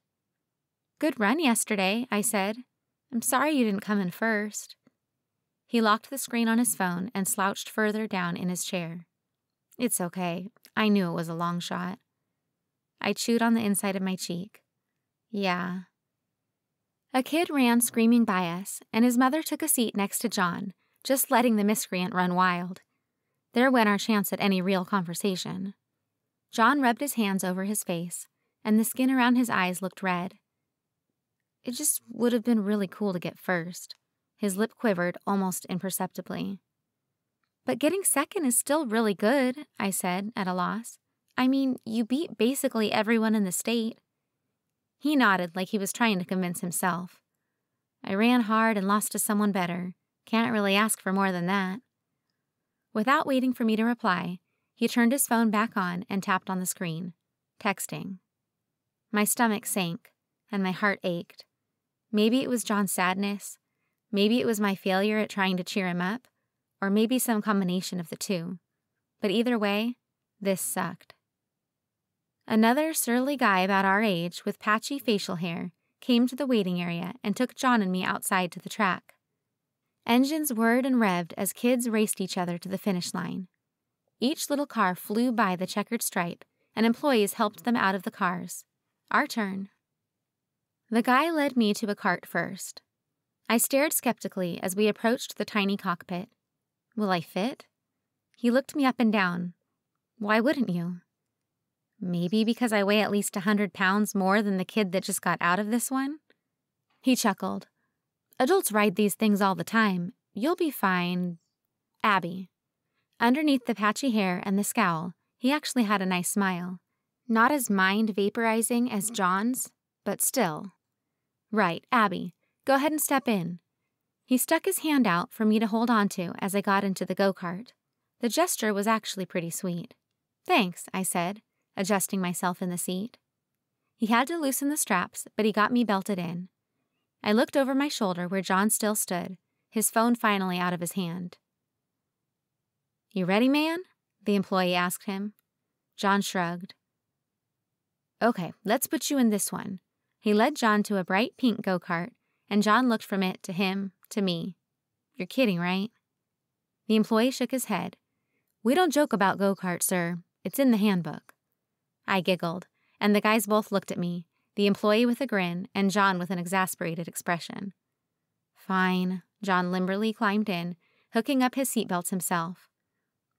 [SPEAKER 1] Good run yesterday, I said. I'm sorry you didn't come in first. He locked the screen on his phone and slouched further down in his chair. It's okay. I knew it was a long shot. I chewed on the inside of my cheek. Yeah. A kid ran screaming by us, and his mother took a seat next to Jon, just letting the miscreant run wild. There went our chance at any real conversation. Jon rubbed his hands over his face, and the skin around his eyes looked red. It just would have been really cool to get first. His lip quivered almost imperceptibly. But getting second is still really good, I said, at a loss. I mean, you beat basically everyone in the state. He nodded like he was trying to convince himself. I ran hard and lost to someone better. Can't really ask for more than that. Without waiting for me to reply, he turned his phone back on and tapped on the screen, texting. My stomach sank, and my heart ached. Maybe it was Jon's sadness, maybe it was my failure at trying to cheer him up, or maybe some combination of the two. But either way, this sucked. Another surly guy about our age with patchy facial hair came to the waiting area and took Jon and me outside to the track. Engines whirred and revved as kids raced each other to the finish line. Each little car flew by the checkered stripe, and employees helped them out of the cars. Our turn. The guy led me to a cart first. I stared skeptically as we approached the tiny cockpit. Will I fit? He looked me up and down. Why wouldn't you? Maybe because I weigh at least 100 pounds more than the kid that just got out of this one? He chuckled. Adults ride these things all the time. You'll be fine. Abby. Underneath the patchy hair and the scowl, he actually had a nice smile. Not as mind-vaporizing as Jon's, but still. Right, Abby. Go ahead and step in. He stuck his hand out for me to hold onto as I got into the go-kart. The gesture was actually pretty sweet. Thanks, I said, adjusting myself in the seat. He had to loosen the straps, but he got me belted in. I looked over my shoulder where Jon still stood, his phone finally out of his hand. You ready, man? The employee asked him. Jon shrugged. Okay, let's put you in this one. He led Jon to a bright pink go-kart, and Jon looked from it to him, to me. You're kidding, right? The employee shook his head. We don't joke about go-karts, sir. It's in the handbook. I giggled, and the guys both looked at me, the employee with a grin and Jon with an exasperated expression. Fine. Jon limberly climbed in, hooking up his seatbelts himself.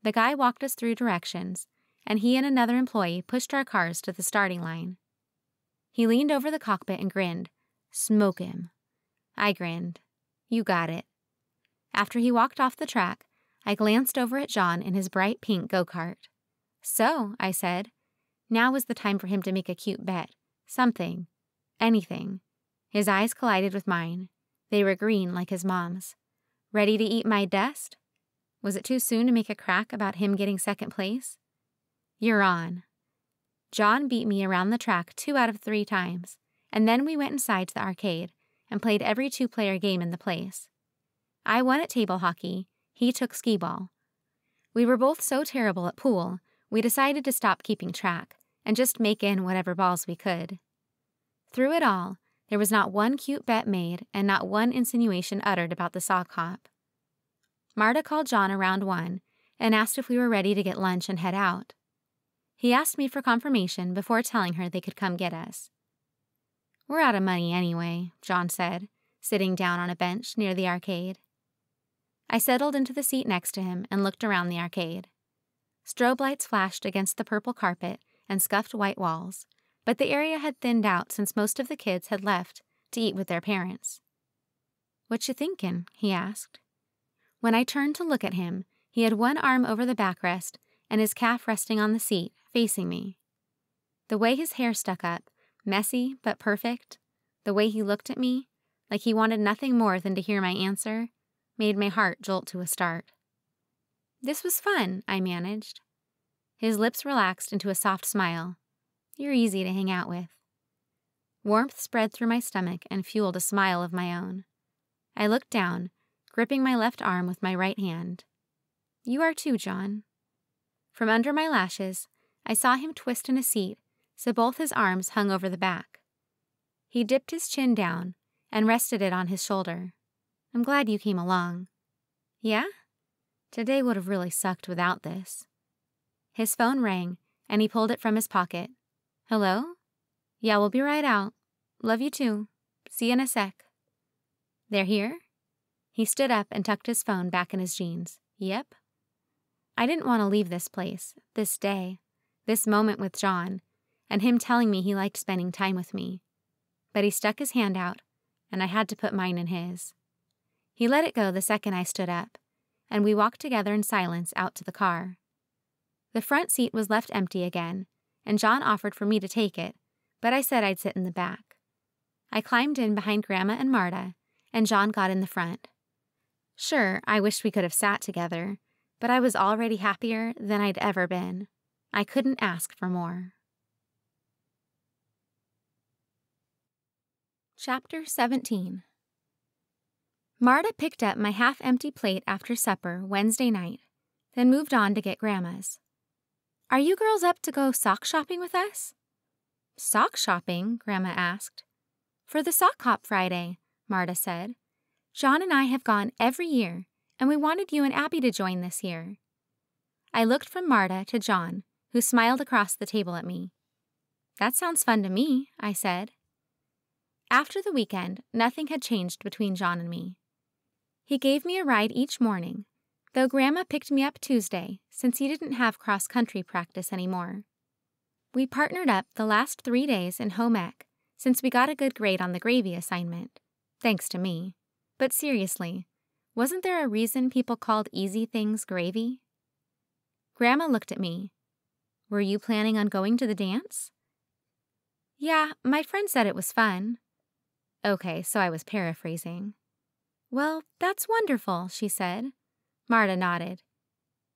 [SPEAKER 1] The guy walked us through directions, and he and another employee pushed our cars to the starting line. He leaned over the cockpit and grinned. Smoke him. I grinned. You got it. After he walked off the track, I glanced over at Jon in his bright pink go-kart. So, I said, now was the time for him to make a cute bet. Something. Anything. His eyes collided with mine. They were green like his mom's. Ready to eat my dust? Was it too soon to make a crack about him getting second place? You're on. Jon beat me around the track 2 out of 3 times, and then we went inside to the arcade and played every 2-player game in the place. I won at table hockey, he took skee-ball. We were both so terrible at pool, we decided to stop keeping track and just make in whatever balls we could. Through it all, there was not one cute bet made and not one insinuation uttered about the sock hop. Marta called Jon around 1 and asked if we were ready to get lunch and head out. He asked me for confirmation before telling her they could come get us. "We're out of money anyway," Jon said, sitting down on a bench near the arcade. I settled into the seat next to him and looked around the arcade. Strobe lights flashed against the purple carpet and scuffed white walls, but the area had thinned out since most of the kids had left to eat with their parents. "What you thinkin'?" he asked. When I turned to look at him, he had one arm over the backrest and his calf resting on the seat, facing me. The way his hair stuck up, messy but perfect, the way he looked at me, like he wanted nothing more than to hear my answer, made my heart jolt to a start. "This was fun," I managed. His lips relaxed into a soft smile. "You're easy to hang out with." Warmth spread through my stomach and fueled a smile of my own. I looked down, gripping my left arm with my right hand. "You are too, Jon." From under my lashes, I saw him twist in a seat so both his arms hung over the back. He dipped his chin down and rested it on his shoulder. "I'm glad you came along." "Yeah? Today would have really sucked without this." His phone rang, and he pulled it from his pocket. "Hello? Yeah, we'll be right out. Love you too. See you in a sec." "They're here?" He stood up and tucked his phone back in his jeans. "Yep." I didn't want to leave this place, this day, this moment with Jon, and him telling me he liked spending time with me. But he stuck his hand out, and I had to put mine in his. He let it go the second I stood up, and we walked together in silence out to the car. The front seat was left empty again, and Jon offered for me to take it, but I said I'd sit in the back. I climbed in behind Grandma and Marta, and Jon got in the front. Sure, I wished we could have sat together, but I was already happier than I'd ever been. I couldn't ask for more. Chapter 17. Marta picked up my half-empty plate after supper Wednesday night, then moved on to get Grandma's. "Are you girls up to go sock shopping with us?" "Sock shopping?" Grandma asked. "For the Sock Hop Friday," Marta said. "Jon and I have gone every year, and we wanted you and Abby to join this year." I looked from Marta to Jon, who smiled across the table at me. "That sounds fun to me," I said. After the weekend, nothing had changed between Jon and me. He gave me a ride each morning, though Grandma picked me up Tuesday since he didn't have cross-country practice anymore. We partnered up the last 3 days in home ec since we got a good grade on the gravy assignment, thanks to me. But seriously, wasn't there a reason people called easy things gravy? Grandma looked at me. "Were you planning on going to the dance?" "Yeah, my friend said it was fun." Okay, so I was paraphrasing. "Well, that's wonderful," she said. Marta nodded.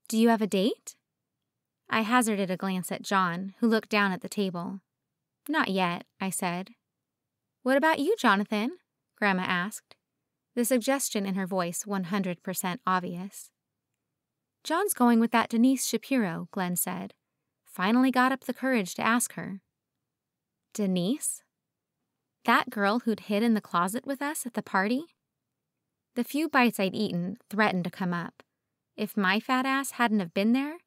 [SPEAKER 1] "Do you have a date?" I hazarded a glance at Jon, who looked down at the table. "Not yet," I said. "What about you, Jonathan?" Grandma asked, the suggestion in her voice 100% obvious. "Jon's going with that Denise Shapiro," Glenn said. Finally got up the courage to ask her. "Denise? That girl who'd hid in the closet with us at the party?" The few bites I'd eaten threatened to come up. If my fat ass hadn't have been there,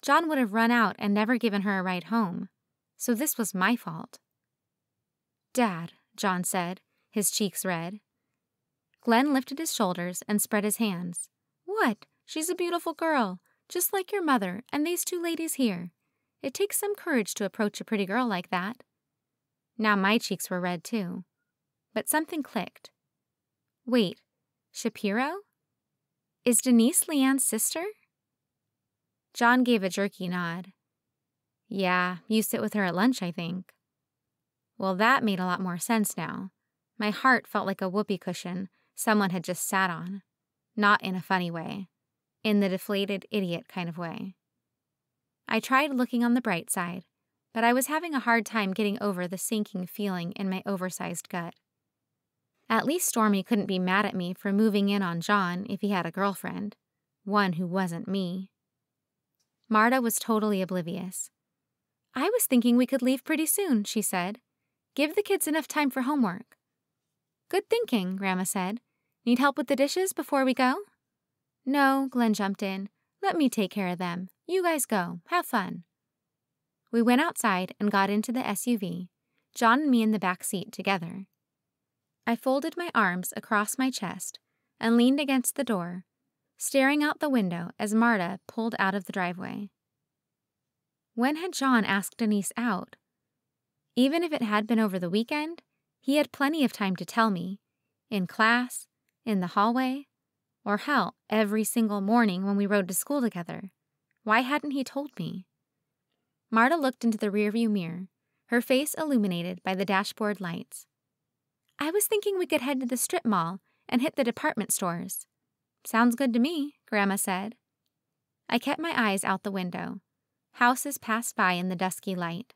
[SPEAKER 1] Jon would have run out and never given her a ride home. So this was my fault. "Dad," Jon said, his cheeks red. Glenn lifted his shoulders and spread his hands. "What? She's a beautiful girl, just like your mother and these 2 ladies here. It takes some courage to approach a pretty girl like that." Now my cheeks were red too. But something clicked. Wait, Shapiro? Is Denise Leanne's sister? Jon gave a jerky nod. "Yeah, you sit with her at lunch, I think." Well, that made a lot more sense now. My heart felt like a whoopee cushion someone had just sat on. Not in a funny way. In the deflated idiot kind of way. I tried looking on the bright side, but I was having a hard time getting over the sinking feeling in my oversized gut. At least Stormy couldn't be mad at me for moving in on Jon if he had a girlfriend. One who wasn't me. Marta was totally oblivious. "I was thinking we could leave pretty soon," she said. "Give the kids enough time for homework." "Good thinking," Grandma said. "Need help with the dishes before we go?" "No," Glenn jumped in. "Let me take care of them. You guys go. Have fun." We went outside and got into the SUV, Jon and me in the back seat together. I folded my arms across my chest and leaned against the door, staring out the window as Marta pulled out of the driveway. When had Jon asked Denise out? Even if it had been over the weekend, he had plenty of time to tell me, in class, in the hallway, or hell, every single morning when we rode to school together. Why hadn't he told me? Marta looked into the rearview mirror, her face illuminated by the dashboard lights. "I was thinking we could head to the strip mall and hit the department stores." "Sounds good to me," Grandma said. I kept my eyes out the window. Houses passed by in the dusky light.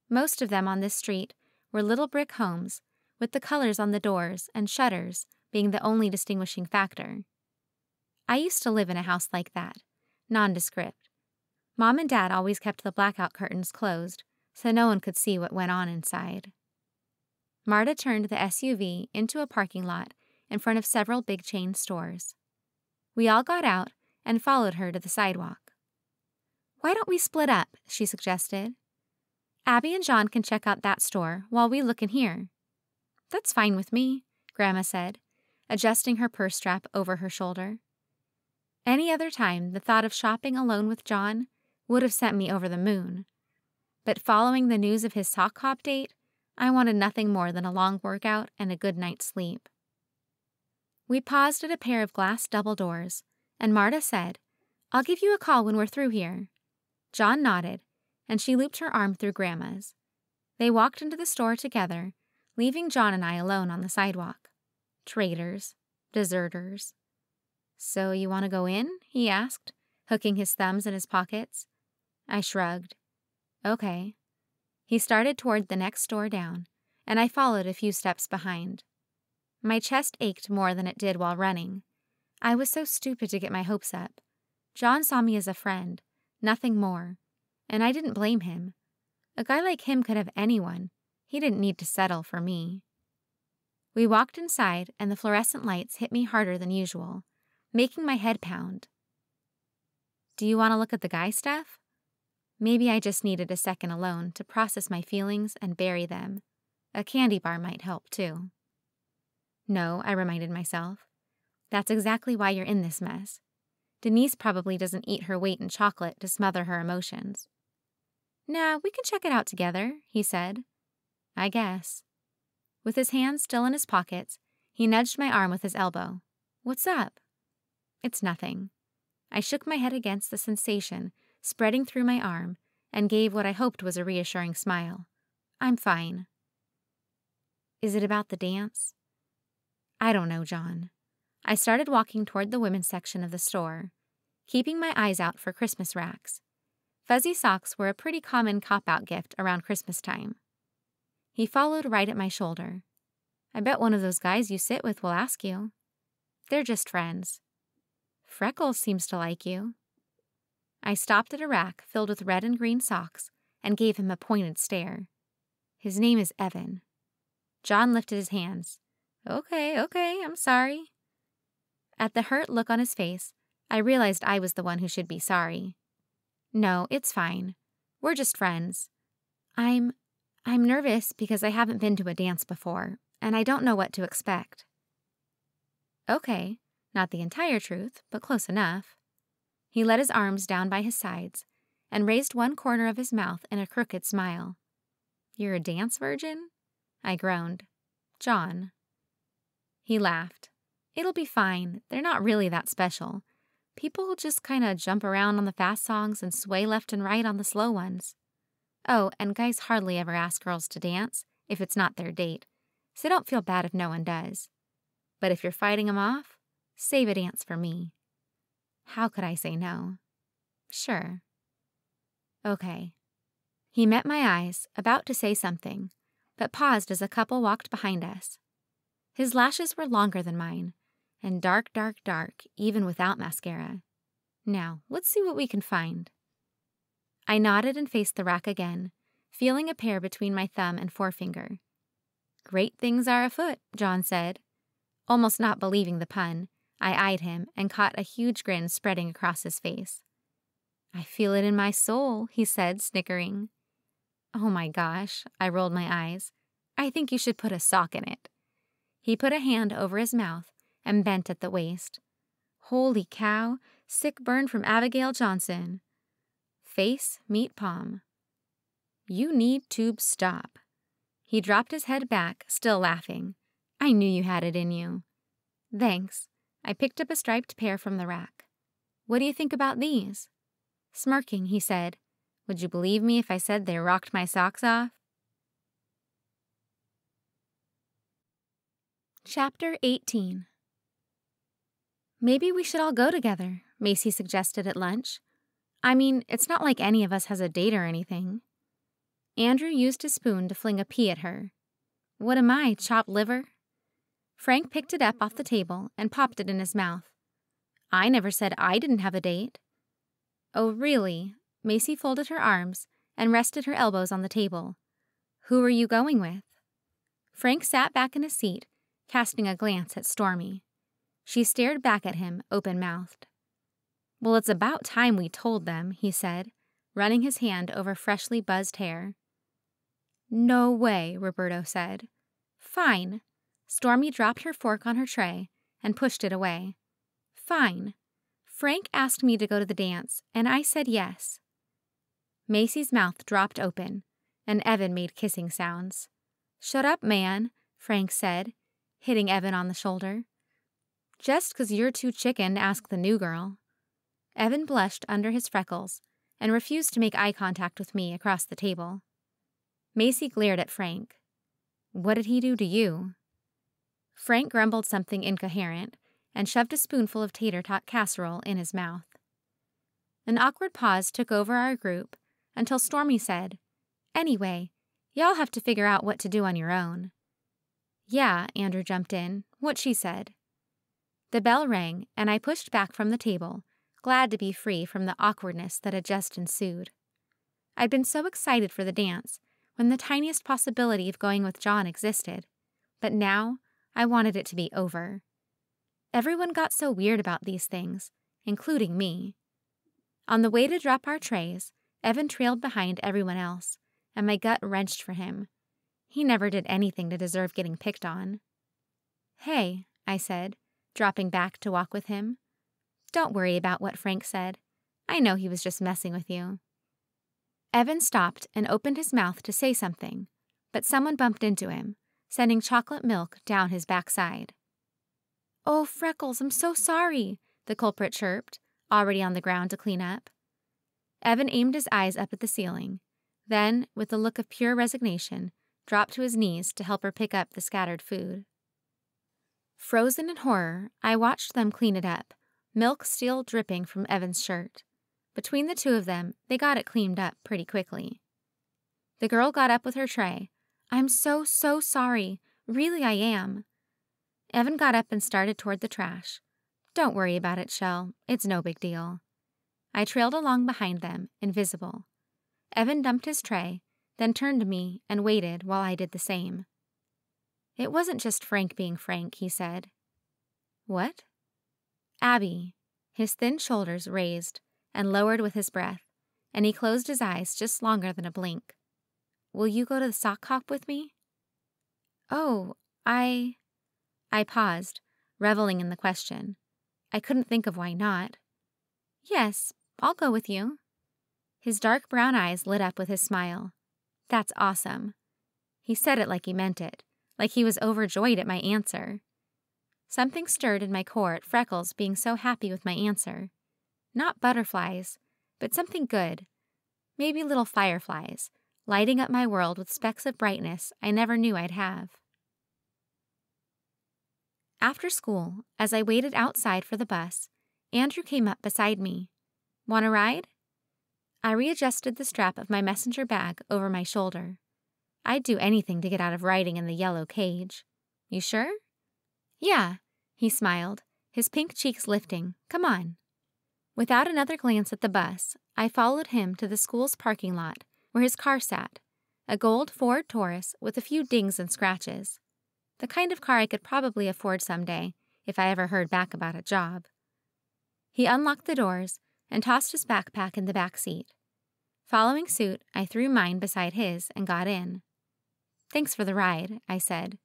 [SPEAKER 1] Most of them on this street were little brick homes, with the colors on the doors and shutters being the only distinguishing factor. I used to live in a house like that, nondescript. Mom and Dad always kept the blackout curtains closed, so no one could see what went on inside. Marta turned the SUV into a parking lot in front of several big chain stores. We all got out and followed her to the sidewalk. "Why don't we split up?" she suggested. "Abby and Jon can check out that store while we look in here." "That's fine with me," Grandma said, adjusting her purse strap over her shoulder. Any other time, the thought of shopping alone with Jon would have sent me over the moon. But following the news of his sock hop date, I wanted nothing more than a long workout and a good night's sleep. We paused at a pair of glass double doors, and Marta said, "I'll give you a call when we're through here." Jon nodded, and she looped her arm through Grandma's. They walked into the store together, leaving Jon and I alone on the sidewalk. Traitors. Deserters. "So you want to go in?" he asked, hooking his thumbs in his pockets. I shrugged. "Okay." He started toward the next door down, and I followed a few steps behind. My chest ached more than it did while running. I was so stupid to get my hopes up. Jon saw me as a friend, nothing more, and I didn't blame him. A guy like him could have anyone. He didn't need to settle for me. We walked inside, and the fluorescent lights hit me harder than usual, making my head pound. "Do you want to look at the guy stuff?" Maybe I just needed a second alone to process my feelings and bury them. A candy bar might help, too. "No," I reminded myself. "That's exactly why you're in this mess. Denise probably doesn't eat her weight in chocolate to smother her emotions." "Nah, we can check it out together," he said. "I guess." With his hands still in his pockets, he nudged my arm with his elbow. "What's up?" "It's nothing." I shook my head against the sensation spreading through my arm and gave what I hoped was a reassuring smile. "I'm fine." "Is it about the dance?" "I don't know, Jon." I started walking toward the women's section of the store, keeping my eyes out for Christmas racks. Fuzzy socks were a pretty common cop-out gift around Christmas time. He followed right at my shoulder. "I bet one of those guys you sit with will ask you." "They're just friends." "Freckles seems to like you." I stopped at a rack filled with red and green socks and gave him a pointed stare. "His name is Evan." Jon lifted his hands. Okay, I'm sorry." At the hurt look on his face, I realized I was the one who should be sorry. "No, it's fine. We're just friends. I'm nervous because I haven't been to a dance before, and I don't know what to expect." "Okay, not the entire truth, but close enough." He let his arms down by his sides and raised one corner of his mouth in a crooked smile. "You're a dance virgin?" I groaned. "Jon." He laughed. "It'll be fine. They're not really that special. People just kind of jump around on the fast songs and sway left and right on the slow ones. Oh, and guys hardly ever ask girls to dance if it's not their date, so don't feel bad if no one does. But if you're fighting them off, save a dance for me." How could I say no? "Sure." "Okay." He met my eyes, about to say something, but paused as a couple walked behind us. His lashes were longer than mine, and dark, even without mascara. "Now, let's see what we can find." I nodded and faced the rack again, feeling a pair between my thumb and forefinger. "Great things are afoot," Jon said. Almost not believing the pun, I eyed him and caught a huge grin spreading across his face. "I feel it in my soul," he said, snickering. "Oh my gosh," I rolled my eyes. "I think you should put a sock in it." He put a hand over his mouth and bent at the waist. "Holy cow, sick burn from Abigail Johnson." Face, meet palm. "You need to stop." He dropped his head back, still laughing. "I knew you had it in you." "Thanks." I picked up a striped pair from the rack. "What do you think about these?" Smirking, he said, "Would you believe me if I said they rocked my socks off?" Chapter 18. "Maybe we should all go together," Macy suggested at lunch. "I mean, it's not like any of us has a date or anything." Andrew used his spoon to fling a pea at her. "What am I, chopped liver?" Frank picked it up off the table and popped it in his mouth. "I never said I didn't have a date." "Oh, really?" Macy folded her arms and rested her elbows on the table. "Who are you going with?" Frank sat back in his seat, casting a glance at Stormy. She stared back at him, open-mouthed. "Well, it's about time we told them," he said, running his hand over freshly buzzed hair. "No way," Roberto said. "Fine." Stormy dropped her fork on her tray and pushed it away. "Fine. Frank asked me to go to the dance, and I said yes." Macy's mouth dropped open, and Evan made kissing sounds. "Shut up, man," Frank said, hitting Evan on the shoulder. "Just 'cause you're too chicken to ask the new girl." Evan blushed under his freckles and refused to make eye contact with me across the table. Macy glared at Frank. "What did he do to you?" Frank grumbled something incoherent and shoved a spoonful of tater tot casserole in his mouth. An awkward pause took over our group until Stormy said, "Anyway, y'all have to figure out what to do on your own." "Yeah," Andrew jumped in, what she said. The bell rang, and I pushed back from the table, glad to be free from the awkwardness that had just ensued. I'd been so excited for the dance when the tiniest possibility of going with Jon existed, but now I wanted it to be over. Everyone got so weird about these things, including me. On the way to drop our trays, Evan trailed behind everyone else, and my gut wrenched for him. He never did anything to deserve getting picked on. "Hey," I said, dropping back to walk with him. "Don't worry about what Frank said. I know he was just messing with you." Evan stopped and opened his mouth to say something, but someone bumped into him, sending chocolate milk down his backside. "Oh, Freckles, I'm so sorry," the culprit chirped, already on the ground to clean up. Evan aimed his eyes up at the ceiling, then, with a look of pure resignation, dropped to his knees to help her pick up the scattered food. Frozen in horror, I watched them clean it up, milk still dripping from Evan's shirt. Between the two of them, they got it cleaned up pretty quickly. The girl got up with her tray. "I'm so sorry. Really, I am." Evan got up and started toward the trash. "Don't worry about it, Shell. It's no big deal." I trailed along behind them, invisible. Evan dumped his tray, then turned to me and waited while I did the same. "It wasn't just Frank being Frank," he said. "What?" "Abby." His thin shoulders raised and lowered with his breath, and he closed his eyes just longer than a blink. "Will you go to the sock hop with me?" "Oh, I paused, reveling in the question. I couldn't think of why not. "Yes, I'll go with you." His dark brown eyes lit up with his smile. "That's awesome." He said it like he meant it, like he was overjoyed at my answer. Something stirred in my core at Freckles being so happy with my answer. Not butterflies, but something good. Maybe little fireflies, lighting up my world with specks of brightness I never knew I'd have. After school, as I waited outside for the bus, Andrew came up beside me. "Want a ride?" I readjusted the strap of my messenger bag over my shoulder. I'd do anything to get out of riding in the yellow cage. "You sure?" "Yeah," he smiled, his pink cheeks lifting. "Come on." Without another glance at the bus, I followed him to the school's parking lot where his car sat, a gold Ford Taurus with a few dings and scratches. The kind of car I could probably afford someday if I ever heard back about a job. He unlocked the doors and tossed his backpack in the back seat. Following suit, I threw mine beside his and got in. "Thanks for the ride," I said.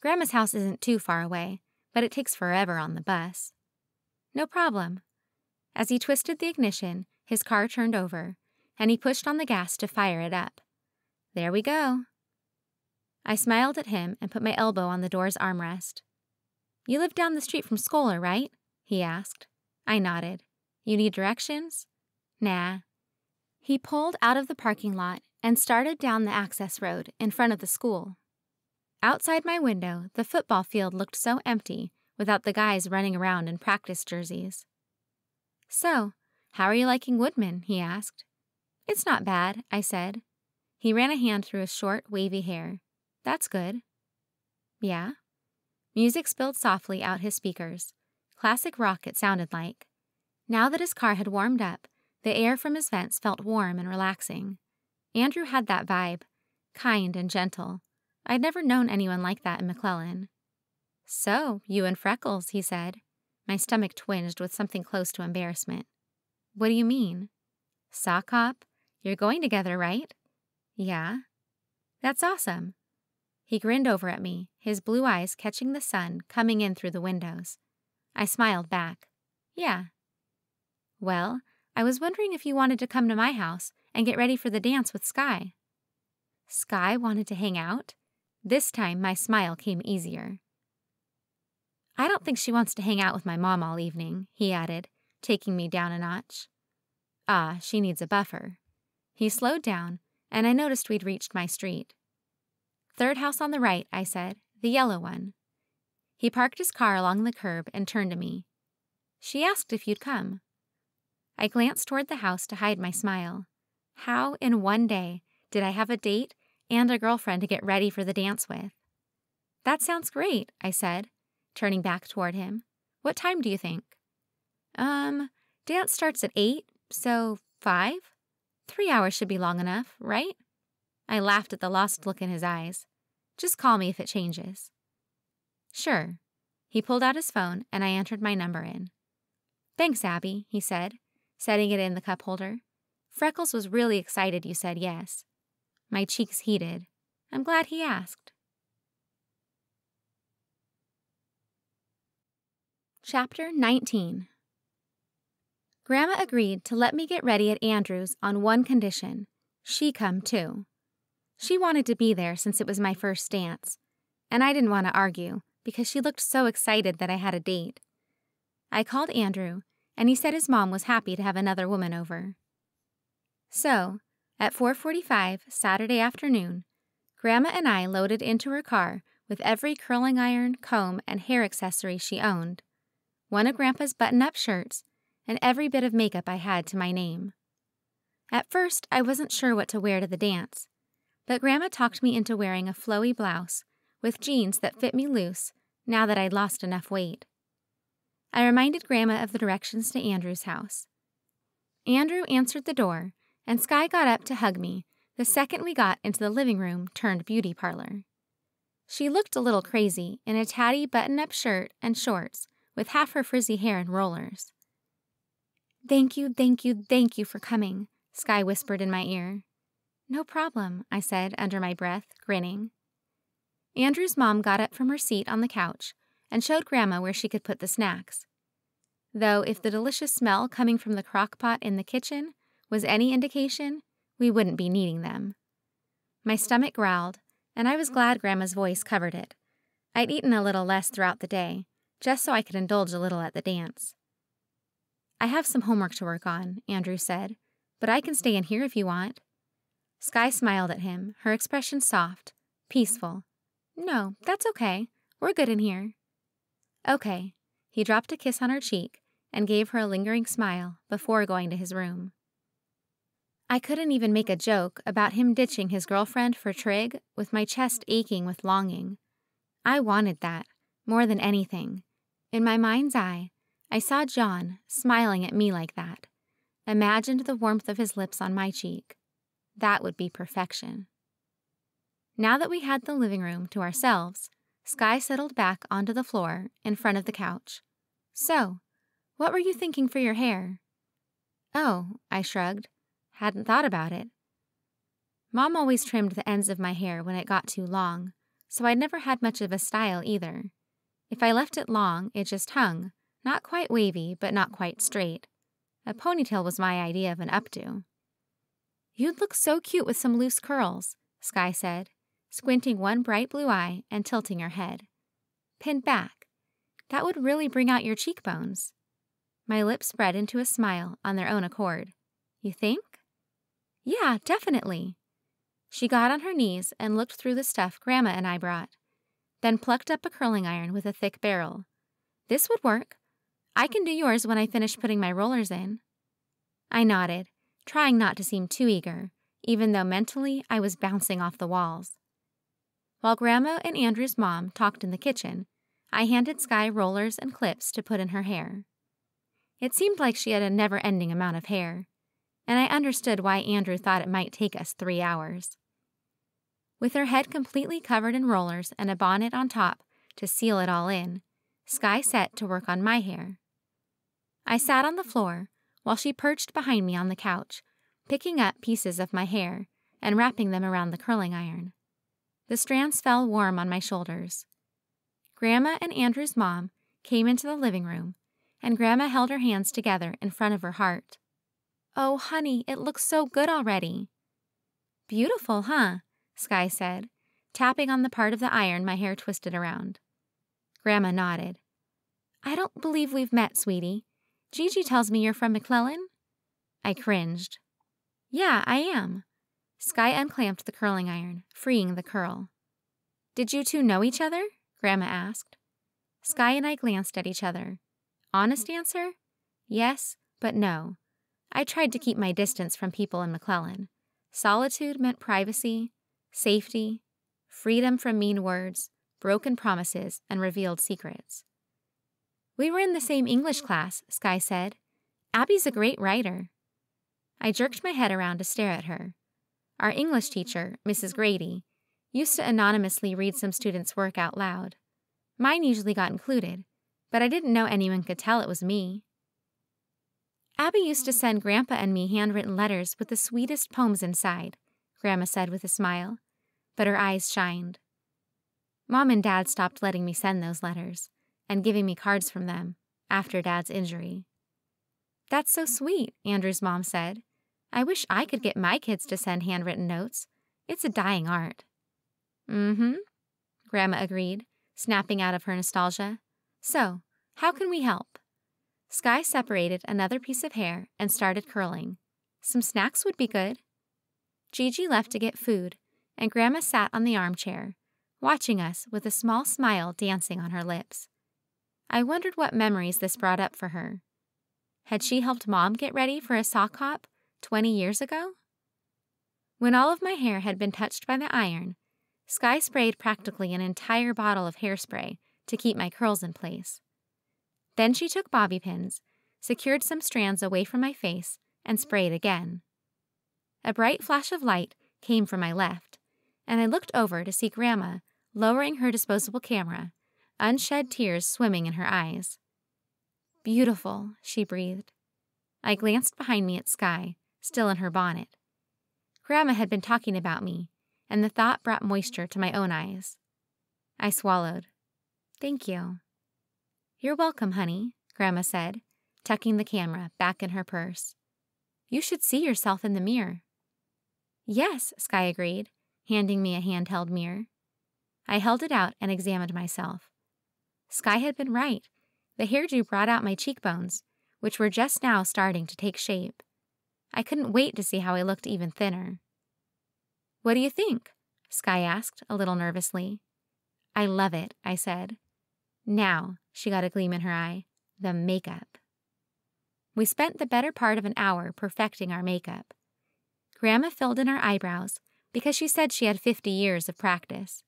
[SPEAKER 1] "Grandma's house isn't too far away, but it takes forever on the bus." "No problem." As he twisted the ignition, his car turned over, and he pushed on the gas to fire it up. "There we go." I smiled at him and put my elbow on the door's armrest. "You live down the street from Scoller, right?" he asked. I nodded. "You need directions?" "Nah." He pulled out of the parking lot and started down the access road in front of the school. Outside my window, the football field looked so empty without the guys running around in practice jerseys. "So, how are you liking Woodman?" he asked. "It's not bad," I said. He ran a hand through his short, wavy hair. "That's good." "Yeah?" Music spilled softly out his speakers. Classic rock it sounded like. Now that his car had warmed up, the air from his vents felt warm and relaxing. Andrew had that vibe, kind and gentle. I'd never known anyone like that in McClellan. "So, you and Freckles," he said. My stomach twinged with something close to embarrassment. "What do you mean?" "Sock hop. You're going together, right?" "Yeah." "That's awesome." He grinned over at me, his blue eyes catching the sun coming in through the windows. I smiled back. "Yeah." "Well, I was wondering if you wanted to come to my house and get ready for the dance with Sky." Sky wanted to hang out? This time my smile came easier. "I don't think she wants to hang out with my mom all evening," he added, taking me down a notch. "Ah, she needs a buffer." He slowed down, and I noticed we'd reached my street. "Third house on the right," I said, "the yellow one." He parked his car along the curb and turned to me. "She asked if you'd come." I glanced toward the house to hide my smile. How, in one day, did I have a date and a girlfriend to get ready for the dance with? "That sounds great," I said, turning back toward him. "What time do you think?" Dance starts at 8, so 5? 3 hours should be long enough, right?" I laughed at the lost look in his eyes. "Just call me if it changes." "Sure." He pulled out his phone, and I entered my number in. "Thanks, Abby," he said, setting it in the cup holder. "Freckles was really excited you said yes." My cheeks heated. I'm glad he asked. Chapter 19. Grandma agreed to let me get ready at Andrew's on one condition. She come too. She wanted to be there since it was my first dance, and I didn't want to argue because she looked so excited that I had a date. I called Andrew, and he said his mom was happy to have another woman over. So, at 4:45 Saturday afternoon, Grandma and I loaded into her car with every curling iron, comb, and hair accessory she owned, one of Grandpa's button-up shirts, and every bit of makeup I had to my name. At first, I wasn't sure what to wear to the dance, but Grandma talked me into wearing a flowy blouse with jeans that fit me loose now that I'd lost enough weight. I reminded Grandma of the directions to Andrew's house. Andrew answered the door, and Sky got up to hug me the second we got into the living room turned beauty parlor. She looked a little crazy in a tatty button-up shirt and shorts with half her frizzy hair in rollers. Thank you for coming," Sky whispered in my ear. "No problem," I said under my breath, grinning. Andrew's mom got up from her seat on the couch and showed Grandma where she could put the snacks. Though if the delicious smell coming from the crock pot in the kitchen was any indication, we wouldn't be needing them. My stomach growled, and I was glad Grandma's voice covered it. I'd eaten a little less throughout the day, just so I could indulge a little at the dance. "I have some homework to work on," Andrew said, "but I can stay in here if you want." Sky smiled at him, her expression soft, peaceful. "No, that's okay. We're good in here." "Okay." He dropped a kiss on her cheek and gave her a lingering smile before going to his room. I couldn't even make a joke about him ditching his girlfriend for Trig with my chest aching with longing. I wanted that, more than anything. In my mind's eye, I saw Jon smiling at me like that. imagined the warmth of his lips on my cheek. That would be perfection. Now that we had the living room to ourselves, Skye settled back onto the floor in front of the couch. "So, what were you thinking for your hair?" "Oh," I shrugged. "Hadn't thought about it." Mom always trimmed the ends of my hair when it got too long, so I'd never had much of a style either. If I left it long, it just hung, not quite wavy, but not quite straight. A ponytail was my idea of an updo. "You'd look so cute with some loose curls," Skye said, squinting one bright blue eye and tilting her head. "Pinned back. That would really bring out your cheekbones." My lips spread into a smile on their own accord. "You think?" "Yeah, definitely." She got on her knees and looked through the stuff Grandma and I brought, then plucked up a curling iron with a thick barrel. "This would work. I can do yours when I finish putting my rollers in." I nodded, trying not to seem too eager, even though mentally I was bouncing off the walls. While Grandma and Andrew's mom talked in the kitchen, I handed Skye rollers and clips to put in her hair. It seemed like she had a never-ending amount of hair, and I understood why Andrew thought it might take us 3 hours. With her head completely covered in rollers and a bonnet on top to seal it all in, Skye set to work on my hair. I sat on the floor while she perched behind me on the couch, picking up pieces of my hair and wrapping them around the curling iron. The strands fell warm on my shoulders. Grandma and Andrew's mom came into the living room, and Grandma held her hands together in front of her heart. "Oh, honey, it looks so good already." "Beautiful, huh?" Skye said, tapping on the part of the iron my hair twisted around. Grandma nodded. "I don't believe we've met, sweetie. Gigi tells me you're from McClellan?" I cringed. "Yeah, I am." Skye unclamped the curling iron, freeing the curl. "Did you two know each other?" Grandma asked. Skye and I glanced at each other. Honest answer? Yes, but no. I tried to keep my distance from people in McClellan. Solitude meant privacy, safety, freedom from mean words, broken promises, and revealed secrets. "We were in the same English class," Skye said. "Abby's a great writer." I jerked my head around to stare at her. Our English teacher, Mrs. Grady, used to anonymously read some students' work out loud. Mine usually got included, but I didn't know anyone could tell it was me. "Abby used to send Grandpa and me handwritten letters with the sweetest poems inside," Grandma said with a smile, but her eyes shined. Mom and Dad stopped letting me send those letters and giving me cards from them after Dad's injury. "That's so sweet," Andrew's mom said. "I wish I could get my kids to send handwritten notes. It's a dying art." "Mm-hmm," Grandma agreed, snapping out of her nostalgia. "So, how can we help?" Skye separated another piece of hair and started curling. Some snacks would be good. Gigi left to get food, and Grandma sat on the armchair, watching us with a small smile dancing on her lips. I wondered what memories this brought up for her. Had she helped Mom get ready for a sock hop 20 years ago? When all of my hair had been touched by the iron, Skye sprayed practically an entire bottle of hairspray to keep my curls in place. Then she took bobby pins, secured some strands away from my face, and sprayed again. A bright flash of light came from my left, and I looked over to see Grandma lowering her disposable camera, unshed tears swimming in her eyes. "Beautiful," she breathed. I glanced behind me at Skye, still in her bonnet. Grandma had been talking about me, and the thought brought moisture to my own eyes. I swallowed. "Thank you." "You're welcome, honey," Grandma said, tucking the camera back in her purse. "You should see yourself in the mirror." "Yes," Skye agreed, handing me a handheld mirror. I held it out and examined myself. Skye had been right. The hairdo brought out my cheekbones, which were just now starting to take shape. I couldn't wait to see how I looked even thinner. "What do you think?" Skye asked, a little nervously. "I love it," I said. "Now," she got a gleam in her eye, "the makeup." We spent the better part of an hour perfecting our makeup. Grandma filled in our eyebrows because she said she had 50 years of practice.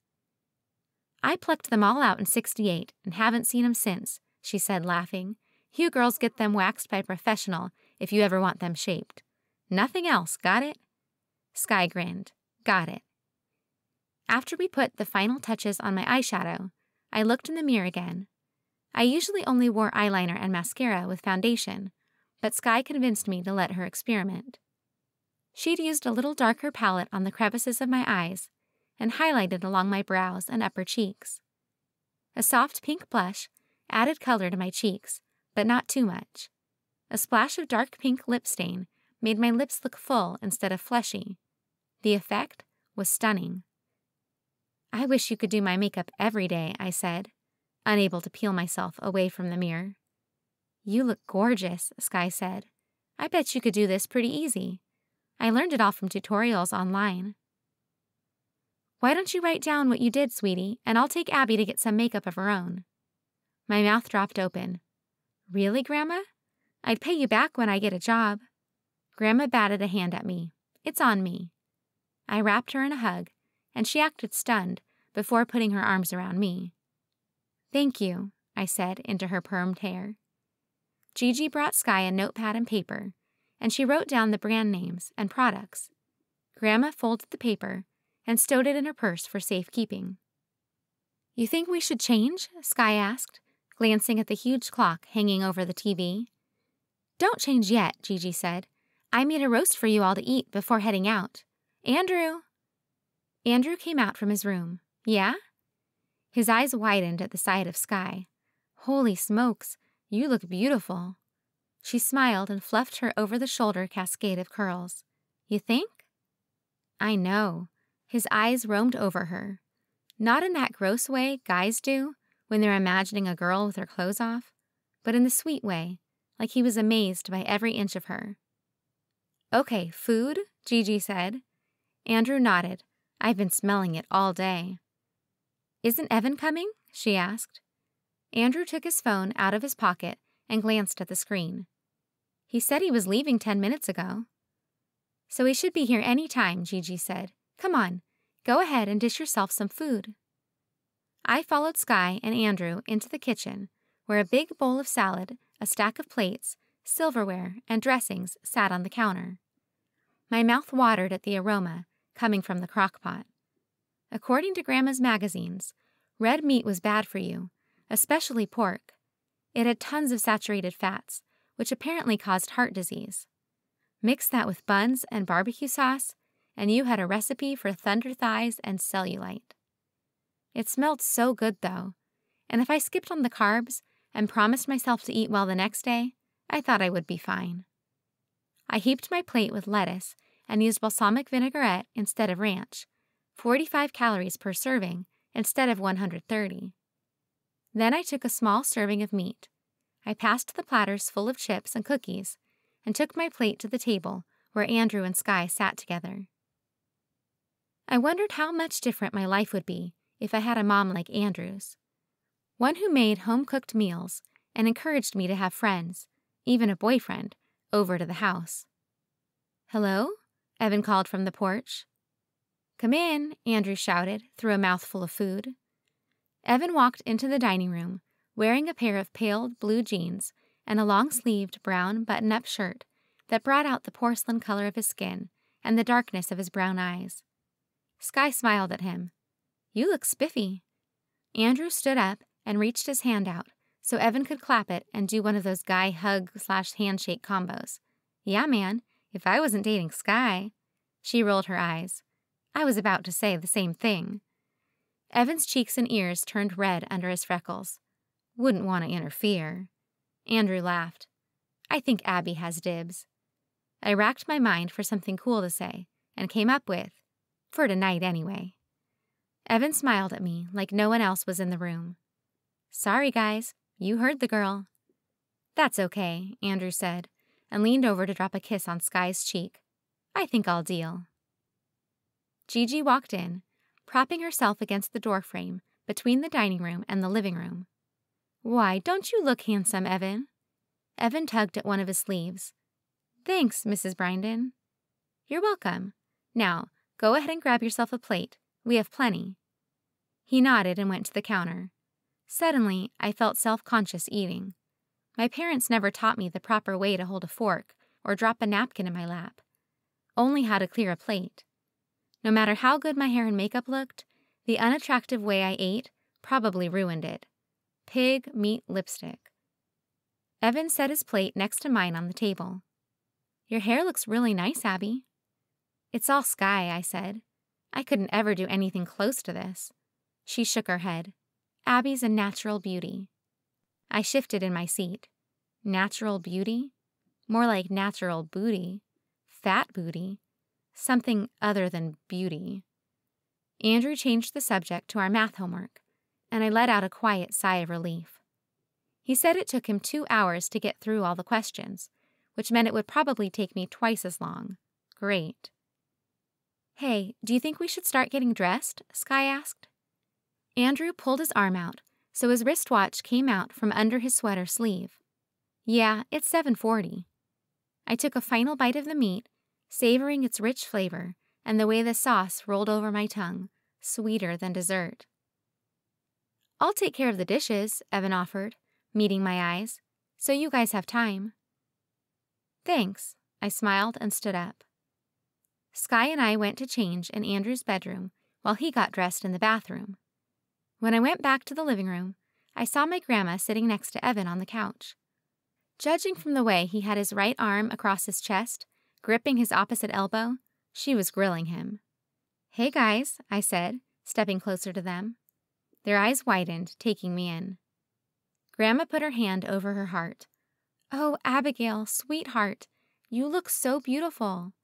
[SPEAKER 1] "I plucked them all out in '68 and haven't seen them since," she said, laughing. "You girls get them waxed by a professional, if you ever want them shaped. Nothing else, got it? Sky grinned. Got it. After we put the final touches on my eyeshadow, I looked in the mirror again. I usually only wore eyeliner and mascara with foundation, but Sky convinced me to let her experiment. She'd used a little darker palette on the crevices of my eyes and highlighted along my brows and upper cheeks. A soft pink blush added color to my cheeks, but not too much. A splash of dark pink lip stain made my lips look full instead of fleshy. The effect was stunning. I wish you could do my makeup every day, I said, unable to peel myself away from the mirror. You look gorgeous, Sky said. I bet you could do this pretty easy. I learned it all from tutorials online. Why don't you write down what you did, sweetie, and I'll take Abby to get some makeup of her own. My mouth dropped open. Really, Grandma? I'd pay you back when I get a job. Grandma batted a hand at me. It's on me. I wrapped her in a hug, and she acted stunned before putting her arms around me. Thank you, I said into her permed hair. Gigi brought Sky a notepad and paper, and she wrote down the brand names and products. Grandma folded the paper and stowed it in her purse for safekeeping. You think we should change? Sky asked, glancing at the huge clock hanging over the TV. Don't change yet, Gigi said. I made a roast for you all to eat before heading out. Andrew! Andrew came out from his room. Yeah? His eyes widened at the sight of Sky. Holy smokes, you look beautiful. She smiled and fluffed her over-the-shoulder cascade of curls. You think? I know. His eyes roamed over her. Not in that gross way guys do when they're imagining a girl with her clothes off, but in the sweet way, like he was amazed by every inch of her. Okay, food, Gigi said. Andrew nodded. I've been smelling it all day. Isn't Evan coming? She asked. Andrew took his phone out of his pocket and glanced at the screen. He said he was leaving 10 minutes ago. So he should be here any time, Gigi said. Come on, go ahead and dish yourself some food. I followed Sky and Andrew into the kitchen, where a big bowl of salad, a stack of plates, silverware, and dressings sat on the counter. My mouth watered at the aroma coming from the crock pot. According to Grandma's magazines, red meat was bad for you, especially pork. It had tons of saturated fats, which apparently caused heart disease. Mix that with buns and barbecue sauce, and you had a recipe for thunder thighs and cellulite. It smelled so good, though, and if I skipped on the carbs and promised myself to eat well the next day, I thought I would be fine. I heaped my plate with lettuce and used balsamic vinaigrette instead of ranch, 45 calories per serving instead of 130. Then I took a small serving of meat. I passed the platters full of chips and cookies and took my plate to the table where Andrew and Sky sat together. I wondered how much different my life would be if I had a mom like Andrew's, one who made home-cooked meals and encouraged me to have friends, even a boyfriend, over to the house. Hello? Evan called from the porch. Come in, Andrew shouted through a mouthful of food. Evan walked into the dining room, wearing a pair of pale blue jeans and a long-sleeved brown button-up shirt that brought out the porcelain color of his skin and the darkness of his brown eyes. Sky smiled at him. You look spiffy. Andrew stood up and reached his hand out so Evan could clap it and do one of those guy hug/handshake combos. Yeah, man, if I wasn't dating Sky. She rolled her eyes. I was about to say the same thing. Evan's cheeks and ears turned red under his freckles. Wouldn't want to interfere. Andrew laughed. I think Abby has dibs. I racked my mind for something cool to say and came up with, for tonight anyway. Evan smiled at me like no one else was in the room. Sorry, guys, you heard the girl. That's okay, Andrew said, and leaned over to drop a kiss on Sky's cheek. I think I'll deal. Gigi walked in, propping herself against the doorframe between the dining room and the living room. Why, don't you look handsome, Evan? Evan tugged at one of his sleeves. Thanks, Mrs. Brindon. You're welcome. Now, go ahead and grab yourself a plate. We have plenty. He nodded and went to the counter. Suddenly, I felt self-conscious eating. My parents never taught me the proper way to hold a fork or drop a napkin in my lap. Only how to clear a plate. No matter how good my hair and makeup looked, the unattractive way I ate probably ruined it. Pig meat lipstick. Evan set his plate next to mine on the table. "Your hair looks really nice, Abby." "It's all Sky," I said. "I couldn't ever do anything close to this." She shook her head. "Abby's a natural beauty." I shifted in my seat. Natural beauty? More like natural booty. Fat booty. Something other than beauty. Andrew changed the subject to our math homework, and I let out a quiet sigh of relief. He said it took him 2 hours to get through all the questions, which meant it would probably take me twice as long. Great. "Hey, do you think we should start getting dressed?" Sky asked. Andrew pulled his arm out, so his wristwatch came out from under his sweater sleeve. "Yeah, it's 7:40. I took a final bite of the meat, savoring its rich flavor and the way the sauce rolled over my tongue, sweeter than dessert. "I'll take care of the dishes," Evan offered, meeting my eyes, "so you guys have time." "Thanks," I smiled and stood up. Sky and I went to change in Andrew's bedroom while he got dressed in the bathroom. When I went back to the living room, I saw my grandma sitting next to Evan on the couch. Judging from the way he had his right arm across his chest, gripping his opposite elbow, she was grilling him. "Hey guys," I said, stepping closer to them. Their eyes widened, taking me in. Grandma put her hand over her heart. "Oh, Abigail, sweetheart, you look so beautiful."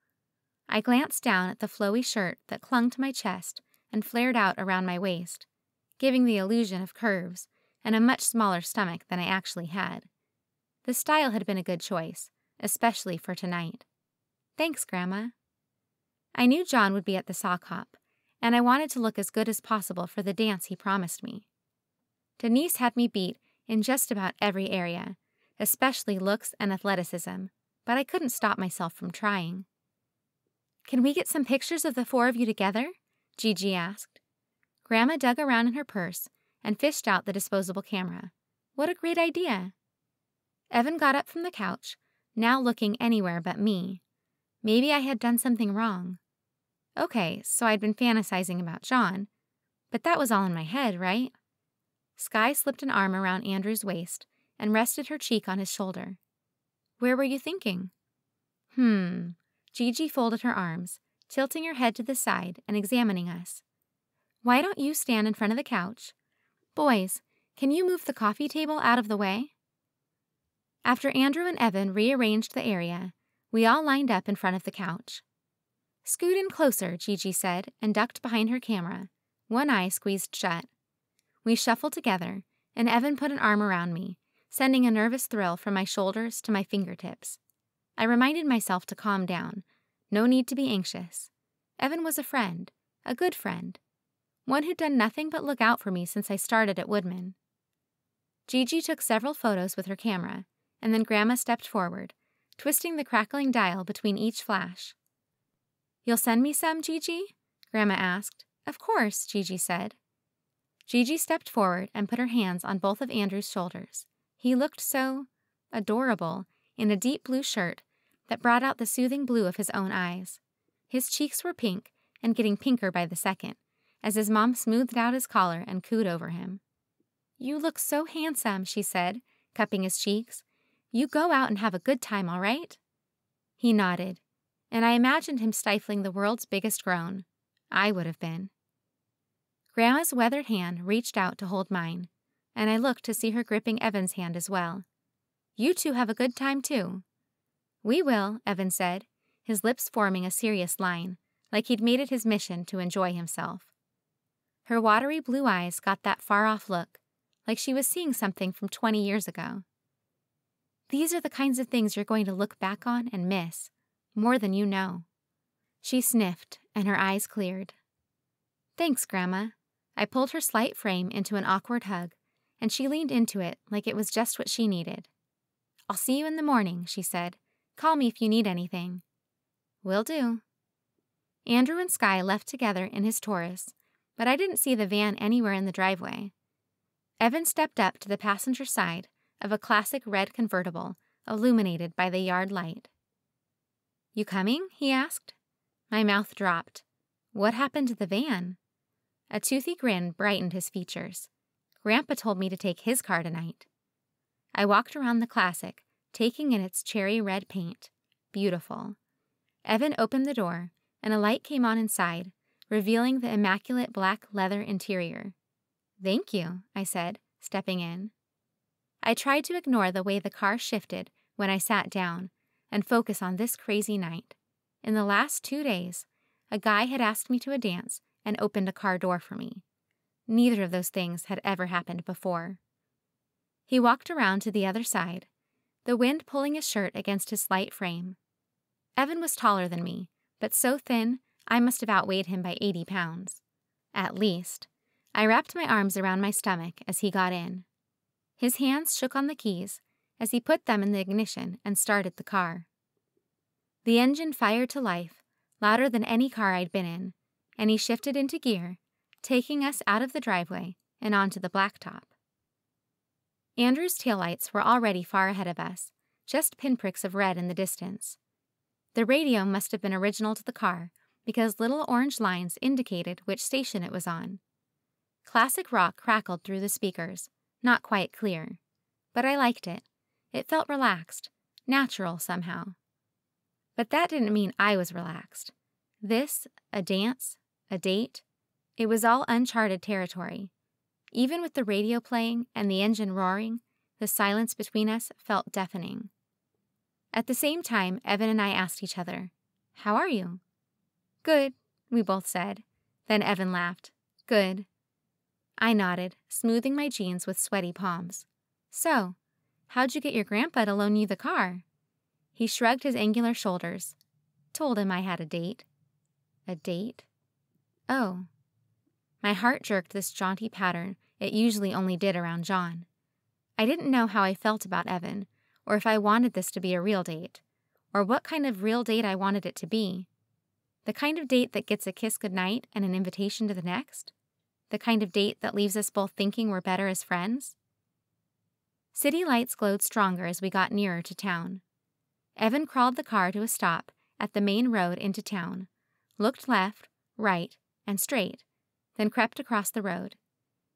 [SPEAKER 1] I glanced down at the flowy shirt that clung to my chest and flared out around my waist, giving the illusion of curves and a much smaller stomach than I actually had. The style had been a good choice, especially for tonight. "Thanks, Grandma." I knew Jon would be at the sock hop, and I wanted to look as good as possible for the dance he promised me. Denise had me beat in just about every area, especially looks and athleticism, but I couldn't stop myself from trying. "Can we get some pictures of the 4 of you together?" Gigi asked. Grandma dug around in her purse and fished out the disposable camera. What a great idea! Evan got up from the couch, now looking anywhere but me. Maybe I had done something wrong. Okay, so I'd been fantasizing about Jon, but that was all in my head, right? Sky slipped an arm around Andrew's waist and rested her cheek on his shoulder. "Where were you thinking?" Gigi folded her arms, tilting her head to the side and examining us. "Why don't you stand in front of the couch? Boys, can you move the coffee table out of the way?" After Andrew and Evan rearranged the area, we all lined up in front of the couch. "Scoot in closer," Gigi said, and ducked behind her camera, one eye squeezed shut. We shuffled together, and Evan put an arm around me, sending a nervous thrill from my shoulders to my fingertips. I reminded myself to calm down. No need to be anxious. Evan was a friend, a good friend, one who'd done nothing but look out for me since I started at Woodman. Gigi took several photos with her camera, and then Grandma stepped forward, twisting the crackling dial between each flash. "You'll send me some, Gigi?" Grandma asked. "Of course," Gigi said. Gigi stepped forward and put her hands on both of Andrew's shoulders. He looked so adorable in a deep blue shirt that brought out the soothing blue of his own eyes. His cheeks were pink and getting pinker by the second, as his mom smoothed out his collar and cooed over him. "You look so handsome," she said, cupping his cheeks. "You go out and have a good time, all right?" He nodded, and I imagined him stifling the world's biggest groan. I would have been. Grandma's weathered hand reached out to hold mine, and I looked to see her gripping Evan's hand as well. "You two have a good time, too." "We will," Evan said, his lips forming a serious line, like he'd made it his mission to enjoy himself. Her watery blue eyes got that far-off look, like she was seeing something from 20 years ago. "These are the kinds of things you're going to look back on and miss, more than you know." She sniffed, and her eyes cleared. "Thanks, Grandma." I pulled her slight frame into an awkward hug, and she leaned into it like it was just what she needed. "I'll see you in the morning," she said. "Call me if you need anything." "Will do." Andrew and Sky left together in his Taurus, but I didn't see the van anywhere in the driveway. Evan stepped up to the passenger side of a classic red convertible illuminated by the yard light. You coming? He asked. My mouth dropped. What happened to the van? A toothy grin brightened his features. Grandpa told me to take his car tonight. I walked around the Classic, taking in its cherry red paint. Beautiful. Evan opened the door, and a light came on inside, revealing the immaculate black leather interior. Thank you, I said, stepping in. I tried to ignore the way the car shifted when I sat down and focus on this crazy night. In the last 2 days, a guy had asked me to a dance and opened a car door for me. Neither of those things had ever happened before. He walked around to the other side, the wind pulling his shirt against his slight frame. Evan was taller than me, but so thin I must have outweighed him by 80 pounds. At least. I wrapped my arms around my stomach as he got in. His hands shook on the keys as he put them in the ignition and started the car. The engine fired to life, louder than any car I'd been in, and he shifted into gear, taking us out of the driveway and onto the blacktop. Andrew's taillights were already far ahead of us, just pinpricks of red in the distance. The radio must have been original to the car because little orange lines indicated which station it was on. Classic rock crackled through the speakers, not quite clear. But I liked it. It felt relaxed, natural somehow. But that didn't mean I was relaxed. This, a dance, a date, it was all uncharted territory. Even with the radio playing and the engine roaring, the silence between us felt deafening. At the same time, Evan and I asked each other, "How are you?" "Good," we both said. Then Evan laughed. "Good." I nodded, smoothing my jeans with sweaty palms. "So, how'd you get your grandpa to loan you the car?" He shrugged his angular shoulders. "Told him I had a date." "A date?" "Oh." My heart jerked this jaunty pattern it usually only did around Jon. I didn't know how I felt about Evan, or if I wanted this to be a real date, or what kind of real date I wanted it to be. The kind of date that gets a kiss goodnight and an invitation to the next? The kind of date that leaves us both thinking we're better as friends? City lights glowed stronger as we got nearer to town. Evan crawled the car to a stop at the main road into town, looked left, right, and straight, then crept across the road.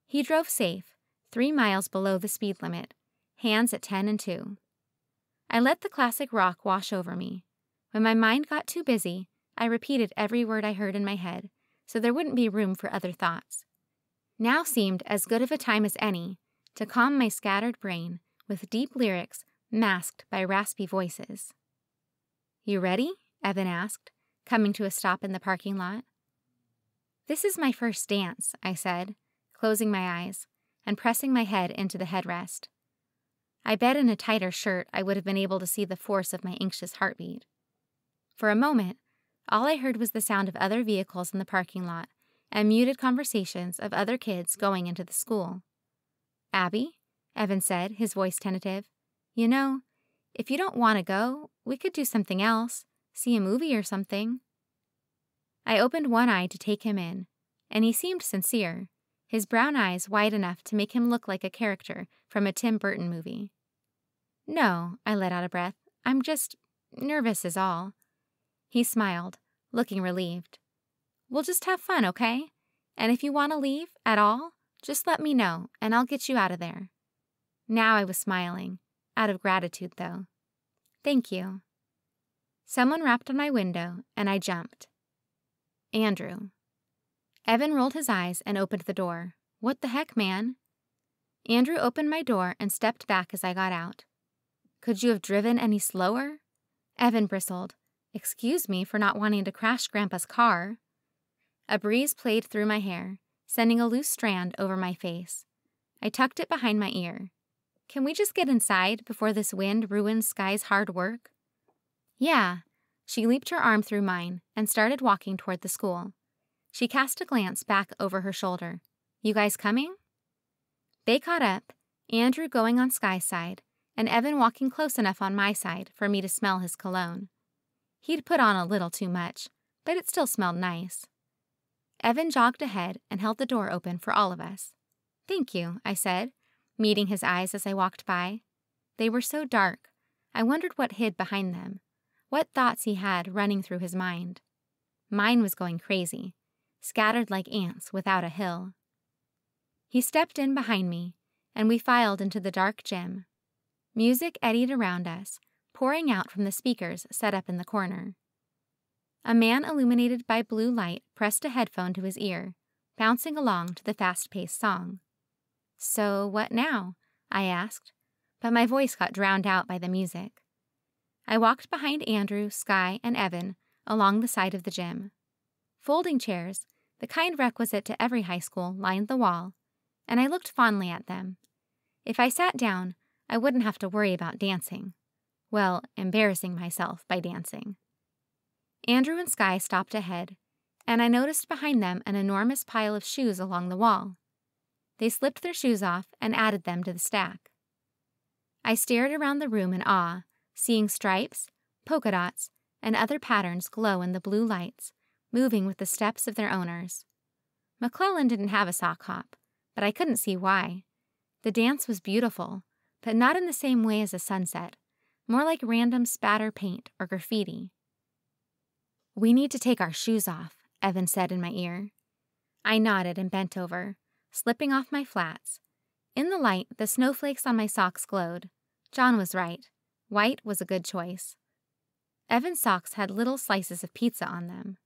[SPEAKER 1] He drove safe, 3 miles below the speed limit, hands at 10 and 2. I let the classic rock wash over me. When my mind got too busy, I repeated every word I heard in my head, so there wouldn't be room for other thoughts. Now seemed as good of a time as any to calm my scattered brain with deep lyrics masked by raspy voices. "You ready?" Evan asked, coming to a stop in the parking lot. "This is my first dance," I said, closing my eyes and pressing my head into the headrest. I bet in a tighter shirt I would have been able to see the force of my anxious heartbeat. For a moment, all I heard was the sound of other vehicles in the parking lot and muted conversations of other kids going into the school. "Abby," Evan said, his voice tentative, "you know, if you don't want to go, we could do something else, see a movie or something." I opened one eye to take him in, and he seemed sincere, his brown eyes wide enough to make him look like a character from a Tim Burton movie. "No," I let out a breath, "I'm just nervous is all." He smiled, looking relieved. "We'll just have fun, okay? And if you want to leave, at all, just let me know, and I'll get you out of there." Now I was smiling, out of gratitude, though. "Thank you." Someone rapped on my window, and I jumped. Andrew. Evan rolled his eyes and opened the door. "What the heck, man?" Andrew opened my door and stepped back as I got out. "Could you have driven any slower?" Evan bristled. "Excuse me for not wanting to crash Grandpa's car." A breeze played through my hair, sending a loose strand over my face. I tucked it behind my ear. "Can we just get inside before this wind ruins Sky's hard work?" "Yeah." She leaped her arm through mine and started walking toward the school. She cast a glance back over her shoulder. "You guys coming?" They caught up, Andrew going on Sky's side, and Evan walking close enough on my side for me to smell his cologne. He'd put on a little too much, but it still smelled nice. Evan jogged ahead and held the door open for all of us. "Thank you," I said, meeting his eyes as I walked by. They were so dark, I wondered what hid behind them. what thoughts he had running through his mind. Mine was going crazy, scattered like ants without a hill. He stepped in behind me, and we filed into the dark gym. Music eddied around us, pouring out from the speakers set up in the corner. A man illuminated by blue light pressed a headphone to his ear, bouncing along to the fast-paced song. "So what now?" I asked, but my voice got drowned out by the music. I walked behind Andrew, Skye, and Evan along the side of the gym. Folding chairs, the kind requisite to every high school, lined the wall, and I looked fondly at them. If I sat down, I wouldn't have to worry about dancing. Well, embarrassing myself by dancing. Andrew and Skye stopped ahead, and I noticed behind them an enormous pile of shoes along the wall. They slipped their shoes off and added them to the stack. I stared around the room in awe, seeing stripes, polka dots, and other patterns glow in the blue lights, moving with the steps of their owners. McClellan didn't have a sock hop, but I couldn't see why. The dance was beautiful, but not in the same way as a sunset, more like random spatter paint or graffiti. "We need to take our shoes off," Evan said in my ear. I nodded and bent over, slipping off my flats. In the light, the snowflakes on my socks glowed. Jon was right. White was a good choice. Evan's socks had little slices of pizza on them.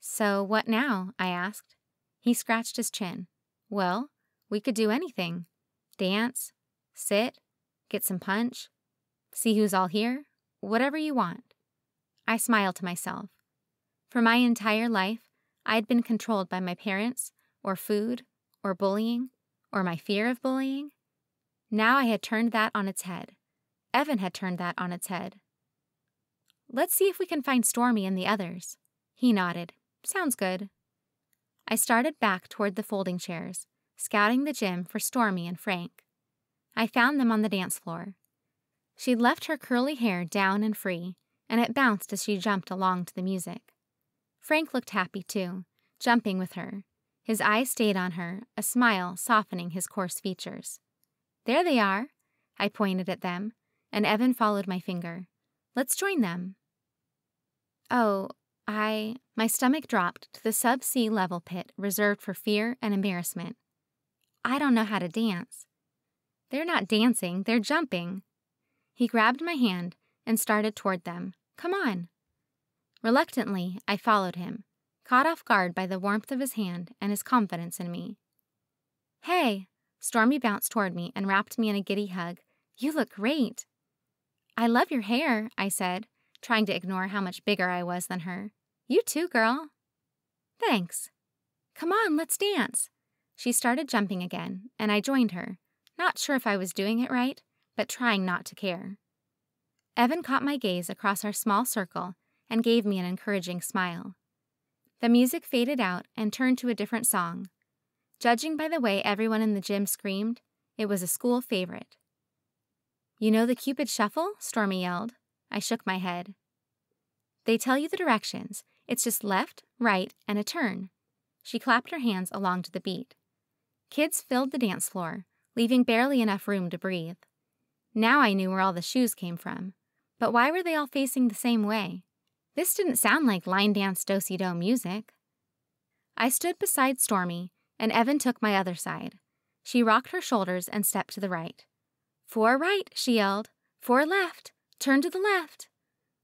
[SPEAKER 1] "So what now?" I asked. He scratched his chin. "Well, we could do anything. Dance, sit, get some punch, see who's all here, whatever you want." I smiled to myself. For my entire life, I had been controlled by my parents, or food, or bullying, or my fear of bullying. Now I had turned that on its head. Evan had turned that on its head. "Let's see if we can find Stormy and the others." He nodded. "Sounds good." I started back toward the folding chairs, scouting the gym for Stormy and Frank. I found them on the dance floor. She'd left her curly hair down and free, and it bounced as she jumped along to the music. Frank looked happy too, jumping with her. His eyes stayed on her, a smile softening his coarse features. "There they are." I pointed at them, and Evan followed my finger. "Let's join them." "Oh, My stomach dropped to the sub-sea level pit reserved for fear and embarrassment. "I don't know how to dance." "They're not dancing, they're jumping." He grabbed my hand and started toward them. "Come on." Reluctantly, I followed him, caught off guard by the warmth of his hand and his confidence in me. "Hey!" Stormy bounced toward me and wrapped me in a giddy hug. "You look great." "I love your hair," I said, trying to ignore how much bigger I was than her. "You too, girl." "Thanks." "Come on, let's dance." She started jumping again, and I joined her, not sure if I was doing it right, but trying not to care. Evan caught my gaze across our small circle and gave me an encouraging smile. The music faded out and turned to a different song. Judging by the way everyone in the gym screamed, it was a school favorite. "You know the Cupid Shuffle?" Stormy yelled. I shook my head. "They tell you the directions. It's just left, right, and a turn." She clapped her hands along to the beat. Kids filled the dance floor, leaving barely enough room to breathe. Now I knew where all the shoes came from. But why were they all facing the same way? This didn't sound like line dance do-si-do music. I stood beside Stormy, and Evan took my other side. She rocked her shoulders and stepped to the right. "4 right," she yelled. "4 left. Turn to the left."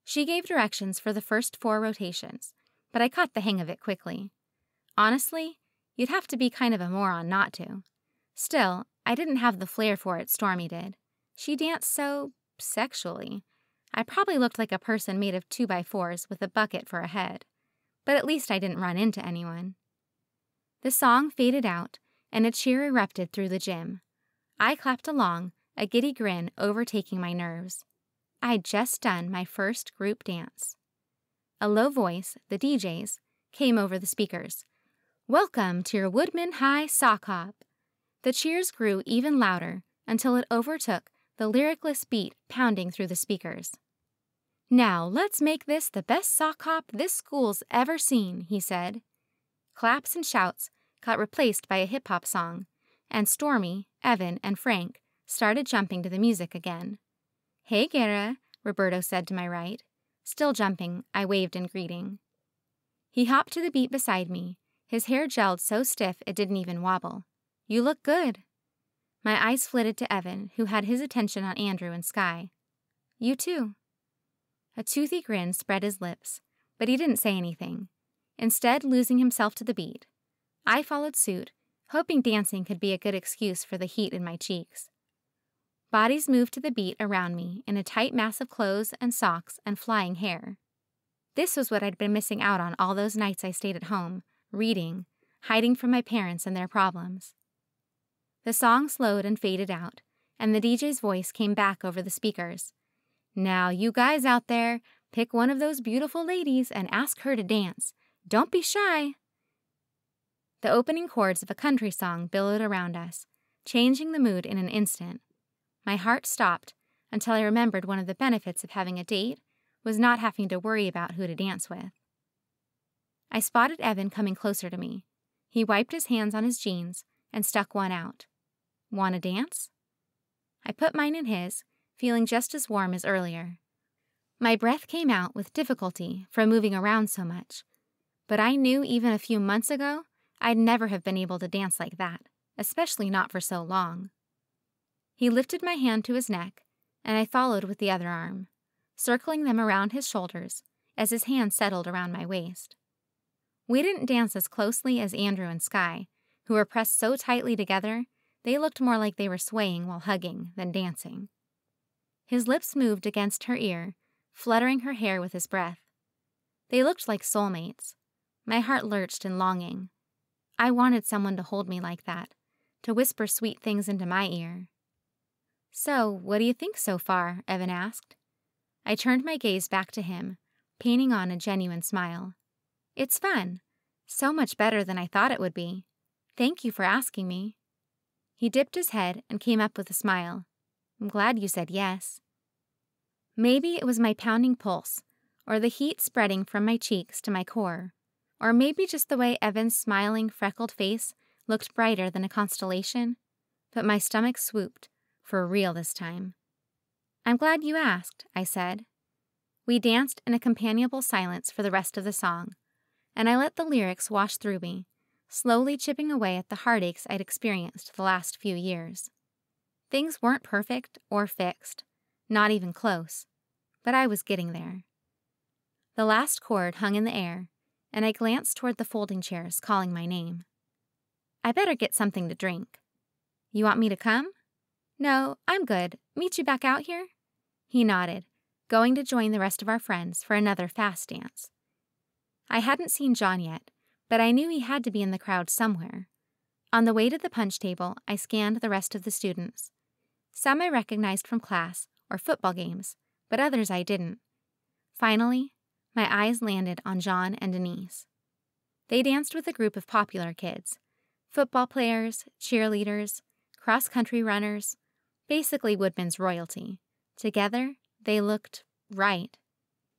[SPEAKER 1] She gave directions for the first 4 rotations, but I caught the hang of it quickly. Honestly, you'd have to be kind of a moron not to. Still, I didn't have the flair for it Stormy did. She danced so sexually. I probably looked like a person made of 2x4s with a bucket for a head, but at least I didn't run into anyone. The song faded out, and a cheer erupted through the gym. I clapped along, a giddy grin overtaking my nerves. I'd just done my first group dance. A low voice, the DJ's, came over the speakers. "Welcome to your Woodman High Sock Hop." The cheers grew even louder until it overtook the lyricless beat pounding through the speakers. "Now let's make this the best sock hop this school's ever seen," he said. Claps and shouts got replaced by a hip-hop song, and Stormy, Evan, and Frank started jumping to the music again. "Hey, Gara," Roberto said to my right. Still jumping, I waved in greeting. He hopped to the beat beside me, his hair gelled so stiff it didn't even wobble. "You look good." My eyes flitted to Evan, who had his attention on Andrew and Sky. "You too." A toothy grin spread his lips, but he didn't say anything, instead losing himself to the beat. I followed suit, hoping dancing could be a good excuse for the heat in my cheeks. Bodies moved to the beat around me in a tight mass of clothes and socks and flying hair. This was what I'd been missing out on all those nights I stayed at home, reading, hiding from my parents and their problems. The song slowed and faded out, and the DJ's voice came back over the speakers. "Now, you guys out there, pick one of those beautiful ladies and ask her to dance. Don't be shy." The opening chords of a country song billowed around us, changing the mood in an instant. My heart stopped until I remembered one of the benefits of having a date was not having to worry about who to dance with. I spotted Evan coming closer to me. He wiped his hands on his jeans and stuck one out. "Want to dance?" I put mine in his, feeling just as warm as earlier. My breath came out with difficulty from moving around so much, but I knew even a few months ago I'd never have been able to dance like that, especially not for so long. He lifted my hand to his neck, and I followed with the other arm, circling them around his shoulders as his hand settled around my waist. We didn't dance as closely as Andrew and Sky, who were pressed so tightly together they looked more like they were swaying while hugging than dancing. His lips moved against her ear, fluttering her hair with his breath. They looked like soulmates. My heart lurched in longing. I wanted someone to hold me like that, to whisper sweet things into my ear. "So, what do you think so far?" Evan asked. I turned my gaze back to him, painting on a genuine smile. "It's fun. So much better than I thought it would be. Thank you for asking me." He dipped his head and came up with a smile. "I'm glad you said yes." Maybe it was my pounding pulse, or the heat spreading from my cheeks to my core, or maybe just the way Evan's smiling, freckled face looked brighter than a constellation, but my stomach swooped, for real this time. "I'm glad you asked," I said. We danced in a companionable silence for the rest of the song, and I let the lyrics wash through me, slowly chipping away at the heartaches I'd experienced the last few years. Things weren't perfect or fixed, not even close, but I was getting there. The last chord hung in the air, and I glanced toward the folding chairs, calling my name. "I better get something to drink." "You want me to come?" "No, I'm good. Meet you back out here?" He nodded, going to join the rest of our friends for another fast dance. I hadn't seen Jon yet, but I knew he had to be in the crowd somewhere. On the way to the punch table, I scanned the rest of the students. Some I recognized from class or football games, but others I didn't. Finally, my eyes landed on Jon and Denise. They danced with a group of popular kids, football players, cheerleaders, cross-country runners, basically Woodman's royalty. Together, they looked right.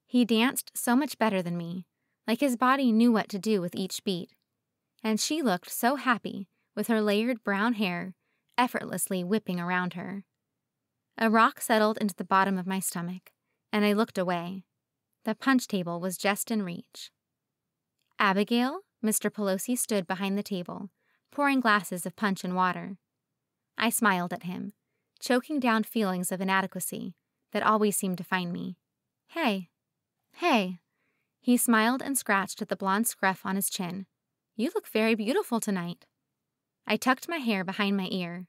[SPEAKER 1] He danced so much better than me, like his body knew what to do with each beat. And she looked so happy with her layered brown hair effortlessly whipping around her. A rock settled into the bottom of my stomach, and I looked away. The punch table was just in reach. "Abigail?" Mr. Pelosi stood behind the table, pouring glasses of punch and water. I smiled at him, choking down feelings of inadequacy that always seemed to find me. "Hey." "Hey." He smiled and scratched at the blonde scruff on his chin. "You look very beautiful tonight." I tucked my hair behind my ear.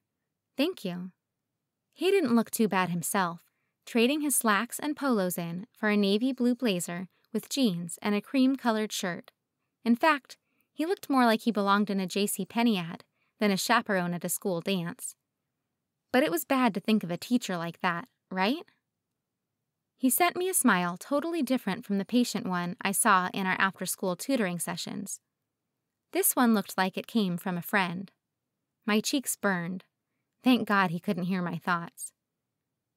[SPEAKER 1] "Thank you." He didn't look too bad himself, trading his slacks and polos in for a navy blue blazer with jeans and a cream-colored shirt. In fact, he looked more like he belonged in a JCPenney ad than a chaperone at a school dance. But it was bad to think of a teacher like that, right? He sent me a smile totally different from the patient one I saw in our after-school tutoring sessions. This one looked like it came from a friend. My cheeks burned. Thank God he couldn't hear my thoughts.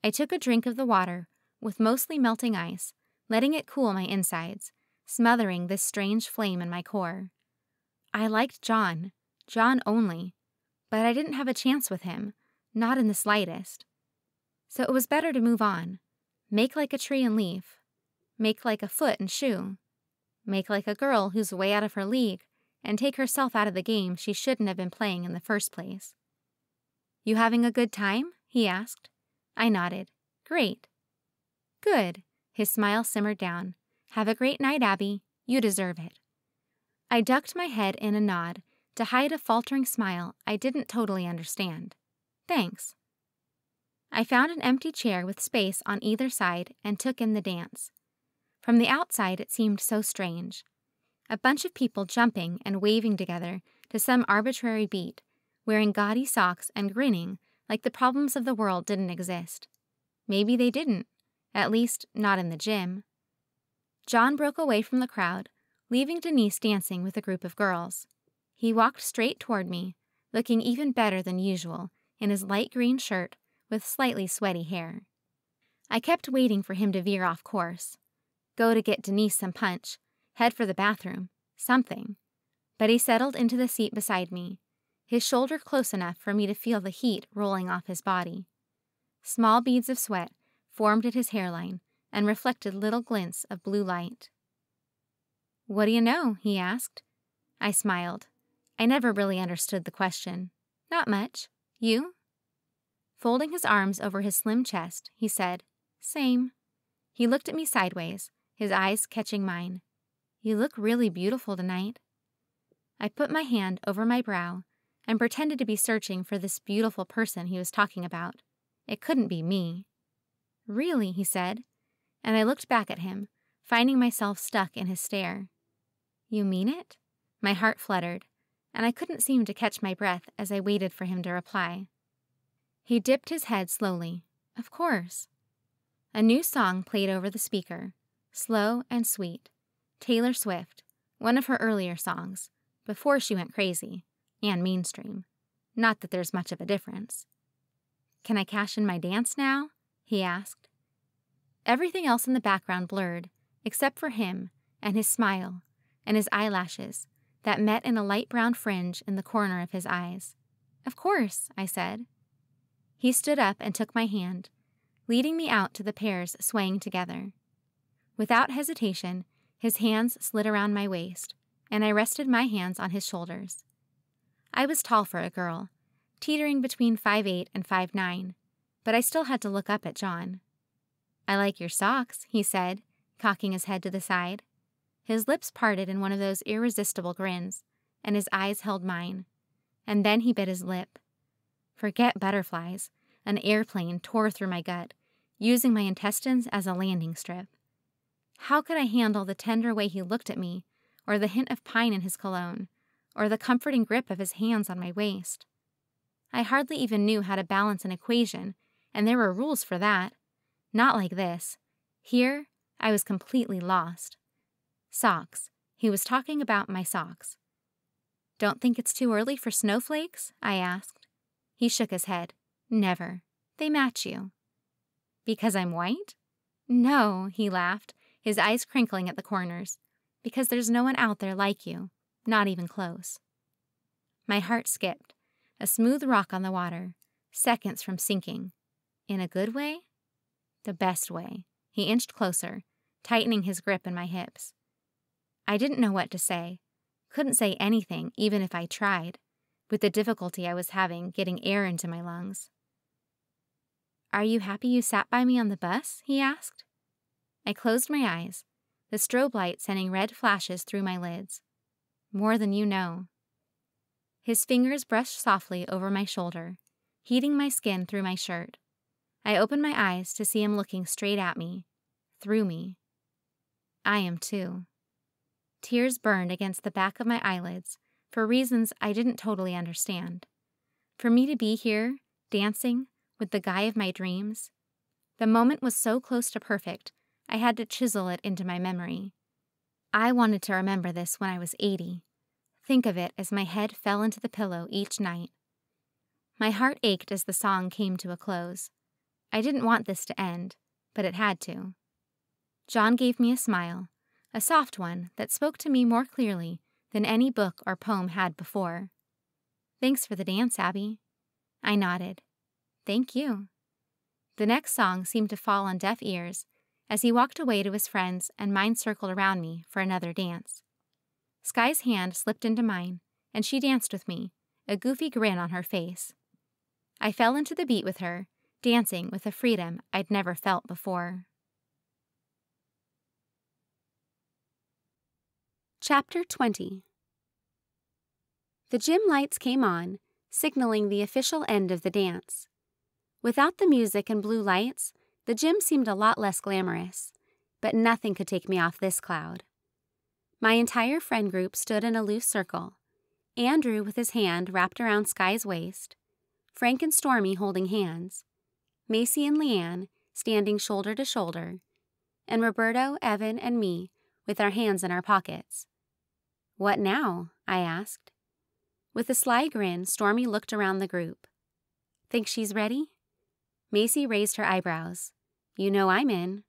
[SPEAKER 1] I took a drink of the water with mostly melting ice, letting it cool my insides, smothering this strange flame in my core. I liked Jon only, but I didn't have a chance with him, not in the slightest. So it was better to move on, make like a tree and leave. make like a foot and shoe. Make like a girl who's way out of her league and take herself out of the game she shouldn't have been playing in the first place. You having a good time? He asked. I nodded. Great. Good. His smile simmered down. Have a great night, Abby. You deserve it. I ducked my head in a nod to hide a faltering smile I didn't totally understand. Thanks. I found an empty chair with space on either side and took in the dance. From the outside, it seemed so strange. A bunch of people jumping and waving together to some arbitrary beat, wearing gaudy socks and grinning like the problems of the world didn't exist. Maybe they didn't, at least not in the gym. Jon broke away from the crowd, leaving Denise dancing with a group of girls. He walked straight toward me, looking even better than usual in his light green shirt with slightly sweaty hair. I kept waiting for him to veer off course, go to get Denise some punch, head for the bathroom, something. But he settled into the seat beside me, his shoulder close enough for me to feel the heat rolling off his body. Small beads of sweat formed at his hairline and reflected little glints of blue light. What do you know? He asked. I smiled. I never really understood the question. Not much. You? Folding his arms over his slim chest, he said, Same. He looked at me sideways, his eyes catching mine. You look really beautiful tonight. I put my hand over my brow and pretended to be searching for this beautiful person he was talking about. It couldn't be me. Really, he said, and I looked back at him, finding myself stuck in his stare. You mean it? My heart fluttered, and I couldn't seem to catch my breath as I waited for him to reply. He dipped his head slowly. Of course. A new song played over the speaker, slow and sweet. Taylor Swift, one of her earlier songs, before she went crazy, and mainstream. Not that there's much of a difference. Can I cash in my dance now? He asked. Everything else in the background blurred, except for him and his smile and his eyelashes that met in a light brown fringe in the corner of his eyes. Of course, I said. He stood up and took my hand, leading me out to the pairs swaying together. Without hesitation, his hands slid around my waist, and I rested my hands on his shoulders. I was tall for a girl, teetering between 5'8" and 5'9", but I still had to look up at Jon. I like your socks, he said, cocking his head to the side. His lips parted in one of those irresistible grins, and his eyes held mine. And then he bit his lip. Forget butterflies. An airplane tore through my gut, using my intestines as a landing strip. How could I handle the tender way he looked at me, or the hint of pine in his cologne, or the comforting grip of his hands on my waist? I hardly even knew how to balance an equation, and there were rules for that. Not like this. Here, I was completely lost. Socks. He was talking about my socks. Don't think it's too early for snowflakes? I asked. He shook his head. Never. They match you. Because I'm white? No, he laughed, his eyes crinkling at the corners. Because there's no one out there like you. Not even close. My heart skipped, a smooth rock on the water, seconds from sinking. In a good way? The best way. He inched closer, tightening his grip in my hips. I didn't know what to say. Couldn't say anything, even if I tried, with the difficulty I was having getting air into my lungs. Are you happy you sat by me on the bus? He asked. I closed my eyes, the strobe light sending red flashes through my lids. More than you know. His fingers brushed softly over my shoulder, heating my skin through my shirt. I opened my eyes to see him looking straight at me, through me. I am too. Tears burned against the back of my eyelids for reasons I didn't totally understand. For me to be here, dancing, with the guy of my dreams, the moment was so close to perfect, I had to chisel it into my memory. I wanted to remember this when I was 80. Think of it as my head fell into the pillow each night. My heart ached as the song came to a close. I didn't want this to end, but it had to. Jon gave me a smile, a soft one that spoke to me more clearly than any book or poem had before. Thanks for the dance, Abby. I nodded. Thank you. The next song seemed to fall on deaf ears, as he walked away to his friends and mine circled around me for another dance. Sky's hand slipped into mine, and she danced with me, a goofy grin on her face. I fell into the beat with her, dancing with a freedom I'd never felt before. Chapter 20. The gym lights came on, signaling the official end of the dance. Without the music and blue lights, the gym seemed a lot less glamorous, but nothing could take me off this cloud. My entire friend group stood in a loose circle, Andrew with his hand wrapped around Sky's waist, Frank and Stormy holding hands, Macy and Leanne standing shoulder to shoulder, and Roberto, Evan, and me with our hands in our pockets. "What now?" I asked. With a sly grin, Stormy looked around the group. "Think she's ready?" Macy raised her eyebrows. "You know I'm in."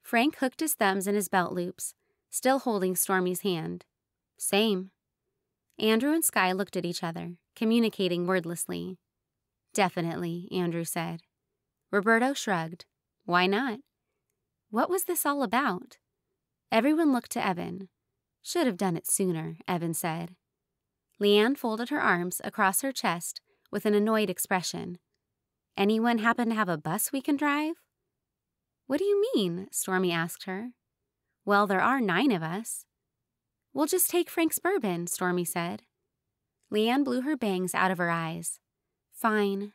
[SPEAKER 1] Frank hooked his thumbs in his belt loops, still holding Stormy's hand. "Same." Andrew and Sky looked at each other, communicating wordlessly. "Definitely," Andrew said. Roberto shrugged. "Why not?" What was this all about? Everyone looked to Evan. "Should have done it sooner," Evan said. Leanne folded her arms across her chest with an annoyed expression. "Anyone happen to have a bus we can drive?" "What do you mean?" Stormy asked her. "Well, there are 9 of us." "We'll just take Frank's bourbon," Stormy said. Leanne blew her bangs out of her eyes. "Fine."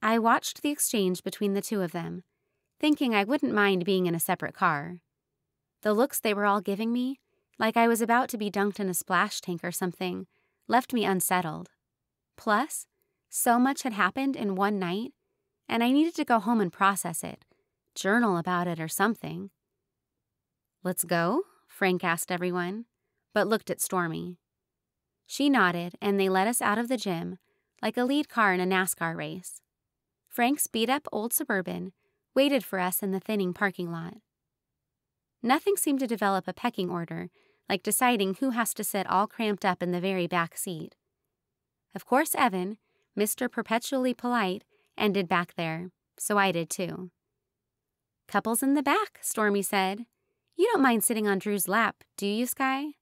[SPEAKER 1] I watched the exchange between the two of them, thinking I wouldn't mind being in a separate car. The looks they were all giving me, like I was about to be dunked in a splash tank or something, left me unsettled. Plus, so much had happened in one night, and I needed to go home and process it, journal about it or something. "Let's go?" Frank asked everyone, but looked at Stormy. She nodded, and they led us out of the gym, like a lead car in a NASCAR race. Frank's beat-up old Suburban waited for us in the thinning parking lot. Nothing seemed to develop a pecking order, like deciding who has to sit all cramped up in the very back seat. Of course Evan, Mr. Perpetually Polite, ended back there, so I did too. "Couples in the back," Stormy said. "You don't mind sitting on Drew's lap, do you, Sky?"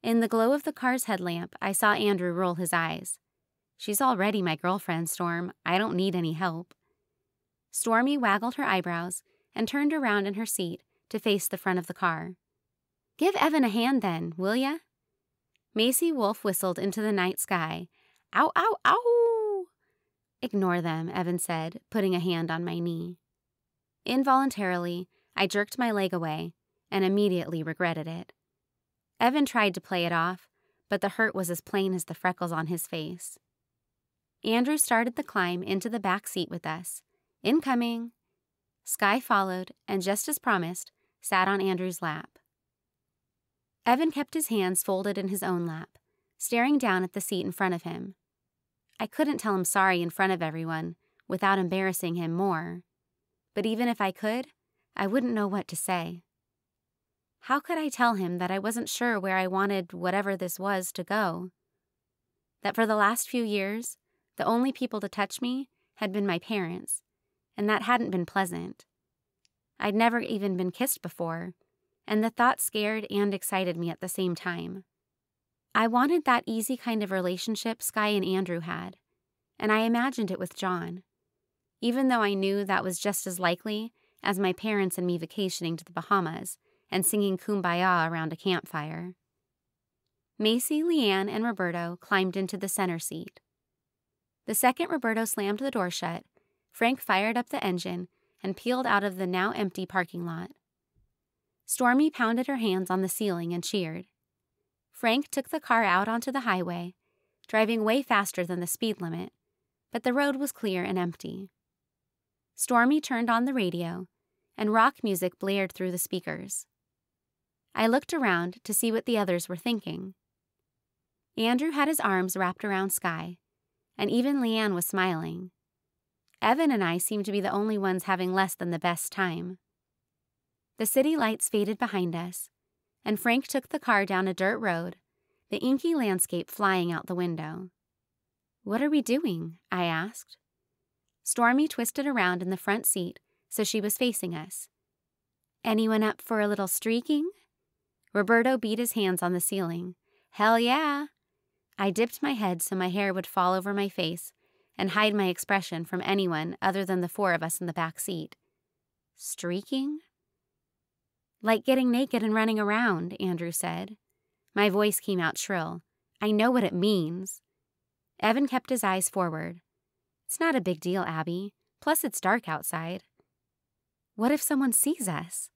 [SPEAKER 1] In the glow of the car's headlamp, I saw Andrew roll his eyes. "She's already my girlfriend, Storm. I don't need any help." Stormy waggled her eyebrows and turned around in her seat to face the front of the car. "Give Evan a hand then, will ya?" Macy Wolf whistled into the night sky. "Ow, ow, ow!" "Ignore them," Evan said, putting a hand on my knee. Involuntarily, I jerked my leg away and immediately regretted it. Evan tried to play it off, but the hurt was as plain as the freckles on his face. Andrew started the climb into the back seat with us. "Incoming!" Sky followed, and just as promised, sat on Andrew's lap. Evan kept his hands folded in his own lap, staring down at the seat in front of him. I couldn't tell him sorry in front of everyone without embarrassing him more. But even if I could, I wouldn't know what to say. How could I tell him that I wasn't sure where I wanted whatever this was to go? That for the last few years, the only people to touch me had been my parents, and that hadn't been pleasant. I'd never even been kissed before, and the thought scared and excited me at the same time. I wanted that easy kind of relationship Sky and Andrew had, and I imagined it with Jon, even though I knew that was just as likely as my parents and me vacationing to the Bahamas and singing Kumbaya around a campfire. Macy, Leanne, and Roberto climbed into the center seat. The second Roberto slammed the door shut, Frank fired up the engine and peeled out of the now empty parking lot. Stormy pounded her hands on the ceiling and cheered. Frank took the car out onto the highway, driving way faster than the speed limit, but the road was clear and empty. Stormy turned on the radio, and rock music blared through the speakers. I looked around to see what the others were thinking. Andrew had his arms wrapped around Sky, and even Leanne was smiling. Evan and I seemed to be the only ones having less than the best time. The city lights faded behind us, and Frank took the car down a dirt road, the inky landscape flying out the window. "What are we doing?" I asked. Stormy twisted around in the front seat,
[SPEAKER 2] so she was facing us. "Anyone up for a little streaking?" Roberto beat his hands on the ceiling. "Hell yeah!" I dipped my head so my hair would fall over my face and hide my expression from anyone other than the four of us in the back seat. "Streaking?" "Like getting naked and running around," Andrew said. My voice came out shrill. "I know what it means." Evan kept his eyes forward. "It's not a big deal, Abby. Plus it's dark outside." "What if someone sees us?"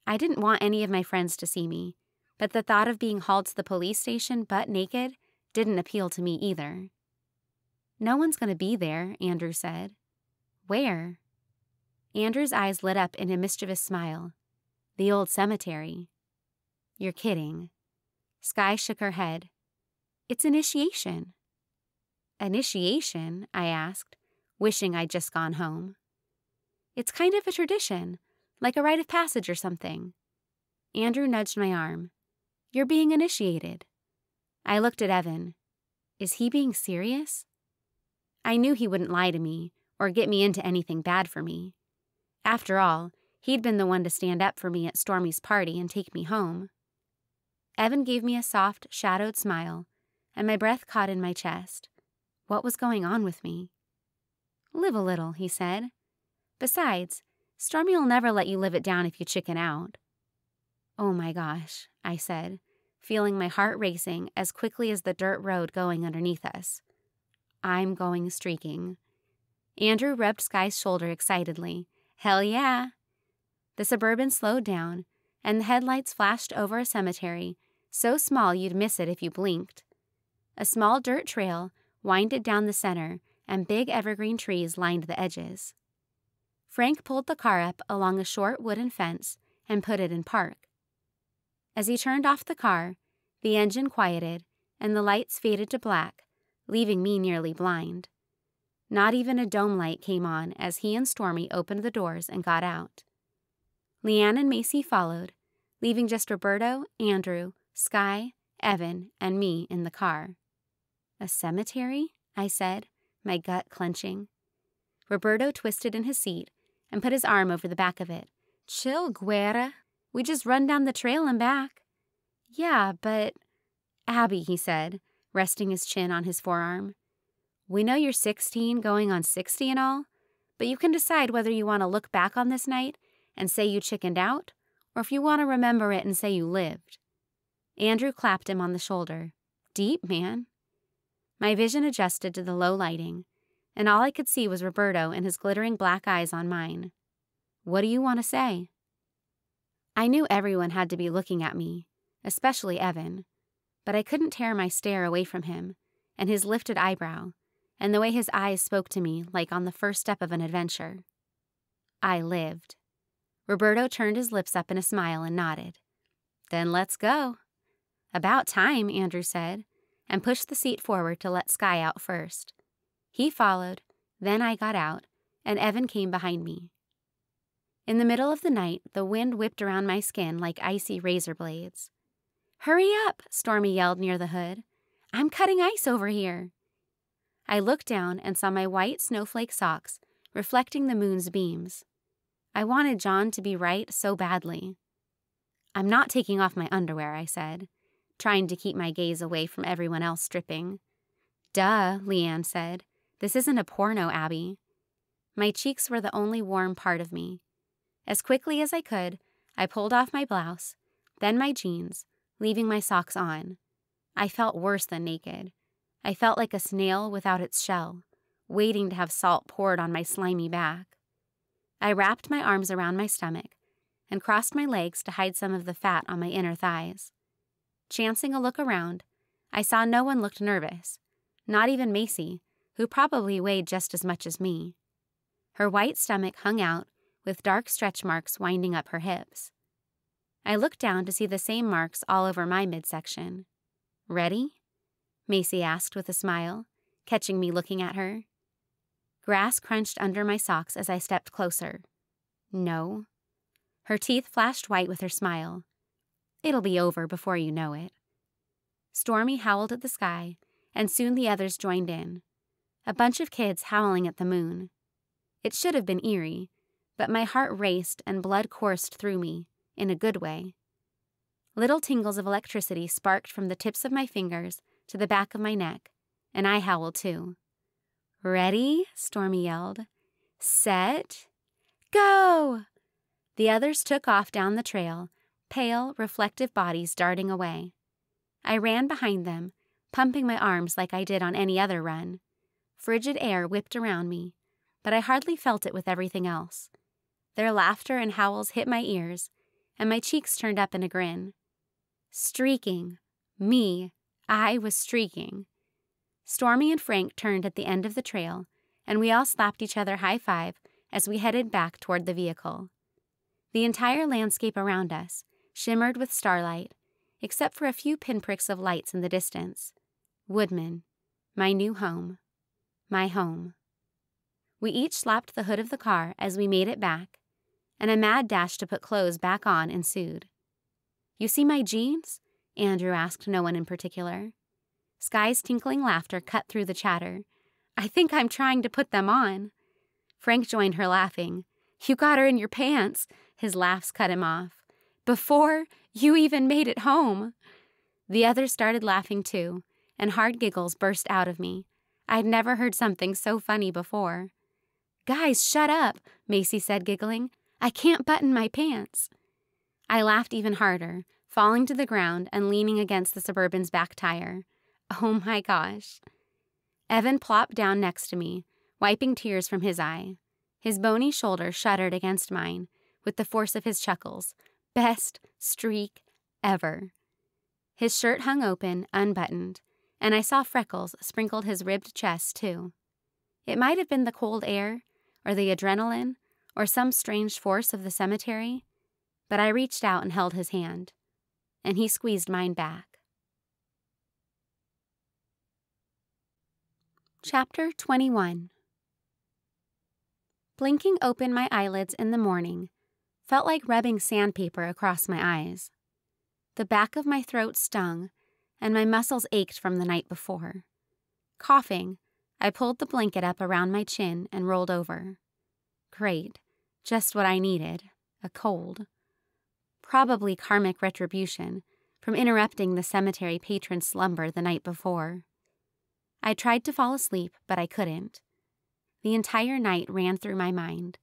[SPEAKER 2] I didn't want any of my friends to see me, but the thought of being hauled to the police station butt naked didn't appeal to me either. "No one's going to be there," Andrew said. "Where?" Andrew's eyes lit up in a mischievous smile. "The old cemetery." "You're kidding." Sky shook her head. "It's initiation." "Initiation?" I asked, wishing I'd just gone home. "It's kind of a tradition, like a rite of passage or something." Andrew nudged my arm. "You're being initiated." I looked at Evan. Is he being serious? I knew he wouldn't lie to me or get me into anything bad for me. After all, he'd been the one to stand up for me at Stormy's party and take me home. Evan gave me a soft, shadowed smile, and my breath caught in my chest. What was going on with me? "Live a little," he said. "Besides, Stormy'll never let you live it down if you chicken out." "Oh my gosh," I said, feeling my heart racing as quickly as the dirt road going underneath us. "I'm going streaking." Andrew rubbed Sky's shoulder excitedly. "Hell yeah!" The Suburban slowed down, and the headlights flashed over a cemetery so small you'd miss it if you blinked. A small dirt trail winded down the center, and big evergreen trees lined the edges. Frank pulled the car up along a short wooden fence and put it in park. As he turned off the car, the engine quieted and the lights faded to black, leaving me nearly blind. Not even a dome light came on as he and Stormy opened the doors and got out. Leanne and Macy followed, leaving just Roberto, Andrew, Sky, Evan, and me in the car. "A cemetery?" I said, my gut clenching. Roberto twisted in his seat and put his arm over the back of it. "Chill, Guerra. We just run down the trail and back." "Yeah, but—" "Abby," he said, resting his chin on his forearm. "We know you're 16 going on 60 and all, but you can decide whether you want to look back on this night and say you chickened out, or if you want to remember it and say you lived." Andrew clapped him on the shoulder. "Deep, man." My vision adjusted to the low lighting, and all I could see was Roberto and his glittering black eyes on mine. "What do you want to say?" I knew everyone had to be looking at me, especially Evan, but I couldn't tear my stare away from him, and his lifted eyebrow, and the way his eyes spoke to me like on the first step of an adventure. I lived. Roberto turned his lips up in a smile and nodded. "Then let's go." "About time," Andrew said, and pushed the seat forward to let Sky out first. He followed, then I got out, and Evan came behind me. In the middle of the night, the wind whipped around my skin like icy razor blades. "Hurry up," Stormy yelled near the hood. "I'm cutting ice over here." I looked down and saw my white snowflake socks reflecting the moon's beams. I wanted Jon to be right so badly. "I'm not taking off my underwear," I said, trying to keep my gaze away from everyone else stripping. "Duh," Leanne said. "This isn't a porno, Abby." My cheeks were the only warm part of me. As quickly as I could, I pulled off my blouse, then my jeans, leaving my socks on. I felt worse than naked. I felt like a snail without its shell, waiting to have salt poured on my slimy back. I wrapped my arms around my stomach and crossed my legs to hide some of the fat on my inner thighs. Chancing a look around, I saw no one looked nervous, not even Macy, who probably weighed just as much as me. Her white stomach hung out, with dark stretch marks winding up her hips. I looked down to see the same marks all over my midsection. "Ready?" Macy asked with a smile, catching me looking at her. Grass crunched under my socks as I stepped closer. "No." Her teeth flashed white with her smile. "It'll be over before you know it." Stormy howled at the sky, and soon the others joined in. A bunch of kids howling at the moon. It should have been eerie, but my heart raced and blood coursed through me, in a good way. Little tingles of electricity sparked from the tips of my fingers to the back of my neck, and I howled too. "Ready?" Stormy yelled. "Set, go!" The others took off down the trail, pale, reflective bodies darting away. I ran behind them, pumping my arms like I did on any other run. Frigid air whipped around me, but I hardly felt it with everything else. Their laughter and howls hit my ears, and my cheeks turned up in a grin. Streaking. Me. I was streaking. Stormy and Frank turned at the end of the trail, and we all slapped each other high-five as we headed back toward the vehicle. The entire landscape around us shimmered with starlight, except for a few pinpricks of lights in the distance. Woodman. My new home. My home. We each slapped the hood of the car as we made it back, and a mad dash to put clothes back on ensued. "You see my jeans?" Andrew asked no one in particular. Sky's tinkling laughter cut through the chatter. "I think I'm trying to put them on." Frank joined her laughing. "You got her in your pants." His laughs cut him off. "Before you even made it home." The others started laughing too, and hard giggles burst out of me. I'd never heard something so funny before. "Guys, shut up," Macy said, giggling. "I can't button my pants." I laughed even harder, falling to the ground and leaning against the Suburban's back tire. Oh my gosh. Evan plopped down next to me, wiping tears from his eye. His bony shoulder shuddered against mine with the force of his chuckles. Best streak ever. His shirt hung open, unbuttoned, and I saw freckles sprinkled his ribbed chest too. It might have been the cold air, or the adrenaline, or some strange force of the cemetery, but I reached out and held his hand, and he squeezed mine back. Chapter 21. Blinking open my eyelids in the morning felt like rubbing sandpaper across my eyes. The back of my throat stung, and my muscles ached from the night before. Coughing, I pulled the blanket up around my chin and rolled over. Great, just what I needed, a cold. Probably karmic retribution from interrupting the cemetery patron's slumber the night before. I tried to fall asleep, but I couldn't. The entire night ran through my mind.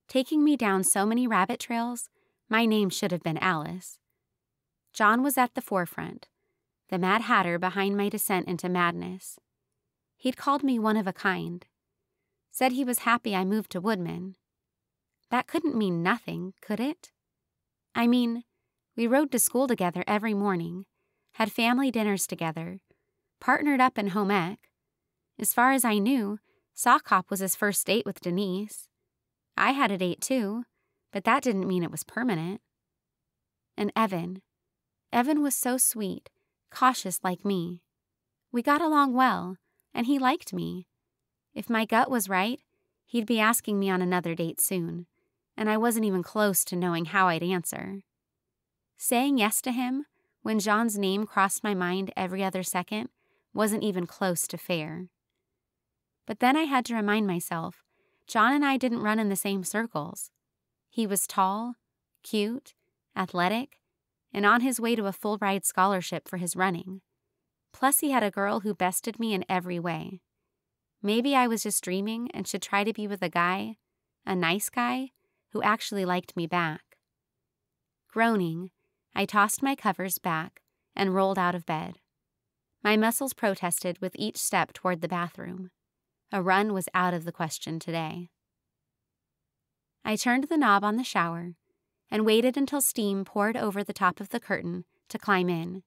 [SPEAKER 2] Taking me down so many rabbit trails, my name should have been Alice. Jon was at the forefront, the Mad Hatter behind my descent into madness. He'd called me one of a kind. Said he was happy I moved to Woodman. That couldn't mean nothing, could it? I mean, we rode to school together every morning, had family dinners together, partnered up in home ec. As far as I knew, sock hop was his first date with Denise. I had a date too, but that didn't mean it was permanent. And Evan was so sweet, cautious like me. We got along well, and he liked me. If my gut was right, he'd be asking me on another date soon, and I wasn't even close to knowing how I'd answer. Saying yes to him, when Jon's name crossed my mind every other second, wasn't even close to fair. But then I had to remind myself, Jon and I didn't run in the same circles. He was tall, cute, athletic, and on his way to a full-ride scholarship for his running. Plus he had a girl who bested me in every way. Maybe I was just dreaming and should try to be with a guy, a nice guy, who actually liked me back. Groaning, I tossed my covers back and rolled out of bed. My muscles protested with each step toward the bathroom. A run was out of the question today. I turned the knob on the shower and waited until steam poured over the top of the curtain to climb in.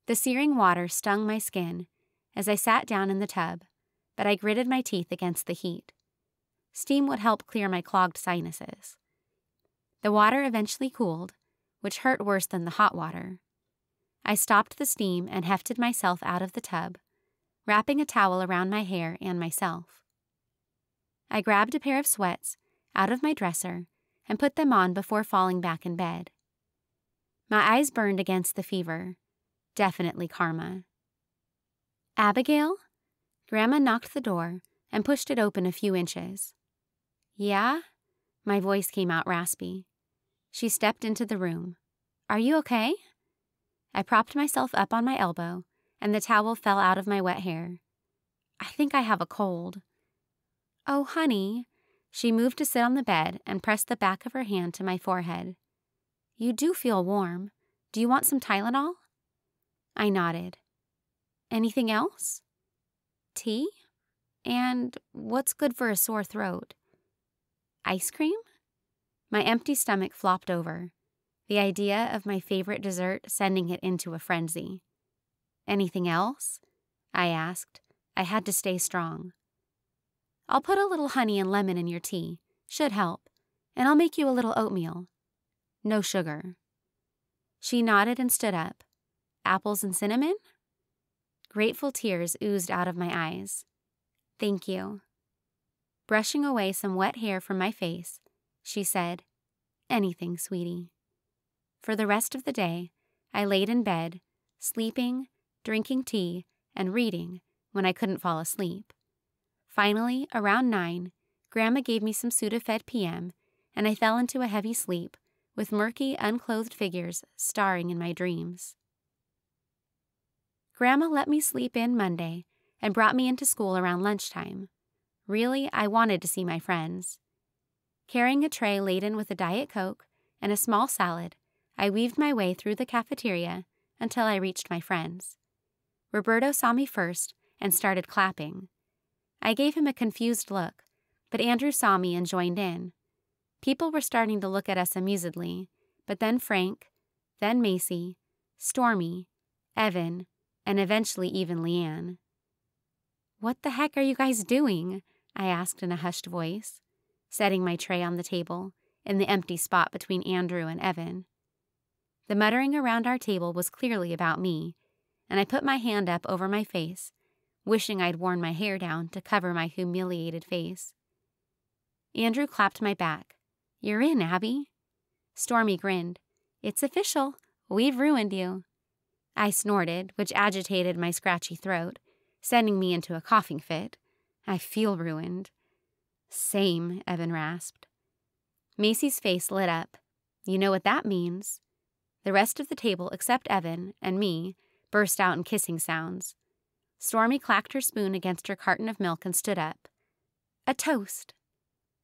[SPEAKER 2] The searing water stung my skin as I sat down in the tub, but I gritted my teeth against the heat. Steam would help clear my clogged sinuses. The water eventually cooled, which hurt worse than the hot water. I stopped the steam and hefted myself out of the tub, wrapping a towel around my hair and myself. I grabbed a pair of sweats out of my dresser and put them on before falling back in bed. My eyes burned against the fever. Definitely karma. "Abigail?" Grandma knocked the door and pushed it open a few inches. "Yeah?" My voice came out raspy. She stepped into the room. "Are you okay?" I propped myself up on my elbow, and the towel fell out of my wet hair. "I think I have a cold." "Oh, honey." She moved to sit on the bed and pressed the back of her hand to my forehead. "You do feel warm. Do you want some Tylenol?" I nodded. "Anything else?" "Tea? And what's good for a sore throat?" "Ice cream?" My empty stomach flopped over, the idea of my favorite dessert sending it into a frenzy. "Anything else?" I asked. I had to stay strong. "I'll put a little honey and lemon in your tea. Should help. And I'll make you a little oatmeal. No sugar." She nodded and stood up. "Apples and cinnamon?" Grateful tears oozed out of my eyes. "Thank you." Brushing away some wet hair from my face, she said, "Anything, sweetie." For the rest of the day, I laid in bed, sleeping, drinking tea, and reading when I couldn't fall asleep. Finally, around 9, Grandma gave me some Sudafed PM, and I fell into a heavy sleep with murky, unclothed figures starring in my dreams. Grandma let me sleep in Monday and brought me into school around lunchtime. Really, I wanted to see my friends. Carrying a tray laden with a Diet Coke and a small salad, I weaved my way through the cafeteria until I reached my friends. Roberto saw me first and started clapping. I gave him a confused look, but Andrew saw me and joined in. People were starting to look at us amusedly, but then Frank, then Macy, Stormy, Evan, and eventually even Leanne. "What the heck are you guys doing?" I asked in a hushed voice, setting my tray on the table in the empty spot between Andrew and Evan. The muttering around our table was clearly about me, and I put my hand up over my face, wishing I'd worn my hair down to cover my humiliated face. Andrew clapped my back. "You're in, Abby." Stormy grinned. "It's official. We've ruined you." I snorted, which agitated my scratchy throat, sending me into a coughing fit. "I feel ruined." "Same," Evan rasped. Macy's face lit up. "You know what that means." The rest of the table, except Evan and me, burst out in kissing sounds. Stormy clacked her spoon against her carton of milk and stood up. "A toast."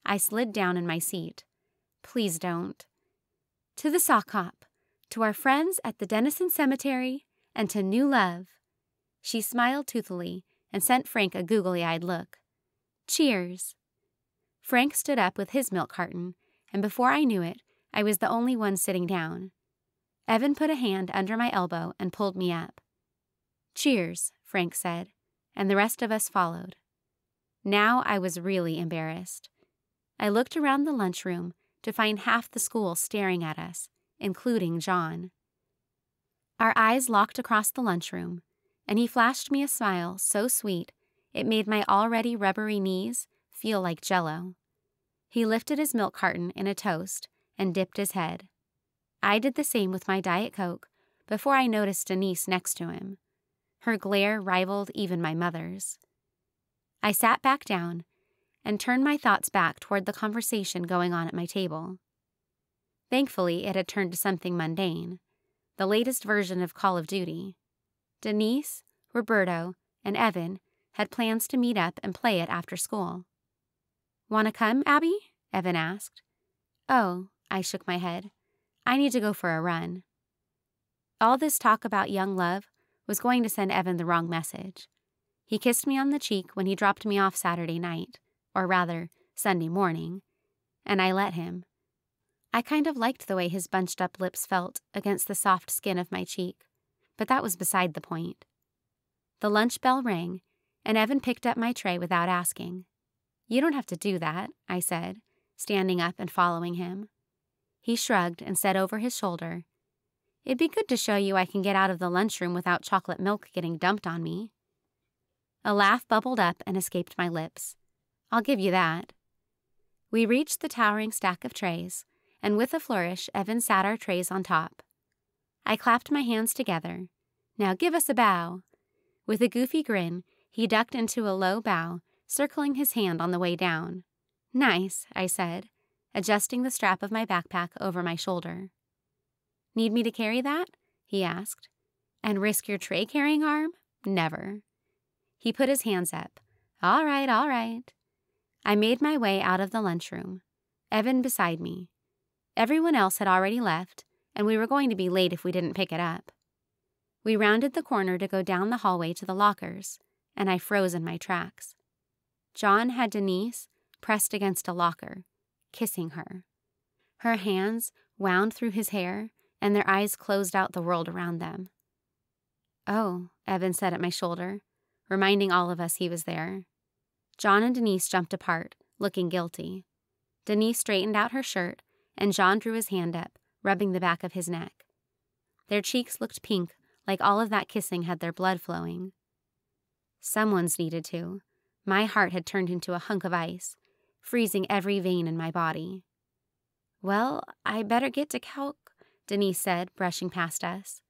[SPEAKER 2] I slid down in my seat. "Please don't." "To the sock hop, to our friends at the Denison Cemetery, and to new love." She smiled toothily and sent Frank a googly-eyed look. "Cheers." Frank stood up with his milk carton, and before I knew it, I was the only one sitting down. Evan put a hand under my elbow and pulled me up. "Cheers," Frank said, and the rest of us followed. Now I was really embarrassed. I looked around the lunchroom to find half the school staring at us, including Jon. Our eyes locked across the lunchroom, and he flashed me a smile so sweet it made my already rubbery knees feel like Jell-O. He lifted his milk carton in a toast and dipped his head. I did the same with my Diet Coke before I noticed Denise next to him. Her glare rivaled even my mother's. I sat back down and turned my thoughts back toward the conversation going on at my table. Thankfully, it had turned to something mundane, the latest version of Call of Duty. Denise, Roberto, and Evan had plans to meet up and play it after school. "Want to come, Abby?" Evan asked. "Oh," I shook my head. "I need to go for a run." All this talk about young love was going to send Evan the wrong message. He kissed me on the cheek when he dropped me off Saturday night, or rather, Sunday morning, and I let him. I kind of liked the way his bunched-up lips felt against the soft skin of my cheek, but that was beside the point. The lunch bell rang, and Evan picked up my tray without asking. "You don't have to do that," I said, standing up and following him. He shrugged and said over his shoulder, "It'd be good to show you I can get out of the lunchroom without chocolate milk getting dumped on me." A laugh bubbled up and escaped my lips. "I'll give you that." We reached the towering stack of trays, and with a flourish, Evan sat our trays on top. I clapped my hands together. "Now give us a bow." With a goofy grin, he ducked into a low bow, circling his hand on the way down. "Nice," I said, adjusting the strap of my backpack over my shoulder. "Need me to carry that?" he asked. "And risk your tray-carrying arm? Never." He put his hands up. All right, all right." I made my way out of the lunchroom, Evan beside me. Everyone else had already left, and we were going to be late if we didn't pick it up. We rounded the corner to go down the hallway to the lockers, and I froze in my tracks. Jon had Denise pressed against a locker, kissing her. Her hands wound through his hair, and their eyes closed out the world around them. "Oh," Evan said at my shoulder, reminding all of us he was there. Jon and Denise jumped apart, looking guilty. Denise straightened out her shirt, and Jon drew his hand up, rubbing the back of his neck. Their cheeks looked pink, like all of that kissing had their blood flowing. Someone's needed to. My heart had turned into a hunk of ice, freezing every vein in my body. "Well, I better get to calc," Denise said, brushing past us.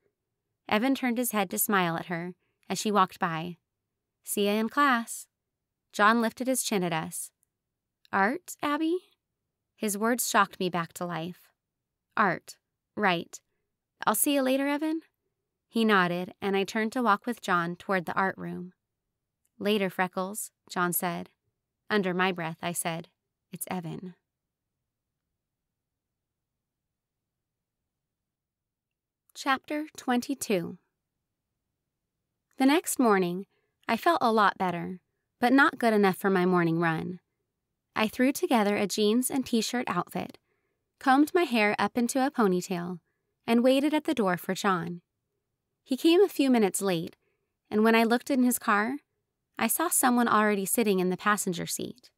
[SPEAKER 2] Evan turned his head to smile at her as she walked by. "See ya in class." Jon lifted his chin at us. "Art, Abby?" His words shocked me back to life. "Art. Right. I'll see you later, Evan?" He nodded, and I turned to walk with Jon toward the art room. "Later, Freckles," Jon said. Under my breath, I said, "It's Evan." Chapter 22. The next morning, I felt a lot better, but not good enough for my morning run. I threw together a jeans and t-shirt outfit, combed my hair up into a ponytail, and waited at the door for Jon. He came a few minutes late, and when I looked in his car, I saw someone already sitting in the passenger seat.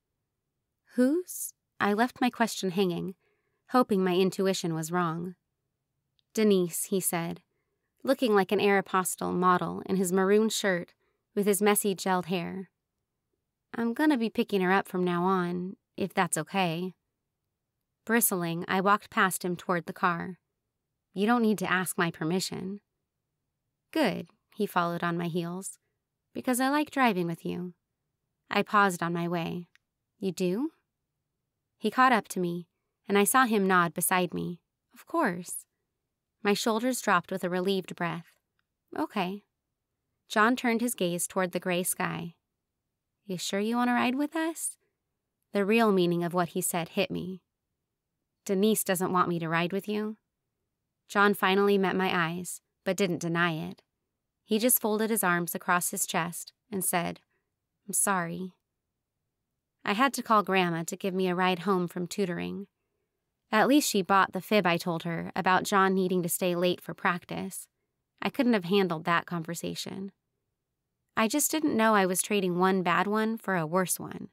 [SPEAKER 2] "Who's?" I left my question hanging, hoping my intuition was wrong. "Denise," he said, looking like an Aeropostale model in his maroon shirt with his messy gelled hair. "I'm gonna be picking her up from now on, if that's okay." Bristling, I walked past him toward the car. "You don't need to ask my permission." "Good," he followed on my heels, "because I like driving with you." I paused on my way. "You do?" He caught up to me, and I saw him nod beside me. "Of course." My shoulders dropped with a relieved breath. "Okay." Jon turned his gaze toward the gray sky. "You sure you want to ride with us?" The real meaning of what he said hit me. "Denise doesn't want me to ride with you." Jon finally met my eyes, but didn't deny it. He just folded his arms across his chest and said, "I'm sorry." I had to call Grandma to give me a ride home from tutoring. At least she bought the fib I told her about Jon needing to stay late for practice. I couldn't have handled that conversation. I just didn't know I was trading one bad one for a worse one.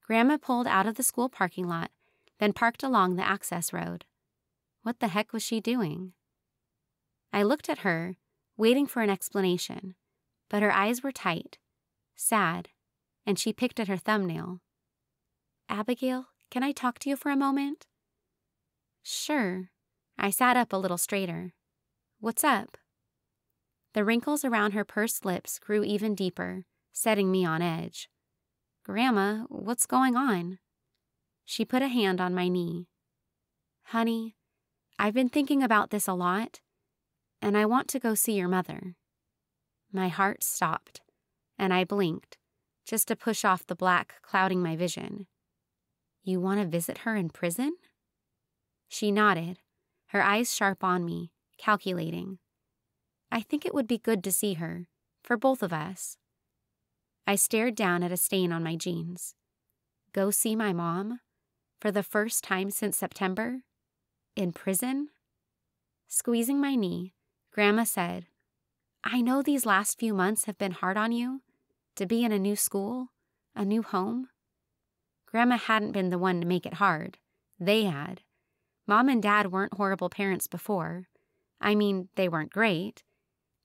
[SPEAKER 2] Grandma pulled out of the school parking lot, then parked along the access road. What the heck was she doing? I looked at her, waiting for an explanation, but her eyes were tight, sad, and she picked at her thumbnail. "Abigail, can I talk to you for a moment?" "Sure." I sat up a little straighter. "What's up?" The wrinkles around her pursed lips grew even deeper, setting me on edge. "Grandma, what's going on?" She put a hand on my knee. "Honey, I've been thinking about this a lot, and I want to go see your mother." My heart stopped, and I blinked, just to push off the black clouding my vision. "You want to visit her in prison?" She nodded, her eyes sharp on me, calculating. "I think it would be good to see her, for both of us." I stared down at a stain on my jeans. Go see my mom? For the first time since September? In prison? Squeezing my knee, Grandma said, "I know these last few months have been hard on you, to be in a new school, a new home." Grandma hadn't been the one to make it hard. They had. Mom and Dad weren't horrible parents before. I mean, they weren't great.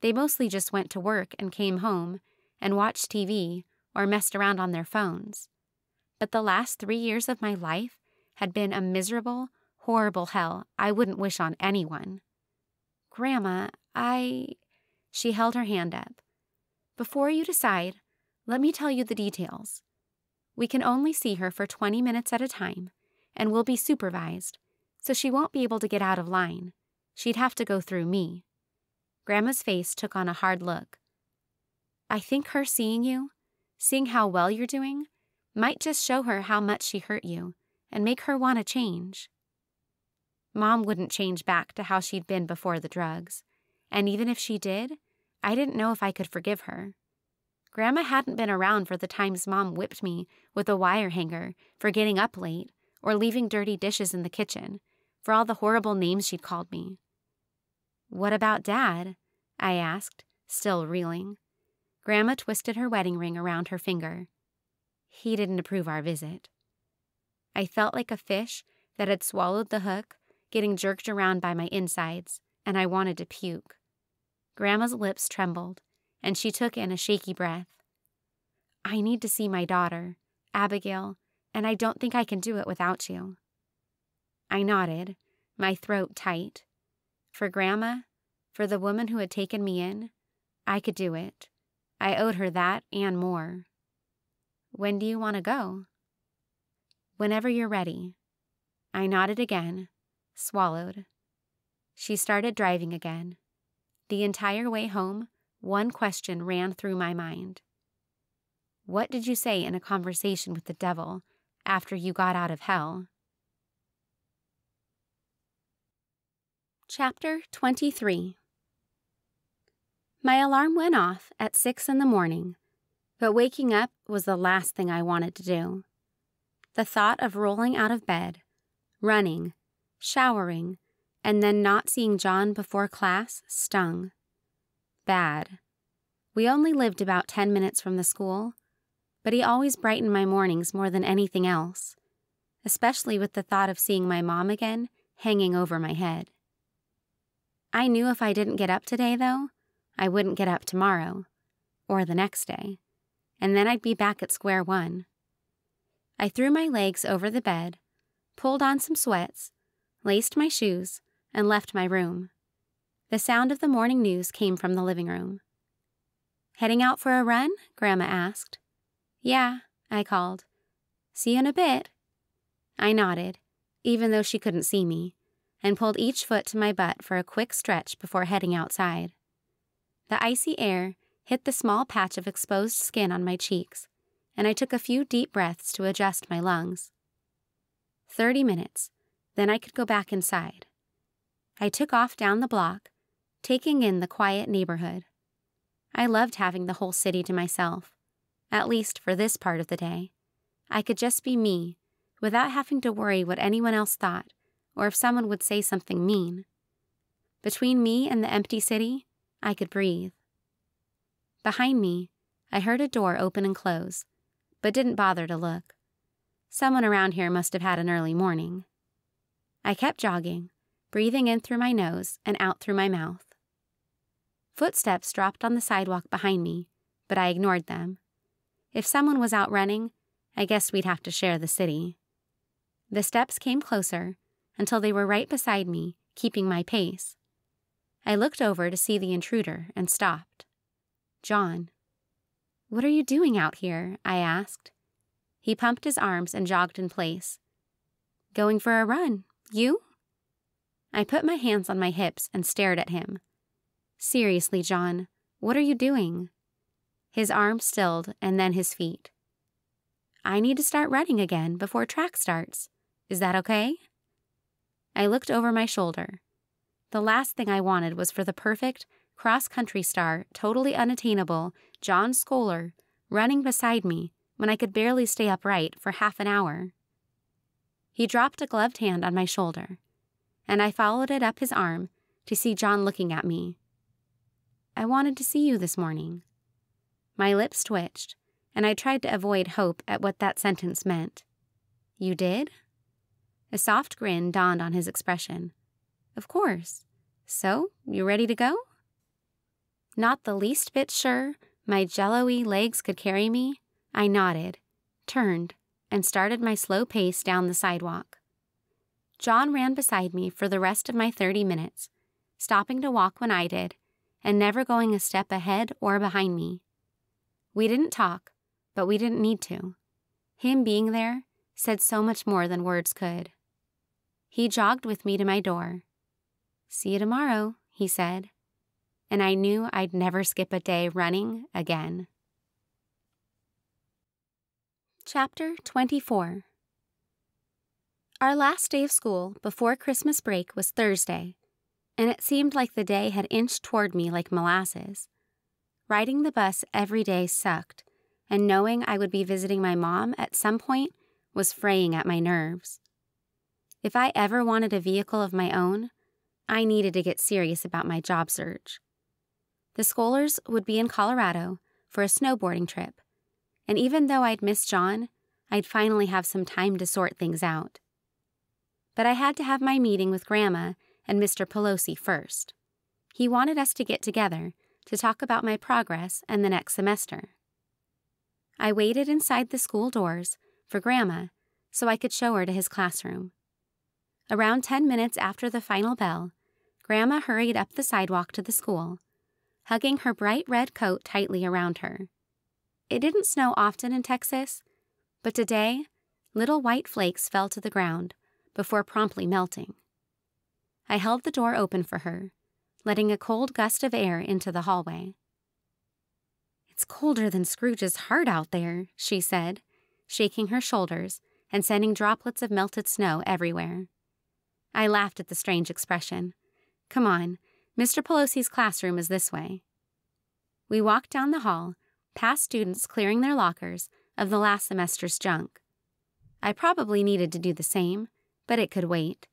[SPEAKER 2] They mostly just went to work and came home and watched TV or messed around on their phones. But the last 3 years of my life had been a miserable, horrible hell I wouldn't wish on anyone. "Grandma, She held her hand up. "Before you decide, let me tell you the details. We can only see her for 20 minutes at a time, and will be supervised, so she won't be able to get out of line. She'd have to go through me. Grandma's face took on a hard look. I think her seeing you, seeing how well you're doing, might just show her how much she hurt you and make her want to change. Mom wouldn't change back to how she'd been before the drugs, and even if she did, I didn't know if I could forgive her. Grandma hadn't been around for the times Mom whipped me with a wire hanger for getting up late or leaving dirty dishes in the kitchen, for all the horrible names she'd called me. What about Dad? I asked, still reeling. Grandma twisted her wedding ring around her finger. He didn't approve our visit. I felt like a fish that had swallowed the hook, getting jerked around by my insides, and I wanted to puke. Grandma's lips trembled, and she took in a shaky breath. I need to see my daughter, Abigail, and I don't think I can do it without you. I nodded, my throat tight. For Grandma, for the woman who had taken me in, I could do it. I owed her that and more. When do you want to go? Whenever you're ready. I nodded again, swallowed. She started driving again. The entire way home, one question ran through my mind. What did you say in a conversation with the devil after you got out of hell? Chapter 23. My alarm went off at 6 a.m, but waking up was the last thing I wanted to do. The thought of rolling out of bed, running, showering, and then not seeing Jon before class stung. Bad. We only lived about 10 minutes from the school, but he always brightened my mornings more than anything else, especially with the thought of seeing my mom again hanging over my head. I knew if I didn't get up today, though, I wouldn't get up tomorrow, or the next day, and then I'd be back at square one. I threw my legs over the bed, pulled on some sweats, laced my shoes, and left my room. The sound of the morning news came from the living room. Heading out for a run? Grandma asked. Yeah, I called. See you in a bit. I nodded, even though she couldn't see me, and pulled each foot to my butt for a quick stretch before heading outside. The icy air hit the small patch of exposed skin on my cheeks, and I took a few deep breaths to adjust my lungs. 30 minutes, then I could go back inside. I took off down the block, taking in the quiet neighborhood. I loved having the whole city to myself, at least for this part of the day. I could just be me, without having to worry what anyone else thought, or if someone would say something mean. Between me and the empty city, I could breathe. Behind me, I heard a door open and close, but didn't bother to look. Someone around here must have had an early morning. I kept jogging, breathing in through my nose and out through my mouth. Footsteps dropped on the sidewalk behind me, but I ignored them. If someone was out running, I guess we'd have to share the city. The steps came closer until they were right beside me, keeping my pace. I looked over to see the intruder and stopped. Jon. What are you doing out here? I asked. He pumped his arms and jogged in place. Going for a run. You? I put my hands on my hips and stared at him. Seriously, Jon, what are you doing? His arms stilled and then his feet. I need to start running again before track starts. Is that okay? I looked over my shoulder. The last thing I wanted was for the perfect, cross-country star, totally unattainable, Jon Scoller, running beside me when I could barely stay upright for half an hour. He dropped a gloved hand on my shoulder, and I followed it up his arm to see Jon looking at me. I wanted to see you this morning. My lips twitched, and I tried to avoid hope at what that sentence meant. You did? A soft grin dawned on his expression. Of course. So, you ready to go? Not the least bit sure my jello-y legs could carry me, I nodded, turned, and started my slow pace down the sidewalk. Jon ran beside me for the rest of my 30 minutes, stopping to walk when I did, and never going a step ahead or behind me. We didn't talk, but we didn't need to. Him being there said so much more than words could. He jogged with me to my door. "See you tomorrow," he said, and I knew I'd never skip a day running again. Chapter 24. Our last day of school before Christmas break was Thursday, and it seemed like the day had inched toward me like molasses. Riding the bus every day sucked, and knowing I would be visiting my mom at some point was fraying at my nerves. If I ever wanted a vehicle of my own, I needed to get serious about my job search. The Scollers would be in Colorado for a snowboarding trip, and even though I'd miss Jon, I'd finally have some time to sort things out. But I had to have my meeting with Grandma and Mr. Pelosi first. He wanted us to get together to talk about my progress and the next semester. I waited inside the school doors for Grandma so I could show her to his classroom. Around 10 minutes after the final bell, Grandma hurried up the sidewalk to the school, hugging her bright red coat tightly around her. It didn't snow often in Texas, but today, little white flakes fell to the ground before promptly melting. I held the door open for her, letting a cold gust of air into the hallway. "It's colder than Scrooge's heart out there," she said, shaking her shoulders and sending droplets of melted snow everywhere. I laughed at the strange expression. "Come on, Mr. Pelosi's classroom is this way." We walked down the hall, past students clearing their lockers of the last semester's junk. I probably needed to do the same, but it could wait.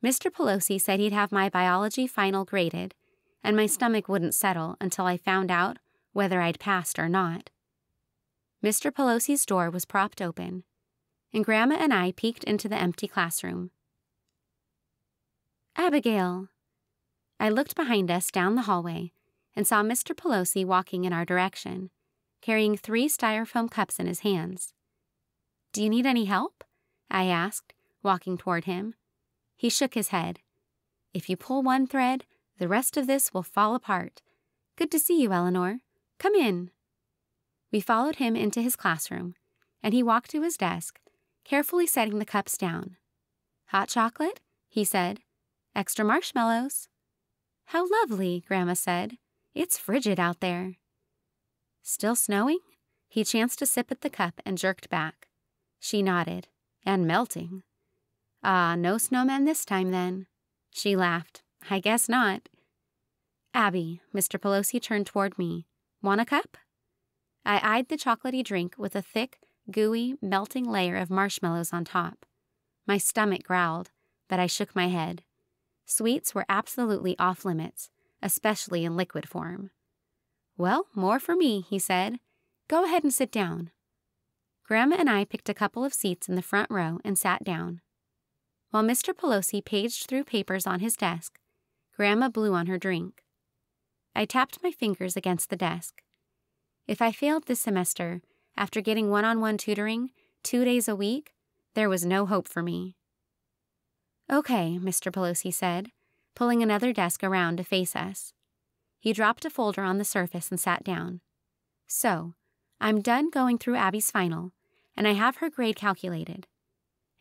[SPEAKER 2] Mr. Pelosi said he'd have my biology final graded, and my stomach wouldn't settle until I found out whether I'd passed or not. Mr. Pelosi's door was propped open, and Grandma and I peeked into the empty classroom. "Abigail." I looked behind us down the hallway and saw Mr. Pelosi walking in our direction, carrying 3 styrofoam cups in his hands. "Do you need any help?" I asked, walking toward him. He shook his head. "If you pull one thread, the rest of this will fall apart. Good to see you, Eleanor. Come in." We followed him into his classroom, and he walked to his desk, carefully setting the cups down. "Hot chocolate?" he said. "Extra marshmallows." "How lovely," Grandma said. "It's frigid out there." "Still snowing?" He chanced to sip at the cup and jerked back. She nodded. "And melting." "Ah, no snowmen this time, then." She laughed. "I guess not." "Abby," Mr. Pelosi turned toward me. "Want a cup?" I eyed the chocolatey drink with a thick, gooey, melting layer of marshmallows on top. My stomach growled, but I shook my head. Sweets were absolutely off limits, especially in liquid form. "Well, more for me," he said. "Go ahead and sit down." Grandma and I picked a couple of seats in the front row and sat down. While Mr. Pelosi paged through papers on his desk, Grandma blew on her drink. I tapped my fingers against the desk. If I failed this semester, after getting one-on-one tutoring 2 days a week, there was no hope for me. "Okay," Mr. Pelosi said, pulling another desk around to face us. He dropped a folder on the surface and sat down. "So, I'm done going through Abby's final, and I have her grade calculated.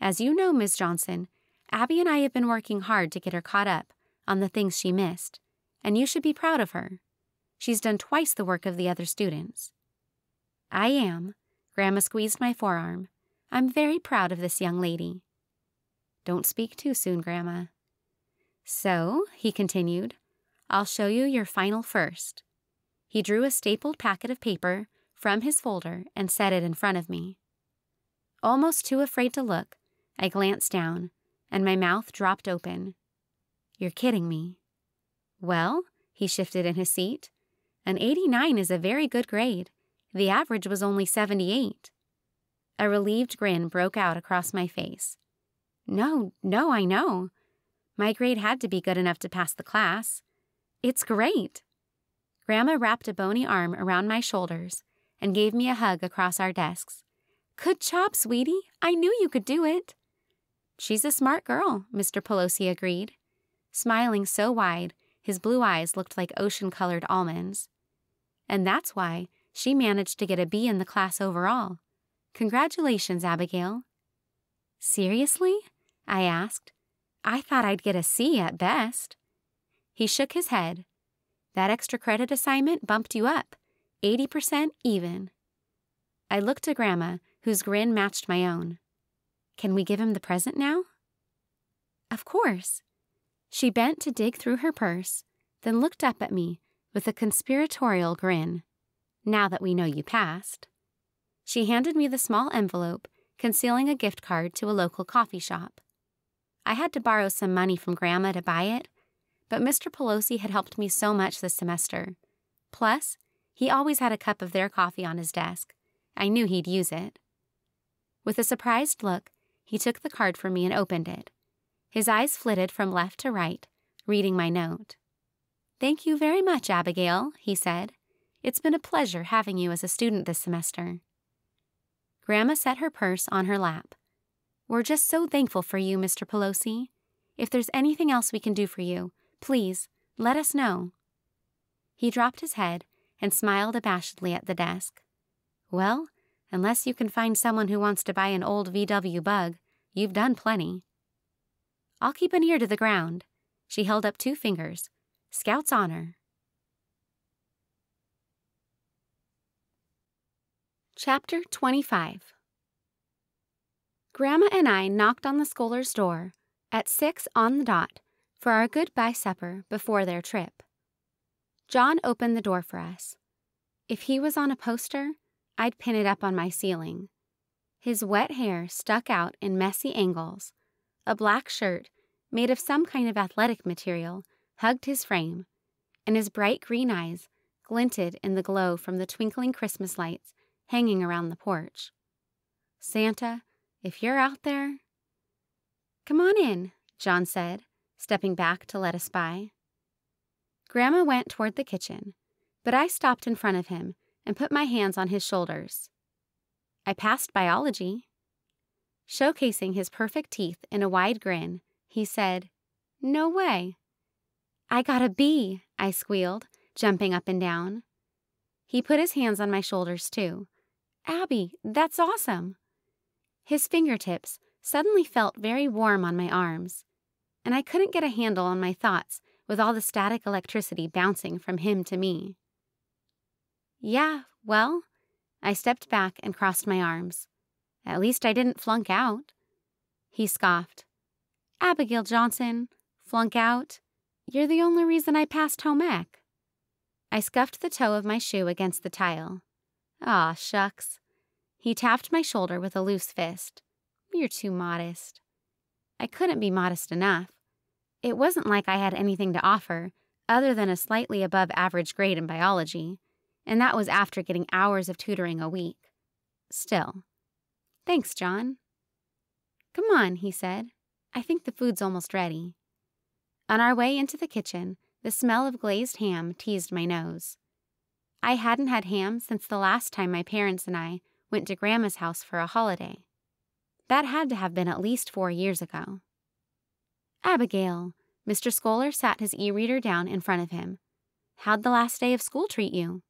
[SPEAKER 2] As you know, Ms. Johnson, Abby and I have been working hard to get her caught up on the things she missed, and you should be proud of her. She's done twice the work of the other students." "I am." Grandma squeezed my forearm. "I'm very proud of this young lady." "Don't speak too soon, Grandma." "So," he continued, "I'll show you your final first." He drew a stapled packet of paper from his folder and set it in front of me. Almost too afraid to look, I glanced down, and my mouth dropped open. "You're kidding me." "Well," he shifted in his seat, "an 89 is a very good grade. The average was only 78. A relieved grin broke out across my face. No, I know. My grade had to be good enough to pass the class. It's great." Grandma wrapped a bony arm around my shoulders and gave me a hug across our desks. "Good job, sweetie. I knew you could do it." "She's a smart girl," Mr. Pelosi agreed. Smiling so wide, his blue eyes looked like ocean-colored almonds. "And that's why she managed to get a B in the class overall. Congratulations, Abigail." Seriously? I asked. I thought I'd get a C at best. He shook his head. That extra credit assignment bumped you up, 80% even. I looked to Grandma, whose grin matched my own. Can we give him the present now? Of course. She bent to dig through her purse, then looked up at me with a conspiratorial grin. Now that we know you passed. She handed me the small envelope, concealing a gift card to a local coffee shop. I had to borrow some money from Grandma to buy it, but Mr. Pelosi had helped me so much this semester. Plus, he always had a cup of their coffee on his desk. I knew he'd use it. With a surprised look, he took the card from me and opened it. His eyes flitted from left to right, reading my note. Thank you very much, Abigail, he said. It's been a pleasure having you as a student this semester. Grandma set her purse on her lap. We're just so thankful for you, Mr. Pelosi. If there's anything else we can do for you, please, let us know. He dropped his head and smiled abashedly at the desk. Well, unless you can find someone who wants to buy an old VW Bug, you've done plenty. I'll keep an ear to the ground. She held up 2 fingers. Scout's honor. Chapter 25. Grandma and I knocked on the Scollers' door at 6 on the dot for our goodbye supper before their trip. Jon opened the door for us. If he was on a poster, I'd pin it up on my ceiling. His wet hair stuck out in messy angles. A black shirt, made of some kind of athletic material, hugged his frame, and his bright green eyes glinted in the glow from the twinkling Christmas lights hanging around the porch. Santa, if you're out there... Come on in, Jon said, stepping back to let us by. Grandma went toward the kitchen, but I stopped in front of him and put my hands on his shoulders. I passed biology. Showcasing his perfect teeth in a wide grin, he said, No way. I got a B, I squealed, jumping up and down. He put his hands on my shoulders, too. Abby, that's awesome. His fingertips suddenly felt very warm on my arms, and I couldn't get a handle on my thoughts with all the static electricity bouncing from him to me. Yeah, well, I stepped back and crossed my arms. At least I didn't flunk out. He scoffed. Abigail Johnson, flunk out? You're the only reason I passed home ec. I scuffed the toe of my shoe against the tile. Aw, shucks. He tapped my shoulder with a loose fist. You're too modest. I couldn't be modest enough. It wasn't like I had anything to offer other than a slightly above average grade in biology, and that was after getting hours of tutoring a week. Still. Thanks, Jon. Come on, he said. I think the food's almost ready. On our way into the kitchen, the smell of glazed ham teased my nose. I hadn't had ham since the last time my parents and I went to Grandma's house for a holiday. That had to have been at least 4 years ago. Abigail, Mr. Scoller sat his e-reader down in front of him. How'd the last day of school treat you?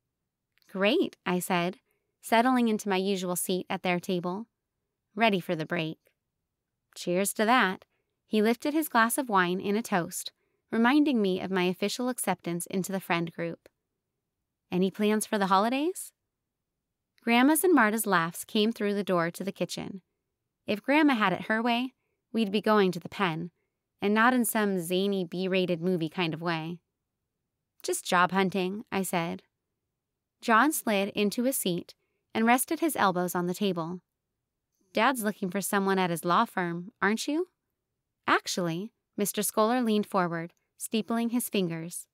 [SPEAKER 2] Great, I said, settling into my usual seat at their table. Ready for the break. Cheers to that. He lifted his glass of wine in a toast, reminding me of my official acceptance into the friend group. Any plans for the holidays? Grandma's and Marta's laughs came through the door to the kitchen. If Grandma had it her way, we'd be going to the pen, and not in some zany B-rated movie kind of way. Just job hunting, I said. Jon slid into his seat and rested his elbows on the table. Dad's looking for someone at his law firm, aren't you? Actually, Mr. Scoller leaned forward, steepling his fingers.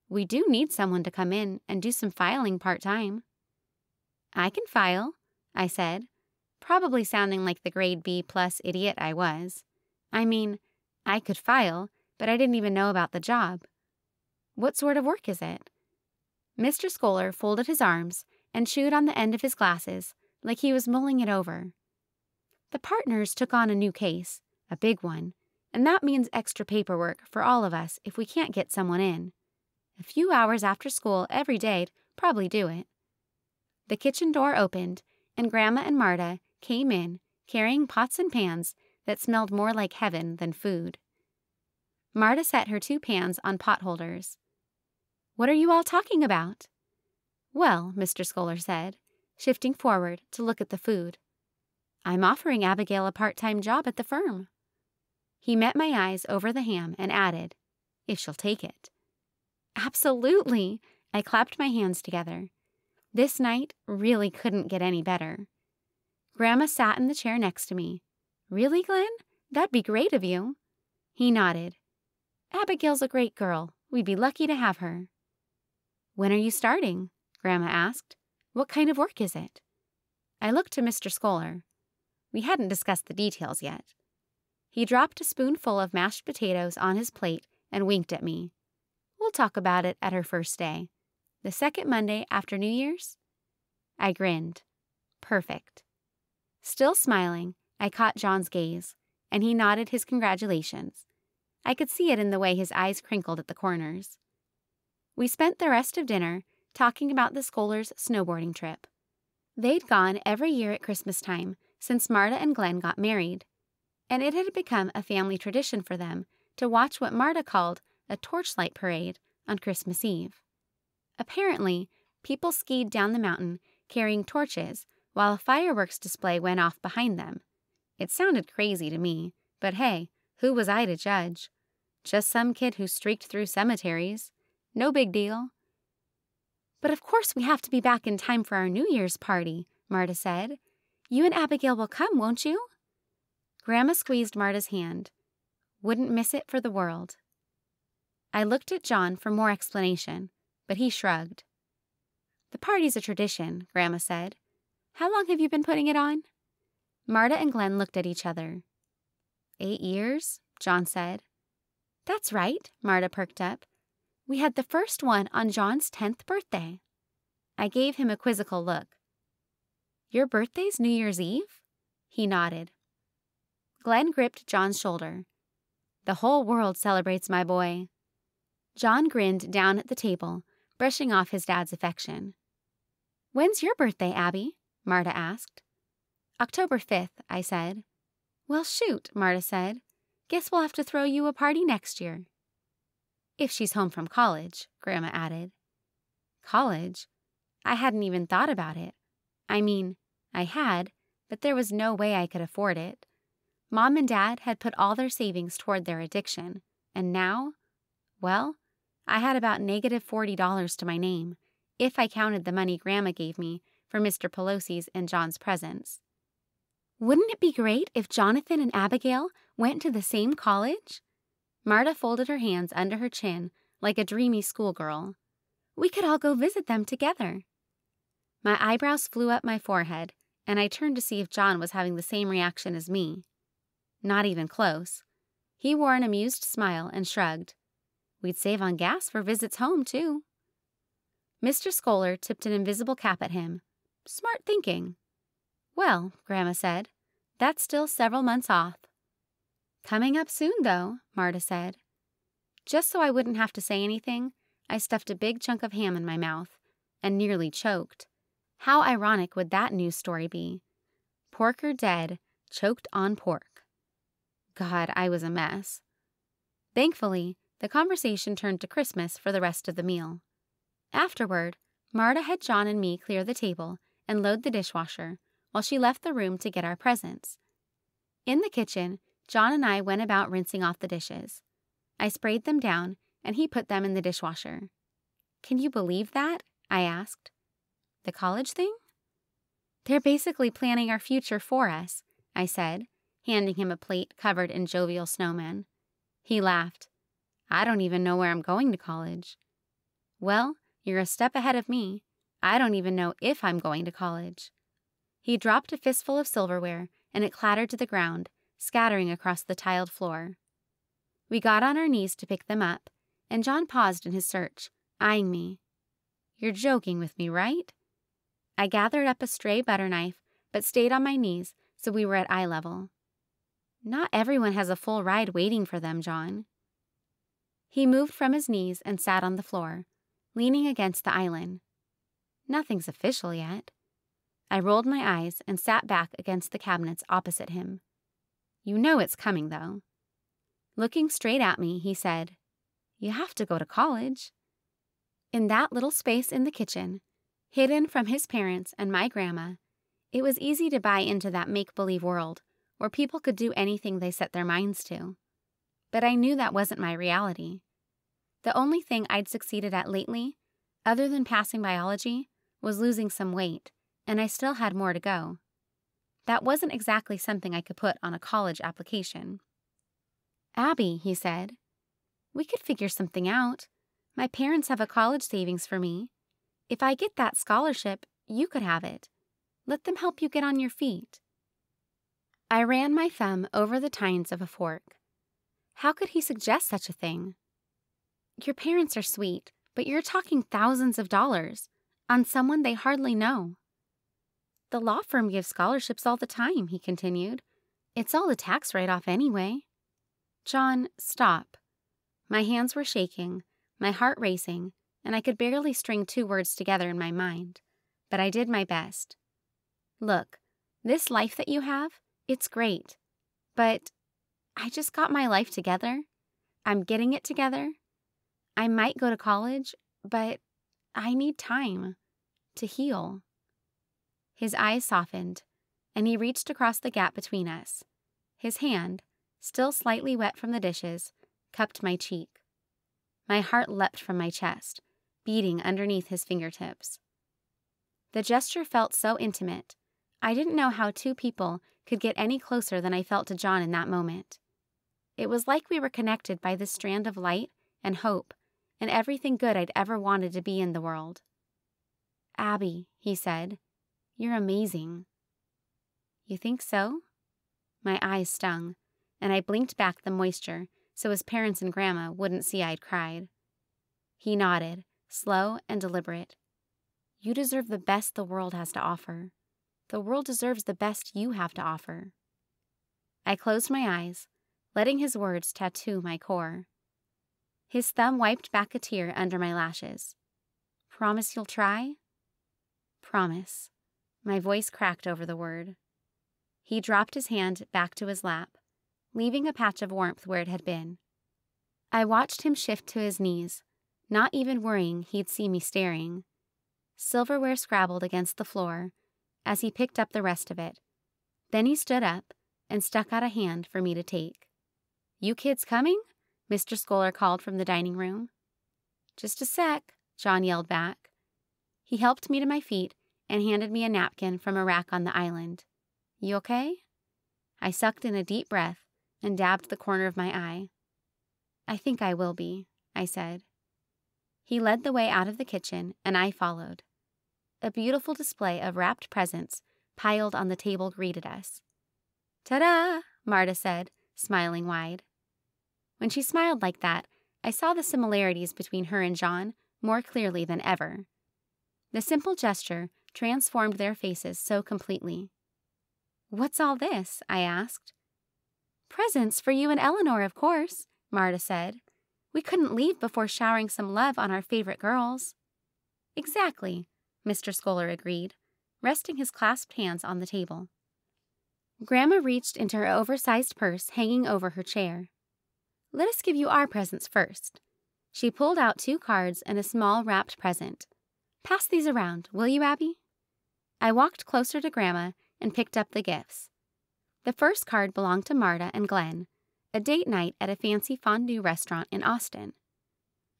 [SPEAKER 2] We do need someone to come in and do some filing part-time. I can file, I said, probably sounding like the grade B+ idiot I was. I mean, I could file, but I didn't even know about the job. What sort of work is it? Mr. Scoller folded his arms and chewed on the end of his glasses like he was mulling it over. The partners took on a new case, a big one, and that means extra paperwork for all of us if we can't get someone in. A few hours after school every day'd probably do it. The kitchen door opened, and Grandma and Marta came in, carrying pots and pans that smelled more like heaven than food. Marta set her 2 pans on pot holders. "What are you all talking about?" "Well," Mr. Scoller said, shifting forward to look at the food, "I'm offering Abigail a part-time job at the firm." He met my eyes over the ham and added, "If she'll take it." "Absolutely!" I clapped my hands together. This night really couldn't get any better. Grandma sat in the chair next to me. "Really, Glenn? That'd be great of you." He nodded. "Abigail's a great girl. We'd be lucky to have her." "When are you starting?" Grandma asked. "What kind of work is it?" I looked to Mr. Scoller. We hadn't discussed the details yet. He dropped a spoonful of mashed potatoes on his plate and winked at me. "We'll talk about it at her first day. The second Monday after New Year's?" I grinned. Perfect. Still smiling, I caught Jon's gaze, and he nodded his congratulations. I could see it in the way his eyes crinkled at the corners. We spent the rest of dinner talking about the Scollers' snowboarding trip. They'd gone every year at Christmas time since Marta and Glenn got married, and it had become a family tradition for them to watch what Marta called a torchlight parade on Christmas Eve. Apparently, people skied down the mountain carrying torches while a fireworks display went off behind them. It sounded crazy to me, but hey, who was I to judge? Just some kid who streaked through cemeteries. No big deal. "But of course we have to be back in time for our New Year's party," Marta said. "You and Abigail will come, won't you?" Grandma squeezed Marta's hand. "Wouldn't miss it for the world." I looked at Jon for more explanation, but he shrugged. "The party's a tradition," Grandma said. "How long have you been putting it on?" Marta and Glenn looked at each other. 8 years, Jon said. "That's right," Marta perked up. "We had the first one on Jon's 10th birthday." I gave him a quizzical look. "Your birthday's New Year's Eve?" He nodded. Glenn gripped Jon's shoulder. "The whole world celebrates my boy." Jon grinned down at the table, brushing off his dad's affection. "When's your birthday, Abby?" Marta asked. "October 5th, I said. "Well, shoot," Marta said. "Guess we'll have to throw you a party next year." "If she's home from college," Grandma added. College? I hadn't even thought about it. I mean, I had, but there was no way I could afford it. Mom and Dad had put all their savings toward their addiction, and now, well, I had about -$40 to my name, if I counted the money Grandma gave me for Mr. Pelosi's and Jon's presents. "Wouldn't it be great if Jonathan and Abigail went to the same college?" Marta folded her hands under her chin like a dreamy schoolgirl. "We could all go visit them together." My eyebrows flew up my forehead, and I turned to see if Jon was having the same reaction as me. Not even close. He wore an amused smile and shrugged. "We'd save on gas for visits home, too." Mr. Scoller tipped an invisible cap at him. "Smart thinking." "Well," Grandma said, "that's still several months off." "Coming up soon, though," Marta said. Just so I wouldn't have to say anything, I stuffed a big chunk of ham in my mouth and nearly choked. How ironic would that news story be? Porker dead, choked on pork. God, I was a mess. Thankfully, the conversation turned to Christmas for the rest of the meal. Afterward, Marta had Jon and me clear the table and load the dishwasher while she left the room to get our presents. In the kitchen, Jon and I went about rinsing off the dishes. I sprayed them down, and he put them in the dishwasher. "Can you believe that?" I asked. "The college thing?" "They're basically planning our future for us," I said, handing him a plate covered in jovial snowmen. He laughed. "I don't even know where I'm going to college." "Well, you're a step ahead of me. I don't even know if I'm going to college." He dropped a fistful of silverware, and it clattered to the ground, scattering across the tiled floor. We got on our knees to pick them up, and Jon paused in his search, eyeing me. "You're joking with me, right?" I gathered up a stray butter knife, but stayed on my knees so we were at eye level. "Not everyone has a full ride waiting for them, Jon." He moved from his knees and sat on the floor, leaning against the island. "Nothing's official yet." I rolled my eyes and sat back against the cabinets opposite him. You know it's coming, though. Looking straight at me, he said, You have to go to college. In that little space in the kitchen, hidden from his parents and my grandma, it was easy to buy into that make-believe world where people could do anything they set their minds to. But I knew that wasn't my reality. The only thing I'd succeeded at lately, other than passing biology, was losing some weight, and I still had more to go. That wasn't exactly something I could put on a college application. Abby, he said, we could figure something out. My parents have a college savings for me. If I get that scholarship, you could have it. Let them help you get on your feet. I ran my thumb over the tines of a fork. How could he suggest such a thing? Your parents are sweet, but you're talking thousands of dollars on someone they hardly know. The law firm gives scholarships all the time, he continued. It's all a tax write-off anyway. Jon, stop. My hands were shaking, my heart racing, and I could barely string 2 words together in my mind, but I did my best. Look, this life that you have, it's great, but I just got my life together. I'm getting it together. I might go to college, but I need time to heal. His eyes softened, and he reached across the gap between us. His hand, still slightly wet from the dishes, cupped my cheek. My heart leapt from my chest, beating underneath his fingertips. The gesture felt so intimate. I didn't know how 2 people could get any closer than I felt to Jon in that moment. It was like we were connected by this strand of light and hope and everything good I'd ever wanted to be in the world. Abby, he said, you're amazing. You think so? My eyes stung, and I blinked back the moisture so his parents and Grandma wouldn't see I'd cried. He nodded, slow and deliberate. You deserve the best the world has to offer. The world deserves the best you have to offer. I closed my eyes, letting his words tattoo my core. His thumb wiped back a tear under my lashes. Promise you'll try? Promise. My voice cracked over the word. He dropped his hand back to his lap, leaving a patch of warmth where it had been. I watched him shift to his knees, not even worrying he'd see me staring. Silverware scrabbled against the floor as he picked up the rest of it. Then he stood up and stuck out a hand for me to take. You kids coming? Mr. Scoller called from the dining room. Just a sec, Jon yelled back. He helped me to my feet and handed me a napkin from a rack on the island. You okay? I sucked in a deep breath and dabbed the corner of my eye. I think I will be, I said. He led the way out of the kitchen, and I followed. A beautiful display of wrapped presents piled on the table greeted us. Ta-da, Marta said, smiling wide. When she smiled like that, I saw the similarities between her and Jon more clearly than ever. The simple gesture transformed their faces so completely. What's all this? I asked. Presents for you and Eleanor, of course, Marta said. We couldn't leave before showering some love on our favorite girls. Exactly, Mr. Scoller agreed, resting his clasped hands on the table. Grandma reached into her oversized purse hanging over her chair. Let us give you our presents first. She pulled out 2 cards and a small wrapped present. Pass these around, will you, Abby? I walked closer to Grandma and picked up the gifts. The first card belonged to Marta and Glenn, a date night at a fancy fondue restaurant in Austin.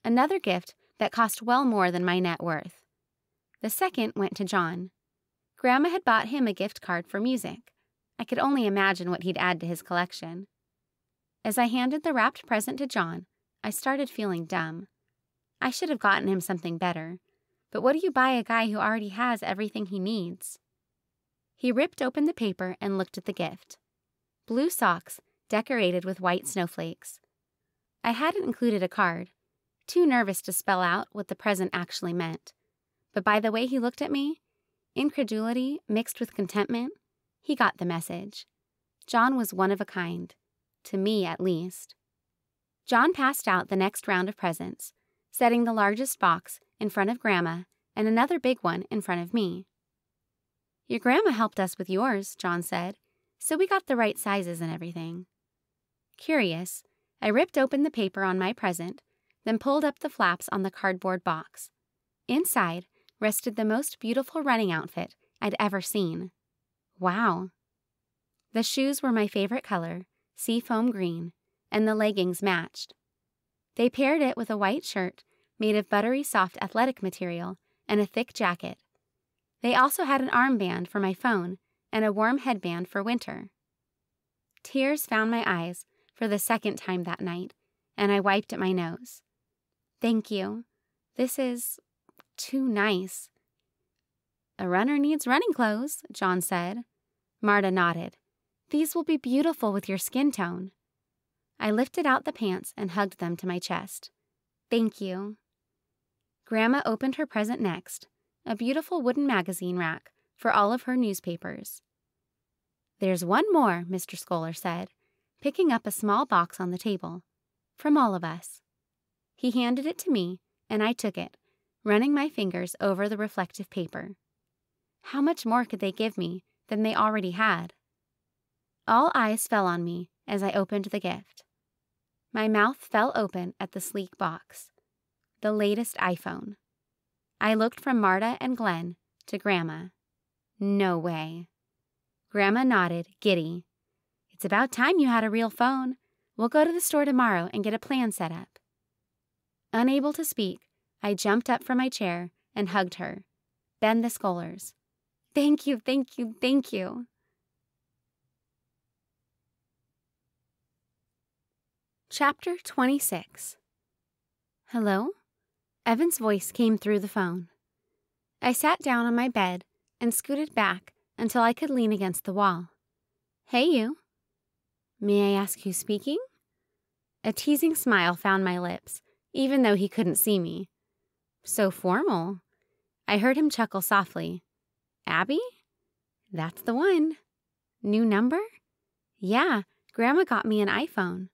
[SPEAKER 2] Another gift that cost well more than my net worth. The second went to Jon. Grandma had bought him a gift card for music. I could only imagine what he'd add to his collection. As I handed the wrapped present to Jon, I started feeling dumb. I should have gotten him something better, but what do you buy a guy who already has everything he needs? He ripped open the paper and looked at the gift. Blue socks decorated with white snowflakes. I hadn't included a card, too nervous to spell out what the present actually meant. But by the way he looked at me, incredulity mixed with contentment, he got the message. Jon was one of a kind, to me at least. Jon passed out the next round of presents, setting the largest box in front of Grandma and another big one in front of me. Your grandma helped us with yours, Jon said, so we got the right sizes and everything. Curious, I ripped open the paper on my present, then pulled up the flaps on the cardboard box. Inside rested the most beautiful running outfit I'd ever seen. Wow. The shoes were my favorite color, seafoam green, and the leggings matched. They paired it with a white shirt made of buttery soft athletic material and a thick jacket. They also had an armband for my phone and a warm headband for winter. Tears found my eyes for the second time that night, and I wiped at my nose. Thank you. This is too nice. A runner needs running clothes, Jon said. Marta nodded. These will be beautiful with your skin tone. I lifted out the pants and hugged them to my chest. Thank you. Grandma opened her present next, a beautiful wooden magazine rack for all of her newspapers. There's one more, Mr. Scoller said, picking up a small box on the table. From all of us. He handed it to me, and I took it, running my fingers over the reflective paper. How much more could they give me than they already had? All eyes fell on me as I opened the gift. My mouth fell open at the sleek box. The latest iPhone. I looked from Marta and Glenn to Grandma. No way. Grandma nodded, giddy. It's about time you had a real phone. We'll go to the store tomorrow and get a plan set up. Unable to speak, I jumped up from my chair and hugged her. Ben the Scollers. Thank you, thank you, thank you. Chapter 26. Hello? Evan's voice came through the phone. I sat down on my bed and scooted back until I could lean against the wall. Hey, you. May I ask who's speaking? A teasing smile found my lips, even though he couldn't see me. So formal. I heard him chuckle softly. Abby? That's the one. New number? Yeah, Grandma got me an iPhone.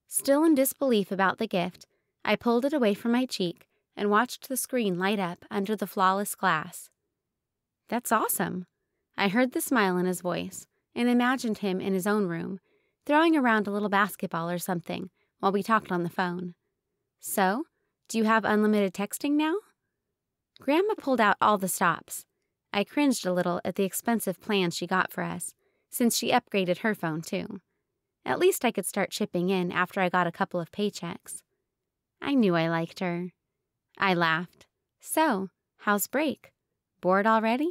[SPEAKER 2] Still in disbelief about the gift, I pulled it away from my cheek and watched the screen light up under the flawless glass. That's awesome. I heard the smile in his voice and imagined him in his own room, throwing around a little basketball or something while we talked on the phone. So, do you have unlimited texting now? Grandma pulled out all the stops. I cringed a little at the expensive plan she got for us, since she upgraded her phone too. At least I could start chipping in after I got a couple of paychecks. I knew I liked her. I laughed. So, how's break? Bored already?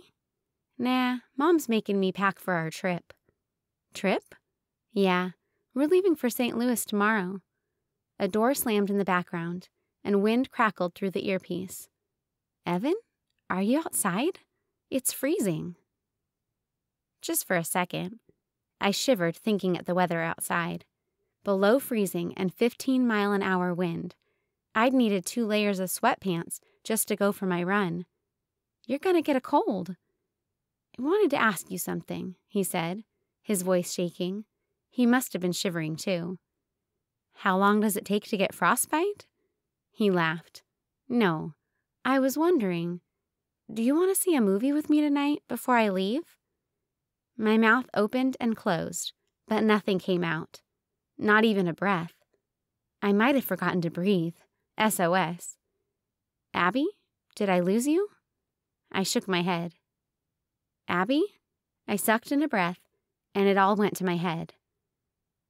[SPEAKER 2] Nah, Mom's making me pack for our trip. Trip? Yeah, we're leaving for St. Louis tomorrow. A door slammed in the background, and wind crackled through the earpiece. Evan, are you outside? It's freezing. Just for a second. I shivered thinking at the weather outside. Below freezing and 15-mile-an-hour wind. I'd needed 2 layers of sweatpants just to go for my run. You're gonna get a cold. I wanted to ask you something, he said, his voice shaking. He must have been shivering too. How long does it take to get frostbite? He laughed. No, I was wondering, do you want to see a movie with me tonight before I leave? My mouth opened and closed, but nothing came out. Not even a breath. I might have forgotten to breathe. SOS. Abby, did I lose you? I shook my head. Abby? I sucked in a breath, and it all went to my head.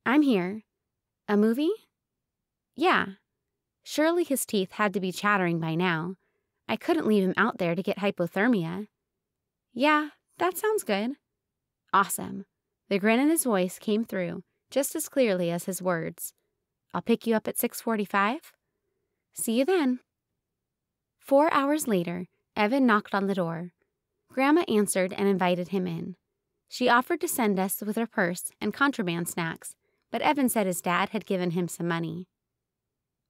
[SPEAKER 2] I'm here. A movie? Yeah. Surely his teeth had to be chattering by now. I couldn't leave him out there to get hypothermia. Yeah, that sounds good. Awesome. The grin in his voice came through just as clearly as his words. I'll pick you up at 6:45. See you then. 4 hours later, Evan knocked on the door. Grandma answered and invited him in. She offered to send us with her purse and contraband snacks, but Evan said his dad had given him some money.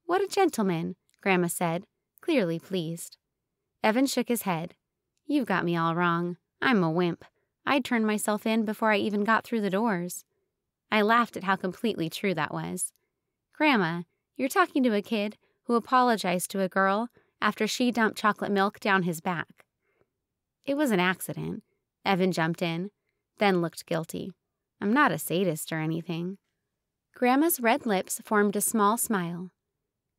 [SPEAKER 2] What a gentleman, Grandma said, clearly pleased. Evan shook his head. You've got me all wrong. I'm a wimp. I'd turned myself in before I even got through the doors. I laughed at how completely true that was. Grandma, you're talking to a kid who apologized to a girl after she dumped chocolate milk down his back. It was an accident. Evan jumped in, then looked guilty. I'm not a sadist or anything." Grandma's red lips formed a small smile.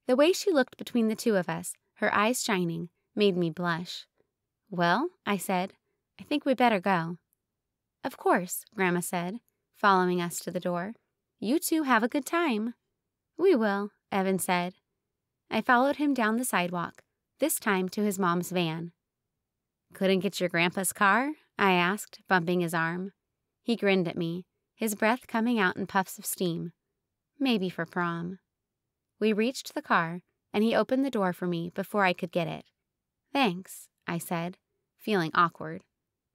[SPEAKER 2] The way she looked between the two of us, her eyes shining, made me blush. "Well," I said, "I think we better go." "Of course," Grandma said, following us to the door. "You two have a good time." "We will," Evan said. I followed him down the sidewalk, this time to his mom's van. "Couldn't get your grandpa's car?" I asked, bumping his arm. He grinned at me, his breath coming out in puffs of steam. Maybe for prom. We reached the car, and he opened the door for me before I could get it. "Thanks," I said, feeling awkward.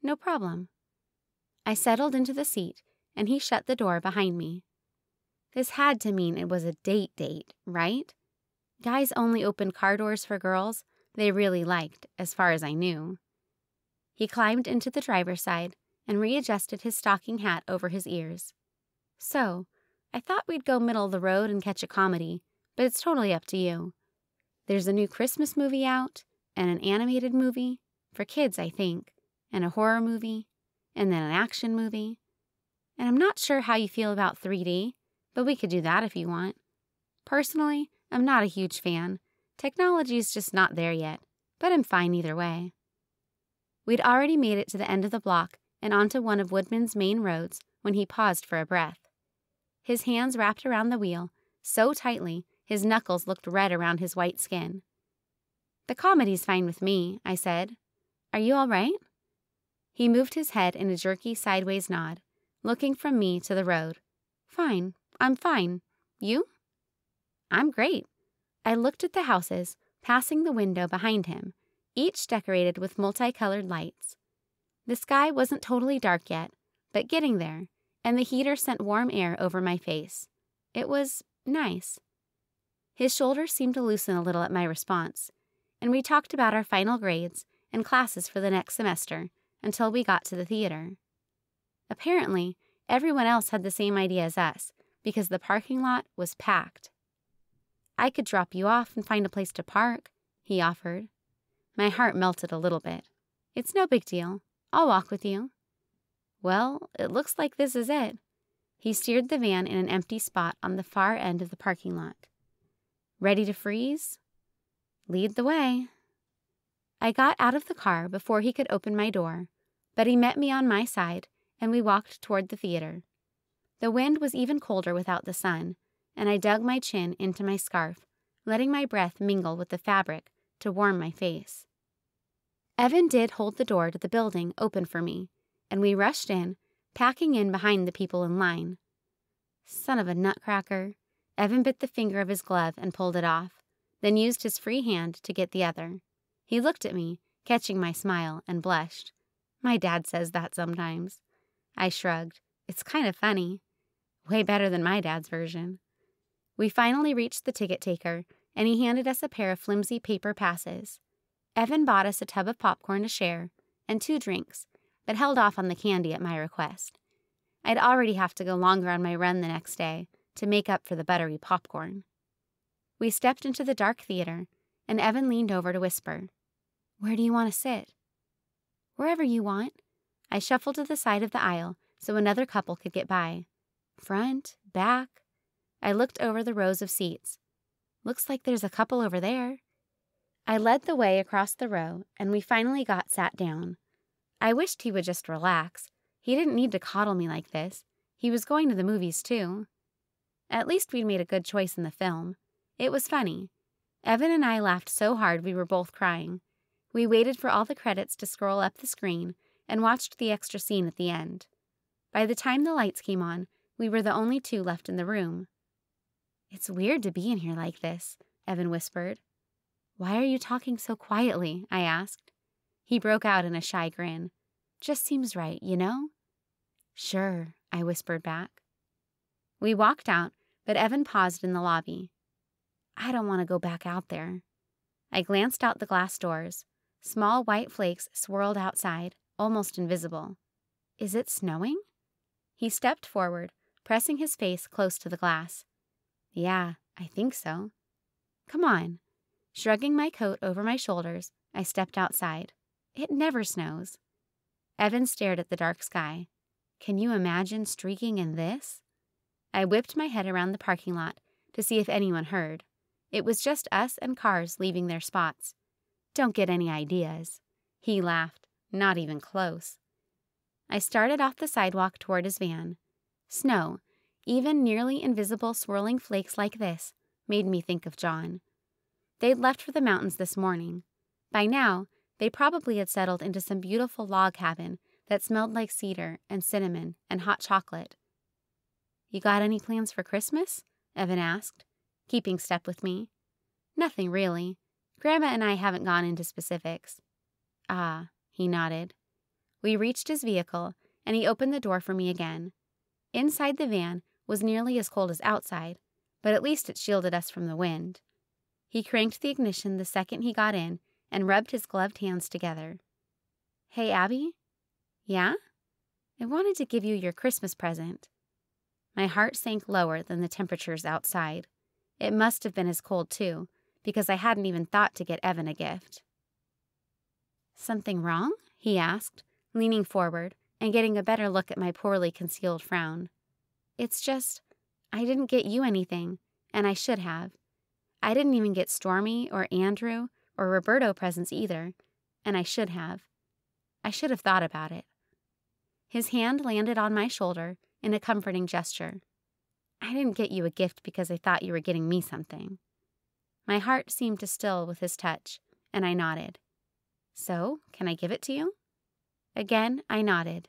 [SPEAKER 2] "No problem." I settled into the seat, and he shut the door behind me. This had to mean it was a date, right? Guys only opened car doors for girls they really liked, as far as I knew. He climbed into the driver's side and readjusted his stocking hat over his ears. "So, I thought we'd go middle of the road and catch a comedy, but it's totally up to you. There's a new Christmas movie out, and an animated movie, for kids, I think, and a horror movie, and then an action movie. And I'm not sure how you feel about 3D, but we could do that if you want. Personally, I'm not a huge fan. Technology's just not there yet, but I'm fine either way." We'd already made it to the end of the block and onto one of Woodman's main roads when he paused for a breath. His hands wrapped around the wheel so tightly his knuckles looked red around his white skin. "The comedy's fine with me," I said. "Are you all right?" He moved his head in a jerky sideways nod, looking from me to the road. "Fine. I'm fine. You?" "I'm great." I looked at the houses, passing the window behind him, each decorated with multicolored lights. The sky wasn't totally dark yet, but getting there, and the heater sent warm air over my face. It was nice. His shoulders seemed to loosen a little at my response, and we talked about our final grades and classes for the next semester until we got to the theater. Apparently, everyone else had the same idea as us, because the parking lot was packed. "I could drop you off and find a place to park," he offered. My heart melted a little bit. "It's no big deal. I'll walk with you." "Well, it looks like this is it." He steered the van in an empty spot on the far end of the parking lot. "Ready to freeze?" "Lead the way." I got out of the car before he could open my door, but he met me on my side, and we walked toward the theater. The wind was even colder without the sun, and I dug my chin into my scarf, letting my breath mingle with the fabric to warm my face. Evan did hold the door to the building open for me, and we rushed in, packing in behind the people in line. Son of a nutcracker. Evan bit the finger of his glove and pulled it off, then used his free hand to get the other. He looked at me, catching my smile, and blushed. My dad says that sometimes. I shrugged. It's kind of funny. Way better than my dad's version. We finally reached the ticket taker, and he handed us a pair of flimsy paper passes. Evan bought us a tub of popcorn to share and 2 drinks, but held off on the candy at my request. I'd already have to go longer on my run the next day to make up for the buttery popcorn. We stepped into the dark theater, and Evan leaned over to whisper, "Where do you want to sit?" "Wherever you want." I shuffled to the side of the aisle so another couple could get by. "Front, back?" I looked over the rows of seats. "Looks like there's a couple over there." I led the way across the row, and we finally got sat down. I wished he would just relax. He didn't need to coddle me like this. He was going to the movies, too. At least we'd made a good choice in the film. It was funny. Evan and I laughed so hard we were both crying. We waited for all the credits to scroll up the screen and watched the extra scene at the end. By the time the lights came on, we were the only 2 left in the room. "It's weird to be in here like this," Evan whispered. "Why are you talking so quietly?" I asked. He broke out in a shy grin. "Just seems right, you know?" "Sure," I whispered back. We walked out, but Evan paused in the lobby. "I don't want to go back out there." I glanced out the glass doors. Small white flakes swirled outside, almost invisible. "Is it snowing?" He stepped forward, pressing his face close to the glass. "Yeah, I think so." "Come on." Shrugging my coat over my shoulders, I stepped outside. It never snows. Evan stared at the dark sky. Can you imagine streaking in this? I whipped my head around the parking lot to see if anyone heard. It was just us and cars leaving their spots. Don't get any ideas. He laughed. Not even close. I started off the sidewalk toward his van. Snow, even nearly invisible swirling flakes like this, made me think of Jon. They'd left for the mountains this morning. By now, they probably had settled into some beautiful log cabin that smelled like cedar and cinnamon and hot chocolate. You got any plans for Christmas? Evan asked, keeping step with me. Nothing really. Grandma and I haven't gone into specifics. Ah, he nodded. We reached his vehicle, and he opened the door for me again. Inside the van was nearly as cold as outside, but at least it shielded us from the wind. He cranked the ignition the second he got in and rubbed his gloved hands together. Hey, Abby? Yeah? I wanted to give you your Christmas present. My heart sank lower than the temperatures outside. It must have been as cold, too, because I hadn't even thought to get Evan a gift. Something wrong? He asked, leaning forward and getting a better look at my poorly concealed frown. It's just, I didn't get you anything, and I should have. I didn't even get Stormy or Andrew or Roberto presents either, and I should have. I should have thought about it. His hand landed on my shoulder in a comforting gesture. I didn't get you a gift because I thought you were getting me something. My heart seemed to still with his touch, and I nodded. So, can I give it to you? Again, I nodded.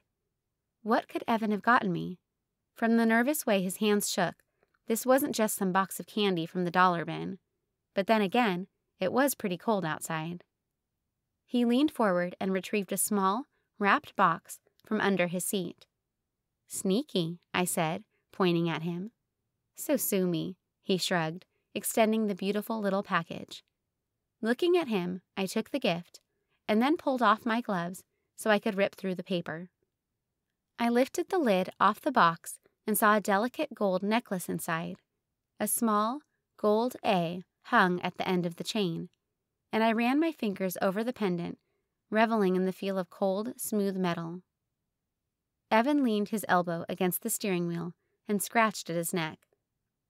[SPEAKER 2] What could Evan have gotten me? From the nervous way his hands shook, this wasn't just some box of candy from the dollar bin. But then again, it was pretty cold outside. He leaned forward and retrieved a small, wrapped box from under his seat. Sneaky, I said, pointing at him. So sue me, he shrugged, extending the beautiful little package. Looking at him, I took the gift, and then pulled off my gloves so I could rip through the paper. I lifted the lid off the box and saw a delicate gold necklace inside. A small, gold A hung at the end of the chain, and I ran my fingers over the pendant, reveling in the feel of cold, smooth metal. Evan leaned his elbow against the steering wheel and scratched at his neck.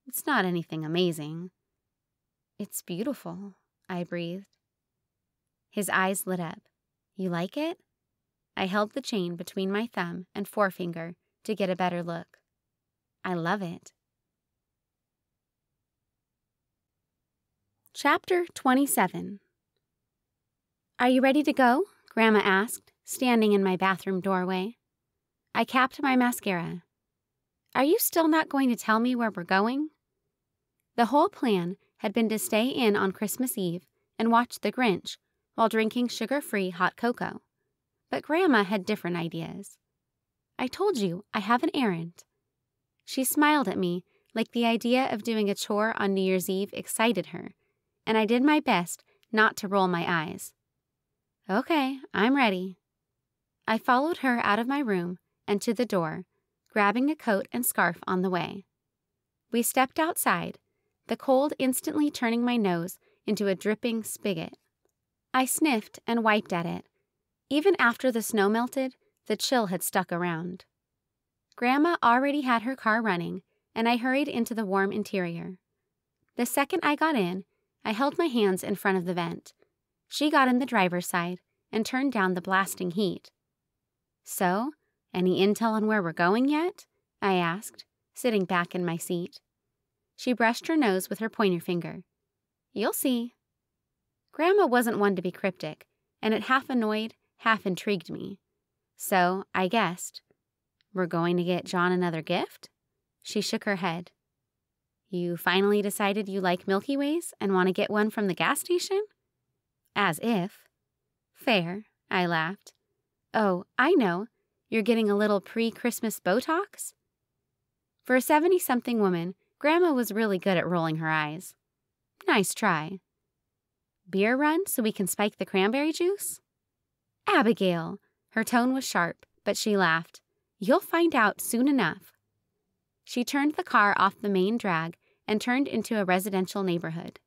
[SPEAKER 2] It's not anything amazing. It's beautiful, I breathed. His eyes lit up. You like it? I held the chain between my thumb and forefinger to get a better look. I love it. Chapter 27. Are you ready to go? Grandma asked, standing in my bathroom doorway. I capped my mascara. Are you still not going to tell me where we're going? The whole plan had been to stay in on Christmas Eve and watch The Grinch while drinking sugar-free hot cocoa. But Grandma had different ideas. I told you I have an errand. She smiled at me like the idea of doing a chore on New Year's Eve excited her, and I did my best not to roll my eyes. Okay, I'm ready. I followed her out of my room and to the door, grabbing a coat and scarf on the way. We stepped outside, the cold instantly turning my nose into a dripping spigot. I sniffed and wiped at it. Even after the snow melted, the chill had stuck around. Grandma already had her car running, and I hurried into the warm interior. The second I got in, I held my hands in front of the vent. She got in the driver's side and turned down the blasting heat. So, any intel on where we're going yet? I asked, sitting back in my seat. She brushed her nose with her pointer finger. You'll see. Grandma wasn't one to be cryptic, and it half annoyed, half intrigued me. So I guessed. We're going to get Jon another gift? She shook her head. You finally decided you like Milky Ways and want to get one from the gas station? As if. Fair, I laughed. Oh, I know. You're getting a little pre-Christmas Botox? For a 70-something woman, Grandma was really good at rolling her eyes. Nice try. Beer run so we can spike the cranberry juice? Abigail! Her tone was sharp, but she laughed. You'll find out soon enough. She turned the car off the main drag and turned into a residential neighborhood.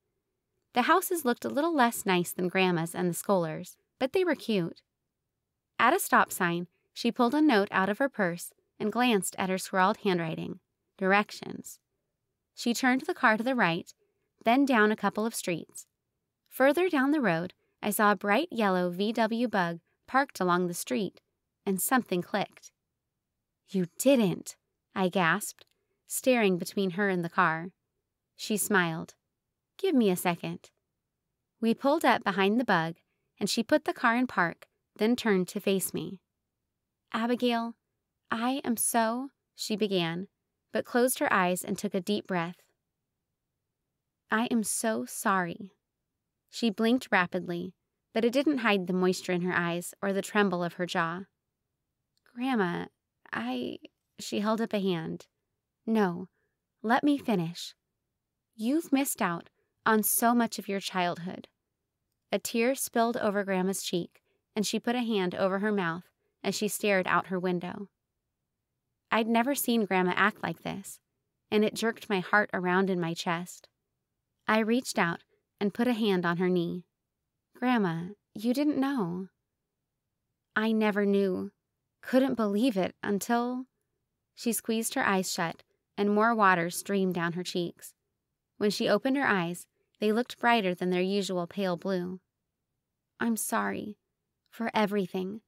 [SPEAKER 2] The houses looked a little less nice than Grandma's and the Scollers, but they were cute. At a stop sign, she pulled a note out of her purse and glanced at her scrawled handwriting. Directions. She turned the car to the right, then down a couple of streets. Further down the road, I saw a bright yellow VW Bug parked along the street, and something clicked. "You didn't," I gasped, staring between her and the car. She smiled. "Give me a second." We pulled up behind the Bug, and she put the car in park, then turned to face me. "Abigail, I am so," she began, but closed her eyes and took a deep breath. "I am so sorry." She blinked rapidly, but it didn't hide the moisture in her eyes or the tremble of her jaw. "Grandma, she held up a hand. "No, let me finish. You've missed out on so much of your childhood." A tear spilled over Grandma's cheek, and she put a hand over her mouth as she stared out her window. I'd never seen Grandma act like this, and it jerked my heart around in my chest. I reached out and put a hand on her knee. "Grandma, you didn't know." "I never knew. Couldn't believe it until—" She squeezed her eyes shut, and more water streamed down her cheeks. When she opened her eyes, they looked brighter than their usual pale blue. "I'm sorry for everything,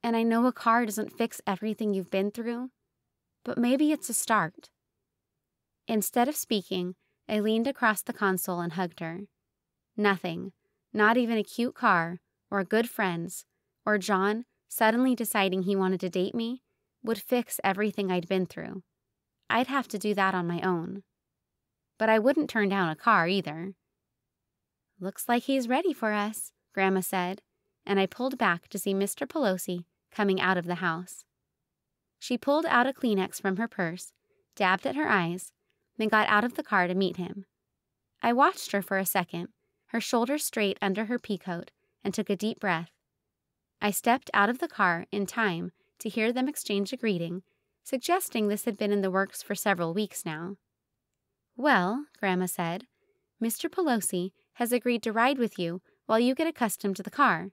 [SPEAKER 2] and I know a car doesn't fix everything you've been through, but maybe it's a start." Instead of speaking, I leaned across the console and hugged her. Nothing, not even a cute car, or good friends, or Jon suddenly deciding he wanted to date me, would fix everything I'd been through. I'd have to do that on my own. But I wouldn't turn down a car either. "Looks like he's ready for us," Grandma said, and I pulled back to see Mr. Pelosi coming out of the house. She pulled out a Kleenex from her purse, dabbed at her eyes, then got out of the car to meet him. I watched her for a second, her shoulders straight under her peacoat, and took a deep breath. I stepped out of the car in time to hear them exchange a greeting, suggesting this had been in the works for several weeks now. "Well," Grandma said, "Mr. Pelosi has agreed to ride with you while you get accustomed to the car.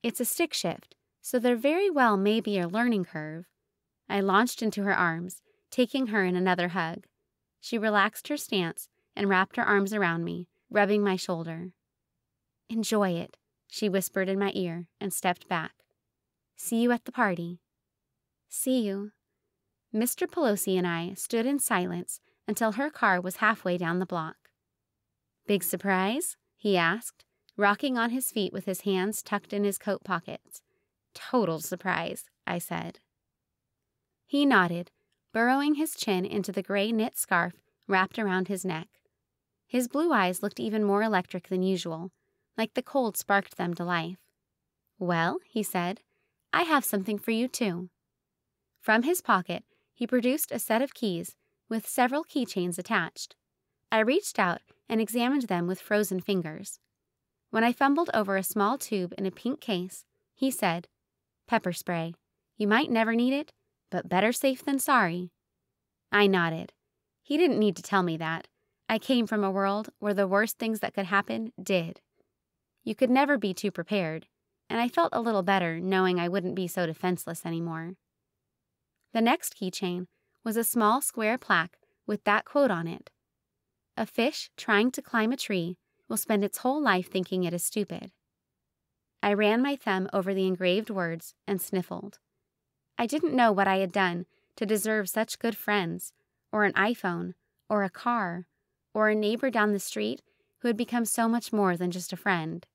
[SPEAKER 2] It's a stick shift, so there very well may be a learning curve." I launched into her arms, taking her in another hug. She relaxed her stance and wrapped her arms around me, rubbing my shoulder. "Enjoy it," she whispered in my ear and stepped back. "See you at the party." "See you." Mr. Pelosi and I stood in silence until her car was halfway down the block. "Big surprise?" he asked, rocking on his feet with his hands tucked in his coat pockets. "Total surprise," I said. He nodded, burrowing his chin into the gray knit scarf wrapped around his neck. His blue eyes looked even more electric than usual, like the cold sparked them to life. "Well," he said, "I have something for you too." From his pocket, he produced a set of keys with several keychains attached. I reached out and examined them with frozen fingers. When I fumbled over a small tube in a pink case, he said, "Pepper spray. You might never need it, but better safe than sorry." I nodded. He didn't need to tell me that. I came from a world where the worst things that could happen did. You could never be too prepared, and I felt a little better knowing I wouldn't be so defenseless anymore. The next keychain was a small square plaque with that quote on it: "A fish trying to climb a tree will spend its whole life thinking it is stupid." I ran my thumb over the engraved words and sniffled. I didn't know what I had done to deserve such good friends, or an iPhone, or a car, or a neighbor down the street who had become so much more than just a friend.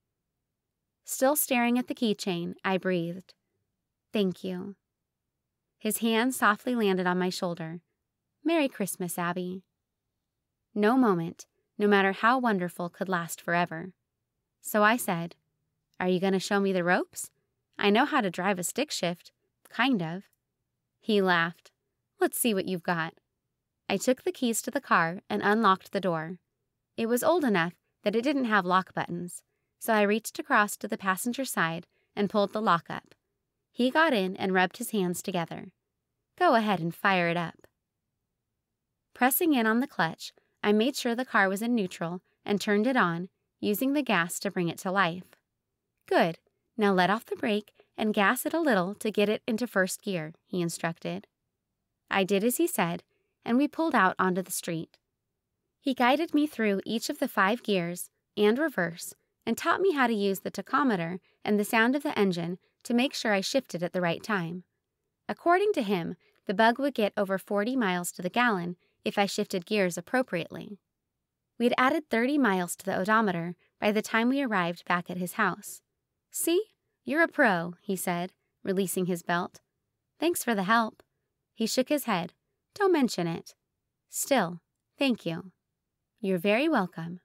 [SPEAKER 2] Still staring at the keychain, I breathed, "Thank you." His hand softly landed on my shoulder. "Merry Christmas, Abby." No moment, no matter how wonderful, could last forever. So I said, "Are you going to show me the ropes? I know how to drive a stick shift, kind of." He laughed. "Let's see what you've got." I took the keys to the car and unlocked the door. It was old enough that it didn't have lock buttons, so I reached across to the passenger side and pulled the lock up. He got in and rubbed his hands together. "Go ahead and fire it up." Pressing in on the clutch, I made sure the car was in neutral and turned it on, using the gas to bring it to life. "Good. Now let off the brake and gas it a little to get it into first gear," he instructed. I did as he said, and we pulled out onto the street. He guided me through each of the 5 gears and reverse and taught me how to use the tachometer and the sound of the engine to make sure I shifted at the right time. According to him, the bug would get over 40 miles to the gallon if I shifted gears appropriately. We'd added 30 miles to the odometer by the time we arrived back at his house. "See, you're a pro," he said, releasing his belt. "Thanks for the help." He shook his head. "Don't mention it." "Still, thank you." "You're very welcome."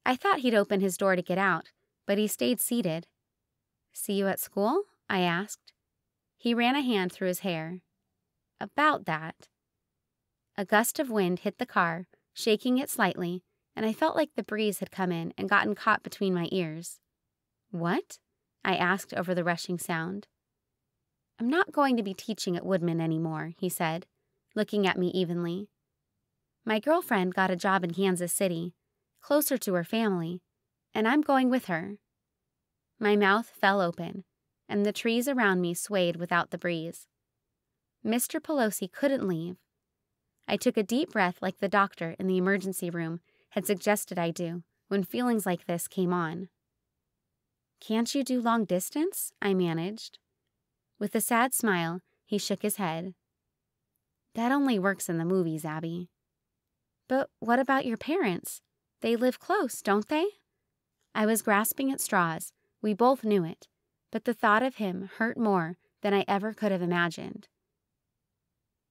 [SPEAKER 2] I thought he'd open his door to get out, but he stayed seated. "See you at school?" I asked. He ran a hand through his hair. "About that." A gust of wind hit the car, shaking it slightly, and I felt like the breeze had come in and gotten caught between my ears. "What?" I asked over the rushing sound. "I'm not going to be teaching at Woodman anymore," he said, looking at me evenly. "My girlfriend got a job in Kansas City, closer to her family, and I'm going with her." My mouth fell open, and the trees around me swayed without the breeze. Mr. Pelosi couldn't leave. I took a deep breath like the doctor in the emergency room had suggested I do when feelings like this came on. "Can't you do long distance?" I managed. With a sad smile, he shook his head. "That only works in the movies, Abby." "But what about your parents? They live close, don't they?" I was grasping at straws. We both knew it, but the thought of him hurt more than I ever could have imagined.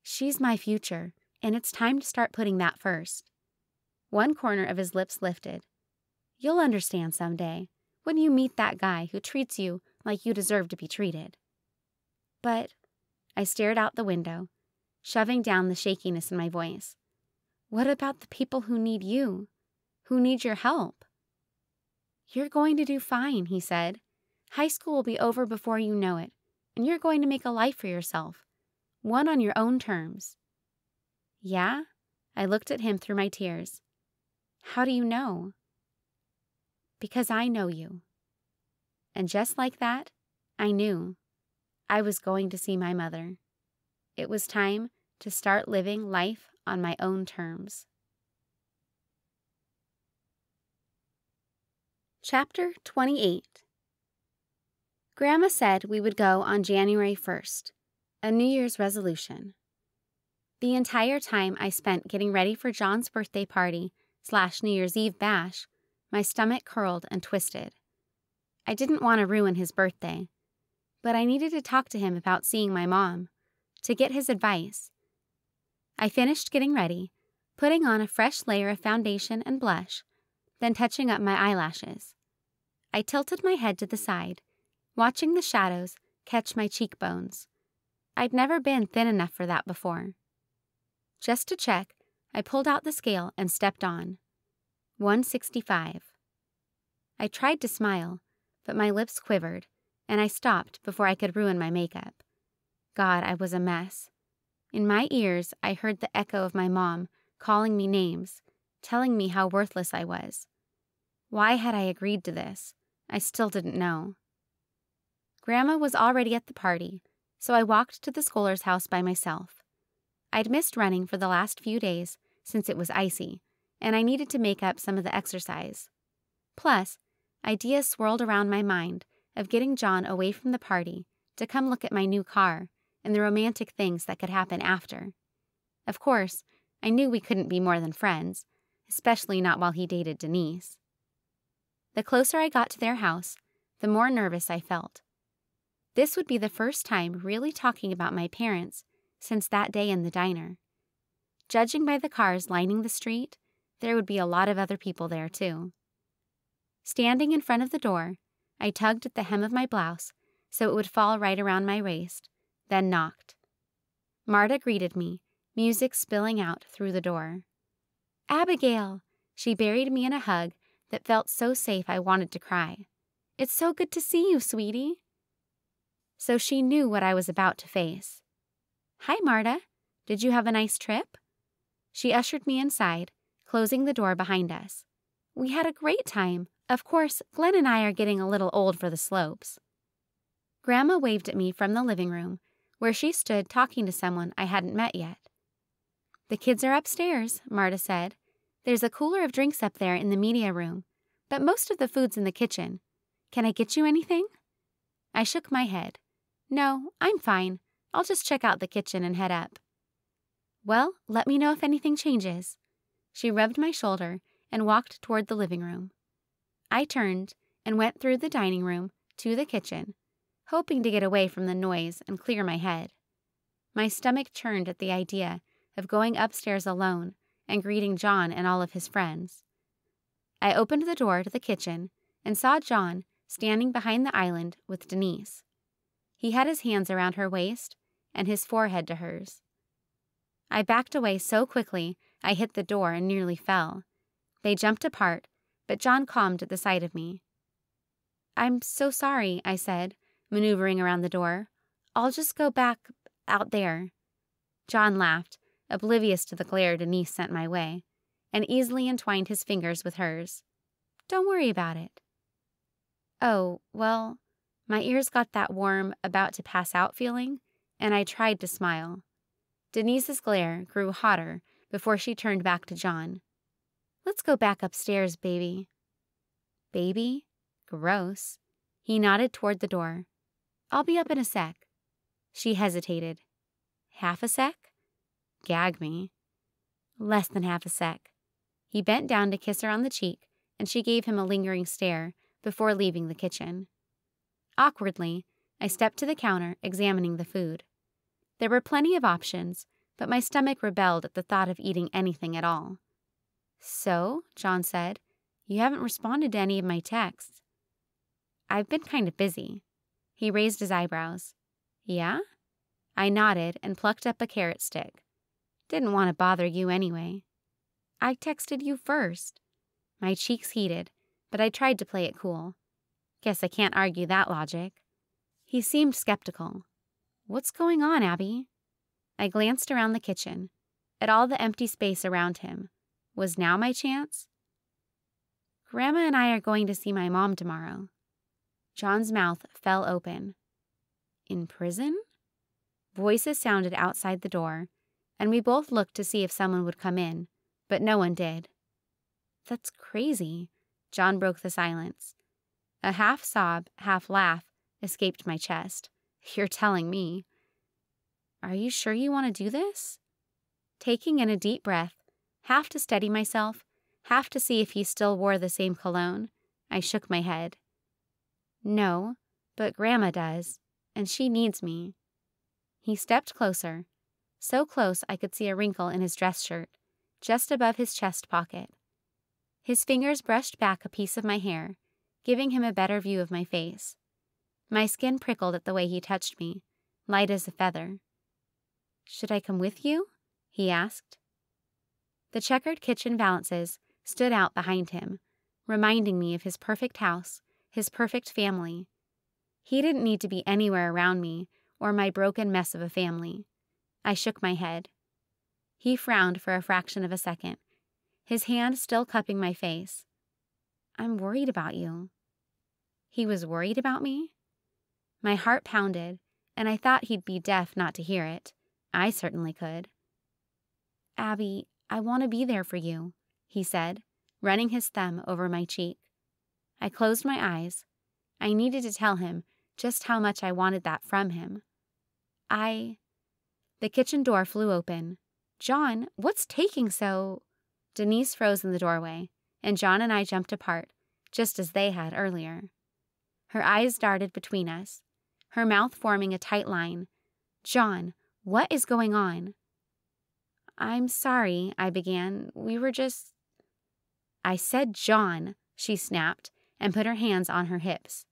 [SPEAKER 2] "She's my future, and it's time to start putting that first." One corner of his lips lifted. "You'll understand someday, when you meet that guy who treats you like you deserve to be treated." "But," I stared out the window, shoving down the shakiness in my voice, "what about the people who need you, who need your help?" "You're going to do fine," he said. "High school will be over before you know it, and you're going to make a life for yourself, one on your own terms." "Yeah?" I looked at him through my tears. "How do you know?" "Because I know you." And just like that, I knew. I was going to see my mother. It was time to start living life on my own terms. Chapter 28. Grandma said we would go on January 1st, a New Year's resolution. The entire time I spent getting ready for Jon's birthday party / New Year's Eve bash, my stomach curled and twisted. I didn't want to ruin his birthday, but I needed to talk to him about seeing my mom, to get his advice. I finished getting ready, putting on a fresh layer of foundation and blush, then touching up my eyelashes. I tilted my head to the side, watching the shadows catch my cheekbones. I'd never been thin enough for that before. Just to check, I pulled out the scale and stepped on. 165. I tried to smile, but my lips quivered, and I stopped before I could ruin my makeup. God, I was a mess. In my ears, I heard the echo of my mom calling me names, telling me how worthless I was. Why had I agreed to this? I still didn't know. Grandma was already at the party, so I walked to the Scholars' house by myself. I'd missed running for the last few days since it was icy, and I needed to make up some of the exercise. Plus, ideas swirled around my mind of getting Jon away from the party to come look at my new car and the romantic things that could happen after. Of course, I knew we couldn't be more than friends, especially not while he dated Denise. The closer I got to their house, the more nervous I felt. This would be the first time really talking about my parents since that day in the diner. Judging by the cars lining the street, there would be a lot of other people there too. Standing in front of the door, I tugged at the hem of my blouse so it would fall right around my waist, then knocked. Marta greeted me, music spilling out through the door. "Abigail!" She buried me in a hug that felt so safe I wanted to cry. "It's so good to see you, sweetie." So she knew what I was about to face. "Hi, Marta. Did you have a nice trip?" She ushered me inside, closing the door behind us. "We had a great time. Of course, Glenn and I are getting a little old for the slopes." Grandma waved at me from the living room, where she stood talking to someone I hadn't met yet. "The kids are upstairs," Marta said. "There's a cooler of drinks up there in the media room, but most of the food's in the kitchen. Can I get you anything?" I shook my head. "No, I'm fine. I'll just check out the kitchen and head up." "Well, let me know if anything changes." She rubbed my shoulder and walked toward the living room. I turned and went through the dining room to the kitchen, hoping to get away from the noise and clear my head. My stomach churned at the idea of going upstairs alone and greeting Jon and all of his friends. I opened the door to the kitchen and saw Jon standing behind the island with Denise. He had his hands around her waist and his forehead to hers. I backed away so quickly I hit the door and nearly fell. They jumped apart, but Jon calmed at the sight of me. "I'm so sorry," I said, maneuvering around the door. "I'll just go back out there." Jon laughed, oblivious to the glare Denise sent my way, and easily entwined his fingers with hers. "Don't worry about it." "Oh, well," my ears got that warm, about-to-pass-out feeling, and I tried to smile. Denise's glare grew hotter before she turned back to Jon. "Let's go back upstairs, baby." "Baby? Gross." He nodded toward the door. "I'll be up in a sec." She hesitated. "Half a sec?" "Gag me." "Less than half a sec." He bent down to kiss her on the cheek, and she gave him a lingering stare before leaving the kitchen. Awkwardly, I stepped to the counter, examining the food. There were plenty of options, but my stomach rebelled at the thought of eating anything at all. "So," Jon said, "you haven't responded to any of my texts." "I've been kind of busy." He raised his eyebrows. "Yeah?" I nodded and plucked up a carrot stick. "Didn't want to bother you anyway." "I texted you first." My cheeks heated, but I tried to play it cool. Guess I can't argue that logic. He seemed skeptical. "What's going on, Abby?" I glanced around the kitchen, at all the empty space around him. Was now my chance? "Grandma and I are going to see my mom tomorrow." Jon's mouth fell open. "In prison?" Voices sounded outside the door, and we both looked to see if someone would come in, but no one did. "That's crazy." Jon broke the silence. A half sob, half laugh escaped my chest. "You're telling me." "Are you sure you want to do this?" Taking in a deep breath, half to steady myself, half to see if he still wore the same cologne, I shook my head. "No, but Grandma does, and she needs me." He stepped closer, so close I could see a wrinkle in his dress shirt, just above his chest pocket. His fingers brushed back a piece of my hair, giving him a better view of my face. My skin prickled at the way he touched me, light as a feather. "Should I come with you?" he asked. The checkered kitchen valances stood out behind him, reminding me of his perfect house, his perfect family. He didn't need to be anywhere around me or my broken mess of a family. I shook my head. He frowned for a fraction of a second, his hand still cupping my face. "I'm worried about you." He was worried about me? My heart pounded, and I thought he'd be deaf not to hear it. I certainly could. "Abby, I want to be there for you," he said, running his thumb over my cheek. I closed my eyes. I needed to tell him just how much I wanted that from him. The kitchen door flew open. "Jon, what's taking so—" Denise froze in the doorway, and Jon and I jumped apart, just as they had earlier. Her eyes darted between us, her mouth forming a tight line. "Jon, what is going on?" "I'm sorry," I began. "We were just—" "I said Jon," she snapped, and put her hands on her hips.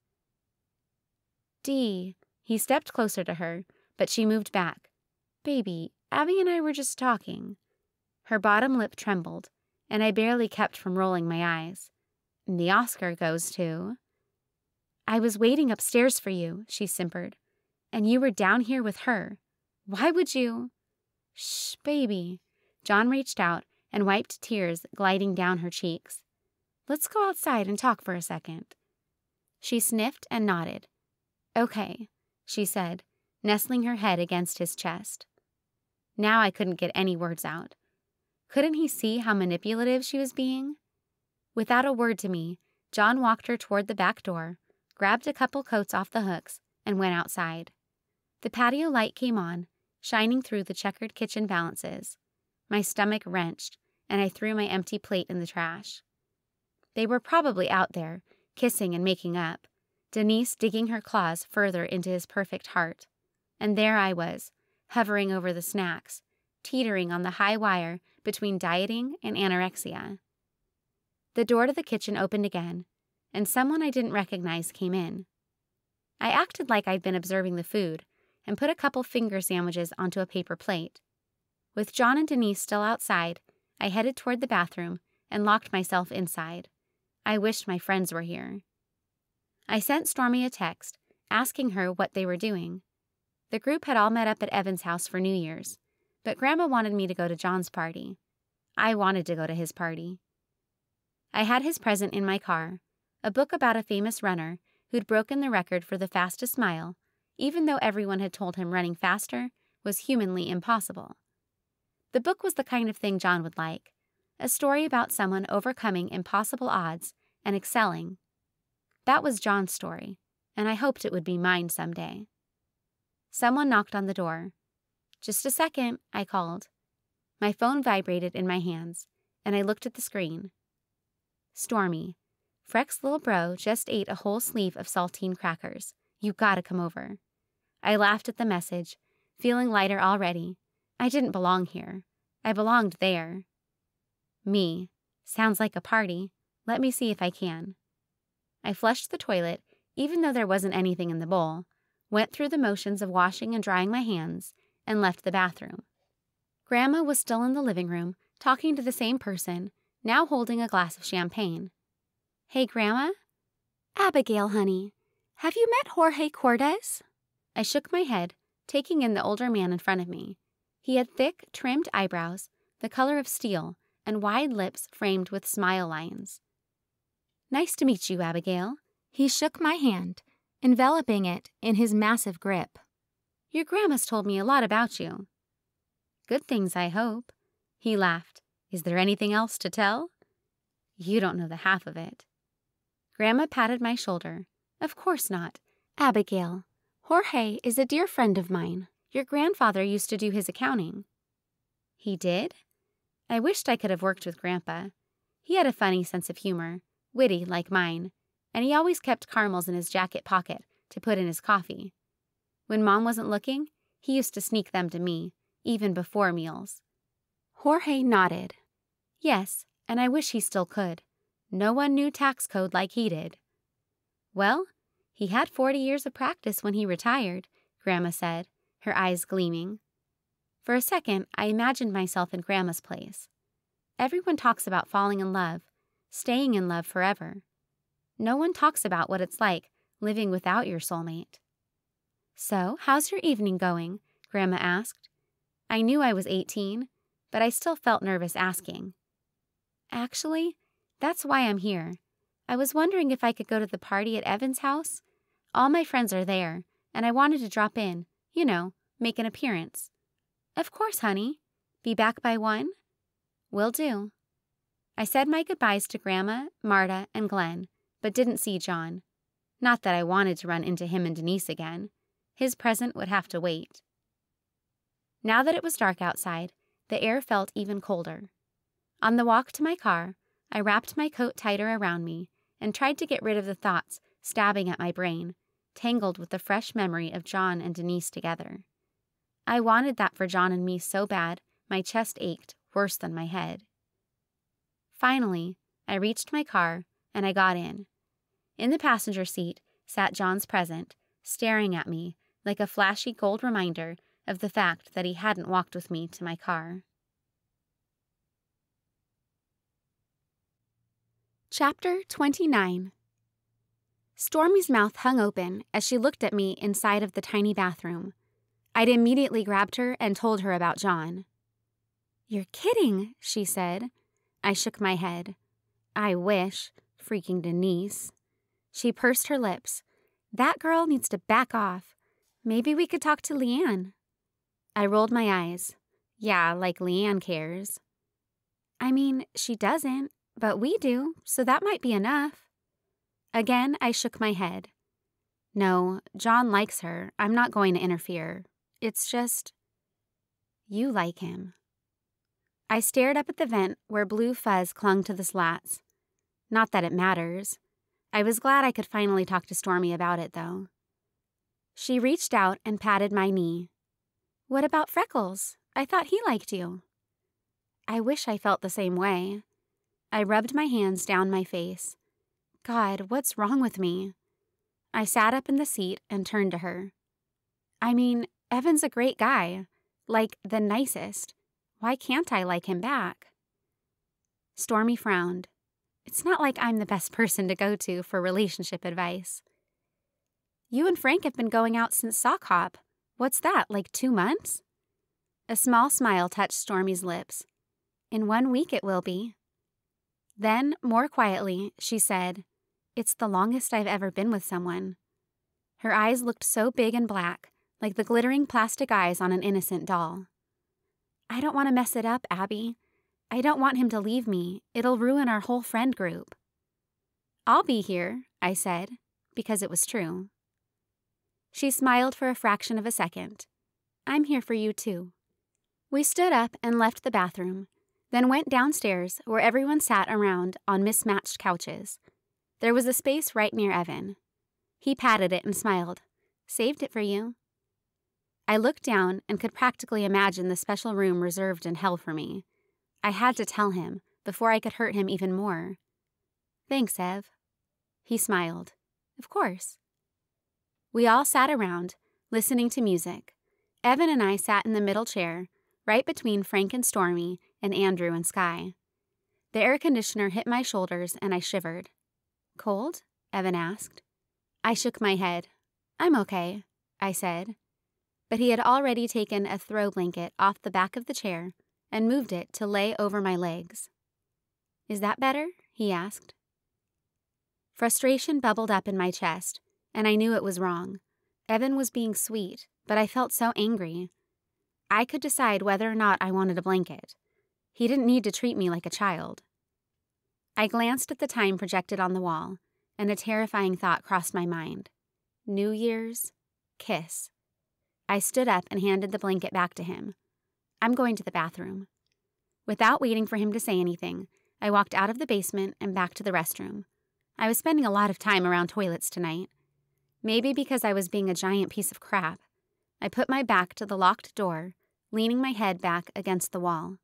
[SPEAKER 2] "Dee," he stepped closer to her, but she moved back. "Baby, Abby and I were just talking." Her bottom lip trembled, and I barely kept from rolling my eyes. "The Oscar goes to—" "I was waiting upstairs for you," she simpered, "and you were down here with her. Why would you—" "Shh, baby." Jon reached out and wiped tears gliding down her cheeks. "Let's go outside and talk for a second." She sniffed and nodded. "Okay," she said, nestling her head against his chest. Now I couldn't get any words out. Couldn't he see how manipulative she was being? Without a word to me, Jon walked her toward the back door, grabbed a couple coats off the hooks, and went outside. The patio light came on, shining through the checkered kitchen valances. My stomach wrenched, and I threw my empty plate in the trash. They were probably out there, kissing and making up, Denise digging her claws further into his perfect heart. And there I was, hovering over the snacks, teetering on the high wire between dieting and anorexia. The door to the kitchen opened again, and someone I didn't recognize came in. I acted like I'd been observing the food and put a couple finger sandwiches onto a paper plate. With Jon and Denise still outside, I headed toward the bathroom and locked myself inside. I wished my friends were here. I sent Stormy a text, asking her what they were doing. The group had all met up at Evan's house for New Year's, but Grandma wanted me to go to Jon's party. I wanted to go to his party. I had his present in my car, a book about a famous runner who'd broken the record for the fastest mile, even though everyone had told him running faster was humanly impossible. The book was the kind of thing Jon would like, a story about someone overcoming impossible odds and excelling. That was Jon's story, and I hoped it would be mine someday. Someone knocked on the door. "Just a second," I called. My phone vibrated in my hands, and I looked at the screen. Stormy, Freck's little bro just ate a whole sleeve of saltine crackers. You gotta come over. I laughed at the message, feeling lighter already. I didn't belong here. I belonged there. Me. Sounds like a party. Let me see if I can. I flushed the toilet, even though there wasn't anything in the bowl, went through the motions of washing and drying my hands, and left the bathroom. Grandma was still in the living room, talking to the same person, now holding a glass of champagne. "Hey, Grandma?" "Abigail, honey. Have you met Jorge Cordes?" I shook my head, taking in the older man in front of me. He had thick, trimmed eyebrows, the color of steel, and wide lips framed with smile lines. "Nice to meet you, Abigail."
[SPEAKER 1] He shook my hand, enveloping it in his massive grip.
[SPEAKER 2] "Your grandma's told me a lot about you." "Good things, I hope." He laughed. "Is there anything else to tell?" "You don't know the half of it." Grandma patted my shoulder. "Of course not. Abigail, Jorge is a dear friend of mine. Your grandfather used to do his accounting." "He did?" I wished I could have worked with Grandpa. He had a funny sense of humor, witty like mine, and he always kept caramels in his jacket pocket to put in his coffee. When Mom wasn't looking, he used to sneak them to me, even before meals. Jorge nodded. "Yes, and I wish he still could. No one knew tax code like he did." "Well, he had 40 years of practice when he retired," Grandma said, her eyes gleaming. For a second, I imagined myself in Grandma's place. Everyone talks about falling in love, staying in love forever. No one talks about what it's like living without your soulmate. "So, how's your evening going?" Grandma asked. I knew I was 18, but I still felt nervous asking. "Actually, that's why I'm here. I was wondering if I could go to the party at Evan's house. All my friends are there, and I wanted to drop in, make an appearance." "Of course, honey. Be back by 1? "Will do." I said my goodbyes to Grandma, Marta, and Glenn, but didn't see Jon. Not that I wanted to run into him and Denise again. His present would have to wait. Now that it was dark outside, the air felt even colder. On the walk to my car, I wrapped my coat tighter around me and tried to get rid of the thoughts stabbing at my brain, tangled with the fresh memory of Jon and Denise together. I wanted that for Jon and me so bad, my chest ached worse than my head. Finally, I reached my car, and I got in. In the passenger seat sat Jon's present, staring at me like a flashy gold reminder of the fact that he hadn't walked with me to my car. Chapter 29. Stormy's mouth hung open as she looked at me inside of the tiny bathroom. I'd immediately grabbed her and told her about Jon. "You're kidding," she said. I shook my head. "I wish, freaking Denise." She pursed her lips. "That girl needs to back off. Maybe we could talk to Leanne. I rolled my eyes. Yeah, like Leanne cares. I mean, she doesn't, but we do, so that might be enough. Again, I shook my head. No, Jon likes her. I'm not going to interfere. It's just, you like him. I stared up at the vent where blue fuzz clung to the slats. Not that it matters. I was glad I could finally talk to Stormy about it, though. She reached out and patted my knee. What about Freckles? I thought he liked you. I wish I felt the same way. I rubbed my hands down my face. God, what's wrong with me? I sat up in the seat and turned to her. I mean, Evan's a great guy. Like, the nicest. Why can't I like him back? Stormy frowned. It's not like I'm the best person to go to for relationship advice. You and Frank have been going out since sock hop. What's that, like 2 months? A small smile touched Stormy's lips. In 1 week it will be. Then, more quietly, she said, It's the longest I've ever been with someone. Her eyes looked so big and black, like the glittering plastic eyes on an innocent doll. I don't want to mess it up, Abby. I don't want him to leave me. It'll ruin our whole friend group. I'll be here, I said, because it was true. She smiled for a fraction of a second. I'm here for you, too. We stood up and left the bathroom, then went downstairs where everyone sat around on mismatched couches. There was a space right near Evan. He patted it and smiled. Saved it for you. I looked down and could practically imagine the special room reserved in hell for me. I had to tell him before I could hurt him even more. Thanks, Ev. He smiled. Of course. We all sat around, listening to music. Evan and I sat in the middle chair, right between Frank and Stormy and Andrew and Sky. The air conditioner hit my shoulders and I shivered. Cold? Evan asked. I shook my head. I'm okay, I said. But he had already taken a throw blanket off the back of the chair and moved it to lay over my legs. Is that better? He asked. Frustration bubbled up in my chest, and I knew it was wrong. Evan was being sweet, but I felt so angry. I could decide whether or not I wanted a blanket. He didn't need to treat me like a child. I glanced at the time projected on the wall, and a terrifying thought crossed my mind. New Year's kiss. I stood up and handed the blanket back to him. I'm going to the bathroom. Without waiting for him to say anything, I walked out of the basement and back to the restroom. I was spending a lot of time around toilets tonight. Maybe because I was being a giant piece of crap. I put my back to the locked door, leaning my head back against the wall.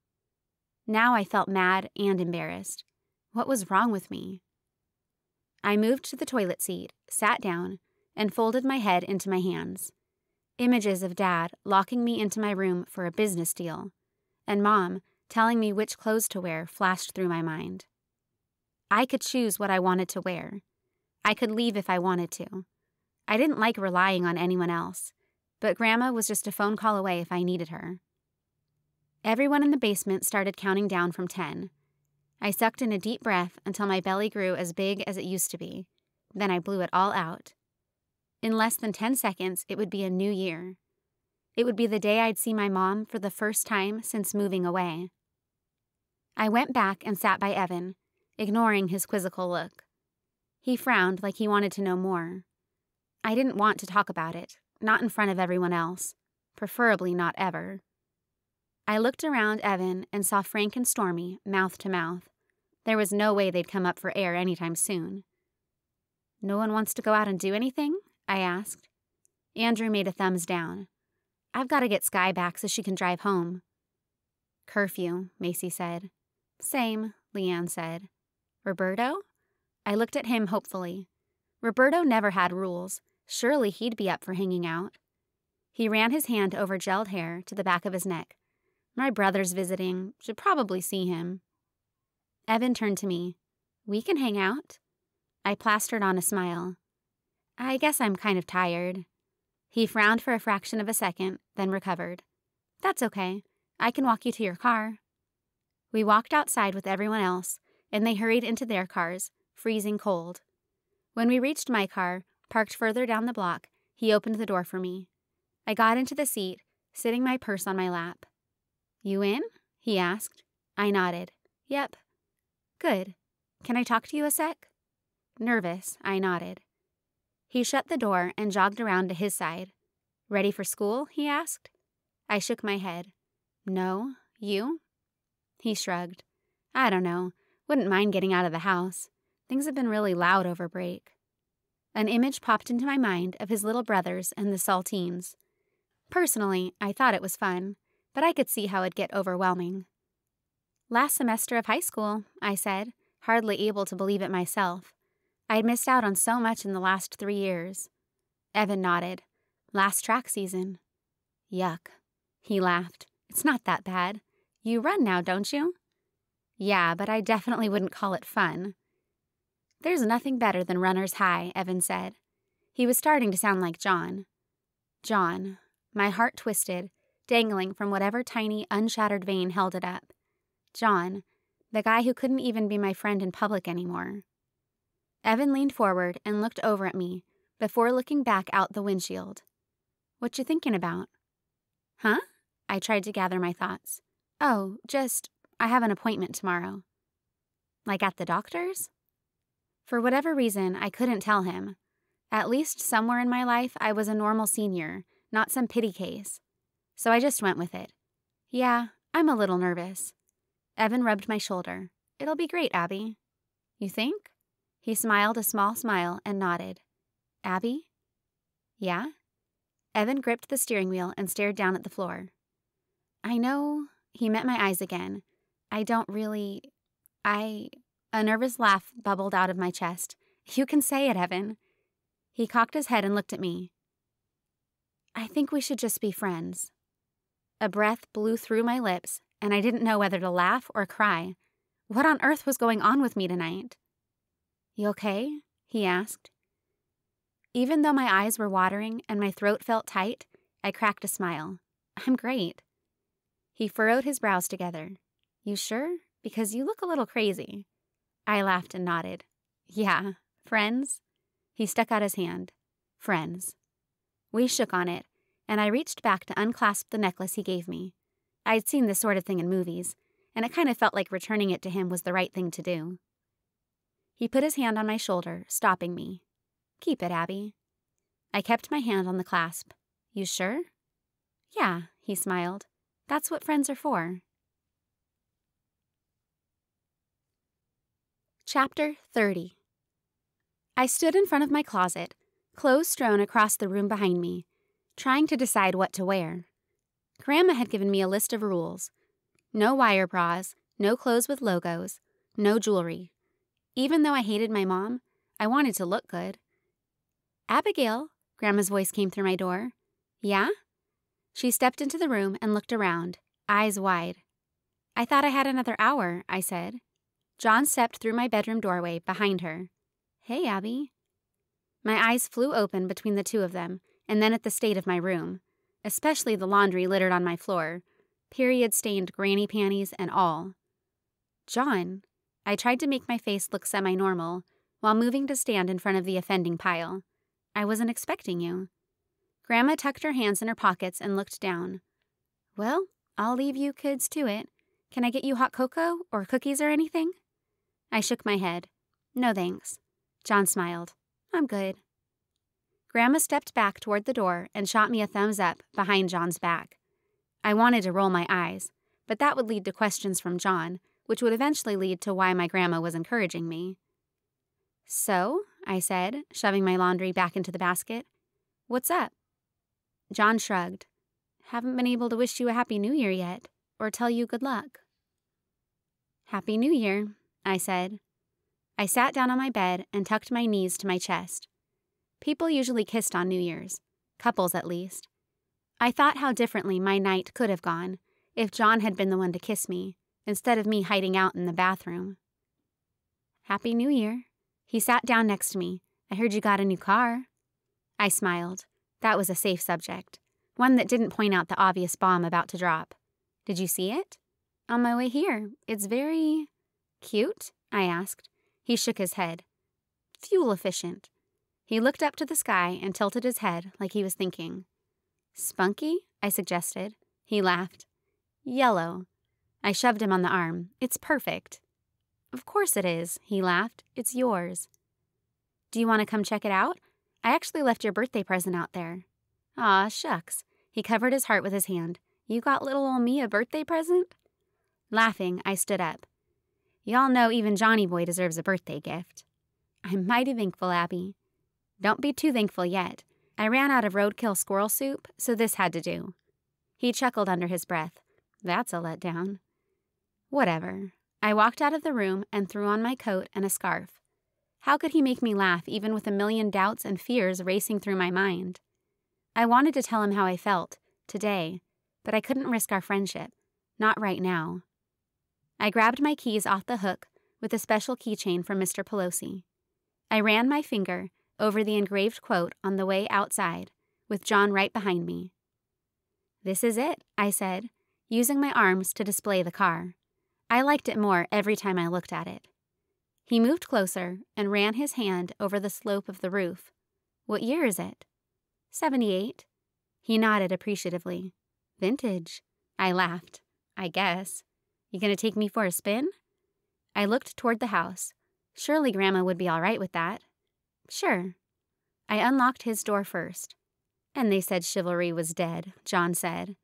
[SPEAKER 2] Now I felt mad and embarrassed. What was wrong with me? I moved to the toilet seat, sat down, and folded my head into my hands. Images of Dad locking me into my room for a business deal, and Mom telling me which clothes to wear flashed through my mind. I could choose what I wanted to wear. I could leave if I wanted to. I didn't like relying on anyone else, but Grandma was just a phone call away if I needed her. Everyone in the basement started counting down from 10. I sucked in a deep breath until my belly grew as big as it used to be. Then I blew it all out. In less than 10 seconds, it would be a new year. It would be the day I'd see my mom for the first time since moving away. I went back and sat by Evan, ignoring his quizzical look. He frowned like he wanted to know more. I didn't want to talk about it, not in front of everyone else, preferably not ever. I looked around Evan and saw Frank and Stormy mouth to mouth. There was no way they'd come up for air anytime soon. No one wants to go out and do anything? I asked. Andrew made a thumbs down. I've got to get Sky back so she can drive home. Curfew, Macy said. Same, Leanne said. Roberto? I looked at him hopefully. Roberto never had rules. Surely he'd be up for hanging out. He ran his hand over gelled hair to the back of his neck. My brother's visiting. Should probably see him. Evan turned to me. We can hang out. I plastered on a smile. I guess I'm kind of tired. He frowned for a fraction of a second, then recovered. That's okay. I can walk you to your car. We walked outside with everyone else, and they hurried into their cars, freezing cold. When we reached my car, parked further down the block, he opened the door for me. I got into the seat, sitting my purse on my lap. "You in?" he asked. I nodded. "Yep." "Good. Can I talk to you a sec?" Nervous, I nodded. He shut the door and jogged around to his side. "Ready for school?" he asked. I shook my head. "No. You?" He shrugged. "I don't know. Wouldn't mind getting out of the house. Things have been really loud over break." An image popped into my mind of his little brothers and the Saltines. Personally, I thought it was fun, but I could see how it'd get overwhelming. "Last semester of high school," I said, hardly able to believe it myself. I had missed out on so much in the last 3 years. Evan nodded. "Last track season." "Yuck." He laughed. "It's not that bad. You run now, don't you?" "Yeah, but I definitely wouldn't call it fun." "There's nothing better than runner's high," Evan said. He was starting to sound like Jon. Jon. My heart twisted, dangling from whatever tiny, unshattered vein held it up. Jon, the guy who couldn't even be my friend in public anymore. Evan leaned forward and looked over at me before looking back out the windshield. "What you thinking about?" "Huh?" I tried to gather my thoughts. "Oh, I have an appointment tomorrow." "Like at the doctor's?" For whatever reason, I couldn't tell him. At least somewhere in my life, I was a normal senior, not some pity case. So I just went with it. "Yeah, I'm a little nervous." Evan rubbed my shoulder. "It'll be great, Abby." "You think?" He smiled a small smile and nodded. "Abby?" "Yeah?" Evan gripped the steering wheel and stared down at the floor. "I know," he met my eyes again. A nervous laugh bubbled out of my chest. "You can say it, Evan." He cocked his head and looked at me. "I think we should just be friends." A breath blew through my lips, and I didn't know whether to laugh or cry. What on earth was going on with me tonight? "You okay?" he asked. Even though my eyes were watering and my throat felt tight, I cracked a smile. "I'm great." He furrowed his brows together. "You sure? Because you look a little crazy." I laughed and nodded. "Yeah, friends?" He stuck out his hand. "Friends." We shook on it, and I reached back to unclasp the necklace he gave me. I'd seen this sort of thing in movies, and it kind of felt like returning it to him was the right thing to do. He put his hand on my shoulder, stopping me. "Keep it, Abby." I kept my hand on the clasp. "You sure?" "Yeah," he smiled. "That's what friends are for." Chapter 30. I stood in front of my closet, clothes strewn across the room behind me, trying to decide what to wear. Grandma had given me a list of rules. No wire bras, no clothes with logos, no jewelry. Even though I hated my mom, I wanted to look good. "Abigail," Grandma's voice came through my door. "Yeah?" She stepped into the room and looked around, eyes wide. "I thought I had another hour," I said. Jon stepped through my bedroom doorway behind her. "Hey, Abby." My eyes flew open between the two of them, and then at the state of my room, especially the laundry littered on my floor, period-stained granny panties and all. "Jon," I tried to make my face look semi-normal, while moving to stand in front of the offending pile. "I wasn't expecting you." Grandma tucked her hands in her pockets and looked down. "Well, I'll leave you kids to it. Can I get you hot cocoa or cookies or anything?" I shook my head. "No thanks." Jon smiled. "I'm good." Grandma stepped back toward the door and shot me a thumbs up behind Jon's back. I wanted to roll my eyes, but that would lead to questions from Jon, which would eventually lead to why my grandma was encouraging me. "So," I said, shoving my laundry back into the basket. "What's up?" Jon shrugged. "Haven't been able to wish you a Happy New Year yet, or tell you good luck." "Happy New Year," I said. I sat down on my bed and tucked my knees to my chest. People usually kissed on New Year's, couples at least. I thought how differently my night could have gone if Jon had been the one to kiss me, instead of me hiding out in the bathroom. "Happy New Year." He sat down next to me. "I heard you got a new car." I smiled. That was a safe subject, one that didn't point out the obvious bomb about to drop. "Did you see it?" "On my way here. It's very..." "Cute?" I asked. He shook his head. "Fuel efficient." He looked up to the sky and tilted his head like he was thinking. Spunky? I suggested. He laughed. Yellow. I shoved him on the arm. It's perfect. Of course it is, he laughed. It's yours. Do you want to come check it out? I actually left your birthday present out there. Aw, shucks. He covered his heart with his hand. You got little ol' me a birthday present? Laughing, I stood up. Y'all know even Johnny Boy deserves a birthday gift. I'm mighty thankful, Abby. Don't be too thankful yet. I ran out of roadkill squirrel soup, so this had to do. He chuckled under his breath. That's a letdown. Whatever. I walked out of the room and threw on my coat and a scarf. How could he make me laugh even with a million doubts and fears racing through my mind? I wanted to tell him how I felt, today, but I couldn't risk our friendship. Not right now. I grabbed my keys off the hook with a special keychain from Mr. Pelosi. I ran my finger over the engraved quote on the way outside, with Jon right behind me. This is it, I said, using my arms to display the car. I liked it more every time I looked at it. He moved closer and ran his hand over the slope of the roof. What year is it? 78. He nodded appreciatively. Vintage. I laughed. I guess. You gonna take me for a spin? I looked toward the house. Surely Grandma would be all right with that. Sure. I unlocked his door first. And they said chivalry was dead, Jon said.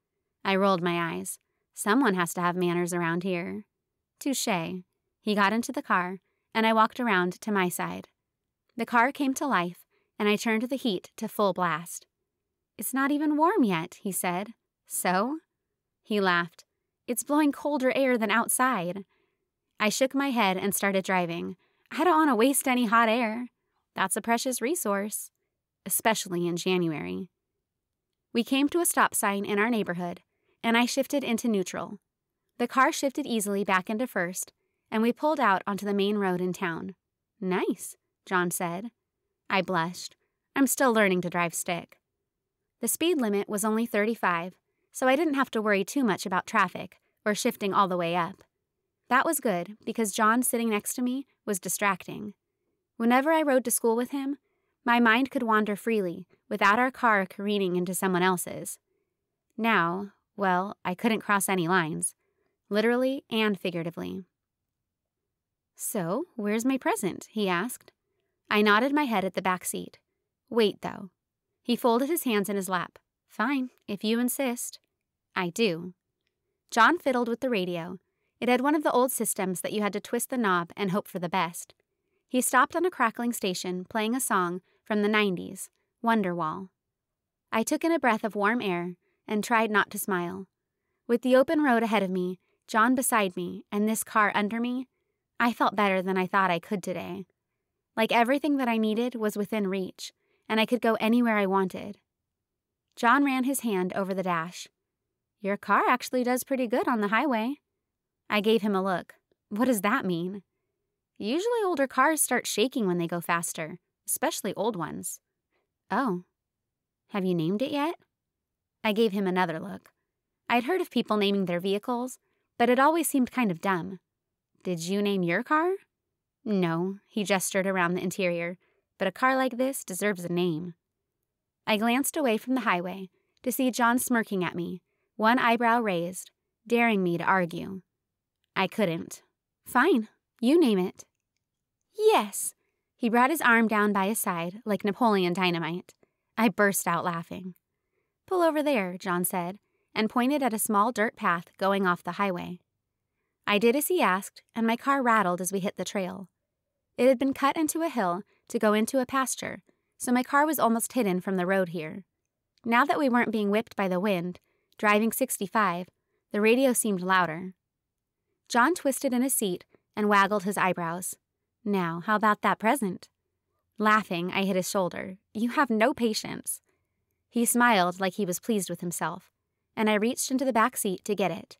[SPEAKER 2] I rolled my eyes. Someone has to have manners around here. Touché. He got into the car, and I walked around to my side. The car came to life, and I turned the heat to full blast. It's not even warm yet, he said. So? He laughed. It's blowing colder air than outside. I shook my head and started driving. I don't want to waste any hot air. That's a precious resource, especially in January. We came to a stop sign in our neighborhood, and I shifted into neutral. The car shifted easily back into first, and we pulled out onto the main road in town. Nice, Jon said. I blushed. I'm still learning to drive stick. The speed limit was only 35, so I didn't have to worry too much about traffic or shifting all the way up. That was good because Jon sitting next to me was distracting. Whenever I rode to school with him, my mind could wander freely without our car careening into someone else's. Now, well, I couldn't cross any lines, literally and figuratively. So, where's my present? He asked. I nodded my head at the back seat. Wait, though. He folded his hands in his lap. Fine, if you insist. I do. Jon fiddled with the radio. It had one of the old systems that you had to twist the knob and hope for the best. He stopped on a crackling station playing a song from the 90s, Wonderwall. I took in a breath of warm air and tried not to smile. With the open road ahead of me, Jon beside me, and this car under me, I felt better than I thought I could today. Like everything that I needed was within reach, and I could go anywhere I wanted. Jon ran his hand over the dash. Your car actually does pretty good on the highway. I gave him a look. What does that mean? Usually older cars start shaking when they go faster, especially old ones. Oh. Have you named it yet? I gave him another look. I'd heard of people naming their vehicles, but it always seemed kind of dumb. Did you name your car? No, he gestured around the interior, but a car like this deserves a name. I glanced away from the highway to see Jon smirking at me, one eyebrow raised, daring me to argue. I couldn't. Fine, you name it. Yes. He brought his arm down by his side like Napoleon Dynamite. I burst out laughing. Pull over there, Jon said, and pointed at a small dirt path going off the highway. I did as he asked, and my car rattled as we hit the trail. It had been cut into a hill to go into a pasture, so my car was almost hidden from the road here. Now that we weren't being whipped by the wind, driving 65, the radio seemed louder. Jon twisted in his seat and waggled his eyebrows. Now, how about that present? Laughing, I hit his shoulder. You have no patience. He smiled like he was pleased with himself, and I reached into the back seat to get it.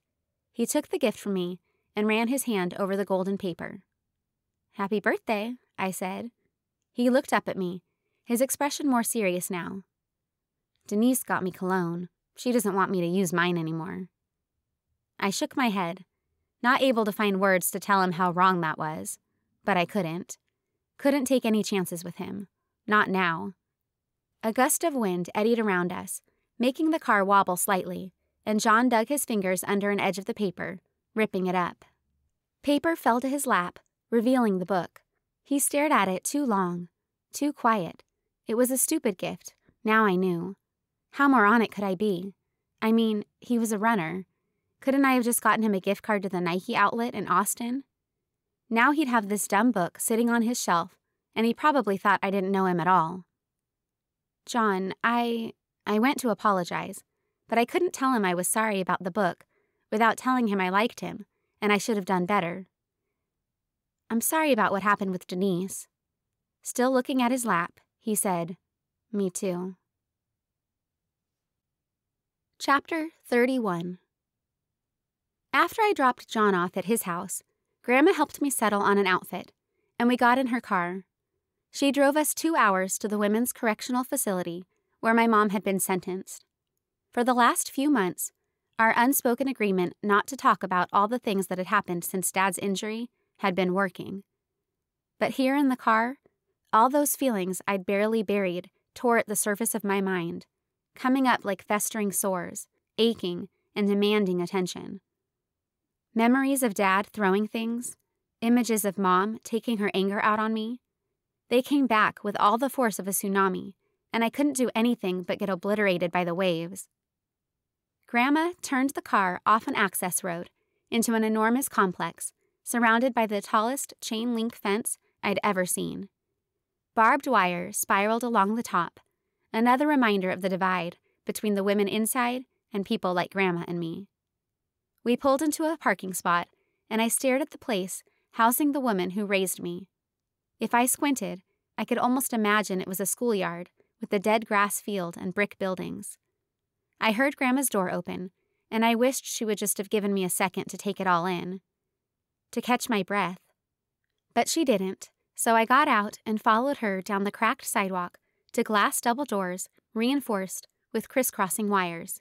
[SPEAKER 2] He took the gift from me and ran his hand over the golden paper. Happy birthday, I said. He looked up at me, his expression more serious now. Denise got me cologne. She doesn't want me to use mine anymore. I shook my head, not able to find words to tell him how wrong that was. But I couldn't. Couldn't take any chances with him. Not now. A gust of wind eddied around us, making the car wobble slightly, and Jon dug his fingers under an edge of the paper, ripping it up. Paper fell to his lap, revealing the book. He stared at it too long, too quiet. It was a stupid gift, now I knew. How moronic could I be? I mean, he was a runner. Couldn't I have just gotten him a gift card to the Nike outlet in Austin? Now he'd have this dumb book sitting on his shelf, and he probably thought I didn't know him at all. Jon, I went to apologize, but I couldn't tell him I was sorry about the book without telling him I liked him, and I should have done better. I'm sorry about what happened with Denise. Still looking at his lap, he said, "Me too." Chapter 31. After I dropped Jon off at his house, Grandma helped me settle on an outfit, and we got in her car. She drove us 2 hours to the women's correctional facility where my mom had been sentenced. For the last few months, our unspoken agreement not to talk about all the things that had happened since Dad's injury had been working. But here in the car, all those feelings I'd barely buried tore at the surface of my mind, coming up like festering sores, aching and demanding attention. Memories of Dad throwing things, images of Mom taking her anger out on me, they came back with all the force of a tsunami, and I couldn't do anything but get obliterated by the waves. Grandma turned the car off an access road into an enormous complex surrounded by the tallest chain-link fence I'd ever seen. Barbed wire spiraled along the top, another reminder of the divide between the women inside and people like Grandma and me. We pulled into a parking spot, and I stared at the place housing the woman who raised me. If I squinted, I could almost imagine it was a schoolyard with the dead grass field and brick buildings. I heard Grandma's door open, and I wished she would just have given me a second to take it all in, to catch my breath. But she didn't, so I got out and followed her down the cracked sidewalk to glass double doors reinforced with crisscrossing wires.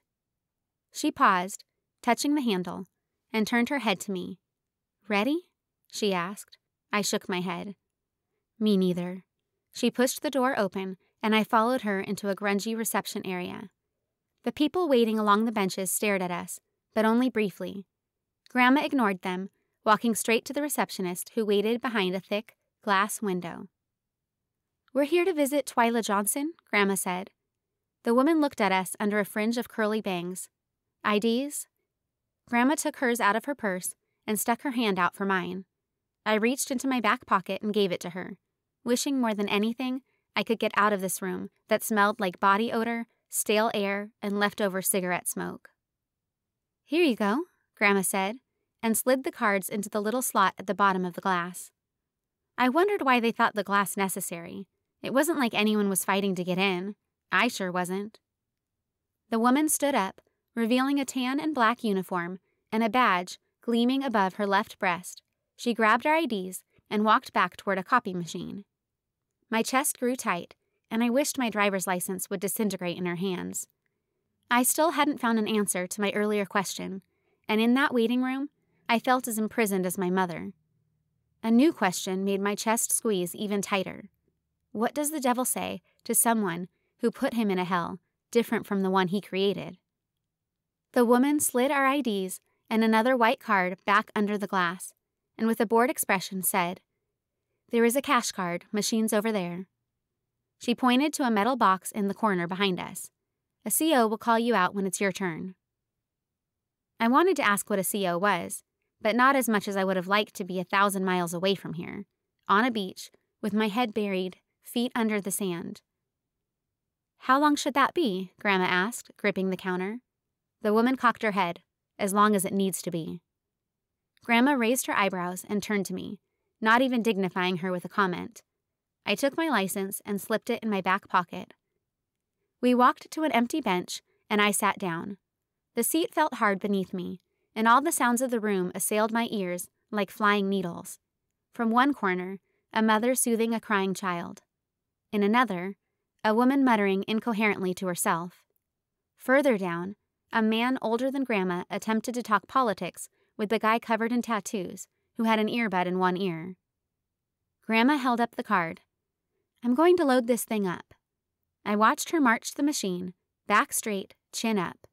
[SPEAKER 2] She paused, touching the handle, and turned her head to me. "Ready?" she asked. I shook my head. Me neither. She pushed the door open, and I followed her into a grungy reception area. The people waiting along the benches stared at us, but only briefly. Grandma ignored them, walking straight to the receptionist who waited behind a thick glass window. "We're here to visit Twyla Johnson," Grandma said. The woman looked at us under a fringe of curly bangs. "IDs?" Grandma took hers out of her purse and stuck her hand out for mine. I reached into my back pocket and gave it to her, wishing more than anything I could get out of this room that smelled like body odor, stale air, and leftover cigarette smoke. "Here you go," Grandma said, and slid the cards into the little slot at the bottom of the glass. I wondered why they thought the glass necessary. It wasn't like anyone was fighting to get in. I sure wasn't. The woman stood up, revealing a tan and black uniform and a badge gleaming above her left breast. She grabbed our IDs and walked back toward a copy machine. My chest grew tight, and I wished my driver's license would disintegrate in her hands. I still hadn't found an answer to my earlier question, and in that waiting room, I felt as imprisoned as my mother. A new question made my chest squeeze even tighter. What does the devil say to someone who put him in a hell different from the one he created? The woman slid our IDs and another white card back under the glass, and with a bored expression said, "There is a cash card, machines over there." She pointed to a metal box in the corner behind us. "A CO will call you out when it's your turn." I wanted to ask what a CO was, but not as much as I would have liked to be 1,000 miles away from here, on a beach, with my head buried, feet under the sand. "How long should that be?" Grandma asked, gripping the counter. The woman cocked her head. "As long as it needs to be." Grandma raised her eyebrows and turned to me, not even dignifying her with a comment. I took my license and slipped it in my back pocket. We walked to an empty bench, and I sat down. The seat felt hard beneath me, and all the sounds of the room assailed my ears like flying needles. From one corner, a mother soothing a crying child. In another, a woman muttering incoherently to herself. Further down, a man older than Grandma attempted to talk politics with the guy covered in tattoos who had an earbud in one ear. Grandma held up the card. "I'm going to load this thing up." I watched her march the machine, back straight, chin up.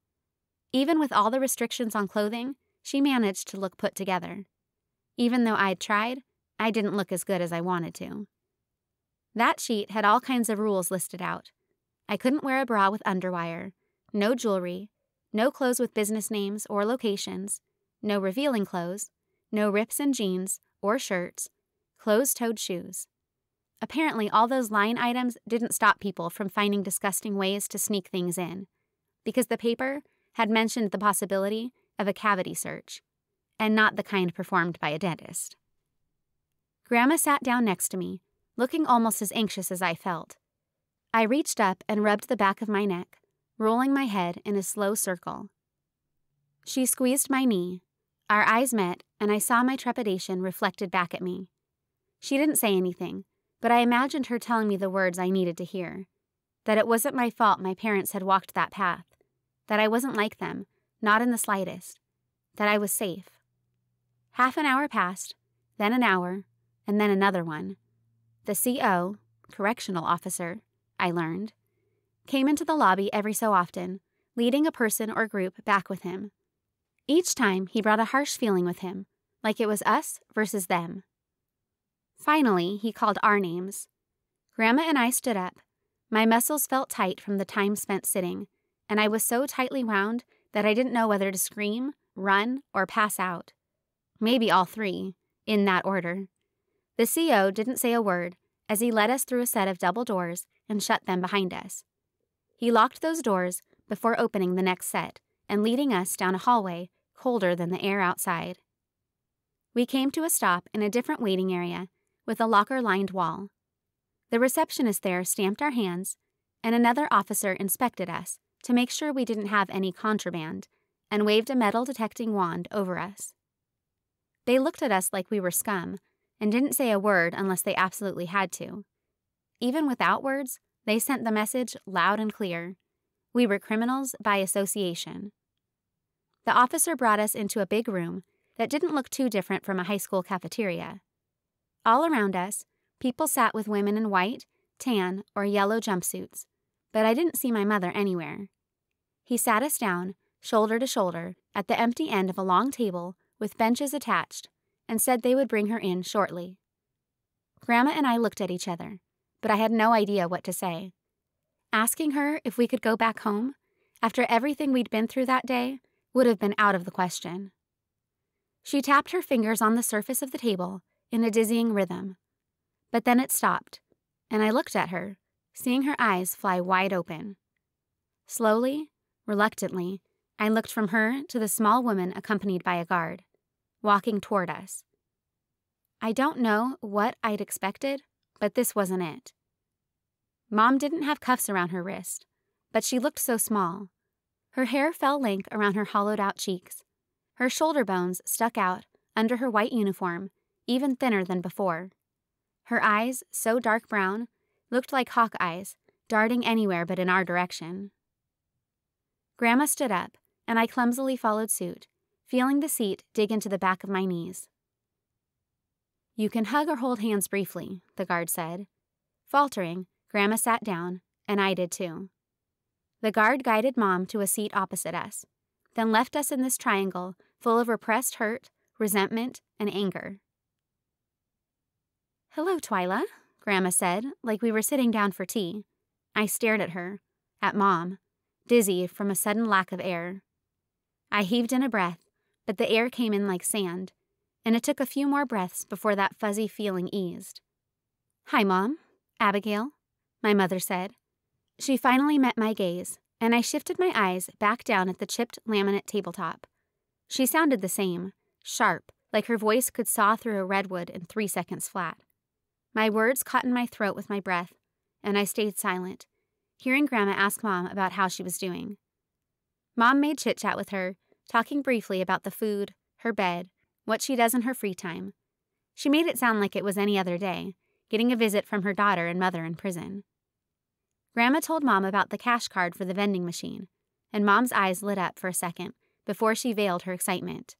[SPEAKER 2] Even with all the restrictions on clothing, she managed to look put together. Even though I'd tried, I didn't look as good as I wanted to. That sheet had all kinds of rules listed out. I couldn't wear a bra with underwire, no jewelry, no clothes with business names or locations, no revealing clothes, no rips in jeans or shirts, closed-toed shoes. Apparently, all those line items didn't stop people from finding disgusting ways to sneak things in, because the paper had mentioned the possibility of a cavity search, and not the kind performed by a dentist. Grandma sat down next to me, looking almost as anxious as I felt. I reached up and rubbed the back of my neck, rolling my head in a slow circle. She squeezed my knee. Our eyes met, and I saw my trepidation reflected back at me. She didn't say anything, but I imagined her telling me the words I needed to hear. That it wasn't my fault my parents had walked that path. That I wasn't like them, not in the slightest. That I was safe. Half an hour passed, then an hour, and then another one. The CO, correctional officer, I learned, came into the lobby every so often, leading a person or group back with him. Each time he brought a harsh feeling with him, like it was us versus them. Finally, he called our names. Grandma and I stood up. My muscles felt tight from the time spent sitting, and I was so tightly wound that I didn't know whether to scream, run, or pass out. Maybe all three, in that order. The CO didn't say a word as he led us through a set of double doors and shut them behind us. He locked those doors before opening the next set and leading us down a hallway colder than the air outside. We came to a stop in a different waiting area with a locker-lined wall. The receptionist there stamped our hands, and another officer inspected us to make sure we didn't have any contraband and waved a metal-detecting wand over us. They looked at us like we were scum and didn't say a word unless they absolutely had to. Even without words, they sent the message loud and clear. We were criminals by association. The officer brought us into a big room that didn't look too different from a high school cafeteria. All around us, people sat with women in white, tan, or yellow jumpsuits, but I didn't see my mother anywhere. He sat us down, shoulder to shoulder, at the empty end of a long table with benches attached, and said they would bring her in shortly. Grandma and I looked at each other, but I had no idea what to say. Asking her if we could go back home, after everything we'd been through that day, would have been out of the question. She tapped her fingers on the surface of the table in a dizzying rhythm. But then it stopped, and I looked at her, seeing her eyes fly wide open. Slowly, reluctantly, I looked from her to the small woman accompanied by a guard, walking toward us. I don't know what I'd expected, but this wasn't it. Mom didn't have cuffs around her wrist, but she looked so small. Her hair fell lank around her hollowed-out cheeks. Her shoulder bones stuck out under her white uniform, even thinner than before. Her eyes, so dark brown, looked like hawk eyes, darting anywhere but in our direction. Grandma stood up, and I clumsily followed suit, feeling the seat dig into the back of my knees. "You can hug or hold hands briefly," the guard said. Faltering, Grandma sat down, and I did too. The guard guided Mom to a seat opposite us, then left us in this triangle full of repressed hurt, resentment, and anger. "Hello, Twyla," Grandma said, like we were sitting down for tea. I stared at her, at Mom, dizzy from a sudden lack of air. I heaved in a breath, but the air came in like sand, and it took a few more breaths before that fuzzy feeling eased. "Hi, Mom. Abigail," my mother said. She finally met my gaze, and I shifted my eyes back down at the chipped laminate tabletop. She sounded the same, sharp, like her voice could saw through a redwood in 3 seconds flat. My words caught in my throat with my breath, and I stayed silent, hearing Grandma ask Mom about how she was doing. Mom made chit-chat with her, talking briefly about the food, her bed, what she does in her free time. She made it sound like it was any other day, getting a visit from her daughter and mother in prison. Grandma told Mom about the cash card for the vending machine, and Mom's eyes lit up for a second before she veiled her excitement.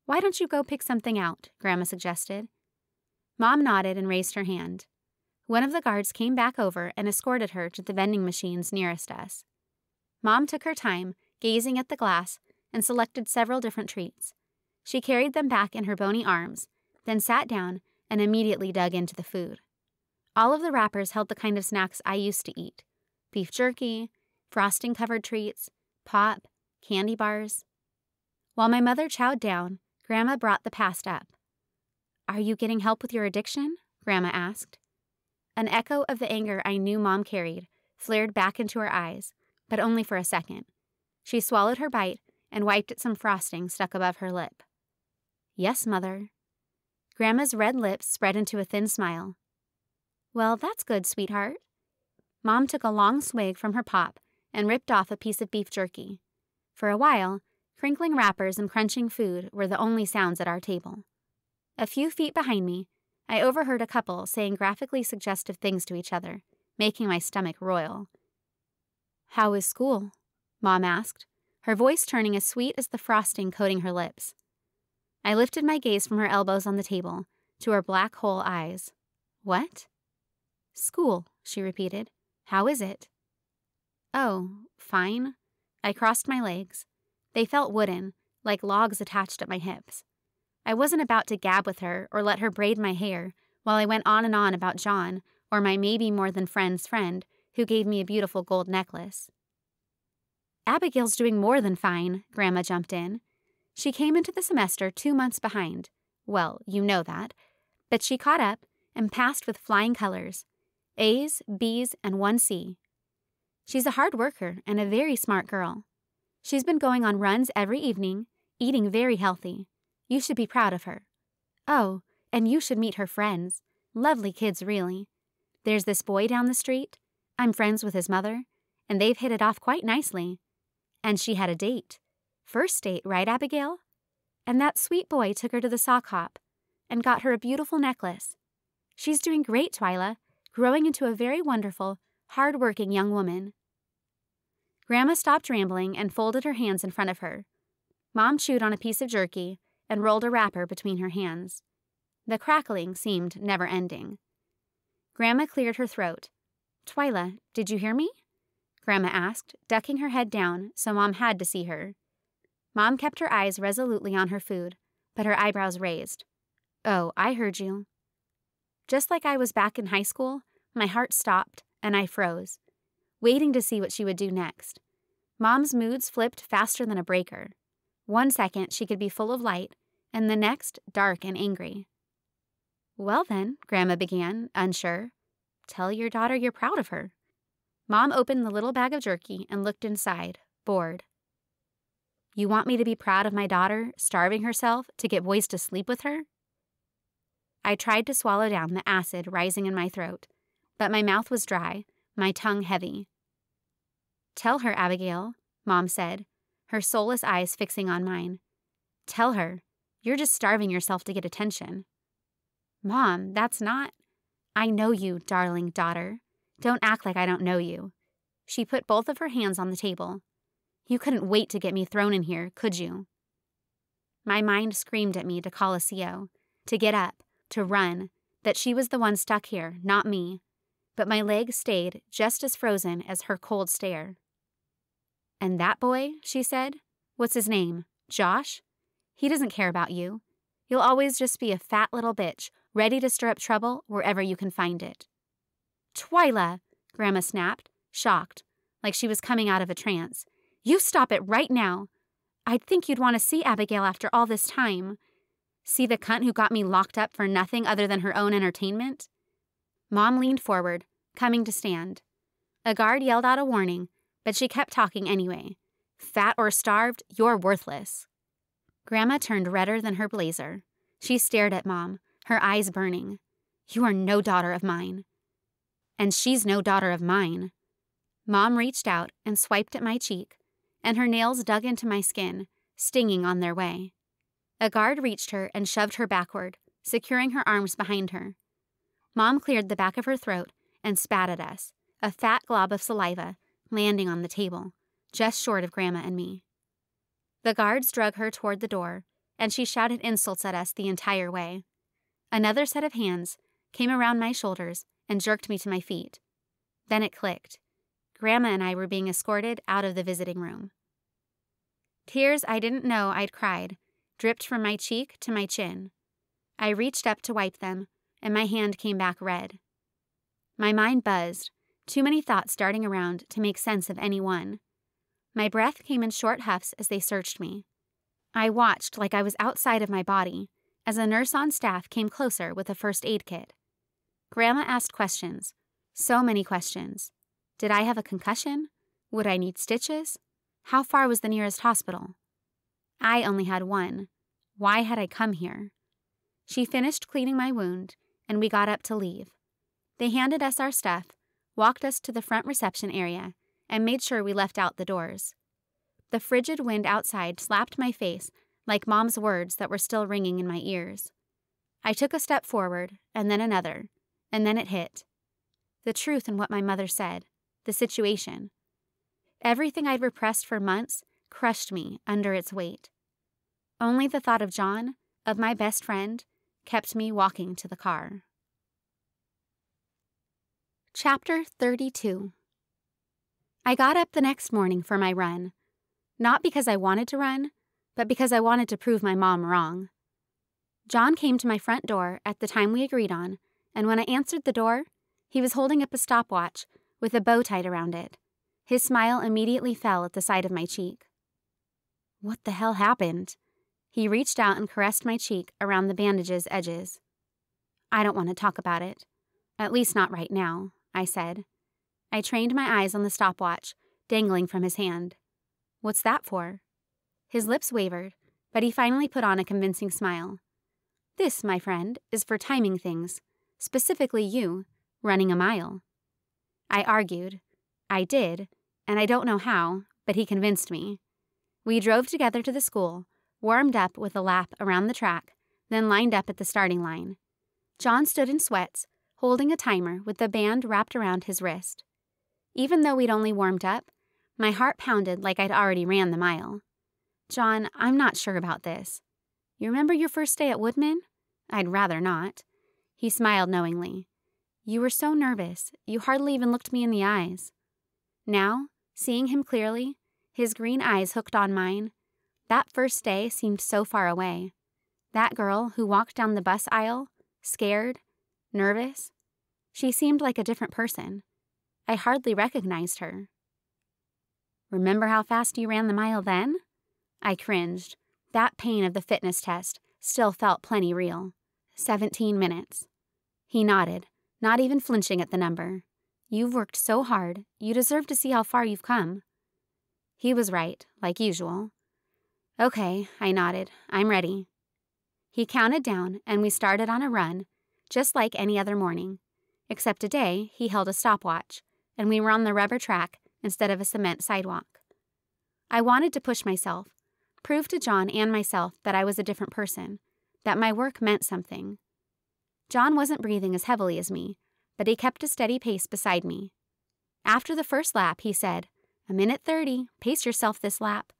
[SPEAKER 2] "Why don't you go pick something out?" Grandma suggested. Mom nodded and raised her hand. One of the guards came back over and escorted her to the vending machines nearest us. Mom took her time, gazing at the glass, and selected several different treats. She carried them back in her bony arms, then sat down and immediately dug into the food. All of the wrappers held the kind of snacks I used to eat: beef jerky, frosting-covered treats, pop, candy bars. While my mother chowed down, Grandma brought the past up. "Are you getting help with your addiction?" Grandma asked. An echo of the anger I knew Mom carried flared back into her eyes, but only for a second. She swallowed her bite and wiped at some frosting stuck above her lip. "Yes, Mother." Grandma's red lips spread into a thin smile. "Well, that's good, sweetheart." Mom took a long swig from her pop and ripped off a piece of beef jerky. For a while, crinkling wrappers and crunching food were the only sounds at our table. A few feet behind me, I overheard a couple saying graphically suggestive things to each other, making my stomach roil. "How is school?" Mom asked, her voice turning as sweet as the frosting coating her lips. I lifted my gaze from her elbows on the table to her black hole eyes. "What?" "School," she repeated. "How is it?" "Oh, fine." I crossed my legs. They felt wooden, like logs attached at my hips. I wasn't about to gab with her or let her braid my hair while I went on and on about Jon or my maybe more than friend's friend who gave me a beautiful gold necklace. "Abigail's doing more than fine," Grandma jumped in. "She came into the semester 2 months behind. Well, you know that. But she caught up and passed with flying colors. A's, B's, and 1 C. She's a hard worker and a very smart girl. She's been going on runs every evening, eating very healthy. You should be proud of her. Oh, and you should meet her friends. Lovely kids, really. There's this boy down the street. I'm friends with his mother, and they've hit it off quite nicely. And she had a date. First date, right, Abigail? And that sweet boy took her to the sock hop and got her a beautiful necklace. She's doing great, Twyla, growing into a very wonderful, hard-working young woman." Grandma stopped rambling and folded her hands in front of her. Mom chewed on a piece of jerky and rolled a wrapper between her hands. The crackling seemed never-ending. Grandma cleared her throat. "Twyla, did you hear me?" Grandma asked, ducking her head down so Mom had to see her. Mom kept her eyes resolutely on her food, but her eyebrows raised. "Oh, I heard you." Just like I was back in high school, my heart stopped and I froze, waiting to see what she would do next. Mom's moods flipped faster than a breaker. 1 second she could be full of light, and the next dark and angry. "Well then," Grandma began, unsure, "tell your daughter you're proud of her." Mom opened the little bag of jerky and looked inside, bored. "You want me to be proud of my daughter starving herself to get boys to sleep with her?" I tried to swallow down the acid rising in my throat, but my mouth was dry, my tongue heavy. "Tell her, Abigail," Mom said, her soulless eyes fixing on mine. "Tell her. You're just starving yourself to get attention." "Mom, that's not—" "I know you, darling daughter. Don't act like I don't know you." She put both of her hands on the table. "You couldn't wait to get me thrown in here, could you?" My mind screamed at me to call a CO, to get up, to run, that she was the one stuck here, not me. But my legs stayed just as frozen as her cold stare. "And that boy," she said, "what's his name? Josh? He doesn't care about you. You'll always just be a fat little bitch, ready to stir up trouble wherever you can find it." "Twyla," Grandma snapped, shocked, like she was coming out of a trance. "You stop it right now. I'd think you'd want to see Abigail after all this time. See the cunt who got me locked up for nothing other than her own entertainment?" Mom leaned forward, coming to stand. A guard yelled out a warning, but she kept talking anyway. "Fat or starved, you're worthless." Grandma turned redder than her blazer. She stared at Mom, her eyes burning. "You are no daughter of mine." "And she's no daughter of mine." Mom reached out and swiped at my cheek, and her nails dug into my skin, stinging on their way. A guard reached her and shoved her backward, securing her arms behind her. Mom cleared the back of her throat and spat at us, a fat glob of saliva landing on the table, just short of Grandma and me. The guards drug her toward the door, and she shouted insults at us the entire way. Another set of hands came around my shoulders and jerked me to my feet. Then it clicked. Grandma and I were being escorted out of the visiting room. Tears I didn't know I'd cried dripped from my cheek to my chin. I reached up to wipe them, and my hand came back red. My mind buzzed, too many thoughts darting around to make sense of any one. My breath came in short huffs as they searched me. I watched like I was outside of my body as a nurse on staff came closer with a first aid kit. Grandma asked questions, so many questions. Did I have a concussion? Would I need stitches? How far was the nearest hospital? I only had one. Why had I come here? She finished cleaning my wound, and we got up to leave. They handed us our stuff, walked us to the front reception area, and made sure we left out the doors. The frigid wind outside slapped my face like Mom's words that were still ringing in my ears. I took a step forward, and then another, and then it hit. The truth in what my mother said, the situation. Everything I'd repressed for months crushed me under its weight. Only the thought of Jon, of my best friend, kept me walking to the car. Chapter 32. I got up the next morning for my run, not because I wanted to run, but because I wanted to prove my mom wrong. Jon came to my front door at the time we agreed on, and when I answered the door, he was holding up a stopwatch with a bow tied around it. His smile immediately fell at the side of my cheek. What the hell happened? He reached out and caressed my cheek around the bandage's edges. I don't want to talk about it. At least not right now, I said. I trained my eyes on the stopwatch, dangling from his hand. What's that for? His lips wavered, but he finally put on a convincing smile. This, my friend, is for timing things, specifically you, running a mile. I argued. I did, and I don't know how, but he convinced me. We drove together to the school, warmed up with a lap around the track, then lined up at the starting line. Jon stood in sweats, holding a timer with the band wrapped around his wrist. Even though we'd only warmed up, my heart pounded like I'd already ran the mile. Jon, I'm not sure about this. You remember your first day at Woodman? I'd rather not. He smiled knowingly. You were so nervous, you hardly even looked me in the eyes. Now, seeing him clearly, his green eyes hooked on mine, that first day seemed so far away. That girl who walked down the bus aisle, scared, nervous, she seemed like a different person. I hardly recognized her. Remember how fast you ran the mile then? I cringed. That pain of the fitness test still felt plenty real. 17 minutes. He nodded, not even flinching at the number. You've worked so hard, you deserve to see how far you've come. He was right, like usual. Okay, I nodded. I'm ready. He counted down, and we started on a run, just like any other morning. Except today, he held a stopwatch, and we were on the rubber track instead of a cement sidewalk. I wanted to push myself, prove to Jon and myself that I was a different person, that my work meant something. Jon wasn't breathing as heavily as me, but he kept a steady pace beside me. After the first lap, he said, 1:30, pace yourself this lap.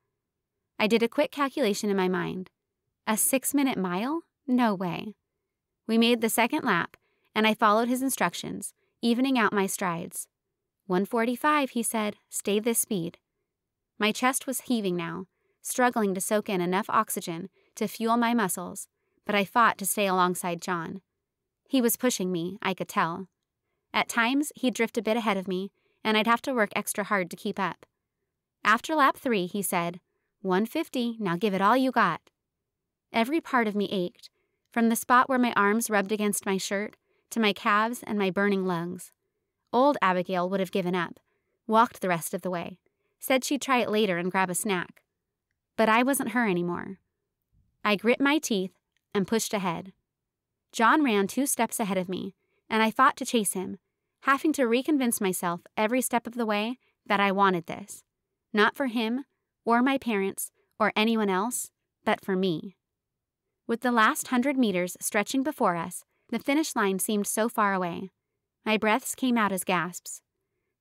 [SPEAKER 2] I did a quick calculation in my mind. A 6-minute mile? No way. We made the second lap, and I followed his instructions, evening out my strides. 1:45, he said, stay this speed. My chest was heaving now, struggling to soak in enough oxygen to fuel my muscles, but I fought to stay alongside Jon. He was pushing me, I could tell. At times, he'd drift a bit ahead of me, and I'd have to work extra hard to keep up. After lap 3, he said, 1:50, now give it all you got. Every part of me ached, from the spot where my arms rubbed against my shirt to my calves and my burning lungs. Old Abigail would have given up, walked the rest of the way, said she'd try it later and grab a snack. But I wasn't her anymore. I grit my teeth and pushed ahead. Jon ran 2 steps ahead of me, and I fought to chase him, having to reconvince myself every step of the way that I wanted this. Not for him, or my parents, or anyone else, but for me. With the last 100 meters stretching before us, the finish line seemed so far away. My breaths came out as gasps.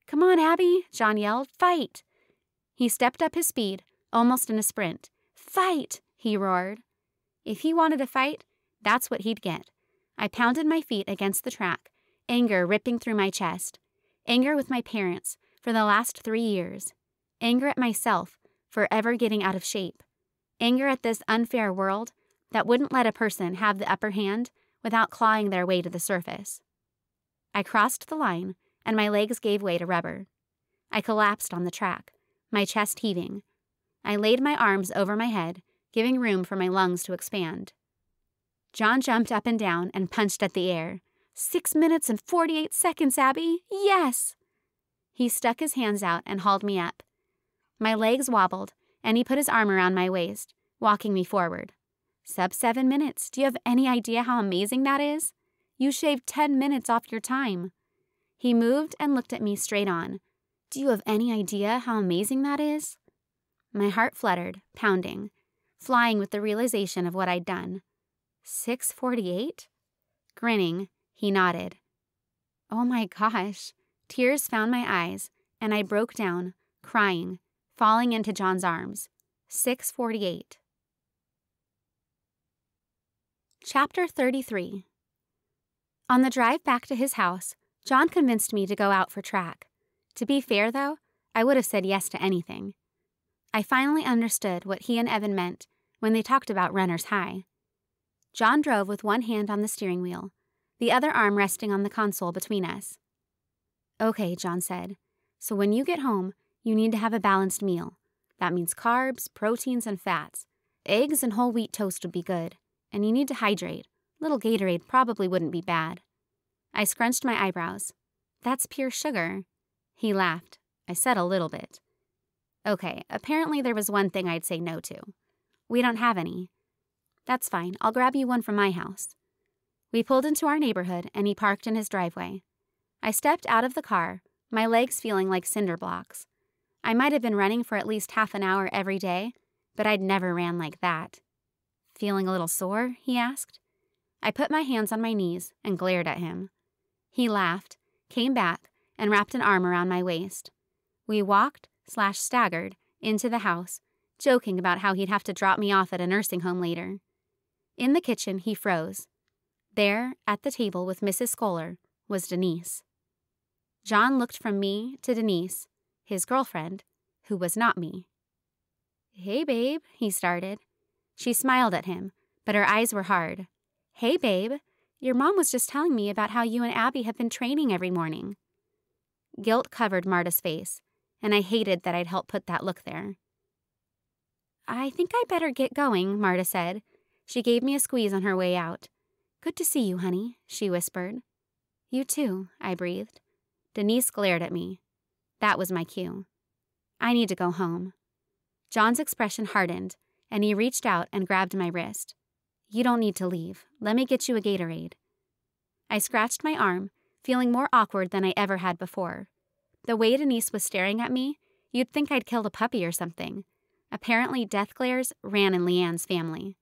[SPEAKER 2] Come on, Abby, Jon yelled. Fight! He stepped up his speed, almost in a sprint. Fight! He roared. If he wanted to fight, that's what he'd get. I pounded my feet against the track, anger ripping through my chest. Anger with my parents for the last 3 years. Anger at myself for ever getting out of shape. Anger at this unfair world that wouldn't let a person have the upper hand without clawing their way to the surface. I crossed the line, and my legs gave way to rubber. I collapsed on the track, my chest heaving. I laid my arms over my head, giving room for my lungs to expand. Jon jumped up and down and punched at the air. 6 minutes and 48 seconds, Abby! Yes! He stuck his hands out and hauled me up. My legs wobbled, and he put his arm around my waist, walking me forward. Sub 7 minutes. Do you have any idea how amazing that is? You shaved 10 minutes off your time. He moved and looked at me straight on. Do you have any idea how amazing that is? My heart fluttered, pounding, flying with the realization of what I'd done. 6:48? Grinning, he nodded. Oh my gosh. Tears found my eyes, and I broke down, crying, falling into Jon's arms. 6:48. Chapter 33. On the drive back to his house, Jon convinced me to go out for track. To be fair, though, I would have said yes to anything. I finally understood what he and Evan meant when they talked about runner's high. Jon drove with one hand on the steering wheel, the other arm resting on the console between us. Okay, Jon said, so when you get home, you need to have a balanced meal. That means carbs, proteins, and fats. Eggs and whole wheat toast would be good. And you need to hydrate. Little Gatorade probably wouldn't be bad. I scrunched my eyebrows. That's pure sugar. He laughed. I said a little bit. Okay, apparently there was one thing I'd say no to. We don't have any. That's fine, I'll grab you one from my house. We pulled into our neighborhood, and he parked in his driveway. I stepped out of the car, my legs feeling like cinder blocks. I might have been running for at least half an hour every day, but I'd never ran like that. Feeling a little sore? He asked. I put my hands on my knees and glared at him. He laughed, came back, and wrapped an arm around my waist. We walked/staggered into the house, joking about how he'd have to drop me off at a nursing home later. In the kitchen, he froze. There, at the table with Mrs. Scoller, was Denise. Jon looked from me to Denise, his girlfriend, who was not me. Hey, babe, he started. She smiled at him, but her eyes were hard. Hey, babe, your mom was just telling me about how you and Abby have been training every morning. Guilt covered Marta's face, and I hated that I'd helped put that look there. I think I better get going, Marta said. She gave me a squeeze on her way out. Good to see you, honey, she whispered. You too, I breathed. Denise glared at me. That was my cue. I need to go home. Jon's expression hardened, and he reached out and grabbed my wrist. You don't need to leave. Let me get you a Gatorade. I scratched my arm, feeling more awkward than I ever had before. The way Denise was staring at me, you'd think I'd killed a puppy or something. Apparently, death glares ran in Leanne's family.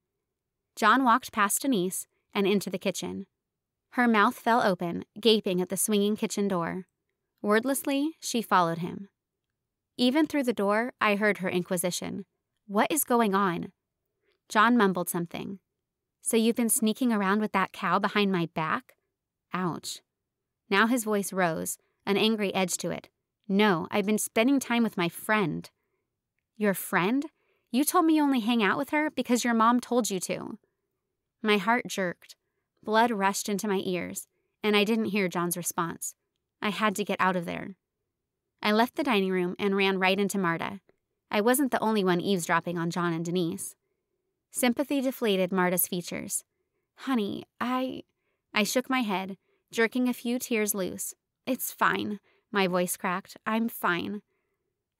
[SPEAKER 2] Jon walked past Denise and into the kitchen. Her mouth fell open, gaping at the swinging kitchen door. Wordlessly, she followed him. Even through the door, I heard her inquisition. What is going on? Jon mumbled something. So you've been sneaking around with that cow behind my back? Ouch. Now his voice rose, an angry edge to it. No, I've been spending time with my friend. Your friend? You told me you only hang out with her because your mom told you to. My heart jerked. Blood rushed into my ears, and I didn't hear Jon's response. I had to get out of there. I left the dining room and ran right into Marta. I wasn't the only one eavesdropping on Jon and Denise. Sympathy deflated Marta's features. Honey, I shook my head, jerking a few tears loose. It's fine, my voice cracked. I'm fine.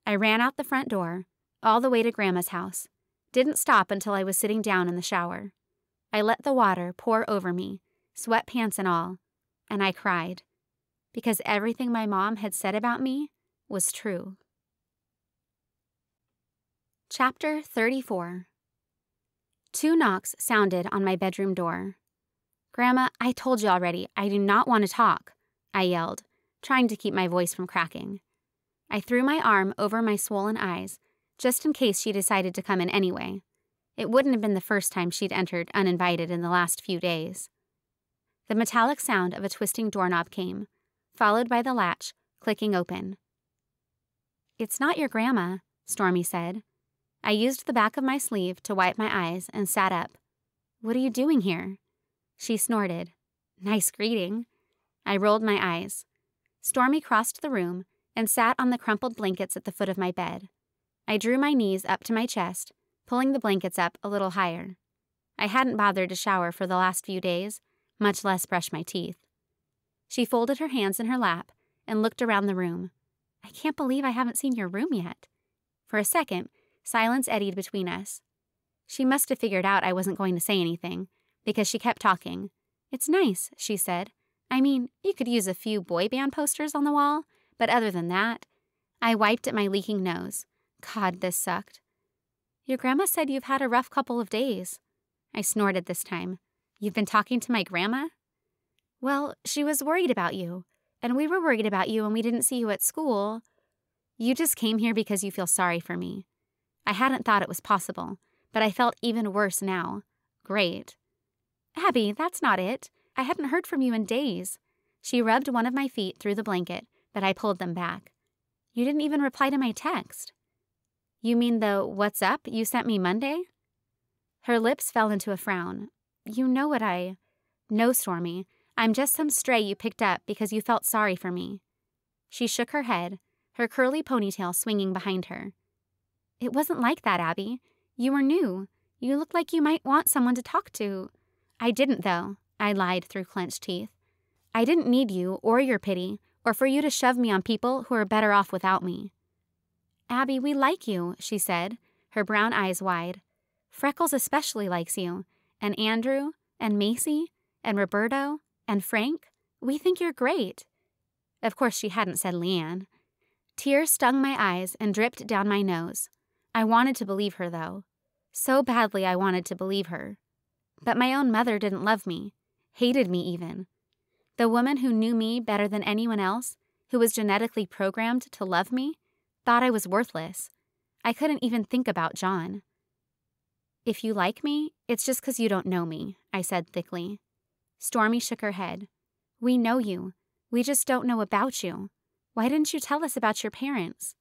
[SPEAKER 2] I ran out the front door, all the way to Grandma's house. Didn't stop until I was sitting down in the shower. I let the water pour over me, sweatpants and all, and I cried. Because everything my mom had said about me was true. Chapter 34. 2 knocks sounded on my bedroom door. Grandma, I told you already, I do not want to talk, I yelled, trying to keep my voice from cracking. I threw my arm over my swollen eyes, just in case she decided to come in anyway. It wouldn't have been the first time she'd entered uninvited in the last few days. The metallic sound of a twisting doorknob came, followed by the latch clicking open. "It's not your grandma," Stormy said. I used the back of my sleeve to wipe my eyes and sat up. "What are you doing here?" She snorted. "Nice greeting." I rolled my eyes. Stormy crossed the room and sat on the crumpled blankets at the foot of my bed. I drew my knees up to my chest, pulling the blankets up a little higher. I hadn't bothered to shower for the last few days, much less brush my teeth. She folded her hands in her lap and looked around the room. "I can't believe I haven't seen your room yet." For a second, silence eddied between us. She must have figured out I wasn't going to say anything, because she kept talking. "It's nice," she said. "I mean, you could use a few boy band posters on the wall, but other than that..." I wiped at my leaking nose. God, this sucked. "Your grandma said you've had a rough couple of days." I snorted this time. "You've been talking to my grandma?" "Well, she was worried about you, and we were worried about you when we didn't see you at school. You just came here because you feel sorry for me." I hadn't thought it was possible, but I felt even worse now. Great. "Abby, that's not it. I hadn't heard from you in days." She rubbed one of my feet through the blanket, but I pulled them back. "You didn't even reply to my text." "You mean the 'what's up' you sent me Monday?" Her lips fell into a frown. "You know what I..." "No, Stormy. I'm just some stray you picked up because you felt sorry for me." She shook her head, her curly ponytail swinging behind her. "It wasn't like that, Abby. You were new. You looked like you might want someone to talk to." "I didn't, though," I lied through clenched teeth. "I didn't need you or your pity or for you to shove me on people who are better off without me." "Abby, we like you," she said, her brown eyes wide. "Freckles especially likes you, and Andrew, and Macy, and Roberto, and Frank. We think you're great." Of course, she hadn't said Leanne. Tears stung my eyes and dripped down my nose. I wanted to believe her, though. So badly I wanted to believe her. But my own mother didn't love me, hated me even. The woman who knew me better than anyone else, who was genetically programmed to love me, thought I was worthless. I couldn't even think about Jon. "If you like me, it's just 'cause you don't know me," I said thickly. Stormy shook her head. "We know you. We just don't know about you. Why didn't you tell us about your parents?"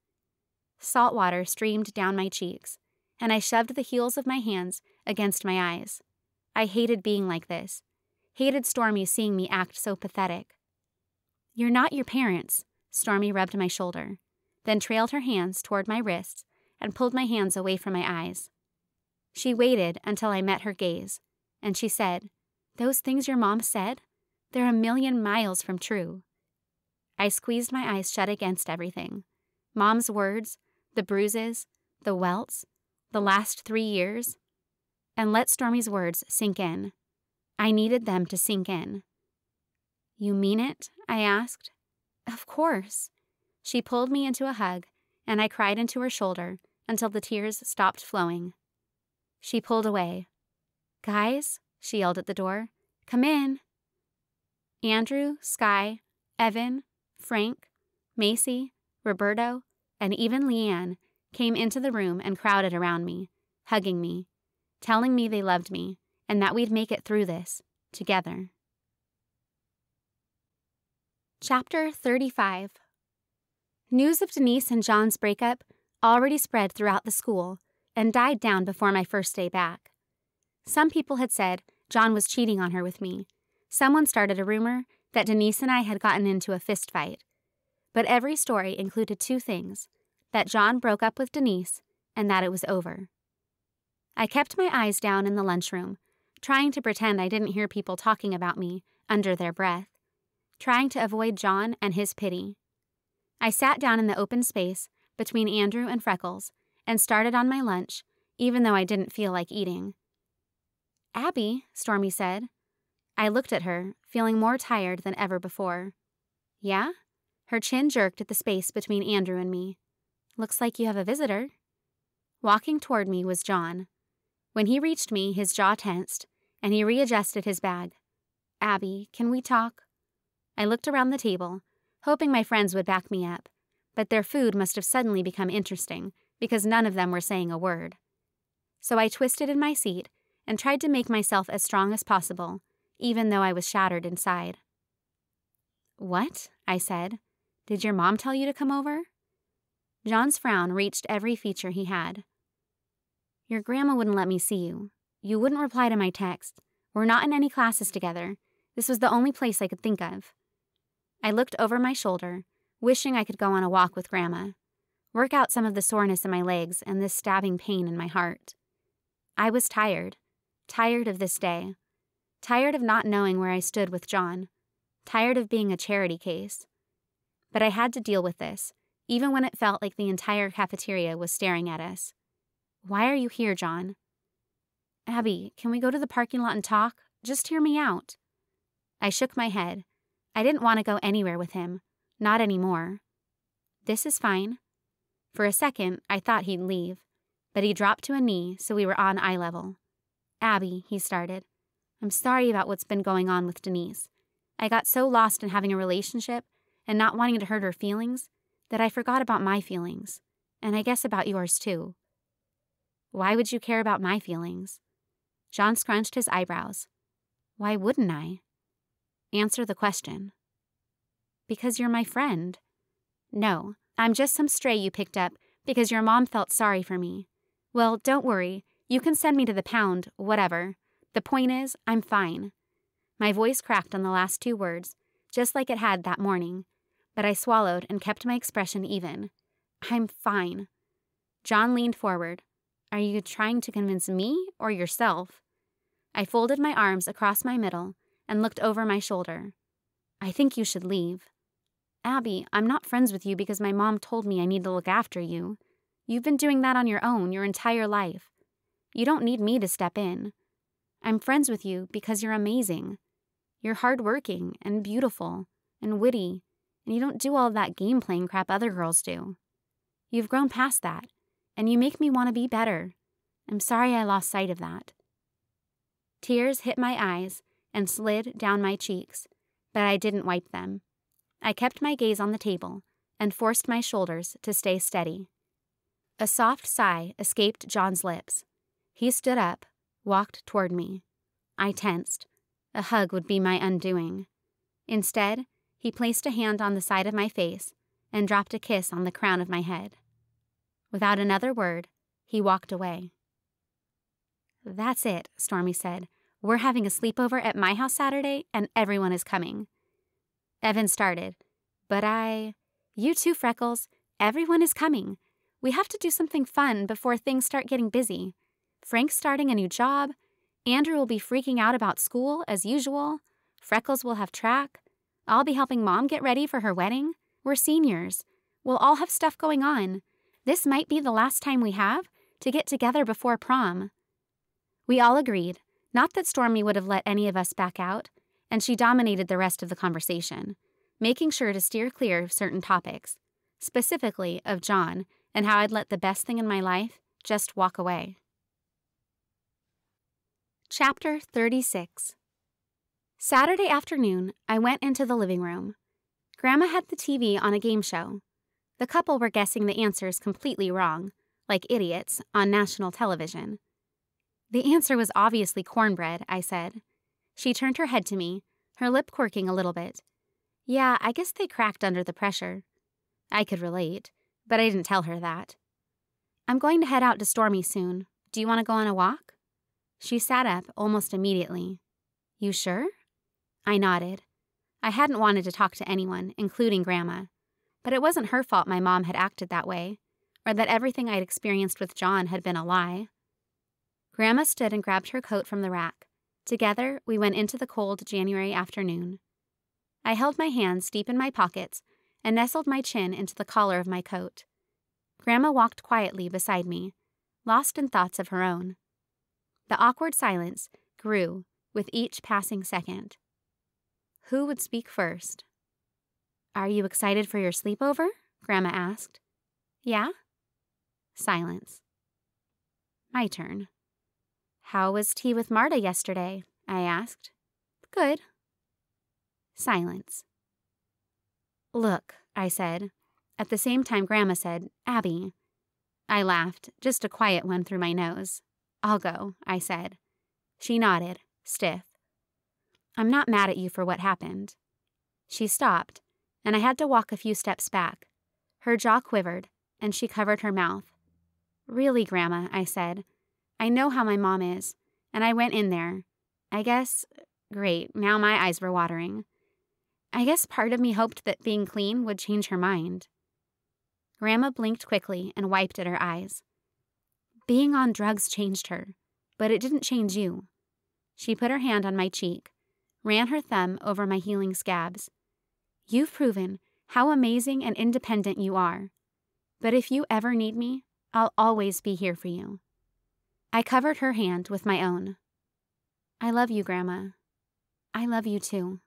[SPEAKER 2] Salt water streamed down my cheeks, and I shoved the heels of my hands against my eyes. I hated being like this. Hated Stormy seeing me act so pathetic. "You're not your parents," Stormy rubbed my shoulder, then trailed her hands toward my wrists and pulled my hands away from my eyes. She waited until I met her gaze, and she said, "Those things your mom said? They're a million miles from true." I squeezed my eyes shut against everything. Mom's words, the bruises, the welts, the last 3 years, and let Stormy's words sink in. I needed them to sink in. "You mean it?" I asked. "Of course." She pulled me into a hug, and I cried into her shoulder until the tears stopped flowing. She pulled away. "Guys," she yelled at the door, "come in." Andrew, Sky, Evan, Frank, Macy, Roberto, and even Leanne came into the room and crowded around me, hugging me, telling me they loved me and that we'd make it through this, together. Chapter 35. News of Denise and Jon's breakup already spread throughout the school and died down before my first day back. Some people had said Jon was cheating on her with me. Someone started a rumor that Denise and I had gotten into a fist fight. But every story included 2 things, that Jon broke up with Denise and that it was over. I kept my eyes down in the lunchroom, trying to pretend I didn't hear people talking about me under their breath, trying to avoid Jon and his pity. I sat down in the open space between Andrew and Freckles and started on my lunch, even though I didn't feel like eating. "Abby," Stormy said. I looked at her, feeling more tired than ever before. "Yeah?" Her chin jerked at the space between Andrew and me. "Looks like you have a visitor." Walking toward me was Jon. When he reached me, his jaw tensed, and he readjusted his bag. "Abby, can we talk?" I looked around the table, hoping my friends would back me up, but their food must have suddenly become interesting because none of them were saying a word. So I twisted in my seat and tried to make myself as strong as possible, even though I was shattered inside. "What?" I said. "Did your mom tell you to come over?" Jon's frown reached every feature he had. Your grandma wouldn't let me see you. You wouldn't reply to my text. We're not in any classes together. This was the only place I could think of. I looked over my shoulder, wishing I could go on a walk with Grandma, work out some of the soreness in my legs and this stabbing pain in my heart. I was tired of this day, tired of not knowing where I stood with Jon, tired of being a charity case. But I had to deal with this, even when it felt like the entire cafeteria was staring at us. Why are you here, Jon? Abby, can we go to the parking lot and talk? Just hear me out. I shook my head. I didn't want to go anywhere with him. Not anymore. This is fine. For a second, I thought he'd leave, but he dropped to a knee so we were on eye level. Abby, he started. I'm sorry about what's been going on with Denise. I got so lost in having a relationship and not wanting to hurt her feelings that I forgot about my feelings, and I guess about yours too. Why would you care about my feelings? Jon scrunched his eyebrows. Why wouldn't I? Answer the question. Because you're my friend. No, I'm just some stray you picked up because your mom felt sorry for me. Well, don't worry. You can send me to the pound, whatever. The point is, I'm fine. My voice cracked on the last two words, just like it had that morning, but I swallowed and kept my expression even. I'm fine. Jon leaned forward. Are you trying to convince me or yourself? I folded my arms across my middle and looked over my shoulder. I think you should leave. Abby, I'm not friends with you because my mom told me I need to look after you. You've been doing that on your own your entire life. You don't need me to step in. I'm friends with you because you're amazing. You're hardworking and beautiful and witty, and you don't do all that game-playing crap other girls do. You've grown past that, and you make me want to be better. I'm sorry I lost sight of that. Tears hit my eyes and slid down my cheeks, but I didn't wipe them. I kept my gaze on the table and forced my shoulders to stay steady. A soft sigh escaped Jon's lips. He stood up, walked toward me. I tensed. A hug would be my undoing. Instead, he placed a hand on the side of my face and dropped a kiss on the crown of my head. Without another word, he walked away. That's it, Stormy said. We're having a sleepover at my house Saturday, and everyone is coming. Evan started, but You too, Freckles. Everyone is coming. We have to do something fun before things start getting busy. Frank's starting a new job. Andrew will be freaking out about school, as usual. Freckles will have track. I'll be helping Mom get ready for her wedding. We're seniors. We'll all have stuff going on. This might be the last time we have to get together before prom. We all agreed, not that Stormy would have let any of us back out, and she dominated the rest of the conversation, making sure to steer clear of certain topics, specifically of Jon and how I'd let the best thing in my life just walk away. Chapter 36. Saturday afternoon, I went into the living room. Grandma had the TV on a game show. The couple were guessing the answers completely wrong, like idiots, on national television. The answer was obviously cornbread, I said. She turned her head to me, her lip quirking a little bit. Yeah, I guess they cracked under the pressure. I could relate, but I didn't tell her that. I'm going to head out to Stormy soon. Do you want to go on a walk? She sat up almost immediately. You sure? I nodded. I hadn't wanted to talk to anyone, including Grandma, but it wasn't her fault my mom had acted that way, or that everything I'd experienced with Jon had been a lie. Grandma stood and grabbed her coat from the rack. Together, we went into the cold January afternoon. I held my hands deep in my pockets and nestled my chin into the collar of my coat. Grandma walked quietly beside me, lost in thoughts of her own. The awkward silence grew with each passing second. Who would speak first? Are you excited for your sleepover? Grandma asked. Yeah? Silence. My turn. How was tea with Marta yesterday? I asked. Good. Silence. Look, I said. At the same time Grandma said, Abby. I laughed, just a quiet one through my nose. I'll go, I said. She nodded, stiff. I'm not mad at you for what happened. She stopped, and I had to walk a few steps back. Her jaw quivered, and she covered her mouth. "Really, Grandma," I said. "I know how my mom is, and I went in there. I guess..." Great, now my eyes were watering. "I guess part of me hoped that being clean would change her mind." Grandma blinked quickly and wiped at her eyes. "Being on drugs changed her, but it didn't change you." She put her hand on my cheek, ran her thumb over my healing scabs. "You've proven how amazing and independent you are. But if you ever need me, I'll always be here for you." I covered her hand with my own. "I love you, Grandma. I love you too."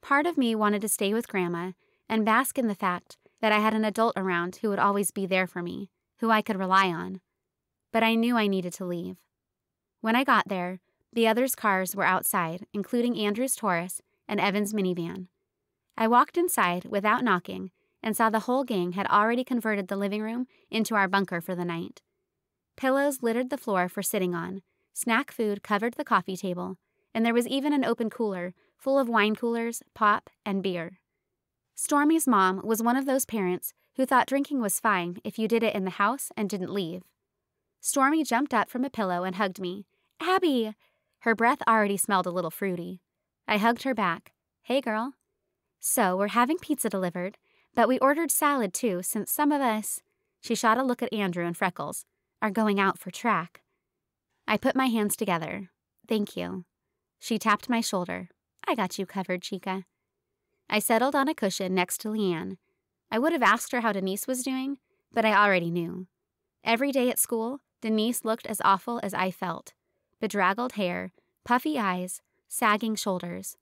[SPEAKER 2] Part of me wanted to stay with Grandma and bask in the fact that I had an adult around who would always be there for me, who I could rely on. But I knew I needed to leave. When I got there, the others' cars were outside, including Andrew's Taurus and Evan's minivan. I walked inside without knocking and saw the whole gang had already converted the living room into our bunker for the night. Pillows littered the floor for sitting on, snack food covered the coffee table, and there was even an open cooler full of wine coolers, pop, and beer. Stormy's mom was one of those parents who thought drinking was fine if you did it in the house and didn't leave. Stormy jumped up from a pillow and hugged me. "Abby!" Her breath already smelled a little fruity. I hugged her back. "Hey, girl." "So, we're having pizza delivered, but we ordered salad too since some of us," she shot a look at Andrew and Freckles, "are going out for track." I put my hands together. "Thank you." She tapped my shoulder. "I got you covered, Chica." I settled on a cushion next to Leanne. I would have asked her how Denise was doing, but I already knew. Every day at school, Denise looked as awful as I felt. Bedraggled hair, puffy eyes, sagging shoulders.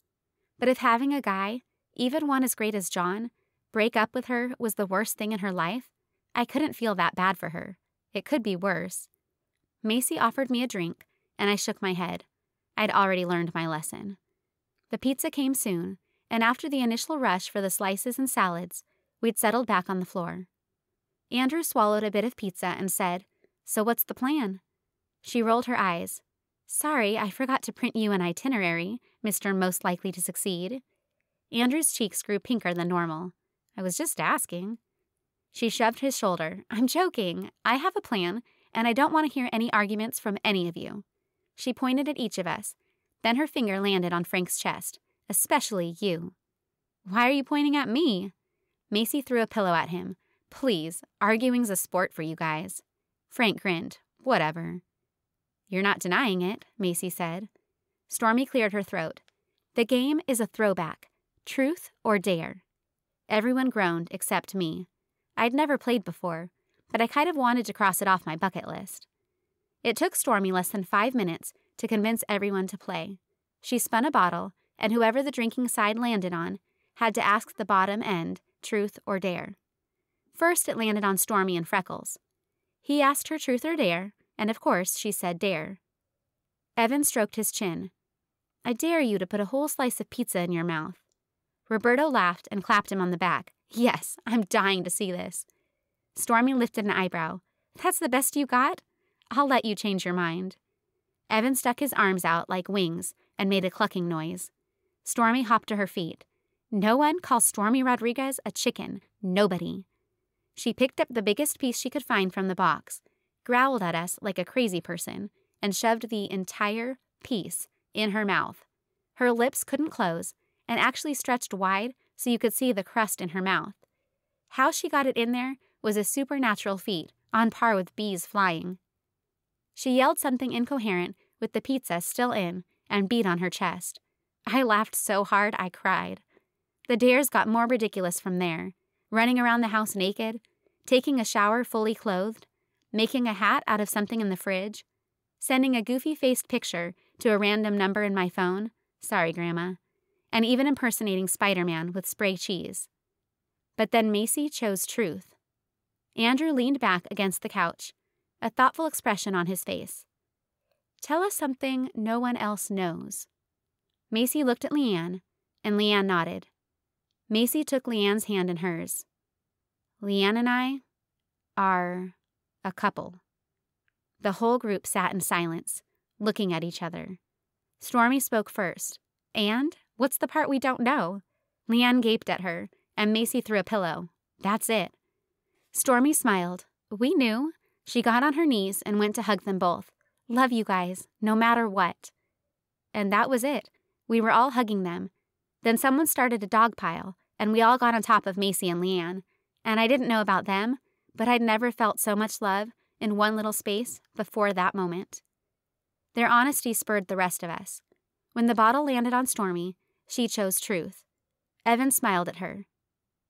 [SPEAKER 2] But if having a guy, even one as great as Jon, break up with her was the worst thing in her life, I couldn't feel that bad for her. It could be worse. Macy offered me a drink, and I shook my head. I'd already learned my lesson. The pizza came soon, and after the initial rush for the slices and salads, we'd settled back on the floor. Andrew swallowed a bit of pizza and said, "So what's the plan?" She rolled her eyes. "Sorry, I forgot to print you an itinerary, Mr. Most Likely to Succeed." Andrew's cheeks grew pinker than normal. "I was just asking." She shoved his shoulder. "I'm joking. I have a plan, and I don't want to hear any arguments from any of you." She pointed at each of us. Then her finger landed on Frank's chest. "Especially you." "Why are you pointing at me?" Macy threw a pillow at him. "Please, arguing's a sport for you guys." Frank grinned. "Whatever." "You're not denying it," Macy said. Stormy cleared her throat. "The game is a throwback. Truth or dare." Everyone groaned except me. I'd never played before, but I kind of wanted to cross it off my bucket list. It took Stormy less than 5 minutes to convince everyone to play. She spun a bottle, and whoever the drinking side landed on had to ask the bottom end, truth or dare. First it landed on Stormy and Freckles. He asked her truth or dare, and of course she said dare. Evan stroked his chin. "I dare you to put a whole slice of pizza in your mouth." Roberto laughed and clapped him on the back. "Yes, I'm dying to see this." Stormy lifted an eyebrow. "That's the best you got? I'll let you change your mind." Evan stuck his arms out like wings and made a clucking noise. Stormy hopped to her feet. "No one calls Stormy Rodriguez a chicken. Nobody." She picked up the biggest piece she could find from the box, growled at us like a crazy person, and shoved the entire piece in her mouth. Her lips couldn't close and actually stretched wide so you could see the crust in her mouth. How she got it in there was a supernatural feat, on par with bees flying. She yelled something incoherent with the pizza still in and beat on her chest. I laughed so hard I cried. The dares got more ridiculous from there. Running around the house naked, taking a shower fully clothed, making a hat out of something in the fridge, sending a goofy-faced picture to a random number in my phone, sorry, Grandma, and even impersonating Spider-Man with spray cheese. But then Macy chose truth. Andrew leaned back against the couch, a thoughtful expression on his face. "Tell us something no one else knows." Macy looked at Leanne, and Leanne nodded. Macy took Leanne's hand in hers. "Leanne and I are a couple." The whole group sat in silence, looking at each other. Stormy spoke first. "And? What's the part we don't know?" Leanne gaped at her, and Macy threw a pillow. That's it. Stormy smiled. We knew. She got on her knees and went to hug them both. Love you guys, no matter what. And that was it. We were all hugging them. Then someone started a dog pile, and we all got on top of Macy and Leanne. And I didn't know about them, but I'd never felt so much love in one little space before that moment. Their honesty spurred the rest of us. When the bottle landed on Stormy, she chose truth. Evan smiled at her.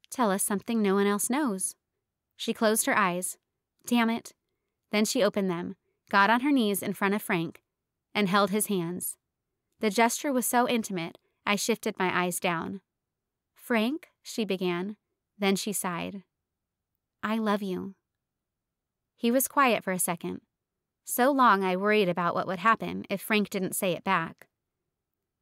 [SPEAKER 2] Tell us something no one else knows. She closed her eyes. Damn it. Then she opened them, got on her knees in front of Frank, and held his hands. The gesture was so intimate, I shifted my eyes down. Frank, she began. Then she sighed. I love you. He was quiet for a second. So long I worried about what would happen if Frank didn't say it back.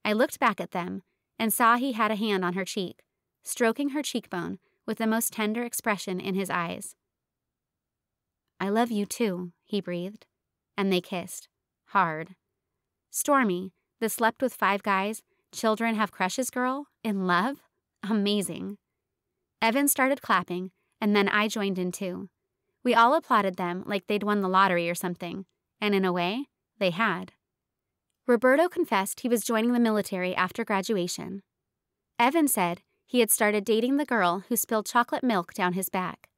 [SPEAKER 2] I looked back at them and saw he had a hand on her cheek, stroking her cheekbone with the most tender expression in his eyes. I love you too, he breathed, and they kissed, hard. Stormy, the slept with 5 guys, children have crushes girl, in love? Amazing. Evan started clapping, and then I joined in too. We all applauded them like they'd won the lottery or something, and in a way, they had. Roberto confessed he was joining the military after graduation. Evan said he had started dating the girl who spilled chocolate milk down his back.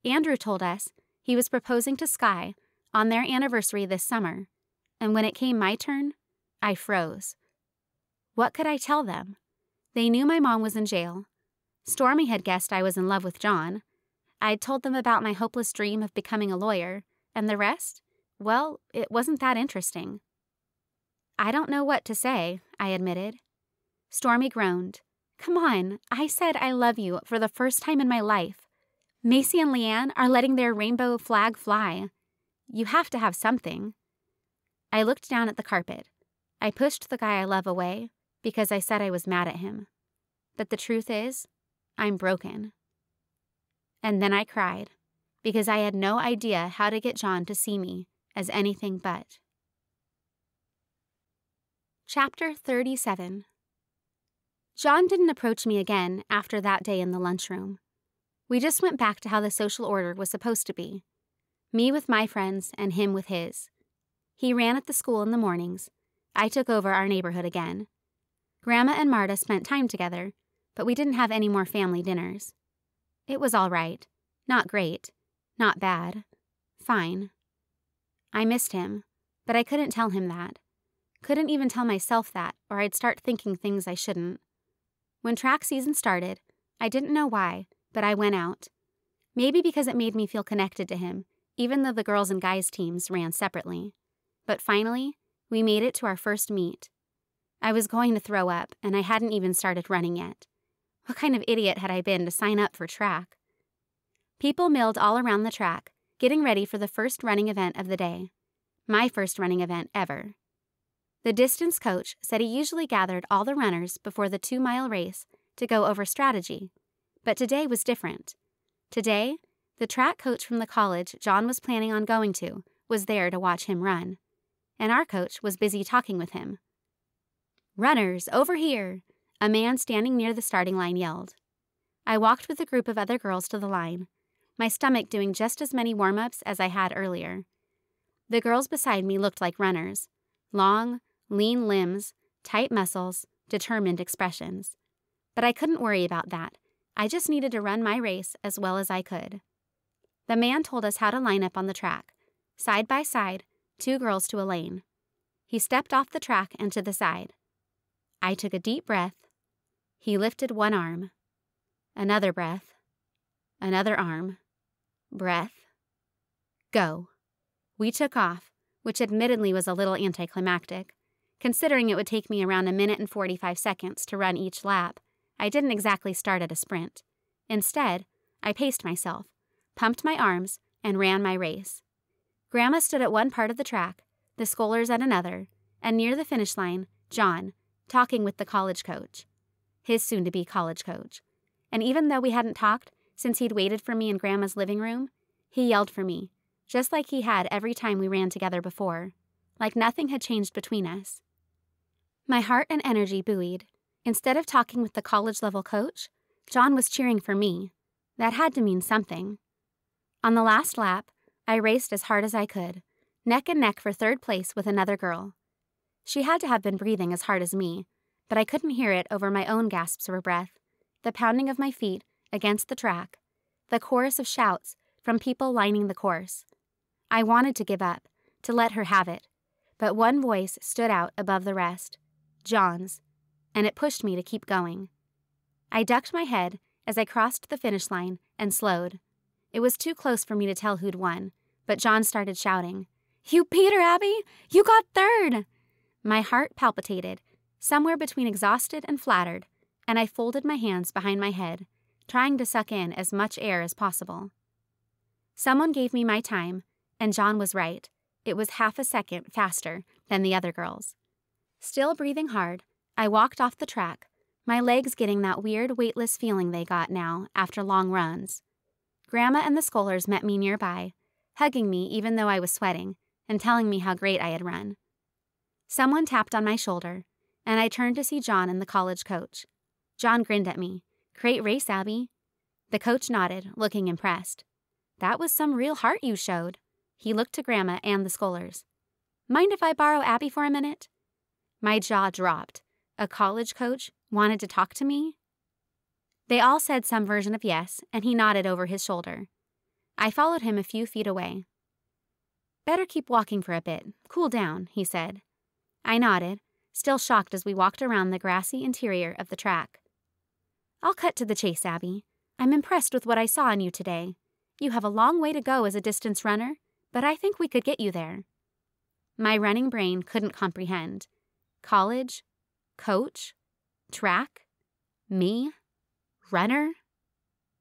[SPEAKER 2] Andrew told us he was proposing to Sky on their anniversary this summer, and when it came my turn, I froze. What could I tell them? They knew my mom was in jail. Stormy had guessed I was in love with Jon. I'd told them about my hopeless dream of becoming a lawyer, and the rest? Well, it wasn't that interesting. I don't know what to say, I admitted. Stormy groaned. Come on, I said I love you for the first time in my life. Macy and Leanne are letting their rainbow flag fly. You have to have something. I looked down at the carpet. I pushed the guy I love away because I said I was mad at him. But the truth is, I'm broken. And then I cried because I had no idea how to get Jon to see me as anything but. Chapter 37. Jon didn't approach me again after that day in the lunchroom. We just went back to how the social order was supposed to be. Me with my friends and him with his. He ran at the school in the mornings. I took over our neighborhood again. Grandma and Marta spent time together, but we didn't have any more family dinners. It was all right. Not great. Not bad. Fine. I missed him, but I couldn't tell him that. Couldn't even tell myself that, or I'd start thinking things I shouldn't. When track season started, I didn't know why, but I went out. Maybe because it made me feel connected to him, even though the girls and guys teams ran separately. But finally, we made it to our first meet. I was going to throw up, and I hadn't even started running yet. What kind of idiot had I been to sign up for track? People milled all around the track, getting ready for the first running event of the day. My first running event ever. The distance coach said he usually gathered all the runners before the 2-mile race to go over strategy, but today was different. Today, the track coach from the college Jon was planning on going to was there to watch him run, and our coach was busy talking with him. "Runners, over here!" a man standing near the starting line yelled. I walked with a group of other girls to the line, my stomach doing just as many warm-ups as I had earlier. The girls beside me looked like runners. Long, lean limbs, tight muscles, determined expressions. But I couldn't worry about that. I just needed to run my race as well as I could. The man told us how to line up on the track, side by side, 2 girls to a lane. He stepped off the track and to the side. I took a deep breath. He lifted one arm. Another breath. Another arm. Breath. Go. We took off, which admittedly was a little anticlimactic. Considering it would take me around 1 minute and 45 seconds to run each lap, I didn't exactly start at a sprint. Instead, I paced myself, pumped my arms, and ran my race. Grandma stood at one part of the track, the Scollers at another, and near the finish line, Jon, talking with the college coach. His soon-to-be college coach. And even though we hadn't talked since he'd waited for me in Grandma's living room, he yelled for me, just like he had every time we ran together before, like nothing had changed between us. My heart and energy buoyed. Instead of talking with the college-level coach, Jon was cheering for me. That had to mean something. On the last lap, I raced as hard as I could, neck and neck for third place with another girl. She had to have been breathing as hard as me, but I couldn't hear it over my own gasps for breath, the pounding of my feet against the track, the chorus of shouts from people lining the course. I wanted to give up, to let her have it, but one voice stood out above the rest, Jon's, and it pushed me to keep going. I ducked my head as I crossed the finish line and slowed. It was too close for me to tell who'd won, but Jon started shouting, "You beat her, Abby! You got third!" My heart palpitated, somewhere between exhausted and flattered, and I folded my hands behind my head, trying to suck in as much air as possible. Someone gave me my time, and Jon was right. It was half a second faster than the other girls. Still breathing hard, I walked off the track, my legs getting that weird weightless feeling they got now after long runs. Grandma and the Scollers met me nearby, hugging me even though I was sweating, and telling me how great I had run. Someone tapped on my shoulder, and I turned to see Jon and the college coach. Jon grinned at me. "Great race, Abby." The coach nodded, looking impressed. "That was some real heart you showed." He looked to Grandma and the Scollers. "Mind if I borrow Abby for a minute?" My jaw dropped. A college coach wanted to talk to me? They all said some version of yes, and he nodded over his shoulder. I followed him a few feet away. "Better keep walking for a bit. Cool down," he said. I nodded, still shocked as we walked around the grassy interior of the track. "I'll cut to the chase, Abby. I'm impressed with what I saw in you today. You have a long way to go as a distance runner, but I think we could get you there." My running brain couldn't comprehend. College? Coach? Track? Me? Runner?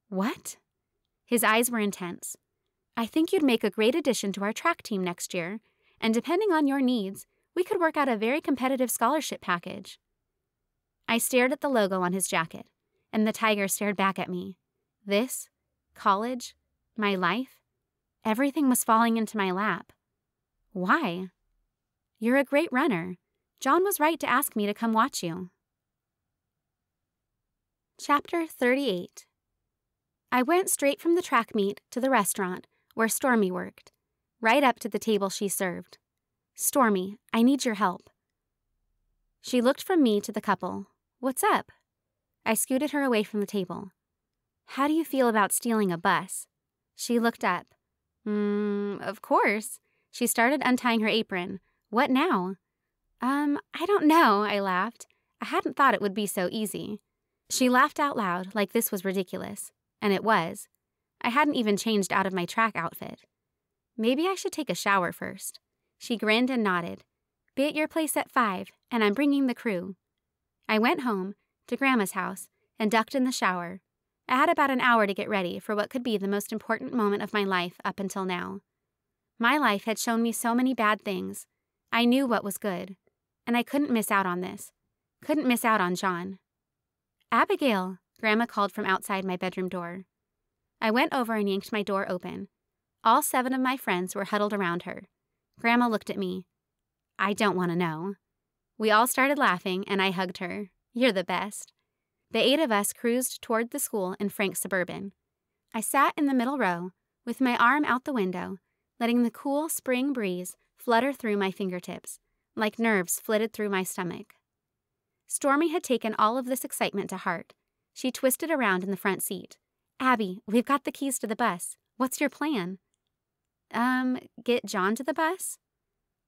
[SPEAKER 2] What? His eyes were intense. "I think you'd make a great addition to our track team next year, and depending on your needs, we could work out a very competitive scholarship package." I stared at the logo on his jacket, and the tiger stared back at me. This, college, my life, everything was falling into my lap. Why? "You're a great runner. Jon was right to ask me to come watch you." Chapter 38. I went straight from the track meet to the restaurant where Stormy worked, right up to the table she served. "Stormy, I need your help." She looked from me to the couple. "What's up?" I scooted her away from the table. "How do you feel about stealing a bus?" She looked up. Of course." She started untying her apron. "What now?" I don't know," I laughed. I hadn't thought it would be so easy. She laughed out loud like this was ridiculous, and it was. I hadn't even changed out of my track outfit. "Maybe I should take a shower first." She grinned and nodded. "Be at your place at 5, and I'm bringing the crew." I went home, to Grandma's house, and ducked in the shower. I had about an hour to get ready for what could be the most important moment of my life up until now. My life had shown me so many bad things. I knew what was good, and I couldn't miss out on this. Couldn't miss out on Jon. "Abigail," Grandma called from outside my bedroom door. I went over and yanked my door open. All 7 of my friends were huddled around her. Grandma looked at me. "I don't want to know." We all started laughing, and I hugged her. "You're the best." The 8 of us cruised toward the school in Frank's Suburban. I sat in the middle row, with my arm out the window, letting the cool spring breeze flutter through my fingertips, like nerves flitted through my stomach. Stormy had taken all of this excitement to heart. She twisted around in the front seat. "Abby, we've got the keys to the bus. What's your plan?" Get Jon to the bus?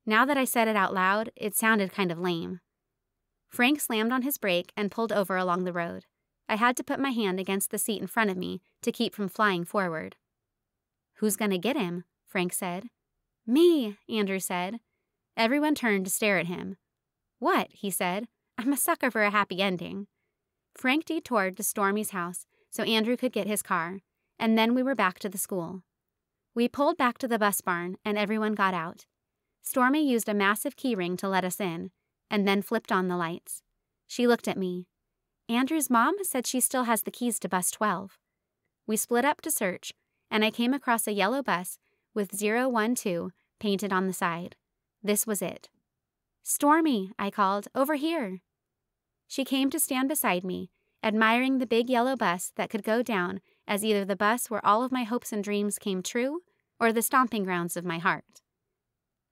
[SPEAKER 2] Now that I said it out loud, it sounded kind of lame. Frank slammed on his brake and pulled over along the road. I had to put my hand against the seat in front of me to keep from flying forward. "Who's gonna get him?" Frank said. "Me," Andrew said. Everyone turned to stare at him. "What?" he said. "I'm a sucker for a happy ending." Frank detoured to Stormy's house so Andrew could get his car, and then we were back to the school. We pulled back to the bus barn, and everyone got out. Stormy used a massive key ring to let us in, and then flipped on the lights. She looked at me. "Andrew's mom said she still has the keys to bus 12. We split up to search, and I came across a yellow bus with 012 painted on the side. This was it. "Stormy," I called, "over here." She came to stand beside me, admiring the big yellow bus that could go down as either the bus where all of my hopes and dreams came true or the stomping grounds of my heart.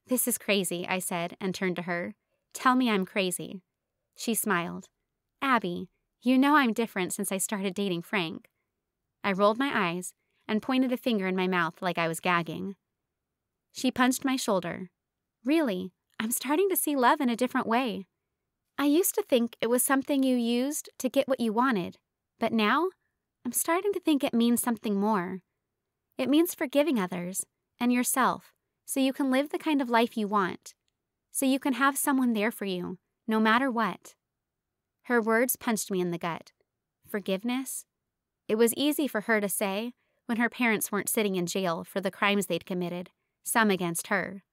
[SPEAKER 2] "This is crazy," I said, and turned to her. "Tell me I'm crazy." She smiled. "Abby, you know I'm different since I started dating Frank." I rolled my eyes and pointed a finger in my mouth like I was gagging. She punched my shoulder. "Really, I'm starting to see love in a different way. I used to think it was something you used to get what you wanted, but now I'm starting to think it means something more. It means forgiving others and yourself so you can live the kind of life you want, so you can have someone there for you, no matter what." Her words punched me in the gut. Forgiveness? It was easy for her to say when her parents weren't sitting in jail for the crimes they'd committed, some against her.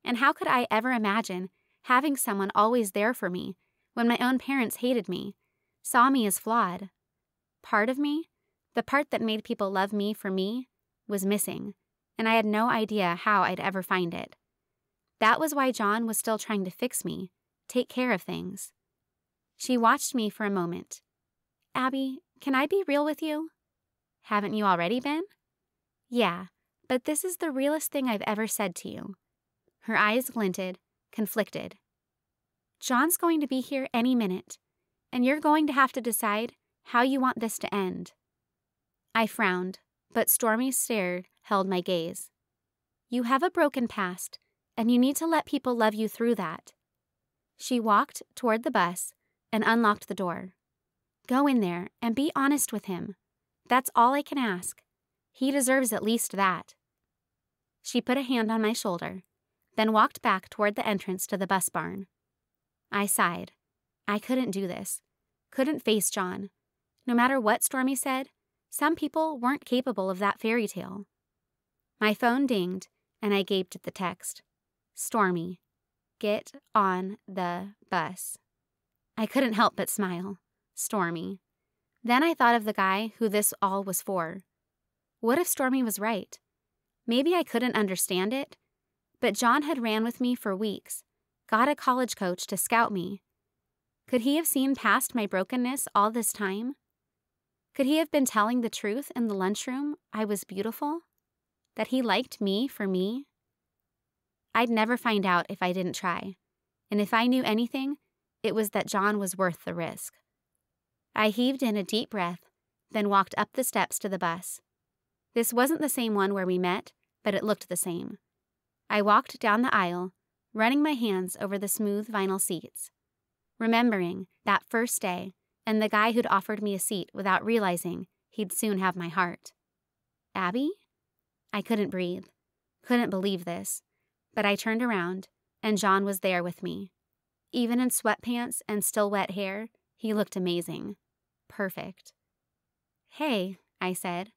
[SPEAKER 2] And how could I ever imagine having someone always there for me when my own parents hated me, saw me as flawed? Part of me, the part that made people love me for me, was missing, and I had no idea how I'd ever find it. That was why Jon was still trying to fix me, take care of things. She watched me for a moment. "Abby, can I be real with you?" "Haven't you already been?" "Yeah, but this is the realest thing I've ever said to you." Her eyes glinted, conflicted. "Jon's going to be here any minute, and you're going to have to decide how you want this to end." I frowned, but Stormy's stare held my gaze. "You have a broken past, and you need to let people love you through that." She walked toward the bus and unlocked the door. "Go in there and be honest with him. That's all I can ask. He deserves at least that." She put a hand on my shoulder, then walked back toward the entrance to the bus barn. I sighed. I couldn't do this. Couldn't face Jon. No matter what Stormy said, some people weren't capable of that fairy tale. My phone dinged, and I gaped at the text. "Stormy, get on the bus." I couldn't help but smile. Stormy. Then I thought of the guy who this all was for. What if Stormy was right? Maybe I couldn't understand it, but Jon had ran with me for weeks, got a college coach to scout me. Could he have seen past my brokenness all this time? Could he have been telling the truth in the lunchroom I was beautiful? That he liked me for me? I'd never find out if I didn't try, and if I knew anything, it was that Jon was worth the risk. I heaved in a deep breath, then walked up the steps to the bus. This wasn't the same one where we met, but it looked the same. I walked down the aisle, running my hands over the smooth vinyl seats, remembering that first day and the guy who'd offered me a seat without realizing he'd soon have my heart. Abby? I couldn't breathe, couldn't believe this, but I turned around, and Jon was there with me. Even in sweatpants and still wet hair, he looked amazing. Perfect. "Hey," I said.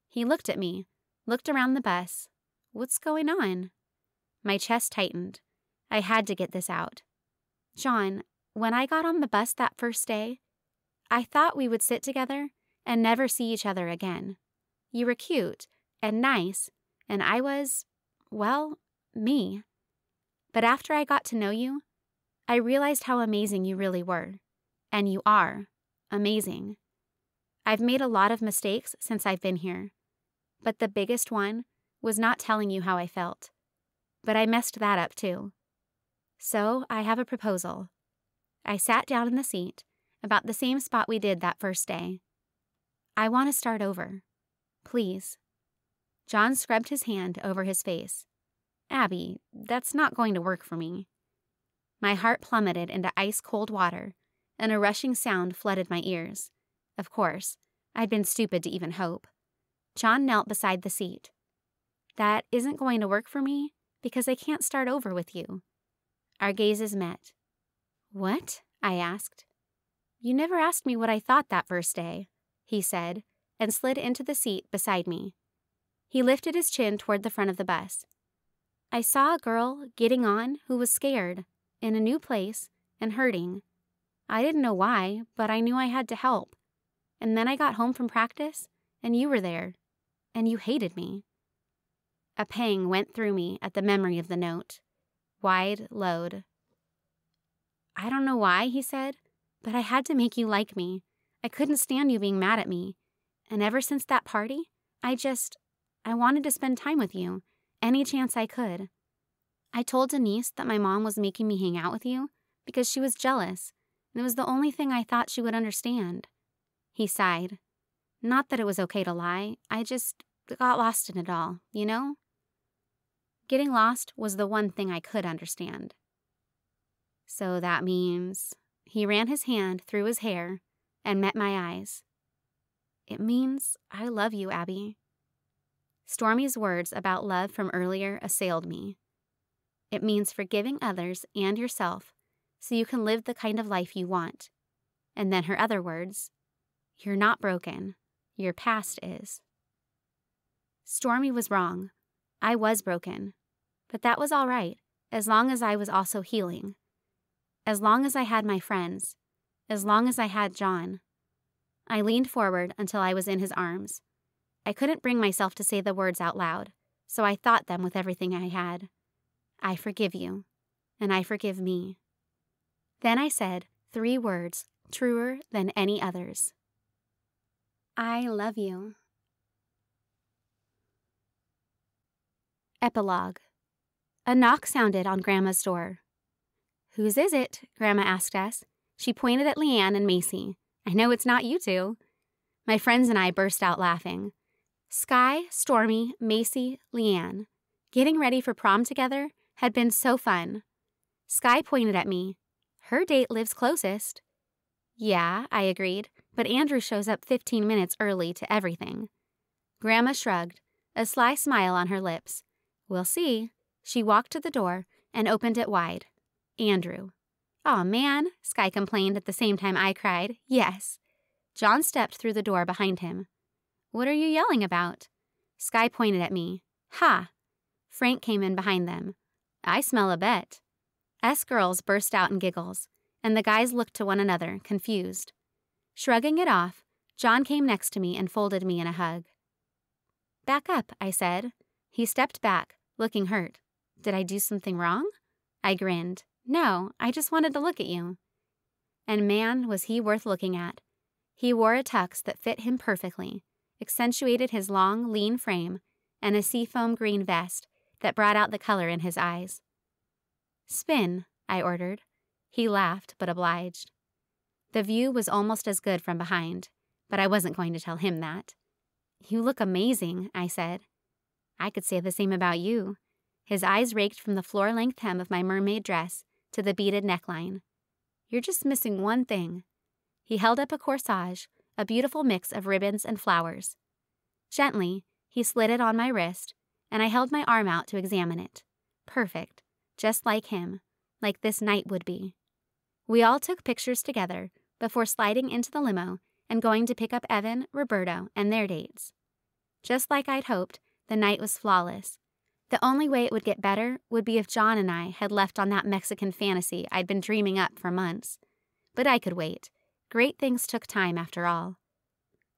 [SPEAKER 2] He looked at me, looked around the bus. What's going on? My chest tightened. I had to get this out. "Jon, when I got on the bus that first day, I thought we would sit together and never see each other again. You were cute and nice, and I was, well, me. But after I got to know you, I realized how amazing you really were. And you are amazing. I've made a lot of mistakes since I've been here, but the biggest one was not telling you how I felt. But I messed that up too. So I have a proposal." I sat down in the seat, about the same spot we did that first day. "I want to start over. Please." Jon scrubbed his hand over his face. "Abby, that's not going to work for me." My heart plummeted into ice-cold water, and a rushing sound flooded my ears. Of course, I'd been stupid to even hope. Jon knelt beside the seat. "That isn't going to work for me because I can't start over with you." Our gazes met. "What?" I asked. "You never asked me what I thought that first day," he said, and slid into the seat beside me. He lifted his chin toward the front of the bus. "I saw a girl getting on who was scared, in a new place, and hurting. I didn't know why, but I knew I had to help. And then I got home from practice, and you were there, and you hated me." A pang went through me at the memory of the note. Wide load. "I don't know why," he said, "but I had to make you like me. I couldn't stand you being mad at me. And ever since that party, I wanted to spend time with you, any chance I could. I told Denise that my mom was making me hang out with you because she was jealous, and it was the only thing I thought she would understand. He sighed. Not that it was okay to lie, I just got lost in it all, you know? Getting lost was the one thing I could understand. So that means... He ran his hand through his hair and met my eyes. It means I love you, Abby. Stormy's words about love from earlier assailed me. It means forgiving others and yourself so you can live the kind of life you want. And then her other words, you're not broken. Your past is. Stormy was wrong. I was broken. But that was all right, as long as I was also healing. As long as I had my friends. As long as I had Jon. I leaned forward until I was in his arms. I couldn't bring myself to say the words out loud, so I thought them with everything I had. I forgive you, and I forgive me. Then I said 3 words truer than any others. I love you. Epilogue. A knock sounded on Grandma's door. Whose is it? Grandma asked us. She pointed at Leanne and Macy. I know it's not you two. My friends and I burst out laughing. Sky, Stormy, Macy, Leanne. Getting ready for prom together had been so fun. Sky pointed at me. Her date lives closest. Yeah, I agreed, but Andrew shows up 15 minutes early to everything. Grandma shrugged, a sly smile on her lips. We'll see. She walked to the door and opened it wide. Andrew. Aw, man, Sky complained at the same time I cried, yes. Jon stepped through the door behind him. What are you yelling about? Sky pointed at me. Ha! Frank came in behind them. I smell a bet. Us girls burst out in giggles, and the guys looked to one another, confused. Shrugging it off, Jon came next to me and folded me in a hug. Back up, I said. He stepped back, looking hurt. Did I do something wrong? I grinned. No, I just wanted to look at you. And man, was he worth looking at. He wore a tux that fit him perfectly, accentuated his long, lean frame, and a seafoam green vest that brought out the color in his eyes. Spin, I ordered. He laughed, but obliged. The view was almost as good from behind, but I wasn't going to tell him that. You look amazing, I said. I could say the same about you. His eyes raked from the floor-length hem of my mermaid dress to the beaded neckline. You're just missing one thing. He held up a corsage, a beautiful mix of ribbons and flowers. Gently, he slid it on my wrist, and I held my arm out to examine it. Perfect, just like him, like this night would be. We all took pictures together before sliding into the limo and going to pick up Evan, Roberto, and their dates. Just like I'd hoped, the night was flawless. The only way it would get better would be if Jon and I had left on that Mexican fantasy I'd been dreaming up for months. But I could wait. Great things took time after all.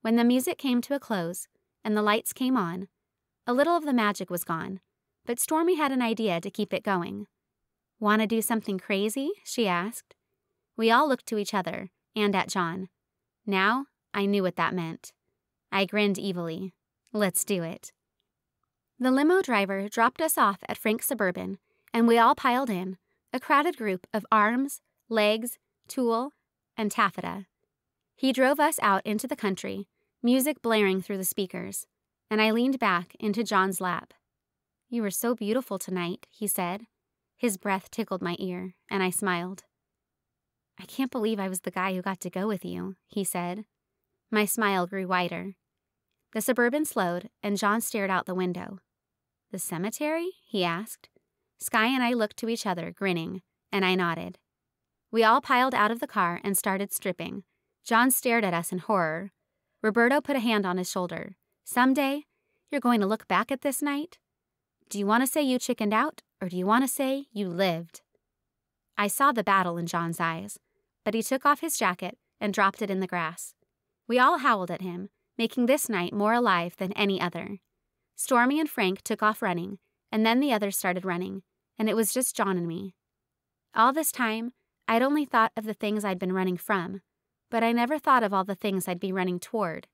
[SPEAKER 2] When the music came to a close and the lights came on, a little of the magic was gone, but Stormy had an idea to keep it going. Want to do something crazy? She asked. We all looked to each other and at Jon. Now I knew what that meant. I grinned evilly. Let's do it. The limo driver dropped us off at Frank's Suburban, and we all piled in, a crowded group of arms, legs, tulle, and taffeta. He drove us out into the country, music blaring through the speakers, and I leaned back into Jon's lap. You were so beautiful tonight, he said. His breath tickled my ear, and I smiled. I can't believe I was the guy who got to go with you, he said. My smile grew wider. The Suburban slowed, and Jon stared out the window. The cemetery? He asked. Sky and I looked to each other, grinning, and I nodded. We all piled out of the car and started stripping. Jon stared at us in horror. Roberto put a hand on his shoulder. Someday, you're going to look back at this night? Do you want to say you chickened out, or do you want to say you lived? I saw the battle in Jon's eyes, but he took off his jacket and dropped it in the grass. We all howled at him, making this night more alive than any other. Stormy and Frank took off running, and then the others started running, and it was just Jon and me. All this time, I'd only thought of the things I'd been running from, but I never thought of all the things I'd be running toward.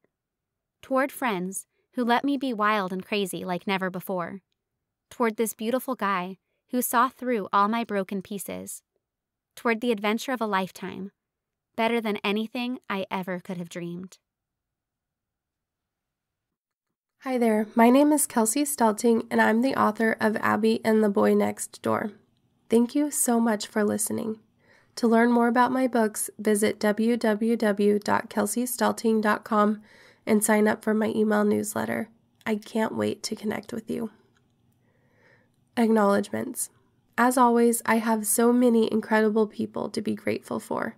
[SPEAKER 2] toward friends who let me be wild and crazy like never before, toward this beautiful guy who saw through all my broken pieces, toward the adventure of a lifetime, better than anything I ever could have dreamed.
[SPEAKER 3] Hi there, my name is Kelsie Stelting, and I'm the author of Abby and the Boy Next Door. Thank you so much for listening. To learn more about my books, visit www.kelsiestelting.com and sign up for my email newsletter. I can't wait to connect with you. Acknowledgements. As always, I have so many incredible people to be grateful for.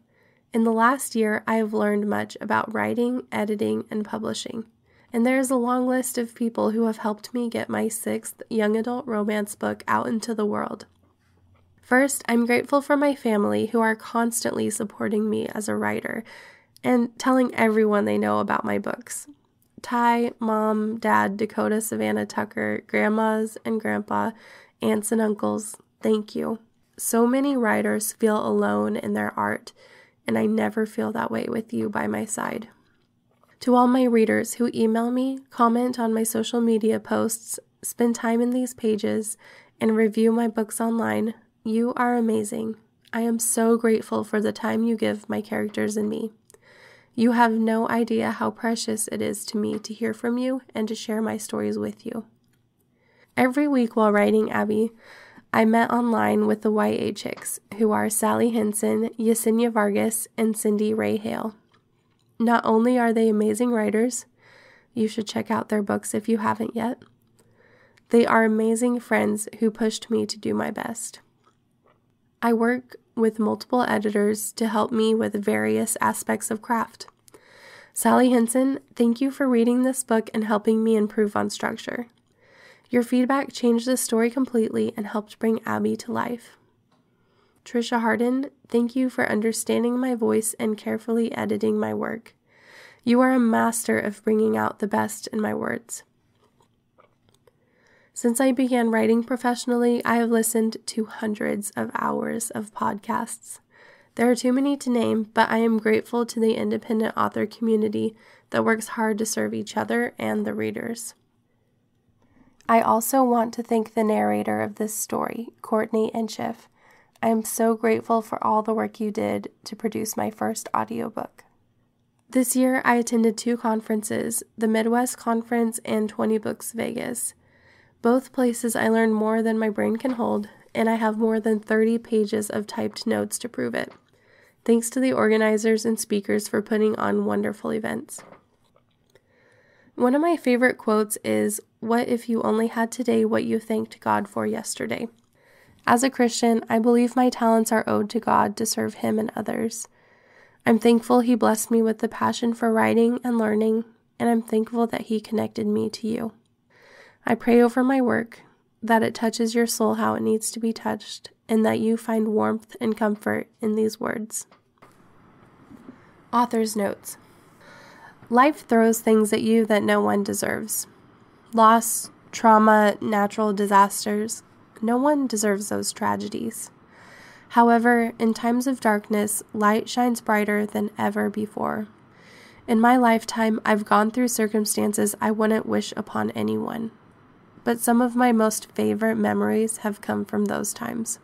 [SPEAKER 3] In the last year, I have learned much about writing, editing, and publishing. And there is a long list of people who have helped me get my 6th young adult romance book out into the world. First, I'm grateful for my family who are constantly supporting me as a writer and telling everyone they know about my books. Ty, Mom, Dad, Dakota, Savannah, Tucker, grandmas and grandpa, aunts and uncles, thank you. So many writers feel alone in their art, and I never feel that way with you by my side. To all my readers who email me, comment on my social media posts, spend time in these pages, and review my books online, you are amazing. I am so grateful for the time you give my characters and me. You have no idea how precious it is to me to hear from you and to share my stories with you. Every week while writing Abby, I met online with the YA chicks, who are Sally Henson, Yesenia Vargas, and Cindy Ray Hale. Not only are they amazing writers, you should check out their books if you haven't yet, they are amazing friends who pushed me to do my best. I work with multiple editors to help me with various aspects of craft. Sally Henson, thank you for reading this book and helping me improve on structure. Your feedback changed the story completely and helped bring Abby to life. Trisha Harden, thank you for understanding my voice and carefully editing my work. You are a master of bringing out the best in my words. Since I began writing professionally, I have listened to hundreds of hours of podcasts. There are too many to name, but I am grateful to the independent author community that works hard to serve each other and the readers. I also want to thank the narrator of this story, Courtney Encheff. I am so grateful for all the work you did to produce my first audiobook. This year, I attended 2 conferences, the Midwest Conference and 20 Books Vegas. Both places I learned more than my brain can hold, and I have more than 30 pages of typed notes to prove it. Thanks to the organizers and speakers for putting on wonderful events. One of my favorite quotes is, "What if you only had today what you thanked God for yesterday?" As a Christian, I believe my talents are owed to God to serve Him and others. I'm thankful He blessed me with the passion for writing and learning, and I'm thankful that He connected me to you. I pray over my work, that it touches your soul how it needs to be touched, and that you find warmth and comfort in these words. Author's notes. Life throws things at you that no one deserves. Loss, trauma, natural disasters. No one deserves those tragedies. However, in times of darkness, light shines brighter than ever before. In my lifetime, I've gone through circumstances I wouldn't wish upon anyone. But some of my most favorite memories have come from those times.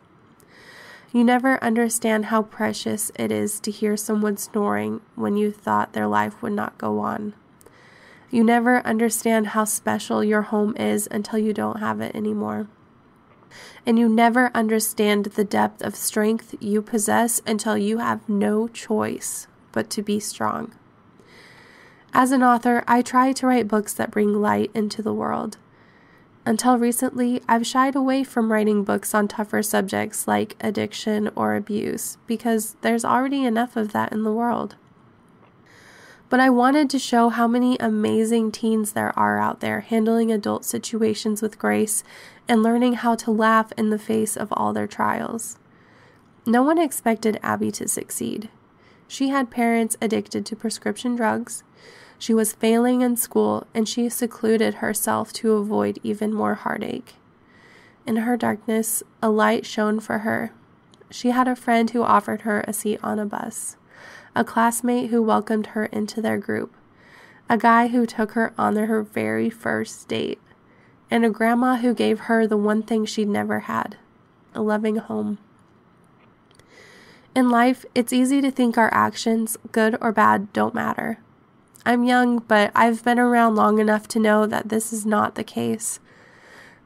[SPEAKER 3] You never understand how precious it is to hear someone snoring when you thought their life would not go on. You never understand how special your home is until you don't have it anymore. And you never understand the depth of strength you possess until you have no choice but to be strong. As an author, I try to write books that bring light into the world. Until recently, I've shied away from writing books on tougher subjects like addiction or abuse because there's already enough of that in the world. But I wanted to show how many amazing teens there are out there handling adult situations with grace and learning how to laugh in the face of all their trials. No one expected Abby to succeed. She had parents addicted to prescription drugs. She was failing in school, and she secluded herself to avoid even more heartache. In her darkness, a light shone for her. She had a friend who offered her a seat on a bus, a classmate who welcomed her into their group, a guy who took her on her very first date, and a grandma who gave her the one thing she'd never had, a loving home. In life, it's easy to think our actions, good or bad, don't matter. I'm young, but I've been around long enough to know that this is not the case.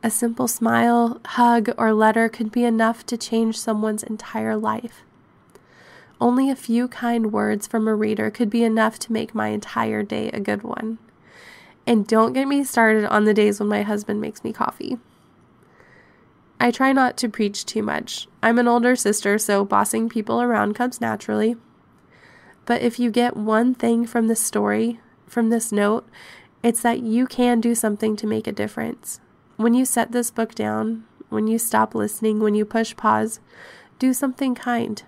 [SPEAKER 3] A simple smile, hug, or letter could be enough to change someone's entire life. Only a few kind words from a reader could be enough to make my entire day a good one. And don't get me started on the days when my husband makes me coffee. I try not to preach too much. I'm an older sister, so bossing people around comes naturally. But if you get one thing from this story, from this note, it's that you can do something to make a difference. When you set this book down, when you stop listening, when you push pause, do something kind.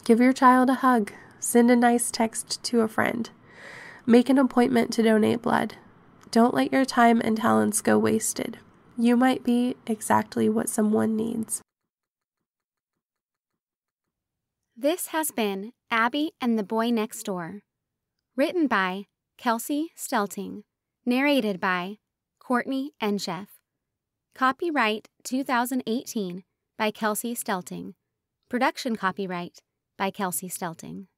[SPEAKER 3] Give your child a hug. Send a nice text to a friend. Make an appointment to donate blood. Don't let your time and talents go wasted. You might be exactly what someone needs.
[SPEAKER 2] This has been Abby and the Boy Next Door. Written by Kelsie Stelting. Narrated by Courtney Encheff. Copyright 2018 by Kelsie Stelting. Production copyright by Kelsie Stelting.